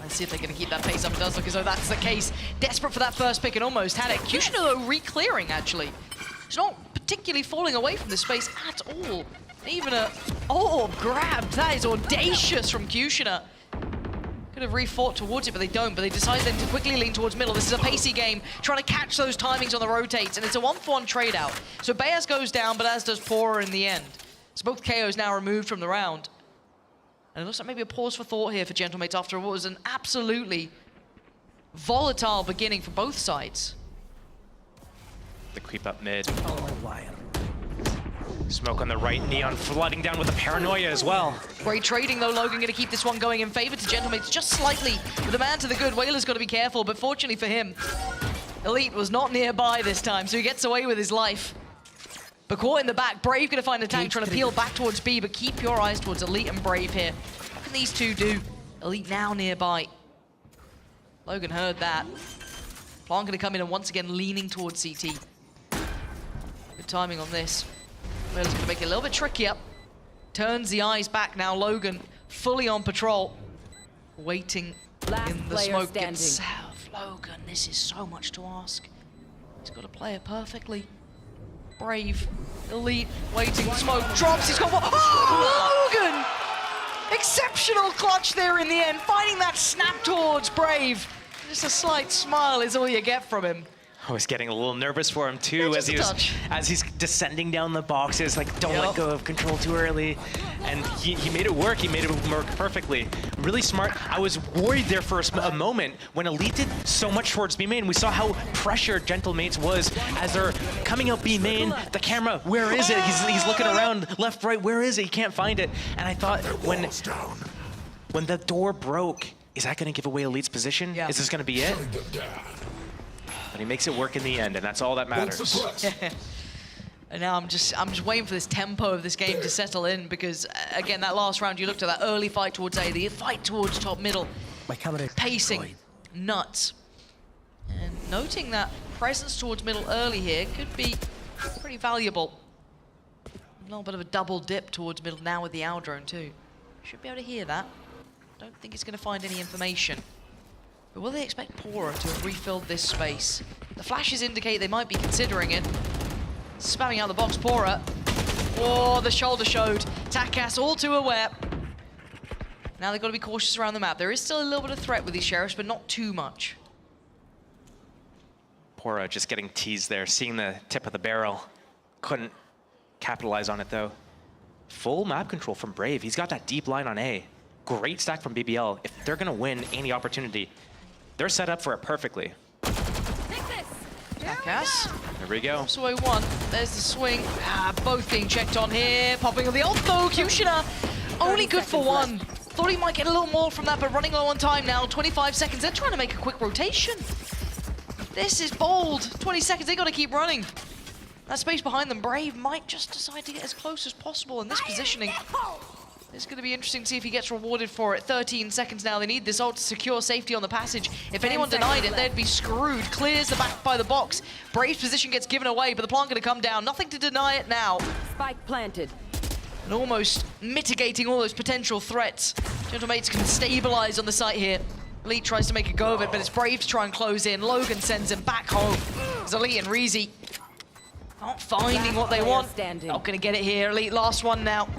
Let's see if they're going to keep that pace up. It does look as though that's the case. Desperate for that first pick and almost had it. Kushner, though, re-clearing, actually. He's not particularly falling away from this space at all. Even a orb grabbed. That is audacious from Kushner. Could have re-fought towards it, but they don't. But they decide then to quickly lean towards middle. This is a pacey game, trying to catch those timings on the rotates, and it's a 1-for-1 trade-out. So Bayas goes down, but as does Pora in the end. So both KOs now removed from the round. And it looks like maybe a pause for thought here for Gentlemates after what was an absolutely volatile beginning for both sides. The creep up mid. Smoke on the right, Neon flooding down with the paranoia as well. Great trading though, Logan going to keep this one going in favor to Gentlemates just slightly. With the man to the good, Whaler's got to be careful, but fortunately for him, Elite was not nearby this time, so he gets away with his life. But caught in the back, Brave going to find a tank trying to peel back towards B, but keep your eyes towards Elite and Brave here. What can these two do? Elite now nearby. Logan heard that. Plan going to come in and once again leaning towards CT. Good timing on this. Whaler's going to make it a little bit trickier. Turns the eyes back now. Logan fully on patrol. Waiting in the smoke itself. Logan, this is so much to ask. He's got to play it perfectly. Brave, Elite, waiting, smoke, drops, he's got one. Oh, Logan! Exceptional clutch there in the end, finding that snap towards Brave. Just a slight smile is all you get from him. I was getting a little nervous for him too, as he's descending down the boxes, like don't let go of control too early. And he made it work, he made it work perfectly. Really smart. I was worried there for a moment when Elite did so much towards B main. We saw how pressured Gentlemates was as they're coming out B main. The camera, where is it? He's looking around, left, right, where is it? He can't find it. And I thought when the door broke, is that gonna give away Elite's position? Yeah. Is this gonna be it? But he makes it work in the end, and that's all that matters. And now I'm just waiting for this tempo of this game to settle in because, again, that last round, you looked at that early fight towards A, the fight towards top middle. My camera pacing, nuts. And noting that presence towards middle early here could be pretty valuable. A little bit of a double dip towards middle now with the owl drone too. Should be able to hear that. Don't think it's going to find any information. But will they expect Pora to have refilled this space? The flashes indicate they might be considering it. Spamming out the box, Pora. Oh, the shoulder showed. Takas all too aware. Now they've got to be cautious around the map. There is still a little bit of threat with these Sheriffs, but not too much. Pora just getting teased there, seeing the tip of the barrel. Couldn't capitalize on it though. Full map control from Brave. He's got that deep line on A. Great stack from BBL. If they're gonna win any opportunity, they're set up for it perfectly. Takas. There we go. So one. There's the swing. Both being checked on here. Popping on the ult though. Kushner only good for one. Thought he might get a little more from that, but running low on time now. 25 seconds. They're trying to make a quick rotation. This is bold. 20 seconds. They got to keep running. That space behind them, Brave might just decide to get as close as possible in this positioning. It's going to be interesting to see if he gets rewarded for it. 13 seconds now. They need this ult to secure safety on the passage. If anyone denied it, they'd be screwed. Clears the back by the box. Brave's position gets given away, but the plant going to come down. Nothing to deny it now. Spike planted. And almost mitigating all those potential threats. Gentlemates can stabilize on the site here. Elite tries to make a go of it, but it's Brave to try and close in. Logan sends him back home. It's Elite and Reezy not finding what they want. Not going to get it here. Elite last one now.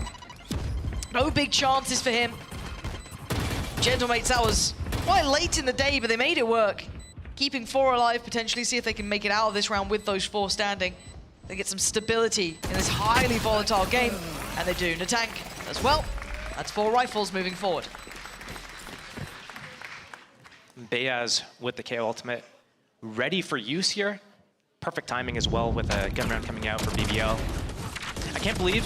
No big chances for him. Gentlemates, that was quite late in the day, but they made it work. Keeping 4 alive, potentially see if they can make it out of this round with those 4 standing. They get some stability in this highly volatile game, and they do. Natank as well. That's 4 rifles moving forward. Beyaz with the KO ultimate, ready for use here. Perfect timing as well with a gun round coming out for BBL. I can't believe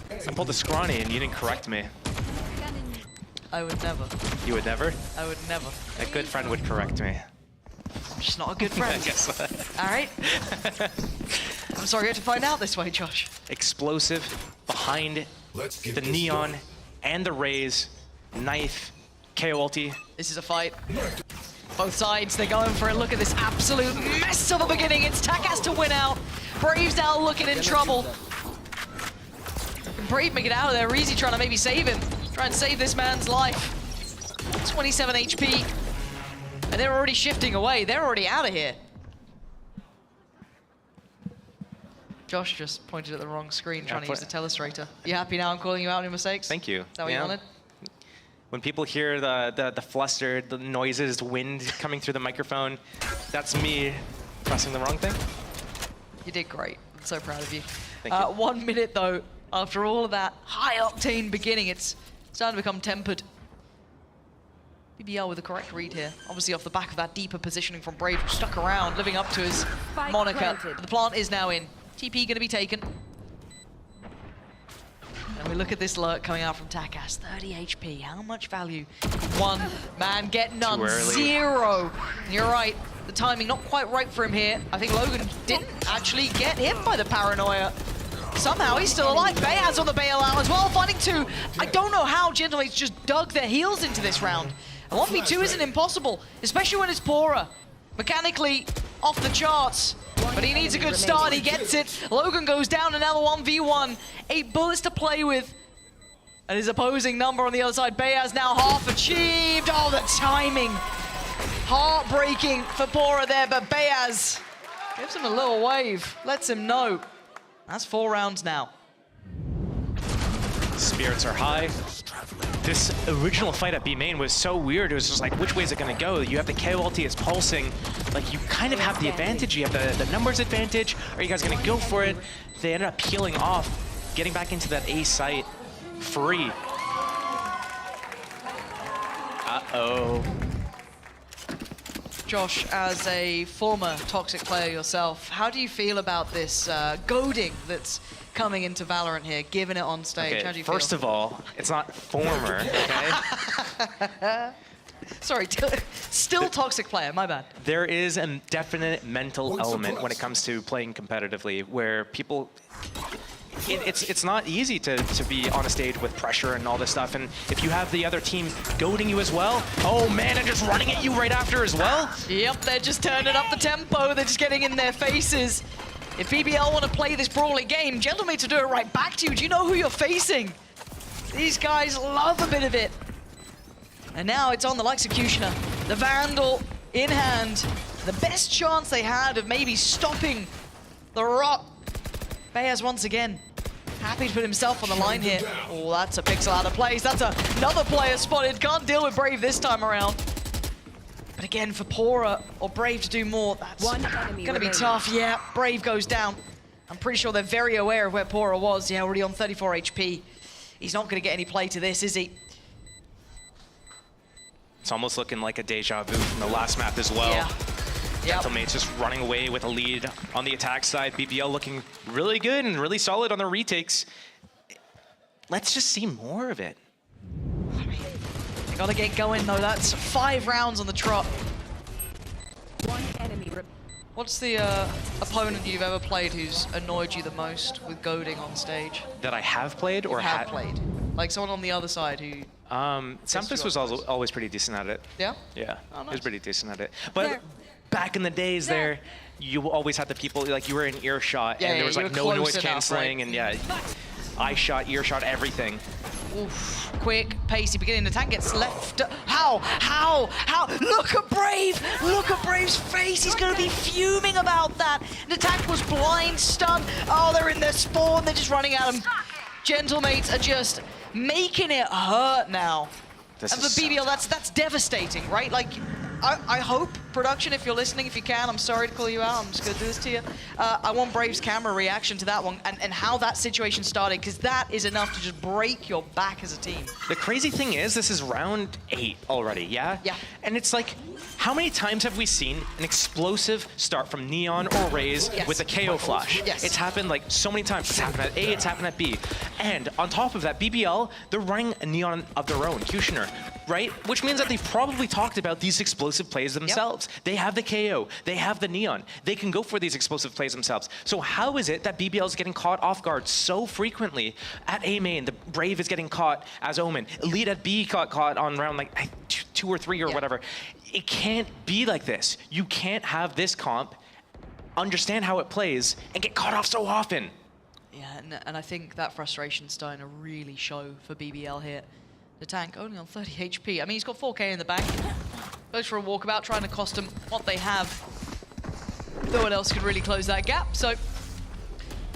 I pulled the scrawny and you didn't correct me. I would never. You would never? I would never. A good friend would correct me. I'm just not a good friend. I guess. All right. I'm sorry you had to find out this way, Josh. Explosive behind the neon and the rays. Knife, KO ulti. This is a fight. Both sides, they're going for it. Look at this absolute mess of a beginning. It's Tak has to win out. Brave's now looking in trouble. Can Brave make it out of there? Reezy trying to maybe save him. Try and save this man's life. 27 HP. And they're already shifting away. They're already out of here. Josh just pointed at the wrong screen trying to use the telestrator. You happy now I'm calling you out on your mistakes? Thank you. Is that what you wanted? When people hear the fluster, the noises, wind coming through the microphone, that's me pressing the wrong thing. You did great. I'm so proud of you. Thank you. 1 minute though, after all of that high octane beginning, it's starting to become tempered. BBL with the correct read here. Obviously off the back of that deeper positioning from Brave, who stuck around, living up to his moniker. But the plant is now in. TP going to be taken. And we look at this lurk coming out from Takas. 30 HP. How much value? One man get none. 0. And you're right. The timing not quite right for him here. I think Logan didn't actually get hit by the paranoia. Somehow he's still alive. Beyaz on the bailout as well, finding 2. I don't know how Gentlemates just dug their heels into this round. And 1v2 isn't impossible, especially when it's Pora. Mechanically off the charts. But he needs a good start, he gets it. Logan goes down, another 1v1. 8 bullets to play with. And his opposing number on the other side, Beyaz now half achieved. Oh, the timing. Heartbreaking for Pora there, but Beyaz gives him a little wave, lets him know. That's 4 rounds now. Spirits are high. This original fight at B main was so weird. It was just like, which way is it going to go? You have the KO ulti, it's pulsing. Like, you kind of have the advantage. You have the numbers advantage. Are you guys going to go for it? They ended up peeling off, getting back into that A site free. Uh-oh. Josh, as a former Toxic player yourself, how do you feel about this goading that's coming into VALORANT here, giving it on stage? Okay, how do you feel? first of all, it's not former, okay? Sorry, still Toxic player, my bad. There is a definite mental element when it comes to playing competitively, where people... It's not easy to be on a stage with pressure and all this stuff, and if you have the other team goading you as well, oh man, and just running at you right after as well. Yep, they're just turning up the tempo, they're just getting in their faces. If BBL want to play this brawly game, Gentlemates will do it right back to you. Do you know who you're facing? These guys love a bit of it. And now it's on the Executioner, the Vandal in hand. The best chance they had of maybe stopping the rot. Beyaz once again, happy to put himself on the line here. Oh, that's a pixel out of place. That's another player spotted. Can't deal with Brave this time around. But again, for Pora or Brave to do more, that's gonna be tough. Yeah, Brave goes down. I'm pretty sure they're very aware of where Pora was. Yeah, already on 34 HP. He's not gonna get any play to this, is he? It's almost looking like a deja vu from the last map as well. Yeah. Gentlemates just running away with a lead on the attack side. BBL looking really good and really solid on the retakes. Let's just see more of it. They gotta get going though. That's 5 rounds on the trot. What's the opponent you've ever played who's annoyed you the most with goading on stage? That I have played or have played? Like someone on the other side who... Sampus was always pretty decent at it. Yeah? Yeah, Oh, he was nice. pretty decent at it. But back in the days there, you always had the people, like you were in earshot, Yeah, and there yeah, was you like were no close noise enough, canceling, right? and yeah, eye shot, earshot, everything. Oof, quick, pacey beginning. The tank gets left. How? Look at Brave! Look at Brave's face. He's going to be fuming about that. The tank was blind, stunned. Oh, they're in their spawn. They're just running at him. Gentlemates are just making it hurt now. And for BBL, that's devastating, right? Like, I hope, production, if you're listening, if you can, I'm sorry to call you out, I'm just gonna do this to you. I want Brave's camera reaction to that one and how that situation started, because that is enough to just break your back as a team. The crazy thing is, this is round 8 already, yeah? Yeah. And it's like, how many times have we seen an explosive start from Neon or Raze with a KO flash? Yes. It's happened like so many times. It's happened at A, it's happened at B. And on top of that, BBL, they're running a Neon of their own, Kushner, right? Which means that they've probably talked about these explosive plays themselves. They have the KO, they have the Neon. They can go for these explosive plays themselves. So how is it that BBL is getting caught off guard so frequently? At A main, the Brave is getting caught as Omen. Elite at B got caught on round like 2 or 3 or whatever. It can't be like this. You can't have this comp, understand how it plays, and get caught off so often. Yeah, and I think that frustration's starting to really show for BBL here. The tank only on 30 HP. I mean, he's got 4K in the bank. Goes for a walkabout, trying to cost them what they have. No one else could really close that gap, so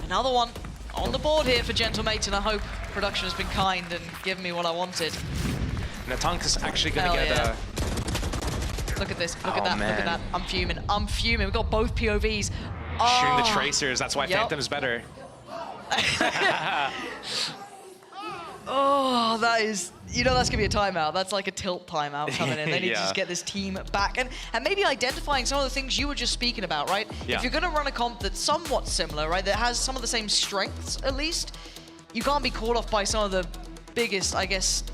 another one on the board here for Gentlemates, and I hope production has been kind and given me what I wanted. Natank is actually going to Hell get yeah. Look at this, look at that, man. look at that. I'm fuming, I'm fuming. We've got both POVs. shooting Oh. the tracers. That's why Yep. Phantom's better. Oh, that is, you know, that's gonna be a timeout. That's like a tilt timeout coming in. They need to Yeah. just get this team back. And maybe identifying some of the things you were just speaking about, right? Yeah. If you're gonna run a comp that's somewhat similar, right, that has some of the same strengths at least, you can't be caught off by some of the biggest, I guess,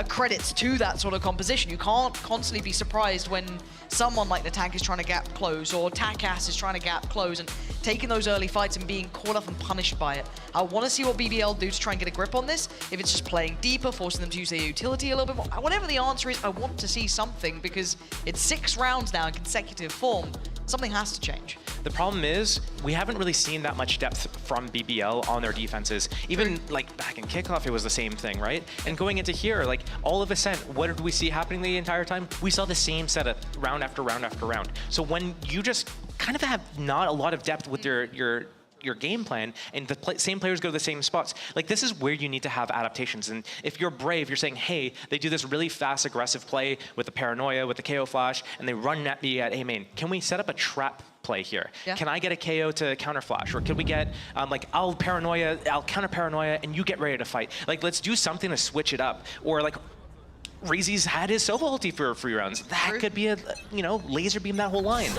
credits to that sort of composition. You can't constantly be surprised when someone like the tank is trying to gap close, or Takas is trying to gap close, and taking those early fights and being caught up and punished by it. I want to see what BBL do to try and get a grip on this. If it's just playing deeper, forcing them to use their utility a little bit more, whatever the answer is, I want to see something, because it's 6 rounds now in consecutive form. Something has to change. The problem is, we haven't really seen that much depth from BBL on their defenses. Even like back in kickoff, it was the same thing, right? And going into here, like all of a sudden, what did we see happening the entire time? We saw the same setup round after round after round. So when you just kind of have not a lot of depth with your game plan, and the same players go to the same spots. Like, this is where you need to have adaptations. And if you're Brave, you're saying, hey, they do this really fast, aggressive play with the paranoia, with the KO flash, and they run at me at A main. Can we set up a trap play here? Yeah. Can I get a KO to counter flash? Or could we get, like, I'll counter paranoia, and you get ready to fight. Like, let's do something to switch it up. Or, like, Reezy's had his solo ulti for 3 rounds. That could be a, laser beam that whole line.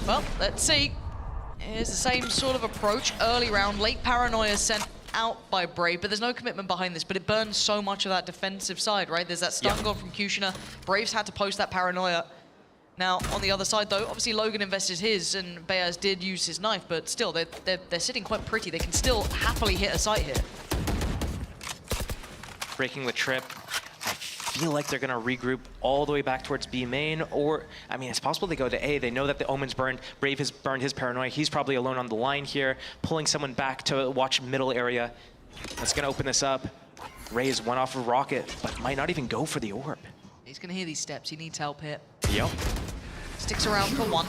Well, let's see. Here's the same sort of approach. Early round, late paranoia sent out by Brave, but there's no commitment behind this, but it burns so much of that defensive side, right? There's that stun gone from Kushner. Braves had to post that paranoia. Now, on the other side, though, obviously Logan invested his, and Beaz did use his knife, but still, they're sitting quite pretty. They can still happily hit a site here. Breaking the trip. I feel like they're going to regroup all the way back towards B main, or, I mean, it's possible they go to A. They know that the Omen's burned. Brave has burned his paranoia. He's probably alone on the line here, pulling someone back to watch middle area. That's going to open this up. Raze went off of Rocket, but might not even go for the orb. He's going to hear these steps. He needs help here. Yep. Sticks around for one.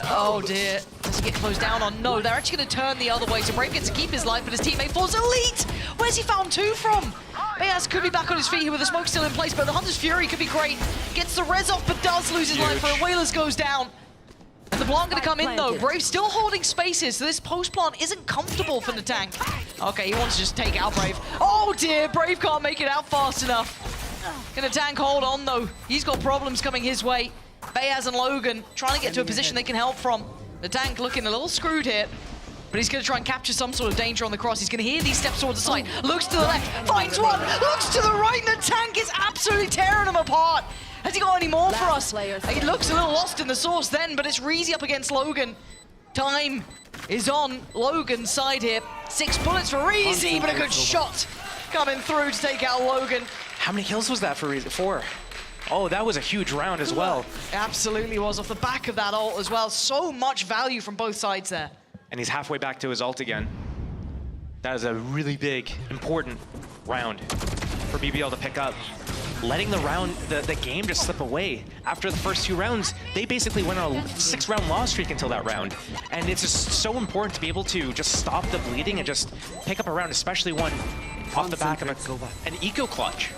Oh dear. Does he get closed down on? No, they're actually going to turn the other way. So Brave gets to keep his life, but his teammate falls. Elite! Where's he found 2 from? Beaz could be back on his feet here with the smoke still in place, but the Hunter's Fury could be great. Gets the res off, but does lose his life for it. Whalers goes down. And the plant going to come in though. Brave still holding spaces, so this post plant isn't comfortable for the tank. Okay, he wants to just take out Brave. Oh dear, Brave can't make it out fast enough. Can the tank hold on though? He's got problems coming his way. Beaz and Logan trying to get to a position they can help from. The tank looking a little screwed here, but he's going to try and capture some sort of danger on the cross. He's going to hear these steps towards the side. Looks to the left, finds one, looks to the right, and the tank is absolutely tearing him apart. Has he got any more for us? He looks a little lost in the sauce then, but it's Reezy up against Logan. Time is on Logan's side here. 6 bullets for Reezy, but a good shot. coming through to take out Logan. How many kills was that for Reason? 4. Oh, that was a huge round as well. Absolutely was, off the back of that ult as well. So much value from both sides there. And he's halfway back to his ult again. That is a really big, important round for BBL to pick up. Letting the game just slip away. After the first 2 rounds, they basically went on a 6-round loss streak until that round. And it's just so important to be able to just stop the bleeding and just pick up a round, especially one off the back of an eco clutch.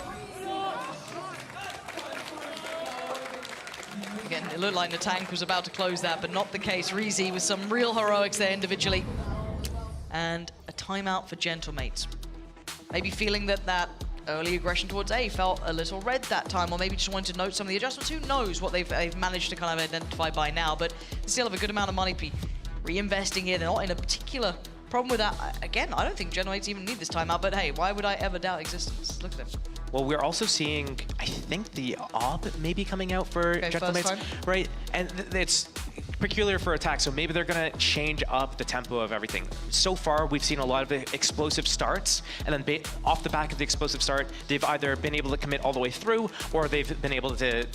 Again, it looked like the tank was about to close that, but not the case. Reezy with some real heroics there individually. And a timeout for Gentlemates. Maybe feeling that early aggression towards A felt a little red that time, or maybe just wanted to note some of the adjustments. Who knows what they've managed to kind of identify by now, but they still have a good amount of money to be reinvesting here. They're not in a particular problem with that. Again, I don't think Gentlemates even need this timeout, but hey, why would I ever doubt existence? Look at them. Well, we're also seeing, I think, the AWP maybe coming out for Gentlemates, right? And it's peculiar for attack, so maybe they're gonna change up the tempo of everything. So far, we've seen a lot of explosive starts, and then off the back of the explosive start, they've either been able to commit all the way through, or they've been able to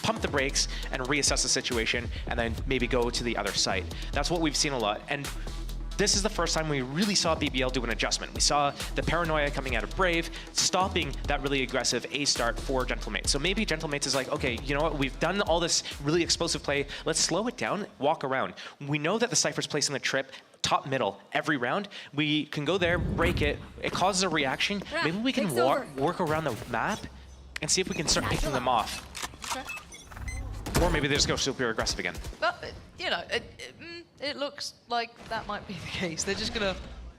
pump the brakes and reassess the situation, and then maybe go to the other site. That's what we've seen a lot. And this is the first time we really saw BBL do an adjustment. We saw the paranoia coming out of Brave, stopping that really aggressive A start for Gentlemates. So maybe Gentlemates is like, okay, you know what? We've done all this really explosive play. Let's slow it down, walk around. We know that the Cypher's placing the trip top middle every round. We can go there, break it. It causes a reaction. Maybe we can work around the map and see if we can start picking them off. Okay. Or maybe they just go super aggressive again. But, you know, it looks like that might be the case. They're just gonna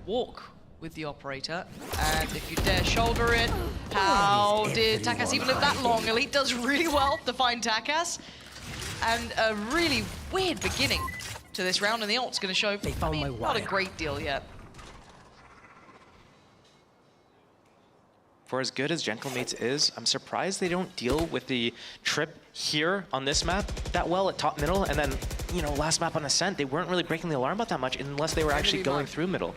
walk with the operator, and if you dare shoulder it, how did Takas even live that long? Elite does really well to find Takas, and a really weird beginning to this round, and the ult's gonna show, I mean, not a great deal yet. For as good as Gentlemates is, I'm surprised they don't deal with the trip here on this map that well at top middle, and then, you know, last map on Ascent, they weren't really breaking the alarm about that much unless they were actually going through middle.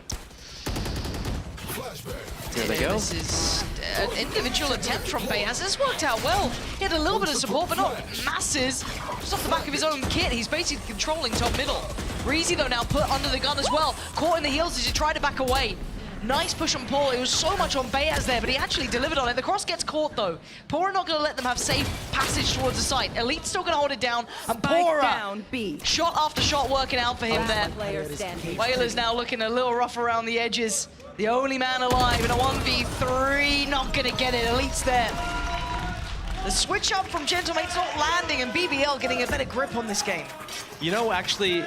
There they go. This is an individual attempt from Bayaz. This worked out well. He had a little bit of support, but not masses. Just off the back of his own kit, he's basically controlling top middle. Reezy, though, now put under the gun as well. Caught in the heels as he tried to back away. Nice push on Paul. It was so much on Bayaz there, but he actually delivered on it. The cross gets caught, though. Pora not going to let them have safe passage towards the site. Elite's still going to hold it down, and Pora, down, B. Shot after shot working out for him there. Whaler's now looking a little rough around the edges. The only man alive in a 1v3, not going to get it. Elite's there. The switch up from Gentlemates not landing, and BBL getting a better grip on this game. You know, actually,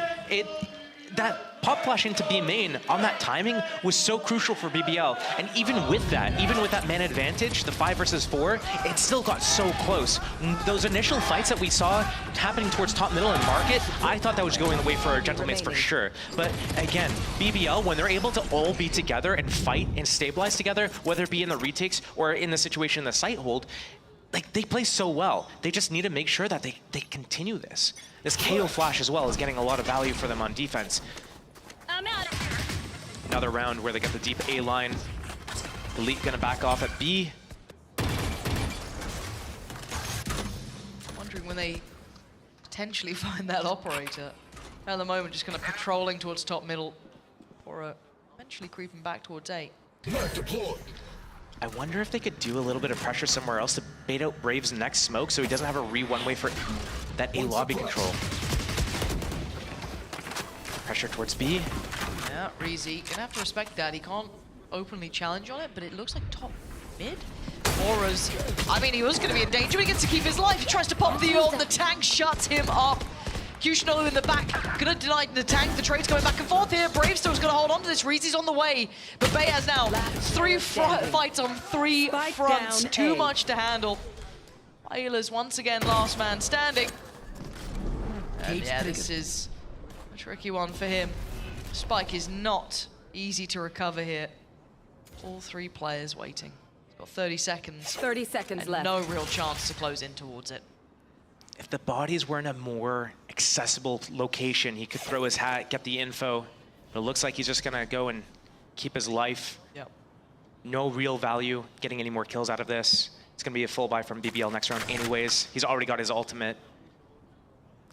that pop flash into B main on that timing was so crucial for BBL. And even with that man advantage, the 5 versus 4, it still got so close. Those initial fights that we saw happening towards top middle and market, I thought that was going the way for Gentlemates for sure. But again, BBL, when they're able to all be together and fight and stabilize together, whether it be in the retakes or in the situation in the site hold, like, they play so well. They just need to make sure that they continue this. This KO flash as well is getting a lot of value for them on defense. Another round where they get the deep A line. Elite gonna back off at B. Wondering when they potentially find that operator. At the moment, just kind of patrolling towards top middle, or eventually creeping back towards A. I wonder if they could do a little bit of pressure somewhere else to bait out Brave's next smoke so he doesn't have a one-way for that A lobby control. Pressure towards B. Yeah, Reezy, gonna have to respect that. He can't openly challenge on it, but it looks like top mid. Aura's, I mean, he was gonna be in danger. He gets to keep his life. He tries to pop the ult, and the tank shuts him up. Kushno in the back, gonna deny the tank. The trade's going back and forth here. Bravestar's gonna hold on to this. Reezy's on the way, but Bayaz now, 3 fights on 3 fronts. Too much to handle. Whalers once again last man standing. And yeah, this is a tricky one for him. Spike is not easy to recover here. All 3 players waiting. He's got 30 seconds. 30 seconds and left. No real chance to close in towards it. If the bodies were in a more accessible location, he could throw his hat, get the info. But it looks like he's just gonna go and keep his life. Yep. no real value getting any more kills out of this. It's going to be a full buy from BBL next round anyways. He's already got his ultimate.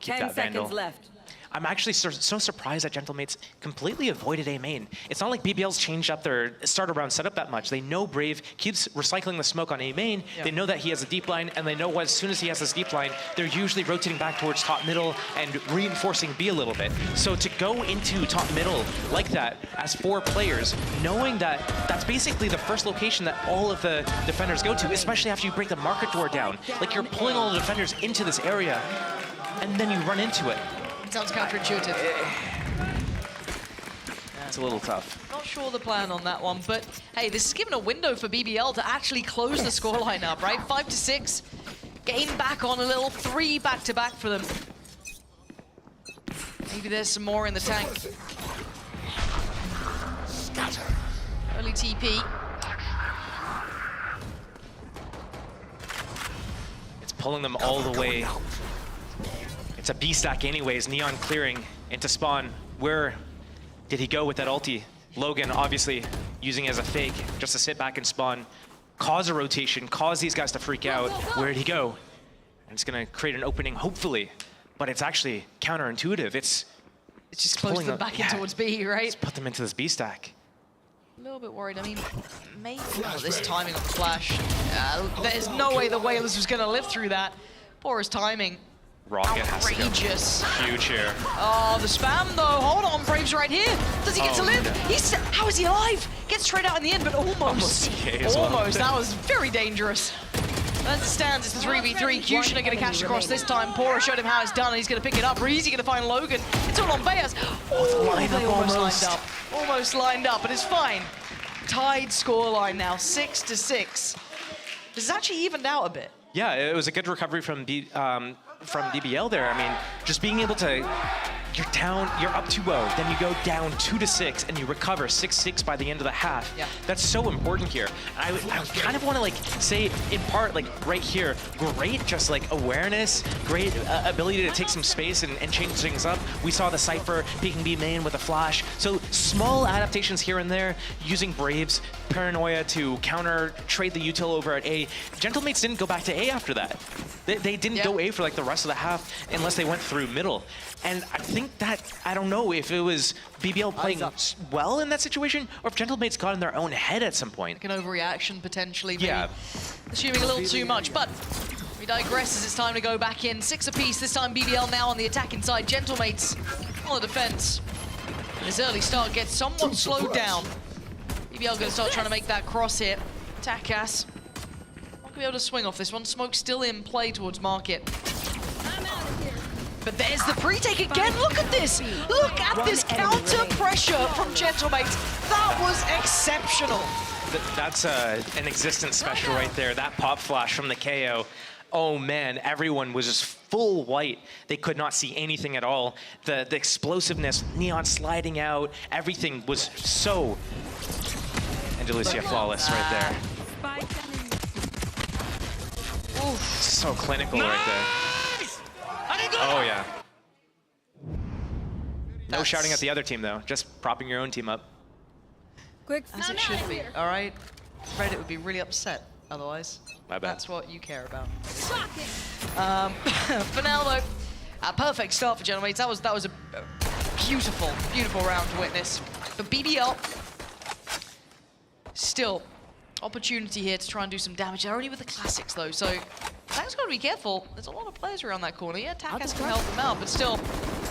Keep 10 that Vandal. seconds left. I'm actually so surprised that Gentlemates completely avoided A main. It's not like BBL's changed up their starter round setup that much. They know Brave keeps recycling the smoke on A main. Yeah. They know that he has a deep line, and they know as soon as he has this deep line, they're usually rotating back towards top middle and reinforcing B a little bit. So to go into top middle like that as 4 players, knowing that that's basically the first location that all of the defenders go to, especially after you break the market door down. Like you're pulling all the defenders into this area, and then you run into it. Sounds counterintuitive. It's a little tough. Not sure the plan on that one, but hey, this is given a window for BBL to actually close the scoreline up, right? 5-6, gain back on a little 3 back-to-back for them. Maybe there's some more in the tank. Early TP. It's pulling them all the way. It's a B stack anyways. Neon clearing into spawn. Where did he go with that ulti? Logan obviously using it as a fake just to sit back and spawn, cause a rotation, cause these guys to freak out. Where did he go? And it's gonna create an opening, hopefully, but it's actually counterintuitive. It's just close them back in towards B, right? Just put them into this B stack. A little bit worried. I mean, maybe this timing on the flash. There's no way the Whalers was gonna live through that. Poor his timing. Rocket has to go. Outrageous. Huge here. Oh, the spam though. Hold on, Brave's right here. Does he get to live? No. How is he alive? Gets straight out in the end, but almost. Almost. That was very dangerous. As it stands, it's the 3v3. Cushion are going to catch across this time. Pora showed him how it's done, and he's going to pick it up. Breezy going to find Logan. It's all on Bayas. Oh, they almost lined up. Almost lined up, but it's fine. Tied scoreline now, 6-6. This is actually evened out a bit. Yeah, it was a good recovery from BBL there. I mean, just being able to, you're up 2-0, then you go down 2-6, and you recover 6-6 by the end of the half. Yeah. That's so important here. I kind of want to like say in part like right here, great just like awareness, great ability to take some space and change things up. We saw the Cypher peeking B main with a flash. So small adaptations here and there, using Brave's paranoia to counter trade the util over at A. Gentlemates didn't go back to A after that. They didn't go A for like the rest of the half unless they went through middle. And I think that, I don't know if it was BBL playing well in that situation or if Gentlemates got in their own head at some point. Like an overreaction potentially. Maybe. Yeah. Assuming a little too much, but we digress as it's time to go back in. 6 apiece, this time BBL now on the attacking side. Gentlemates on the defense. And his early start gets somewhat slowed down. BBL gonna start trying to make that cross here. Takas. Not gonna be able to swing off this one. Smoke still in play towards Market. But there's the pre-take again. Look at this. Look at this counter pressure from Gentlemates. That was exceptional. That's an existence special right there. That pop flash from the KO. Oh man, everyone was just full white. They could not see anything at all. The explosiveness, Neon sliding out, everything was so Andalusia flawless right there. Oof. So clinical right there. Oh yeah. No shouting at the other team though, just propping your own team up. Quick, as it should be, all right? Reddit would be really upset otherwise. My bad. That's what you care about. For now though, a perfect start for Gentlemates. That was a beautiful, beautiful round to witness. But BBL, still, opportunity here to try and do some damage. They're already with the classics though, so Tak's got to be careful. There's a lot of players around that corner. Yeah, Takas can help them out, but still,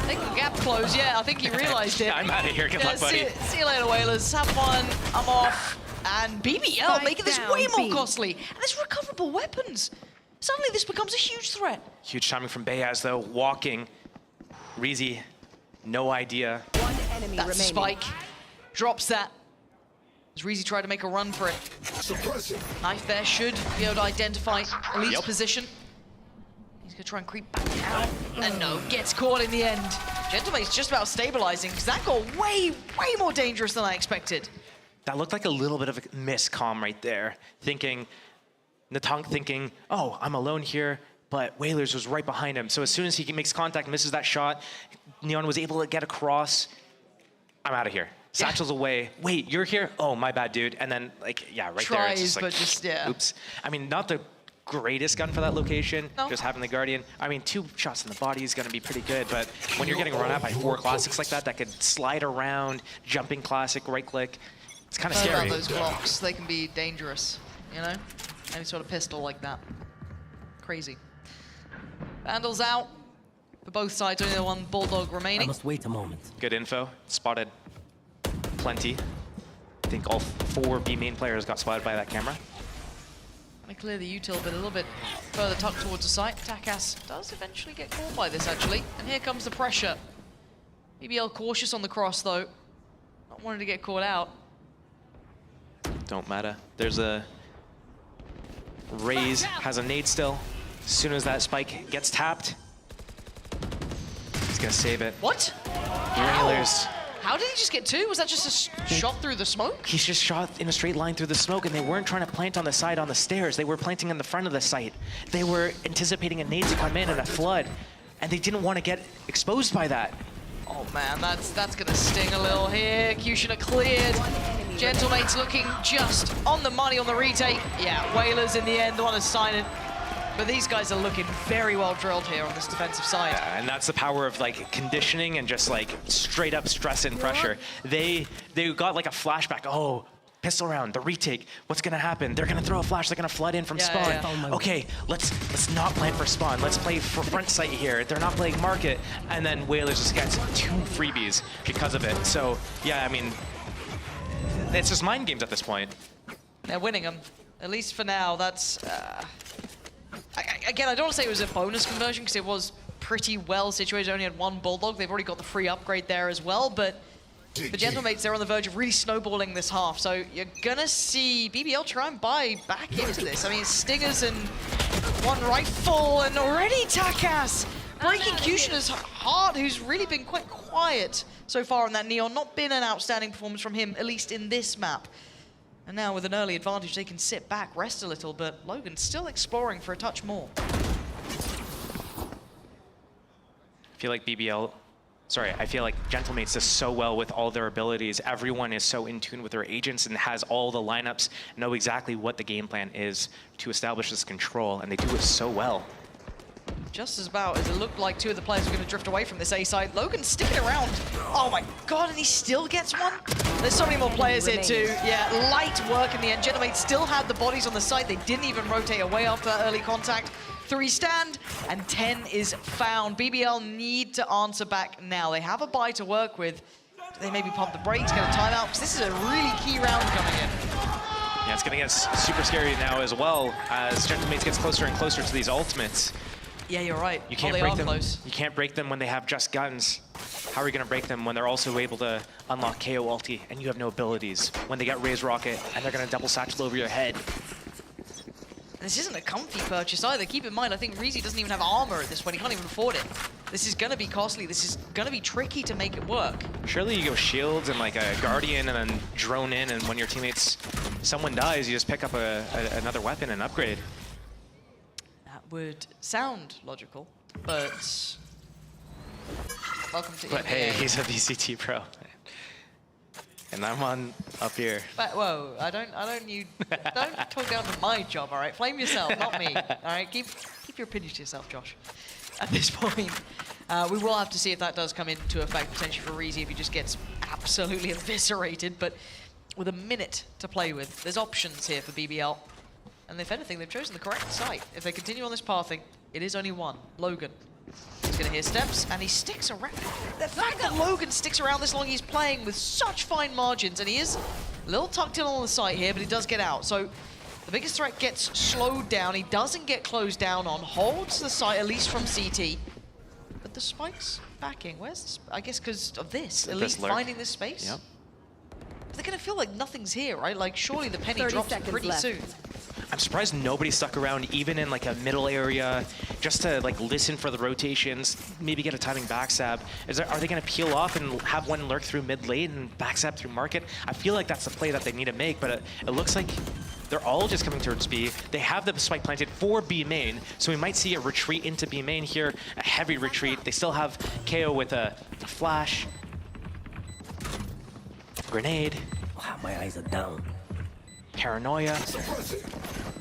they can gap close. Yeah, I think he realized it. I'm out of here. Good luck, buddy. See you later, Whalers. Have fun. I'm off. And BBL making this way more costly. And there's recoverable weapons. Suddenly this becomes a huge threat. Huge timing from Bayaz though, walking. Reezy, no idea. One enemy That's remaining. Spike. Drops that. As Reezy tried to make a run for it. Knife there should be able to identify Elite's position. He's gonna try and creep back out. And no, gets caught in the end. Gentlemate's just about stabilizing because that got way, way more dangerous than I expected. That looked like a little bit of a miscomm right there. Natank thinking, oh, I'm alone here, but Whalers was right behind him. So as soon as he makes contact, misses that shot, Neon was able to get across. I'm out of here. Satchel's away. Wait, you're here? Oh, my bad, dude. And then, like, yeah, right there. It's just like, but just, yeah. Oops. I mean, not the greatest gun for that location. No. Just having the Guardian. I mean, 2 shots in the body is going to be pretty good, but when you're getting run out by 4 classics like that could slide around, jumping classic, right click, it's kind of scary. Those blocks, they can be dangerous, you know? Any sort of pistol like that. Crazy. Vandals out for both sides, only the one Bulldog remaining. I must wait a moment. Good info. Spotted plenty. I think all 4 B main players got spotted by that camera. I clear the util, but a little bit further tucked towards the site. Takas does eventually get caught by this, actually. And here comes the pressure. BBL cautious on the cross, though. Not wanting to get caught out. Don't matter. There's a... Raze has a nade still. As soon as that spike gets tapped, he's gonna save it. What? Whalers. How did he just get 2? Was that just a shot through the smoke? He's just shot in a straight line through the smoke, and they weren't trying to plant on the side on the stairs. They were planting in the front of the site. They were anticipating a nade to come in and a flood, and they didn't want to get exposed by that. Oh man, that's gonna sting a little here. Kushina cleared. Gentlemate's looking just on the money on the retake. Yeah, Whalers in the end, the one is silent. But these guys are looking very well drilled here on this defensive side. Yeah, and that's the power of like conditioning and just like straight up stress and pressure. They got like a flashback. Oh, pistol round, the retake. What's gonna happen? They're gonna throw a flash. They're gonna flood in from spawn. Yeah. Okay, let's not plan for spawn. Let's play for front site here. They're not playing market, and then Whalers just gets 2 freebies because of it. So yeah, I mean, it's just mind games at this point. They're winning them, at least for now. That's. Again, I don't want to say it was a bonus conversion because it was pretty well situated. Only had 1 Bulldog. They've already got the free upgrade there as well, but the Gentlemates, they're on the verge of really snowballing this half. So you're gonna see BBL try and buy back into this. I mean, Stingers and 1 rifle, and already Takas breaking Kushina's heart, who's really been quite quiet so far on that Neon. Not been an outstanding performance from him, at least in this map. And now with an early advantage, they can sit back, rest a little, but Logan's still exploring for a touch more. I feel like I feel like Gentlemates does so well with all their abilities. Everyone is so in tune with their agents and has all the lineups, know exactly what the game plan is to establish this control, and they do it so well. Just as about as it looked like 2 of the players were going to drift away from this A side. Logan's sticking around. Oh my god, and he still gets 1? There's so many more players here too. Yeah, light work in the end. Gentlemates still had the bodies on the side. They didn't even rotate away after that early contact. 3 stand, and 10 is found. BBL need to answer back now. They have a buy to work with. They maybe pump the brakes, get a timeout, because this is a really key round coming in. Yeah, it's going to get super scary now as well as Gentlemates gets closer and closer to these ultimates. Yeah, you're right. You can't break them. You can't break them when they have just guns. How are you going to break them when they're also able to unlock KO ulti and you have no abilities? When they get Raze Rocket and they're going to double satchel over your head. And this isn't a comfy purchase either. Keep in mind, I think Reezy doesn't even have armor at this point. He can't even afford it. This is going to be costly. This is going to be tricky to make it work. Surely you go shields and like a Guardian and then drone in, and when your teammates, someone dies, you just pick up another weapon and upgrade. Would sound logical, but welcome to But EMEA. hey, he's a VCT pro, and I'm on up here. But, whoa! Don't talk down to my job, all right? Flame yourself, not me. All right, keep your opinions to yourself, Josh. At this point, we will have to see if that does come into effect potentially for Reezy if he just gets absolutely eviscerated. But with a minute to play with, there's options here for BBL. And if anything, they've chosen the correct site. If they continue on this pathing, it is only 1. Logan. He's going to hear steps, and he sticks around. The fact that Logan sticks around this long, he's playing with such fine margins, and he is a little tucked in on the site here, but he does get out. So the biggest threat gets slowed down. He doesn't get closed down on. Holds the site, at least from CT. But the spike's backing. Where's the I guess because of this, at least finding this space. Yep. But they're going to feel like nothing's here, right? Like, surely the penny drops pretty soon. I'm surprised nobody stuck around even in like a middle area just to like listen for the rotations, maybe get a timing backstab. Are they going to peel off and have one lurk through mid lane and backstab through market? I feel like that's the play that they need to make, but it looks like they're all just coming towards B. They have the spike planted for B main, so we might see a retreat into B main here, a heavy retreat. They still have KO with a flash. Grenade. Wow, my eyes are down. Paranoia.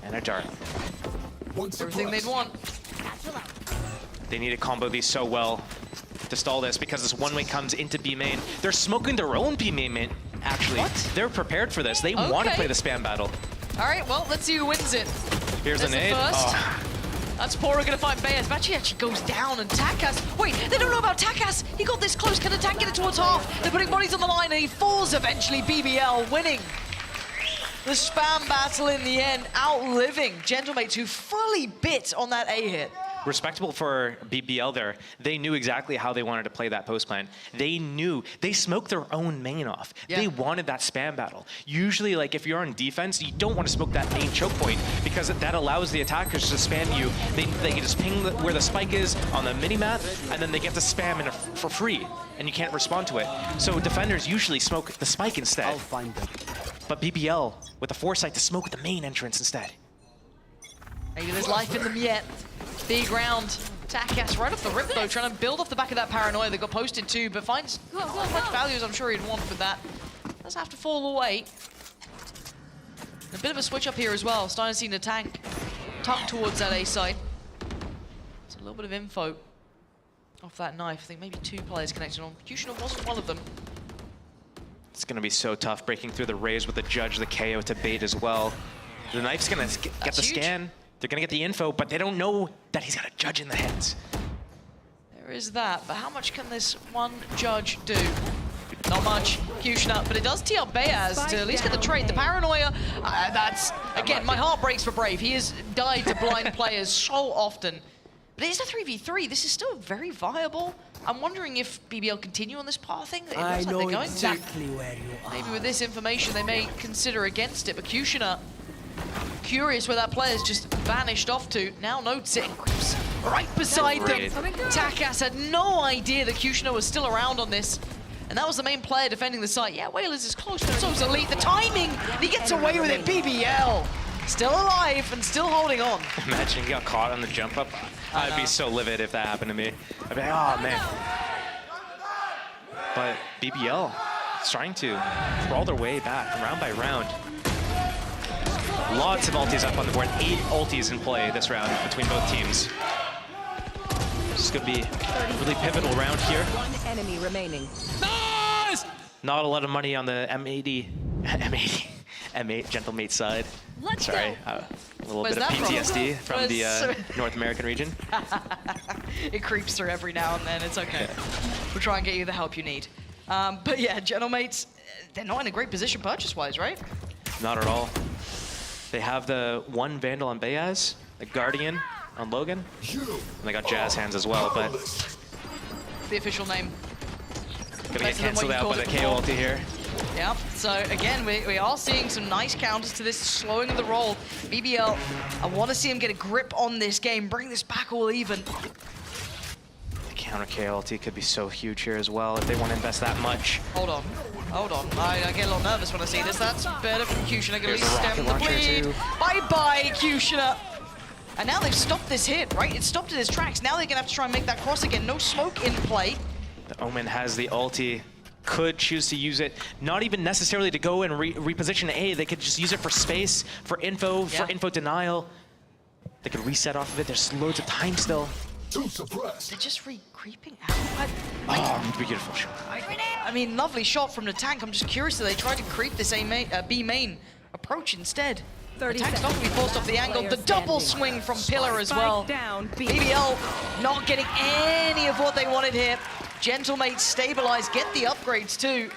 And a dart. Everything they'd want. They need to combo these so well to stall this because this one way comes into B main. They're smoking their own B main, actually. What? They're prepared for this. They want to Okay. play the spam battle. All right, well, let's see who wins it. Here's There's a the nade. first. Oh. That's Pora gonna find Bears. Bachi actually goes down, and Takas. Wait, they don't know about Takas. He got this close. Can the tank get it towards half? They're putting bodies on the line, and he falls eventually. BBL winning the spam battle in the end, outliving Gentlemates, who fully bit on that A hit. Respectable for BBL there. They knew exactly how they wanted to play that post plan. They knew. They smoked their own main off. Yeah. They wanted that spam battle. Usually, like, if you're on defense, you don't want to smoke that main choke point because that allows the attackers to spam you. They can just ping where the spike is on the mini-map, and then they get to spam for free, and you can't respond to it. So defenders usually smoke the spike instead. I'll find them. But BBL, with the foresight to smoke the main entrance instead. Maybe there's life in them yet. Big round. Takas right off the rip though, trying to build off the back of that paranoia. They got posted too, but finds not as much value as I'm sure he'd want with that. Does have to fall away. A bit of a switch up here as well. Starting to see the tank tucked towards that A side. It's a little bit of info off that knife. I think maybe 2 players connected on. Kushner wasn't one of them. It's going to be so tough breaking through the Rays with the Judge, the KO to bait as well. The knife's going to get the scan. They're going to get the info, but they don't know that he's got a Judge in the heads. There is that, but how much can this one Judge do? Not much. Kushner, but it does tee up Beaz to at least get the trade. The paranoia, that's, again, my heart breaks for Brave. He has died to blind players so often. But it is a 3v3. This is still very viable. I'm wondering if BBL continue on this path thing. It I looks like know they're going exactly to. where you are. Maybe with this information, they may consider against it. But Kushner, curious where that player's just vanished off to. Now Node sitting right beside them. Takas had no idea that Kushner was still around on this. And that was the main player defending the site. Yeah, Whalers is close, but so is Elite. The timing, and he gets away with it. BBL still alive and still holding on. Imagine he got caught on the jump up. I'd be so livid if that happened to me. I'd be like, oh man. But BBL is trying to crawl their way back round by round. Lots of ultis up on the board. 8 ultis in play this round between both teams. This is going to be a really pivotal round here. One enemy remaining. Nice! Not a lot of money on the M8 Gentlemate side. Let's Sorry, a little bit of PTSD from the North American region. It creeps through every now and then. It's okay. We'll try and get you the help you need. But yeah, Gentlemates, they're not in a great position purchase-wise, right? Not at all. They have the one Vandal on Beaz, the Guardian on Logan, and they got Jazz Hands as well, but The official name. gonna get canceled out by the KO ulti here. Yeah, so again, we are seeing some nice counters to this slowing of the roll. BBL, I want to see him get a grip on this game, bring this back all even. The counter KO ulti could be so huge here as well if they want to invest that much. Hold on. I get a little nervous when I see this. That's better from Kushner. Gonna stem the bleed. Bye-bye, Kushner. And now they've stopped this hit, right? It stopped in his tracks. Now they're gonna have to try and make that cross again. No smoke in play. The Omen has the ulti. Could choose to use it, not even necessarily to go and reposition A. They could just use it for space, for info denial. They could reset off of it. There's loads of time still. They're just creeping out. Beautiful shot. I mean, lovely shot from the tank. I'm just curious that they tried to creep this B main approach instead. The tank's not going to be forced off the angle. The double swing from Pillar as well. BBL not getting any of what they wanted here. Gentlemates stabilize, get the upgrades too.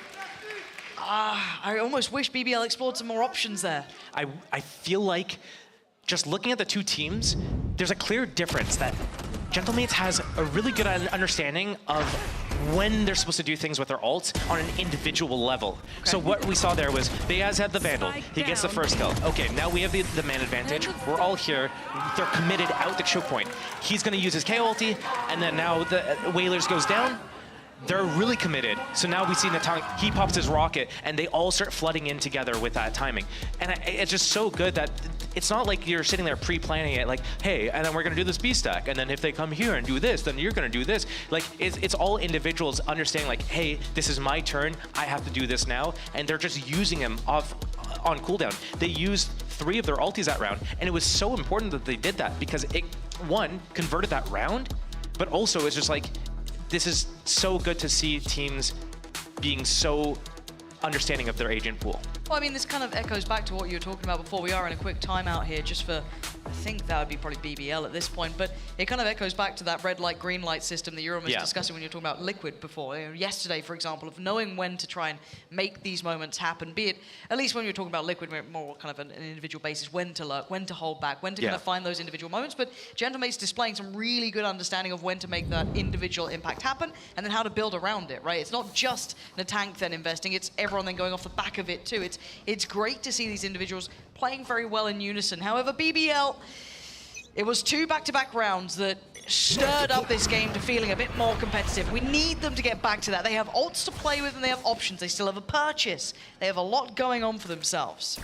I almost wish BBL explored some more options there. I feel like just looking at the two teams, there's a clear difference that Gentlemates has a really good understanding of when they're supposed to do things with their ult on an individual level. Okay. So what we saw there was Beaz had the Vandal. He gets the first kill. Okay, now we have the man advantage. We're all here. They're committed out the choke point. He's going to use his KO ulti, and then now the Whalers goes down. they're really committed. So now we see Natang, he pops his rocket, and they all start flooding in together with that timing. And it's just so good that it's not like you're sitting there pre-planning it, like, hey, and then we're gonna do this B stack, and then if they come here and do this, then you're gonna do this. Like, it's all individuals understanding, like, hey, this is my turn, I have to do this now, and they're just using him on cooldown. They used 3 of their ultis that round, and it was so important that they did that because it, one, converted that round, but also it's just like, this is so good to see teams being so understanding of their agent pool. Well, I mean, this kind of echoes back to what you were talking about before. We are in a quick timeout here just for, I think that would be probably BBL at this point, but it kind of echoes back to that red light, green light system that you were almost discussing when you were talking about Liquid before. You know, yesterday, for example, of knowing when to try and make these moments happen, be it, at least when you were talking about Liquid, more kind of an individual basis, when to lurk, when to hold back, when to kind of find those individual moments, but Gentlemate's displaying some really good understanding of when to make that individual impact happen, and then how to build around it, right? It's not just the tank then investing, it's everyone then going off the back of it too. It's great to see these individuals playing very well in unison. However, BBL, it was 2 back-to-back rounds that stirred up this game to feeling a bit more competitive. We need them to get back to that. They have ults to play with and they have options. They still have a purchase. They have a lot going on for themselves.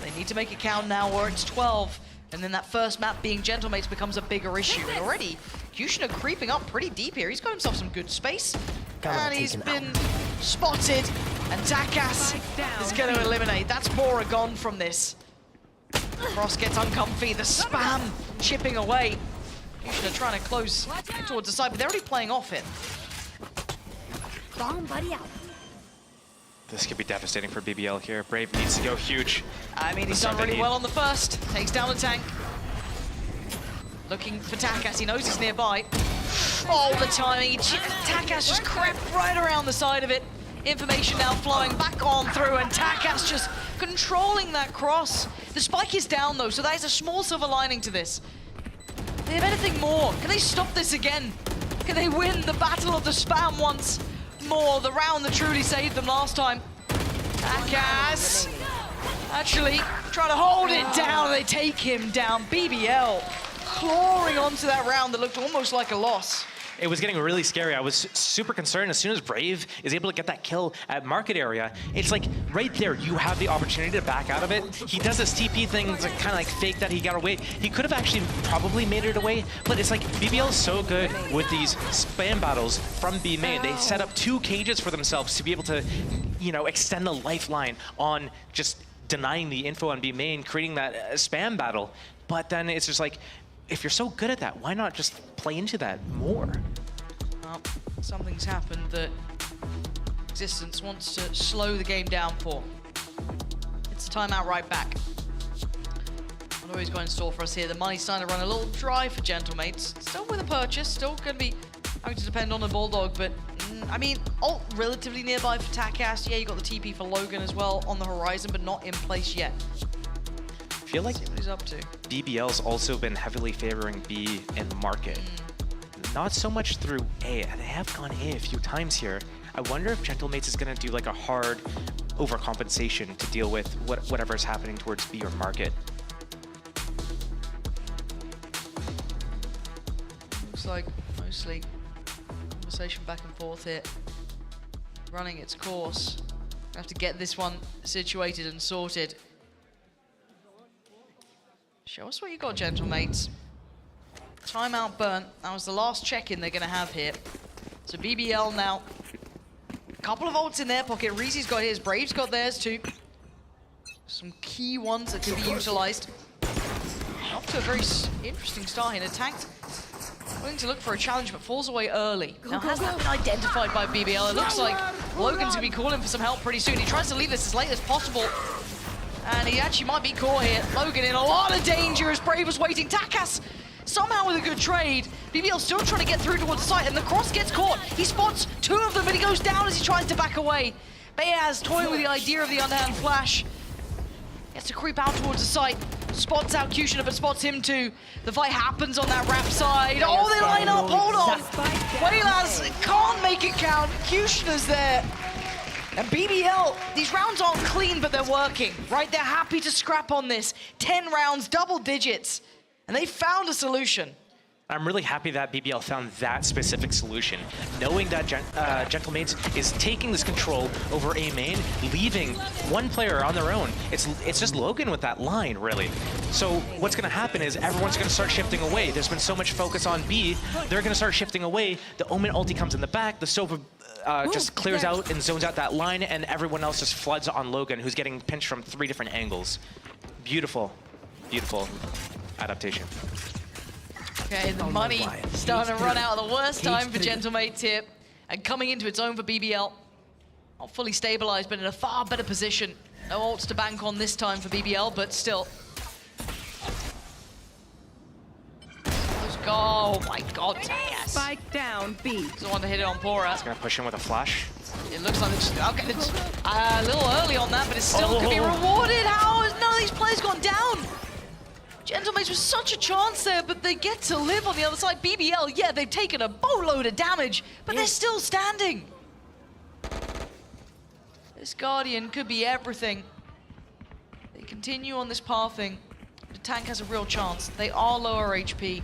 They need to make it count now where it's 12. And then that first map being Gentlemates becomes a bigger issue. And already, Kushner creeping up pretty deep here. He's got himself some good space. And he's been spotted. And Takas is going to eliminate. That's Bora gone from this. Cross gets uncomfy. The spam chipping away. Kushner trying to close towards the side, but they're already playing off it. This could be devastating for BBL here. Brave needs to go huge. I mean, he's done really well on the first. Takes down the tank. Looking for Takas. He knows he's nearby. Oh, the timing. Takas just crept right around the side of it. Information now flowing back on through, and Takas just controlling that cross. The spike is down, though, so that is a small silver lining to this. They have anything more. Can they stop this again? Can they win the battle of the spam once more? The round that truly saved them last time. Takas actually trying to hold it down. They take him down. BBL clawing onto that round that looked almost like a loss. It was getting really scary. I was super concerned. As soon as Brave is able to get that kill at market area, it's like right there, you have the opportunity to back out of it. He does this TP thing to kind of like fake that he got away. He could have actually probably made it away, but it's like BBL is so good with these spam battles from B main. They set up 2 cages for themselves to be able to, you know, extend the lifeline on just denying the info on B main, creating that spam battle. But then it's just like, if you're so good at that, why not just play into that more? Well, something's happened that Existence wants to slow the game down for. It's a timeout right back. What always going in store for us here? The money's starting to run a little dry for Gentlemates. Still with a purchase, still going to be having to depend on the Bulldog, but I mean, ult relatively nearby for Takas. Yeah, you got the TP for Logan as well on the horizon, but not in place yet. I feel like see what he's up to. BBL's also been heavily favoring B and market. Not so much through A. They have gone A a few times here. I wonder if Gentlemates is going to do like a hard overcompensation to deal with whatever's happening towards B or market. Looks like mostly conversation back and forth here, running its course. We have to get this one situated and sorted. Show us what you got, Gentlemates. Timeout burnt. That was the last check-in they're going to have here. So BBL now. A couple of ults in their pocket. Reezy's got his. Brave's got theirs too. Some key ones that can be utilized. Off to a very interesting start here. Attacked. Willing to look for a challenge, but falls away early. Now, has that been identified by BBL? It looks like Logan's going to be calling for some help pretty soon. He tries to leave this as late as possible. And he actually might be caught here. Logan in a lot of danger as Brave was waiting. Takas somehow with a good trade. BBL still trying to get through towards the site, and the cross gets caught. He spots 2 of them, but he goes down as he tries to back away. Bayaz toying with the idea of the underhand flash. Gets to creep out towards the site. Spots out Kushner, but spots him too. The fight happens on that ramp side. Oh, they line up, hold on. Wailaz can't make it count. Kushner's there. And BBL, these rounds aren't clean, but they're working, right? They're happy to scrap on this. 10 rounds, double digits. And they found a solution. I'm really happy that BBL found that specific solution, knowing that Gentlemates is taking this control over A main, leaving one player on their own. It's just Logan with that line, really. So what's going to happen is everyone's going to start shifting away. There's been so much focus on B, they're going to start shifting away. The Omen ulti comes in the back, the Sova just clears out and zones out that line, and everyone else just floods on Logan, who's getting pinched from 3 different angles. Beautiful, beautiful adaptation. Okay, the money starting to run out at the worst time for Gentlemates here. And coming into its own for BBL. Not fully stabilized, but in a far better position. No ults to bank on this time for BBL, but still. Let's go. Oh my god, Takas. Spike down, B. He's the one to hit it on Pora. He's gonna push in with a flash. It looks like it's okay, a little early on that, but it still could be rewarded. How has none of these players gone down? Gentlemates was such a chance there, but they get to live on the other side. BBL, yeah, they've taken a boatload of damage, but they're still standing. This Guardian could be everything. They continue on this pathing. The tank has a real chance. They are lower HP.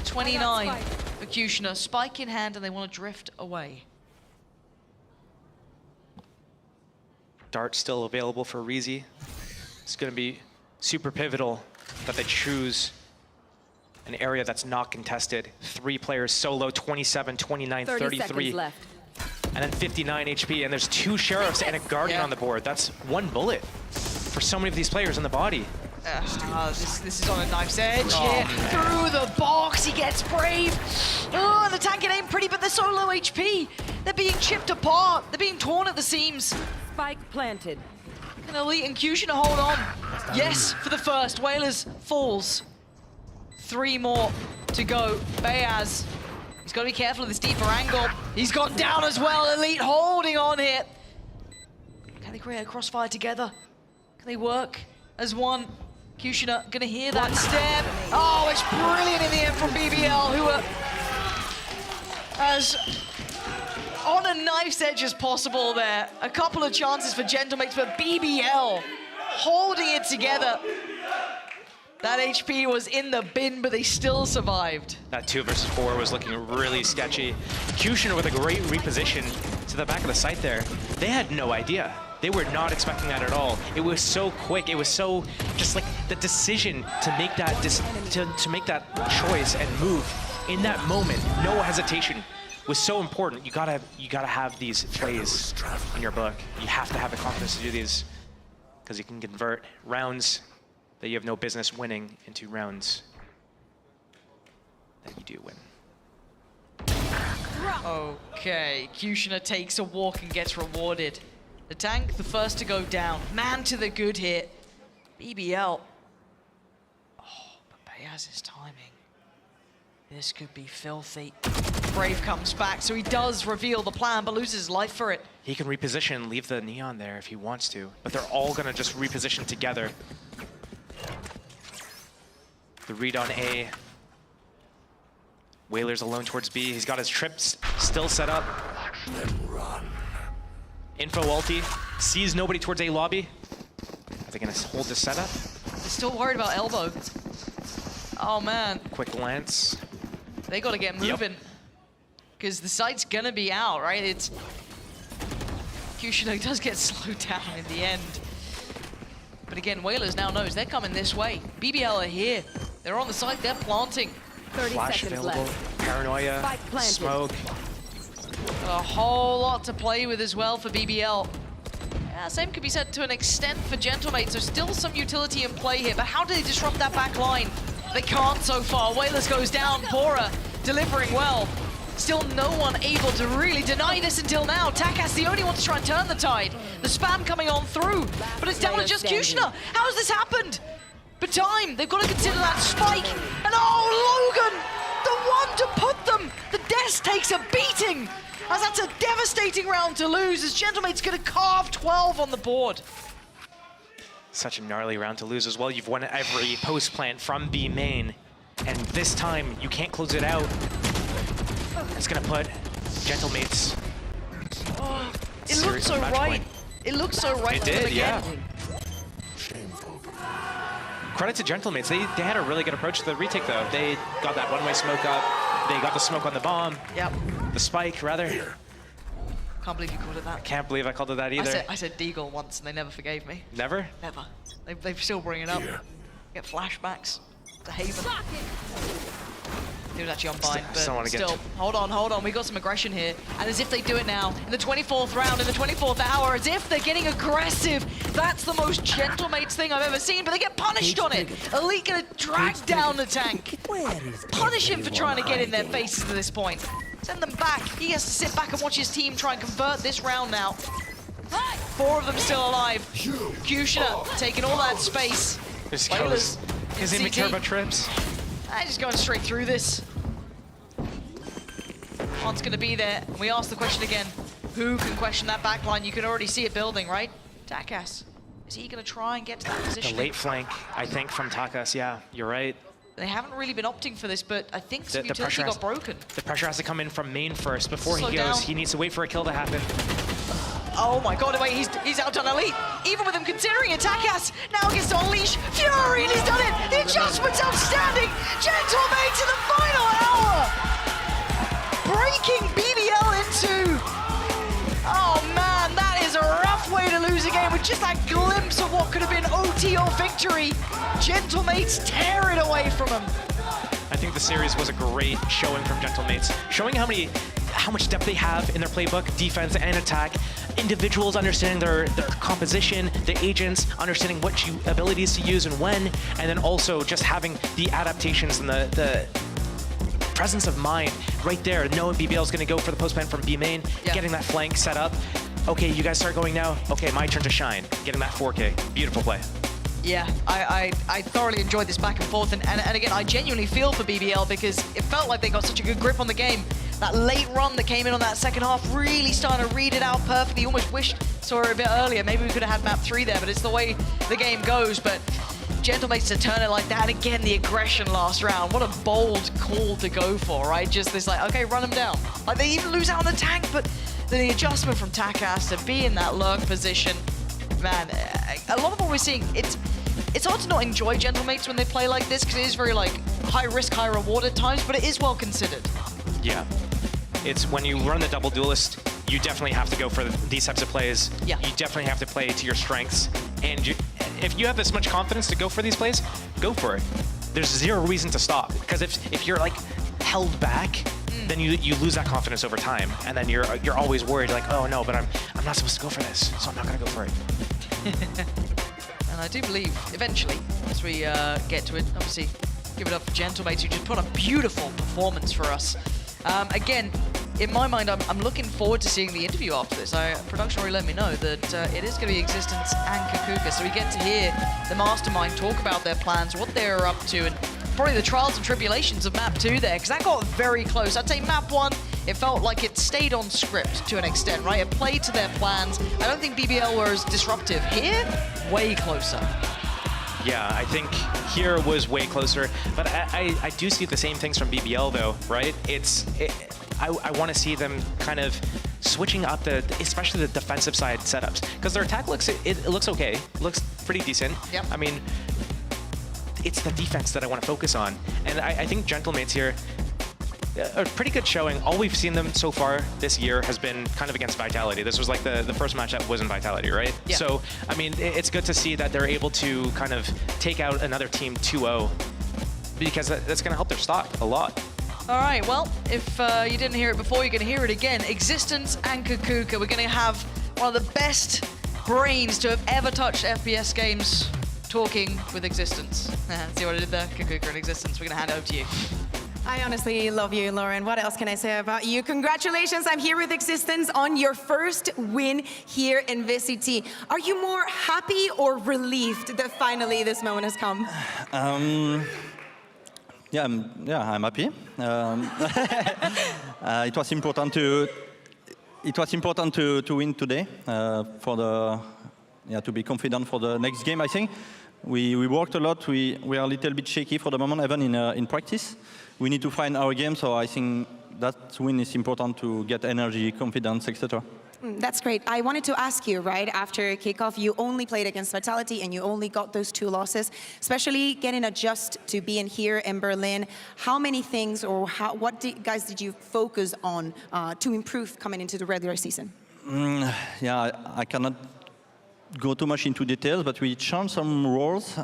29 for Kushner. Spike in hand, and they want to drift away. Dart still available for Reezy. It's going to be super pivotal that they choose an area that's not contested. 3 players solo, 27, 29, 33. Left. And then 59 HP, and there's 2 Sheriffs and a Guardian on the board. That's 1 bullet for so many of these players in the body. This is on a knife's edge here. Through the box, he gets Brave. Oh, the tank can aim pretty, but they're so low HP. They're being chipped apart. They're being torn at the seams. Spike planted. Can Elite and Kushner hold on? Yes, for the first. Whalers falls. 3 more to go. Bayaz, he's got to be careful of this deeper angle. He's gone down as well. Elite holding on here. Can they create a crossfire together? Can they work as one? Kushner gonna hear that step. Oh, it's brilliant in the end from BBL, who are as on a knife's edge as possible there. A couple of chances for Gentlemates, but BBL holding it together. That HP was in the bin, but they still survived. That 2 versus 4 was looking really sketchy. Kushner with a great reposition to the back of the site there. They had no idea. They were not expecting that at all. It was so quick. It was so just like the decision to make that to make that choice and move in that moment. No hesitation was so important. You gotta have these plays in your book. You have to have the confidence to do these because you can convert rounds that you have no business winning into rounds that you do win. Okay, Kushner takes a walk and gets rewarded. The tank, the first to go down. Man to the good here. BBL. Oh, but Bayaz's timing. This could be filthy. Brave comes back, so he does reveal the plan, but loses his life for it. He can reposition, leave the Neon there if he wants to, but they're all gonna just reposition together. The read on A. Whaler's alone towards B. He's got his trips still set up. Info ulti, sees nobody towards A lobby. Are they gonna hold this setup? They're still worried about elbow. Oh man. Quick glance. They gotta get moving. Because the site's gonna be out, right? It's Kushner does get slowed down in the end. But again, Whalers now knows they're coming this way. BBL are here. They're on the site, they're planting. 30 Flash seconds available. left. Paranoia, smoke. Got a whole lot to play with as well for BBL. Yeah, same could be said to an extent for Gentlemates. There's still some utility in play here, but how do they disrupt that back line? They can't so far. Whalers goes down. Pora delivering well. Still no one able to really deny this until now. Takas the only one to try and turn the tide. The spam coming on through, but it's down to just Kushner. How has this happened? But time, they've got to consider that spike. And oh, Logan, the one to put them. The Death takes a beating, as that's a devastating round to lose, as Gentlemate's gonna carve 12 on the board. Such a gnarly round to lose as well. You've won every post plant from B main, and this time you can't close it out. It's gonna put Gentlemates. Oh, it looked so right. It looked so right. It did, yeah. credit to Gentlemates. They had a really good approach to the retake, though. They got that one-way smoke up. They got the smoke on the bomb. Yep. The spike, rather. Can't believe you called it that. I can't believe I called it that either. I said Deagle once, and they never forgave me. Never? Never. They still bring it up. Get flashbacks to Haven. He was actually on bind, but still, hold on. We got some aggression here. And as if they do it now, in the 24th round, in the 24th hour, as if they're getting aggressive. That's the most Gentlemates thing I've ever seen, but they get punished on it. Elite gonna drag down the tank. Punish him for trying to get in their faces at this point. Send them back. He has to sit back and watch his team try and convert this round now. 4 of them still alive. Kushner taking all that space. This goes. His turbo trips. Just going straight through this. On's going to be there. And we ask the question again. Who can question that backline? You can already see it building, right? Takas. Is he going to try and get to that position? The late flank, I think, from Takas. Yeah, you're right. They haven't really been opting for this, but I think some utility got broken. The pressure has to come in from main first before he goes. Down. He needs to wait for a kill to happen. Oh my god, wait, he's outdone Elite. Even with him considering it, Takas now gets to unleash Fury, and he's done it. The adjustment's outstanding. Gentlemates in the final hour. Breaking BBL into... Oh man, that is a rough way to lose a game with just that glimpse of what could have been OT or victory. Gentlemates tear it away from him. I think the series was a great showing from Gentlemates, showing how much depth they have in their playbook, defense and attack. Individuals understanding their composition, the agents understanding what abilities to use and when, and then also just having the adaptations and the presence of mind right there, knowing BBL is going to go for the post plant from B main, getting that flank set up. Okay, you guys start going now. Okay, my turn to shine. Getting that 4K. Beautiful play. Yeah, I thoroughly enjoyed this back and forth, and again, I genuinely feel for BBL because it felt like they got such a good grip on the game. That late run that came in on that second half really starting to read it out perfectly. Almost wished saw it a bit earlier. Maybe we could have had map 3 there, but it's the way the game goes. But Gentlemates to turn it like that, and again, the aggression last round. What a bold call to go for, right? Just this like, okay, run them down. Like they even lose out on the tank, but the adjustment from Takas to be in that lurk position, man, a lot of what we're seeing, it's hard to not enjoy Gentlemates when they play like this because it is very like high risk, high reward at times, but it is well considered. Yeah. It's when you run the double duelist, you definitely have to go for these types of plays. Yeah. You definitely have to play to your strengths. And if you have this much confidence to go for these plays, go for it. There's zero reason to stop. Because if you're like held back, then you lose that confidence over time. And then you're always worried like, oh no, but I'm not supposed to go for this, so I'm not gonna go for it. And I do believe eventually, as we get to it, obviously give it up for Gentlemates who just put a beautiful performance for us. Again, in my mind, I'm looking forward to seeing the interview after this. Production already let me know that it is going to be Existence and Kakuka, so we get to hear the Mastermind talk about their plans, what they're up to, and probably the trials and tribulations of map 2 there, because that got very close. I'd say map 1, it felt like it stayed on script to an extent, right? It played to their plans. I don't think BBL were as disruptive. Here, way closer. Yeah, I think here was way closer, but I do see the same things from BBL though, right? I want to see them kind of switching up especially the defensive side setups, because their attack looks okay, looks pretty decent. Yep. I mean, it's the defense that I want to focus on, and I think Gentlemates here, a pretty good showing. All we've seen them so far this year has been kind of against Vitality. This was like the first match that wasn't Vitality, right? Yeah. So, I mean, it's good to see that they're able to kind of take out another team 2-0, because that's going to help their stock a lot. All right, well, if you didn't hear it before, you're going to hear it again. Existence and Kakuka. We're going to have one of the best brains to have ever touched FPS games talking with Existence. See what I did there? Kakuka and Existence. We're going to hand it over to you. I honestly love you, Lauren. What else can I say about you? Congratulations, I'm here with Existence on your first win here in VCT. Are you more happy or relieved that finally this moment has come? Yeah, I'm happy. It was important to win today to be confident for the next game. I think we worked a lot. We are a little bit shaky for the moment, even in practice. We need to find our game, so I think that win is important to get energy, confidence, etc. That's great. I wanted to ask you, right, after kickoff, you only played against Vitality and you only got those 2 losses, especially getting adjusted to being here in Berlin. How many things or what guys did you focus on to improve coming into the regular season? Yeah, I cannot go too much into details, but we changed some roles,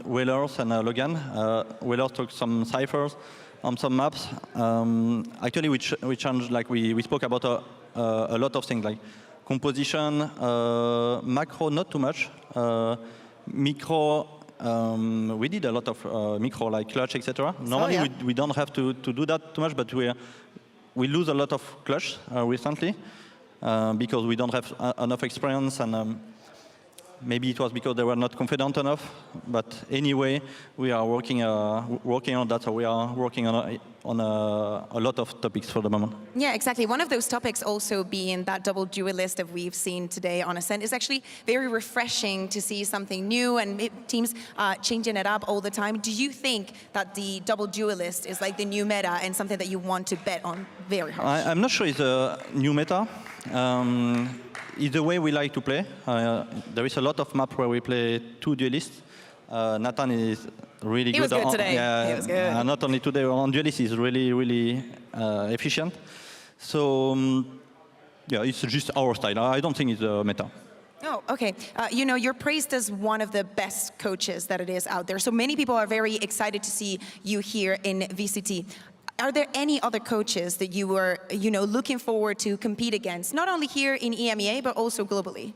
Whalers and Logan. Whalers took some ciphers on some maps. Actually, we changed, like we spoke about a lot of things, like composition, macro, not too much. Micro, we did a lot of micro, like clutch, etc. Normally, we don't have to do that too much, but we lose a lot of clutch recently because we don't have enough experience, and maybe it was because they were not confident enough. But anyway, we are working on that, so we are working on a lot of topics for the moment. Yeah, exactly. One of those topics also being that double duelist that we've seen today on Ascent is actually very refreshing to see something new and teams changing it up all the time. Do you think that the double duelist is like the new meta and something that you want to bet on very hard? I'm not sure it's a new meta. It's the way we like to play. There is a lot of maps where we play 2 duelists. Nathan is really good. He was good today. He was good. Not only today, on duelists, he's really efficient. So, yeah, it's just our style. I don't think it's a meta. Oh, okay. You know, you're praised as one of the best coaches that it is out there. So many people are very excited to see you here in VCT. Are there any other coaches that you were, looking forward to compete against, not only here in EMEA, but also globally?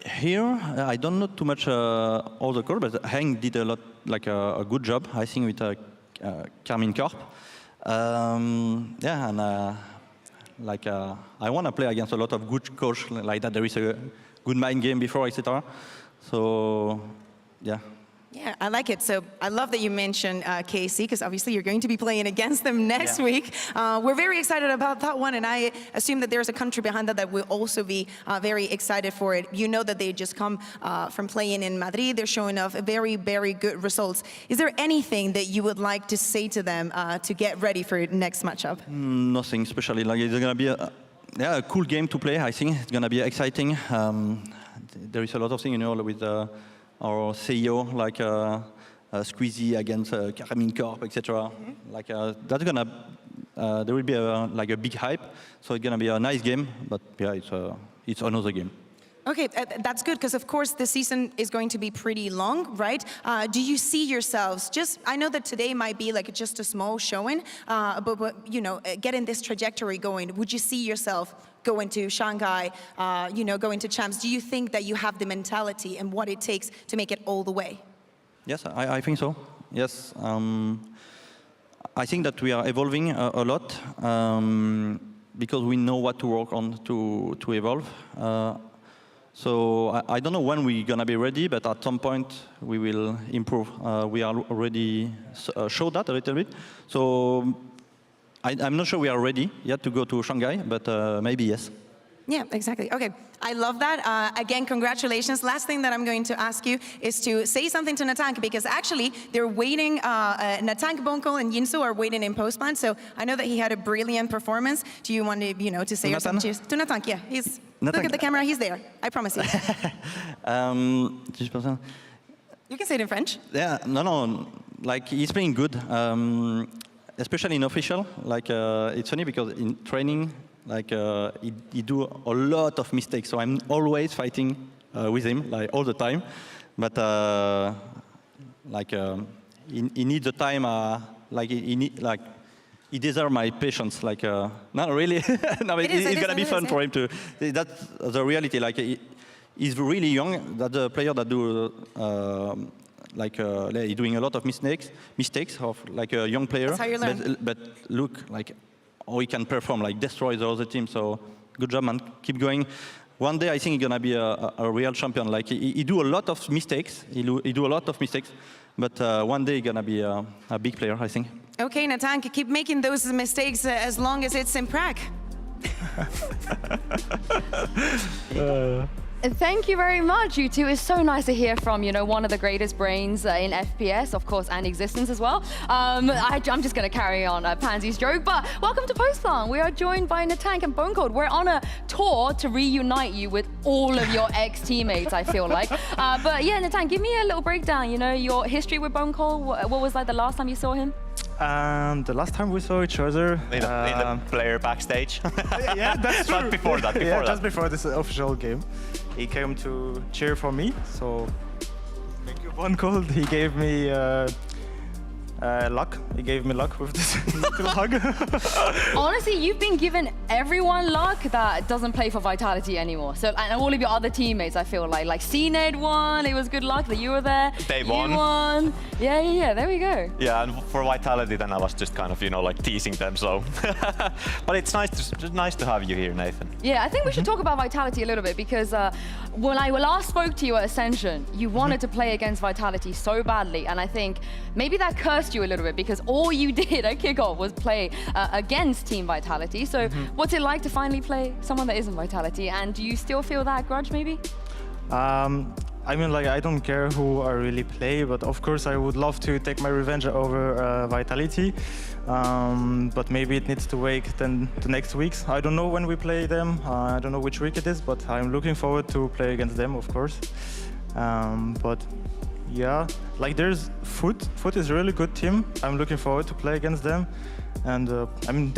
Here, I don't know too much all the call, but Hank did a lot, like a good job, I think, with Carmine Corp. Yeah, and I want to play against a lot of good coach like that. There is a good mind game before, etc. So, yeah. Yeah, I like it. So I love that you mentioned KC, because obviously you're going to be playing against them next week. We're very excited about that one, and I assume that there's a country behind that will also be very excited for it. You know that they just come from playing in Madrid. They're showing off very, very good results. Is there anything that you would like to say to them to get ready for your next matchup? Nothing especially. Like, it's going to be a cool game to play, I think. It's going to be exciting. There is a lot of things, with our CEO, like Squeezy against Carmine Corp, etc. Like that's gonna, there will be a big hype, so it's gonna be a nice game. But yeah, it's another game. Okay, that's good, because of course the season is going to be pretty long, right? Do you see yourselves I know that today might be like just a small showing, but getting this trajectory going, would you see yourself going to Shanghai, going to champs? Do you think that you have the mentality and what it takes to make it all the way? Yes, I think so. Yes, I think that we are evolving a lot because we know what to work on to evolve. So I don't know when we're going to be ready, but at some point we will improve. We are already showed that a little bit. So I'm not sure we are ready yet to go to Shanghai, but maybe yes. Yeah, exactly. Okay, I love that. Again, congratulations. Last thing that I'm going to ask you is to say something to Natank, because actually they're waiting, Natank, Bonko, and Yinsu are waiting in post-plant, so I know that he had a brilliant performance. Do you want to, to say something? Cheers to Natank, yeah. Look at the camera, he's there. I promise you. You can say it in French. Yeah, no, like he's playing good, especially in official. Like it's funny because in training, like he do a lot of mistakes, so I'm always fighting with him, like all the time. But he needs the time. He deserves my patience. Like not really. No, it's gonna be fun for him to. That's the reality. Like he's really young. That's a player that do he's doing a lot of mistakes of like a young player. That's how you learn. But look, like how he can perform, like destroy the other team. So good job, man. Keep going. One day I think he's gonna be a real champion. Like he do a lot of mistakes. He do a lot of mistakes. But one day he's gonna be a big player, I think. Okay, Natank, keep making those mistakes as long as it's in Prague. Thank you very much, you two. It's so nice to hear from, you know, one of the greatest brains in FPS, of course, and existence as well. I'm just going to carry on Pansy's joke, but welcome to Postplan. We are joined by Natank and Bonecode. We're on a tour to reunite you with all of your ex-teammates, I feel like. But yeah, Natank, give me a little breakdown, you know, your history with Bonecode. What was like the last time you saw him? The last time we saw each other in the player backstage. Yeah, that's true. But before that, just before this official game, he came to cheer for me. So thank you, Bonecode. He gave me luck. He gave me luck with this little hug. Honestly, you've been given everyone luck that doesn't play for Vitality anymore. So, and all of your other teammates, I feel like CNED won. It was good luck that you were there. They you won. Yeah. There we go. Yeah, and for Vitality, then I was just kind of, you know, like teasing them. So, but it's nice to have you here, Nathan. Yeah, I think we should talk about Vitality a little bit because when I last spoke to you at Ascension, you wanted to play against Vitality so badly, and I think maybe that cursed you a little bit because all you did at kickoff was play against Team Vitality. So what's it like to finally play someone that isn't Vitality, and do you still feel that grudge maybe? I mean, like, I don't care who I really play, but of course I would love to take my revenge over Vitality. But maybe it needs to wait then the next weeks. I don't know when we play them. I don't know which week it is, but I'm looking forward to play against them, of course. But yeah, like there's Foot. Foot is a really good team. I'm looking forward to play against them. And I mean,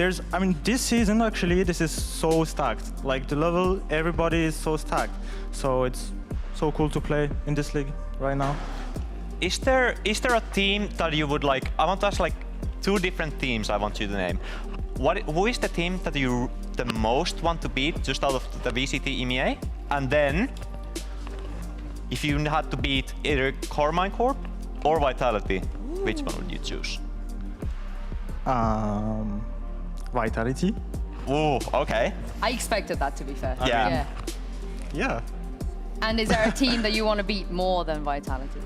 this season actually, this is so stacked. Like the level, everybody is so stacked. So it's so cool to play in this league right now. Is there a team that you would like? I want to ask like 2 different teams. I want you to name. Who is the team that you the most want to beat just out of the VCT EMEA? And then, if you had to beat either Carmine Corp or Vitality, which one would you choose? Vitality. Oh, okay. I expected that, to be fair. Yeah. And is there a team that you want to beat more than Vitality?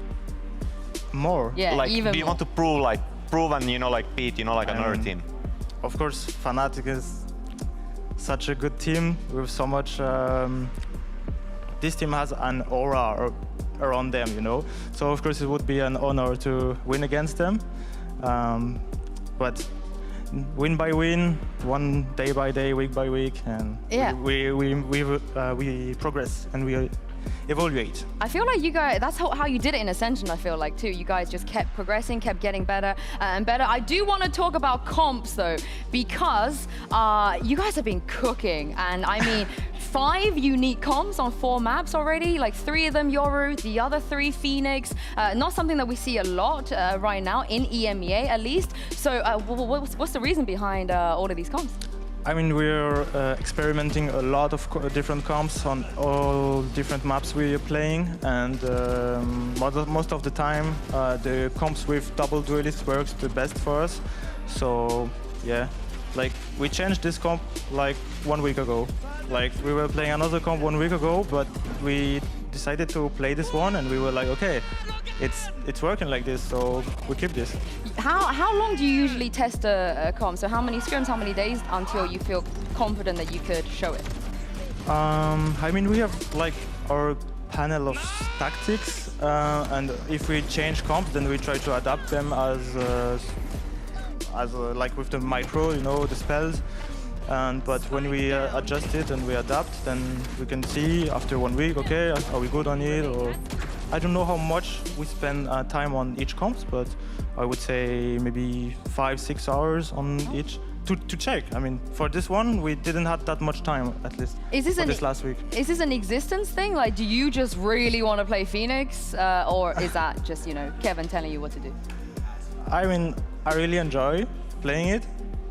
More? Yeah, like, even do you more. want to prove and, you know, like beat, you know, like another team? Of course, Fnatic is such a good team with so much. This team has an aura around them, you know. So of course it would be an honor to win against them. But win by win, one day by day, week by week, and we progress and we evaluate. I feel like you guys, that's how you did it in Ascension, I feel like, too. You guys just kept progressing, kept getting better and better. I do want to talk about comps, though, because you guys have been cooking. And I mean, 5 unique comps on 4 maps already, like 3 of them Yoru, the other 3 Phoenix. Not something that we see a lot right now, in EMEA at least. So what's the reason behind all of these comps? I mean, we're experimenting a lot of different comps on all different maps we are playing, and most of the time the comps with double duelist works the best for us. So yeah, like we changed this comp like 1 week ago. Like we were playing another comp 1 week ago, but we decided to play this one, and we were like, okay, it's working like this, so we keep this. How long do you usually test a comp? So how many scrims, how many days until you feel confident that you could show it? I mean, we have like our panel of tactics, and if we change comps, then we try to adapt them as like with the micro, you know, the spells. But when we adjust it and we adapt, then we can see after 1 week, okay, are we good on it? Or I don't know how much we spend time on each comps, but I would say maybe 5-6 hours on each to check. I mean, for this one, we didn't have that much time, at least, for this last week. Is this an existence thing? Like, do you just really want to play Phoenix? Or is that just, you know, Kevin telling you what to do? I mean, I really enjoy playing it.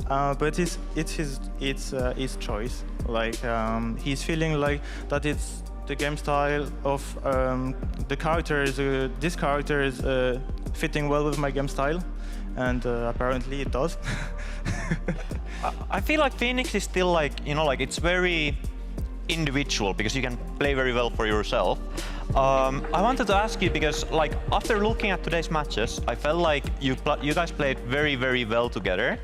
But it's his choice. Like he's feeling like that it's the game style of the characters. This character is fitting well with my game style, and apparently it does. I feel like Phoenix is still like, you know, like it's very individual because you can play very well for yourself. I wanted to ask you because, like, after looking at today's matches, I felt like you guys played very, very well together.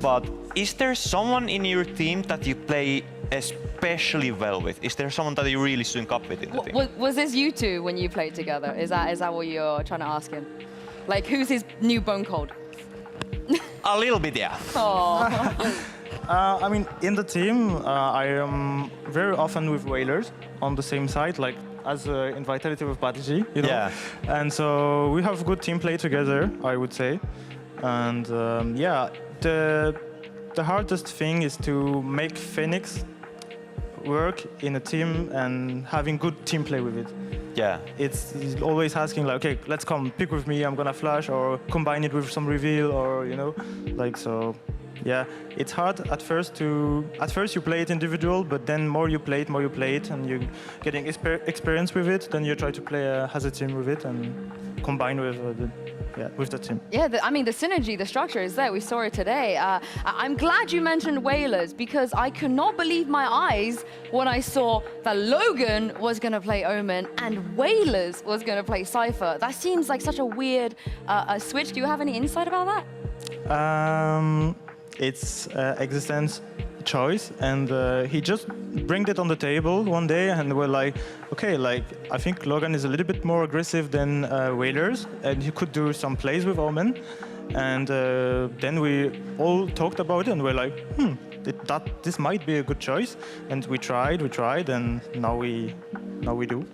but is there someone in your team that you play especially well with? Is there someone that you really sync up with in the team? Was this you two when you played together? Is that what you're trying to ask him? Like, who's his new bone cold? A little bit, yeah. I mean, in the team, I am very often with Whalers on the same side, like as in Vitality with Badji, you know? Yeah. And so we have good team play together, I would say. And yeah, the hardest thing is to make Phoenix work in a team and having good team play with it. Yeah. He's always asking like, okay, let's come pick with me, I'm gonna flash, or combine it with some reveal, or you know, like so. Yeah, it's hard at first you play it individual, but then more you play it, and you're getting experience with it. Then you try to play as a team with it and combine with the team. Yeah, I mean the synergy, the structure is there. We saw it today. I'm glad you mentioned Whalers because I could not believe my eyes when I saw that Logan was going to play Omen and Whalers was going to play Cypher. That seems like such a weird switch. Do you have any insight about that? It's Existence choice, and he just bring it on the table one day, and we're like, okay, like I think Logan is a little bit more aggressive than Whalers, and he could do some plays with Omen, and then we all talked about it, and we're like, this might be a good choice, and we tried, and now we do.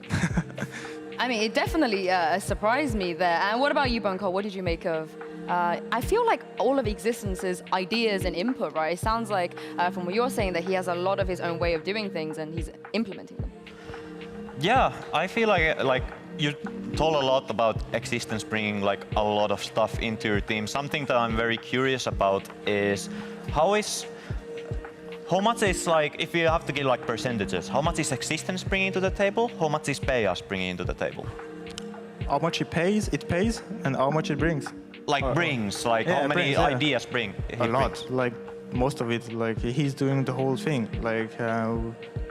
I mean, it definitely surprised me there. And what about you, Bunko? What did you make of? I feel like all of Existence's ideas and input, right? It sounds like, from what you're saying, that he has a lot of his own way of doing things and he's implementing them. Yeah, I feel like you told a lot about Existence bringing like a lot of stuff into your team. Something that I'm very curious about is how much is like, if you have to give like percentages, how much is Existence bringing to the table? How much is Payas bringing to the table? How much it pays, and how much it brings. Like how many ideas bring? A lot, like most of it, like he's doing the whole thing. Like,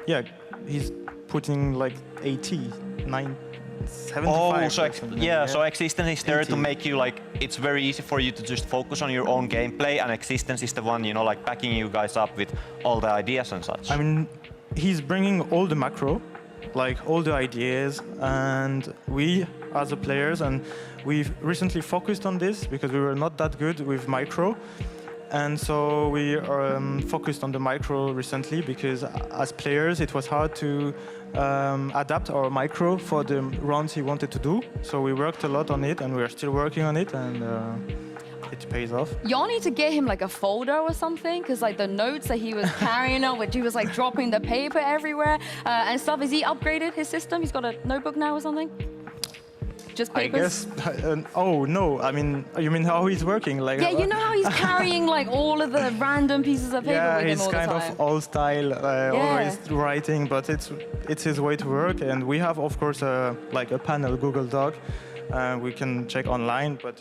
yeah, he's putting like 80, 9, 75. Oh, so Existence is there 80. to make you like, it's very easy for you to just focus on your own gameplay, and Existence is the one, you know, like backing you guys up with all the ideas and such. I mean, he's bringing all the macro, like all the ideas, and we as a players, and we've recently focused on this because we were not that good with micro, and so we are focused on the micro recently because as players it was hard to adapt our micro for the rounds he wanted to do. So we worked a lot on it, and we're still working on it, and it pays off. Y'all need to get him like a folder or something, because like the notes that he was carrying on, which he was like dropping the paper everywhere and stuff. Is he upgraded his system? He's got a notebook now or something? Just papers? I guess. Oh no! I mean, you mean how he's working? Like yeah, you know how he's carrying like all of the random pieces of paper with him all the time. Yeah, he's kind of old style, always writing, but it's his way to work. And we have, of course, like a panel Google Doc. We can check online, but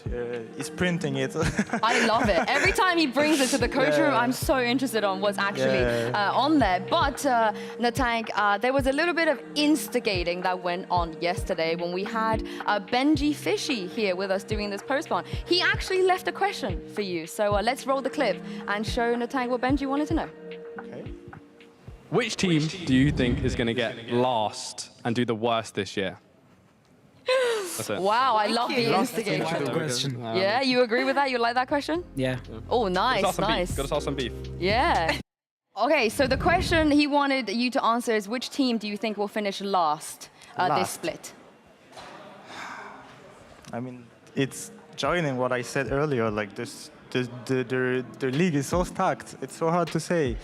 he's printing it. I love it. Every time he brings it to the coach room, I'm so interested on what's actually on there. But Natank, there was a little bit of instigating that went on yesterday when we had Benji Fishy here with us doing this postpone. He actually left a question for you. So let's roll the clip and show Natank what Benji wanted to know. Okay. Which team do you think is going to get last and do the worst this year? Wow, I love the instigation. Yeah, you agree with that? You like that question? Yeah. Oh, nice, nice. Got to start some beef. Yeah. Okay, so the question he wanted you to answer is which team do you think will finish last this split? I mean, it's joining what I said earlier. Like this, the league is so stacked. It's so hard to say.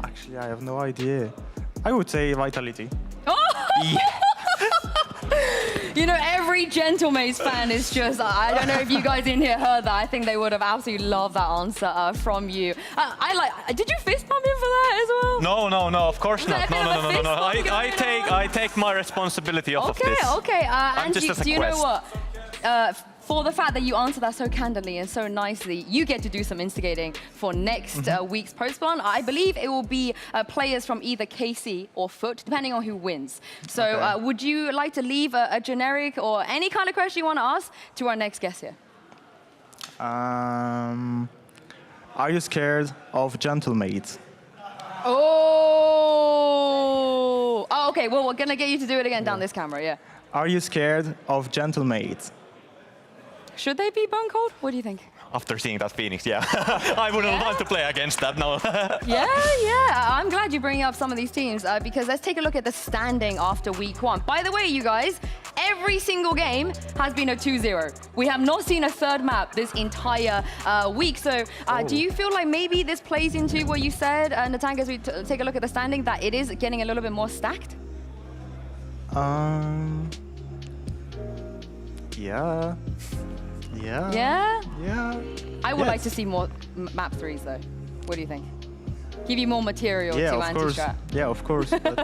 Actually, I have no idea. I would say Vitality. Oh! You know, every Gentlemates fan is just, I don't know if you guys in here heard that. I think they would have absolutely loved that answer from you. Did you fist bump him for that as well? No, of course not. No. I take my responsibility off of this. Okay, I'm Angie, just as a do you know what? for the fact that you answered that so candidly and so nicely, you get to do some instigating for next week's post-spawn. I believe it will be players from either KC or Foot, depending on who wins. So would you like to leave a generic or any kind of question you want to ask to our next guest here? Are you scared of gentlemaids? Oh, okay. Well, we're going to get you to do it again down this camera, yeah. Are you scared of gentlemaids? Should they be bone cold? What do you think? After seeing that Phoenix, yeah. I wouldn't want to play against that, no. Yeah. I'm glad you bring up some of these teams because let's take a look at the standing after week 1. By the way, you guys, every single game has been a 2-0. We have not seen a third map this entire week. So do you feel like maybe this plays into what you said, Natang, as we take a look at the standing, that it is getting a little bit more stacked? Yeah. Yeah? Yeah. I would like to see more map 3s though. What do you think? Give you more material to anti-strat. Yeah, of course. But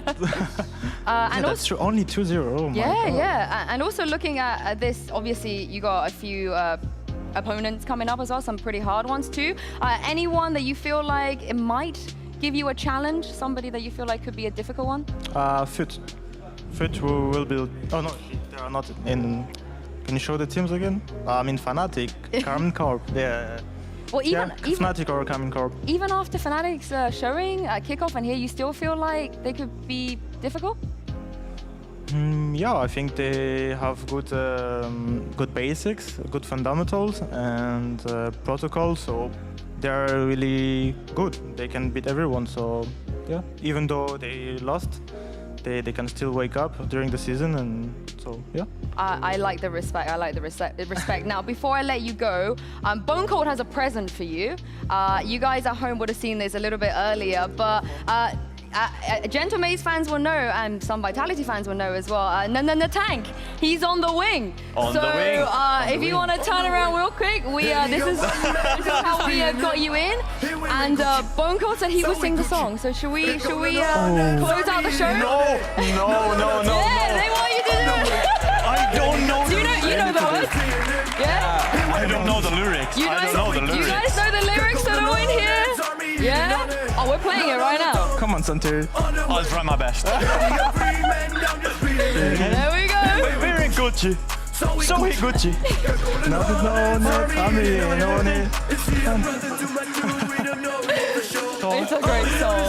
and that's true. Only 2-0. Oh my God. Yeah. And also looking at this, obviously you got a few opponents coming up as well, some pretty hard ones too. Anyone that you feel like it might give you a challenge? Somebody that you feel like could be a difficult one? Foot will be. Oh no, they are not in. Can you show the teams again? I mean, Fnatic, Carmen Corp. Yeah. Well, even Fnatic or Carmen Corp. Even after Fnatic's showing kickoff and here, you still feel like they could be difficult? Yeah, I think they have good basics, good fundamentals, and protocols. So they are really good. They can beat everyone. So yeah, even though they lost, they can still wake up during the season, and so yeah. I like the respect. I like the respect. Now, before I let you go, Bone Cold has a present for you. You guys at home would have seen this a little bit earlier, but Gentlemates fans will know, and some Vitality fans will know as well. Tank, he's on the wing. If you want to turn around real quick, this is how we got you in. And Bone Cold said he would sing the song. So should we close out the show? No. Yeah, they want you to do it. I don't know. You know the words? Yeah. I don't know the lyrics. You guys know the lyrics that are in here? Yeah. Oh, we're playing it right now. Come on, Santer. I'll try my best. There we go. We're in Gucci. So we Gucci. No, It's a great song.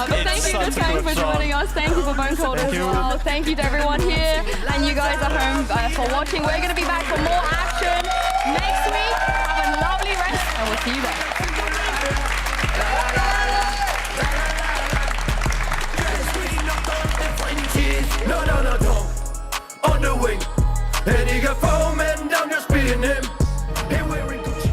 But thank you to Tank for joining us. Thank you for Bone Cold as well. Thank you to everyone here and you guys at home for watching. We're going to be back for more action next week. Have a lovely rest and we'll see you then. No, on the wing. And he got 4 men down, just beating him. Hey, we're in Gucci.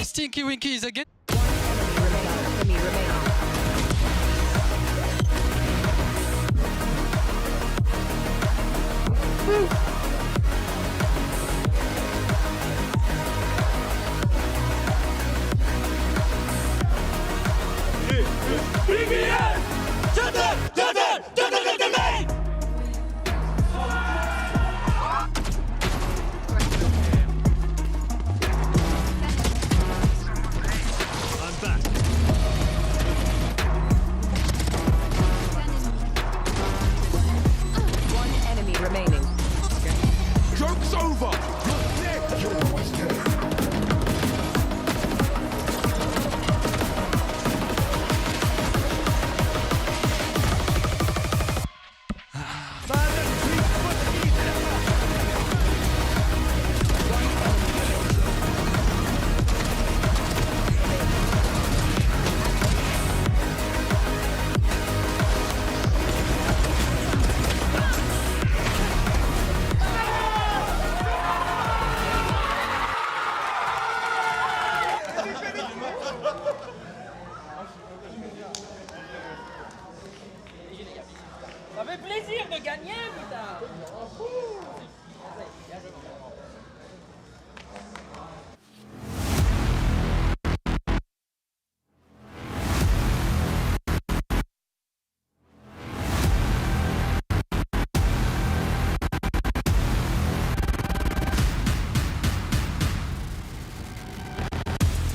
Stinky Winky is again. plaisir de gagner, putain.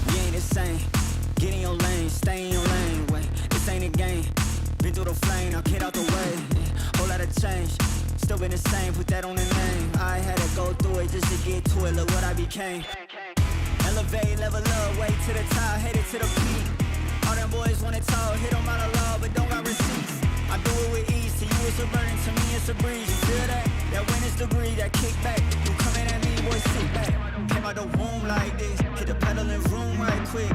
We ain't the same. Get in your lane, stay in your lane. Wait, this ain't a game. Been through the flame, now get out the way. Whole lot of change, still been the same. Put that on the name. I had to go through it just to get to it. Look what I became. Elevate, level up, way to the top, headed to the peak. All them boys wanna talk, hit them out of law, but don't got receipts. I do it with ease. To you it's a burden, to me it's a breeze. You feel that? That witness degree, that kickback. You coming at me, boy, sit back. Came out the womb like this, hit the pedal and room right quick.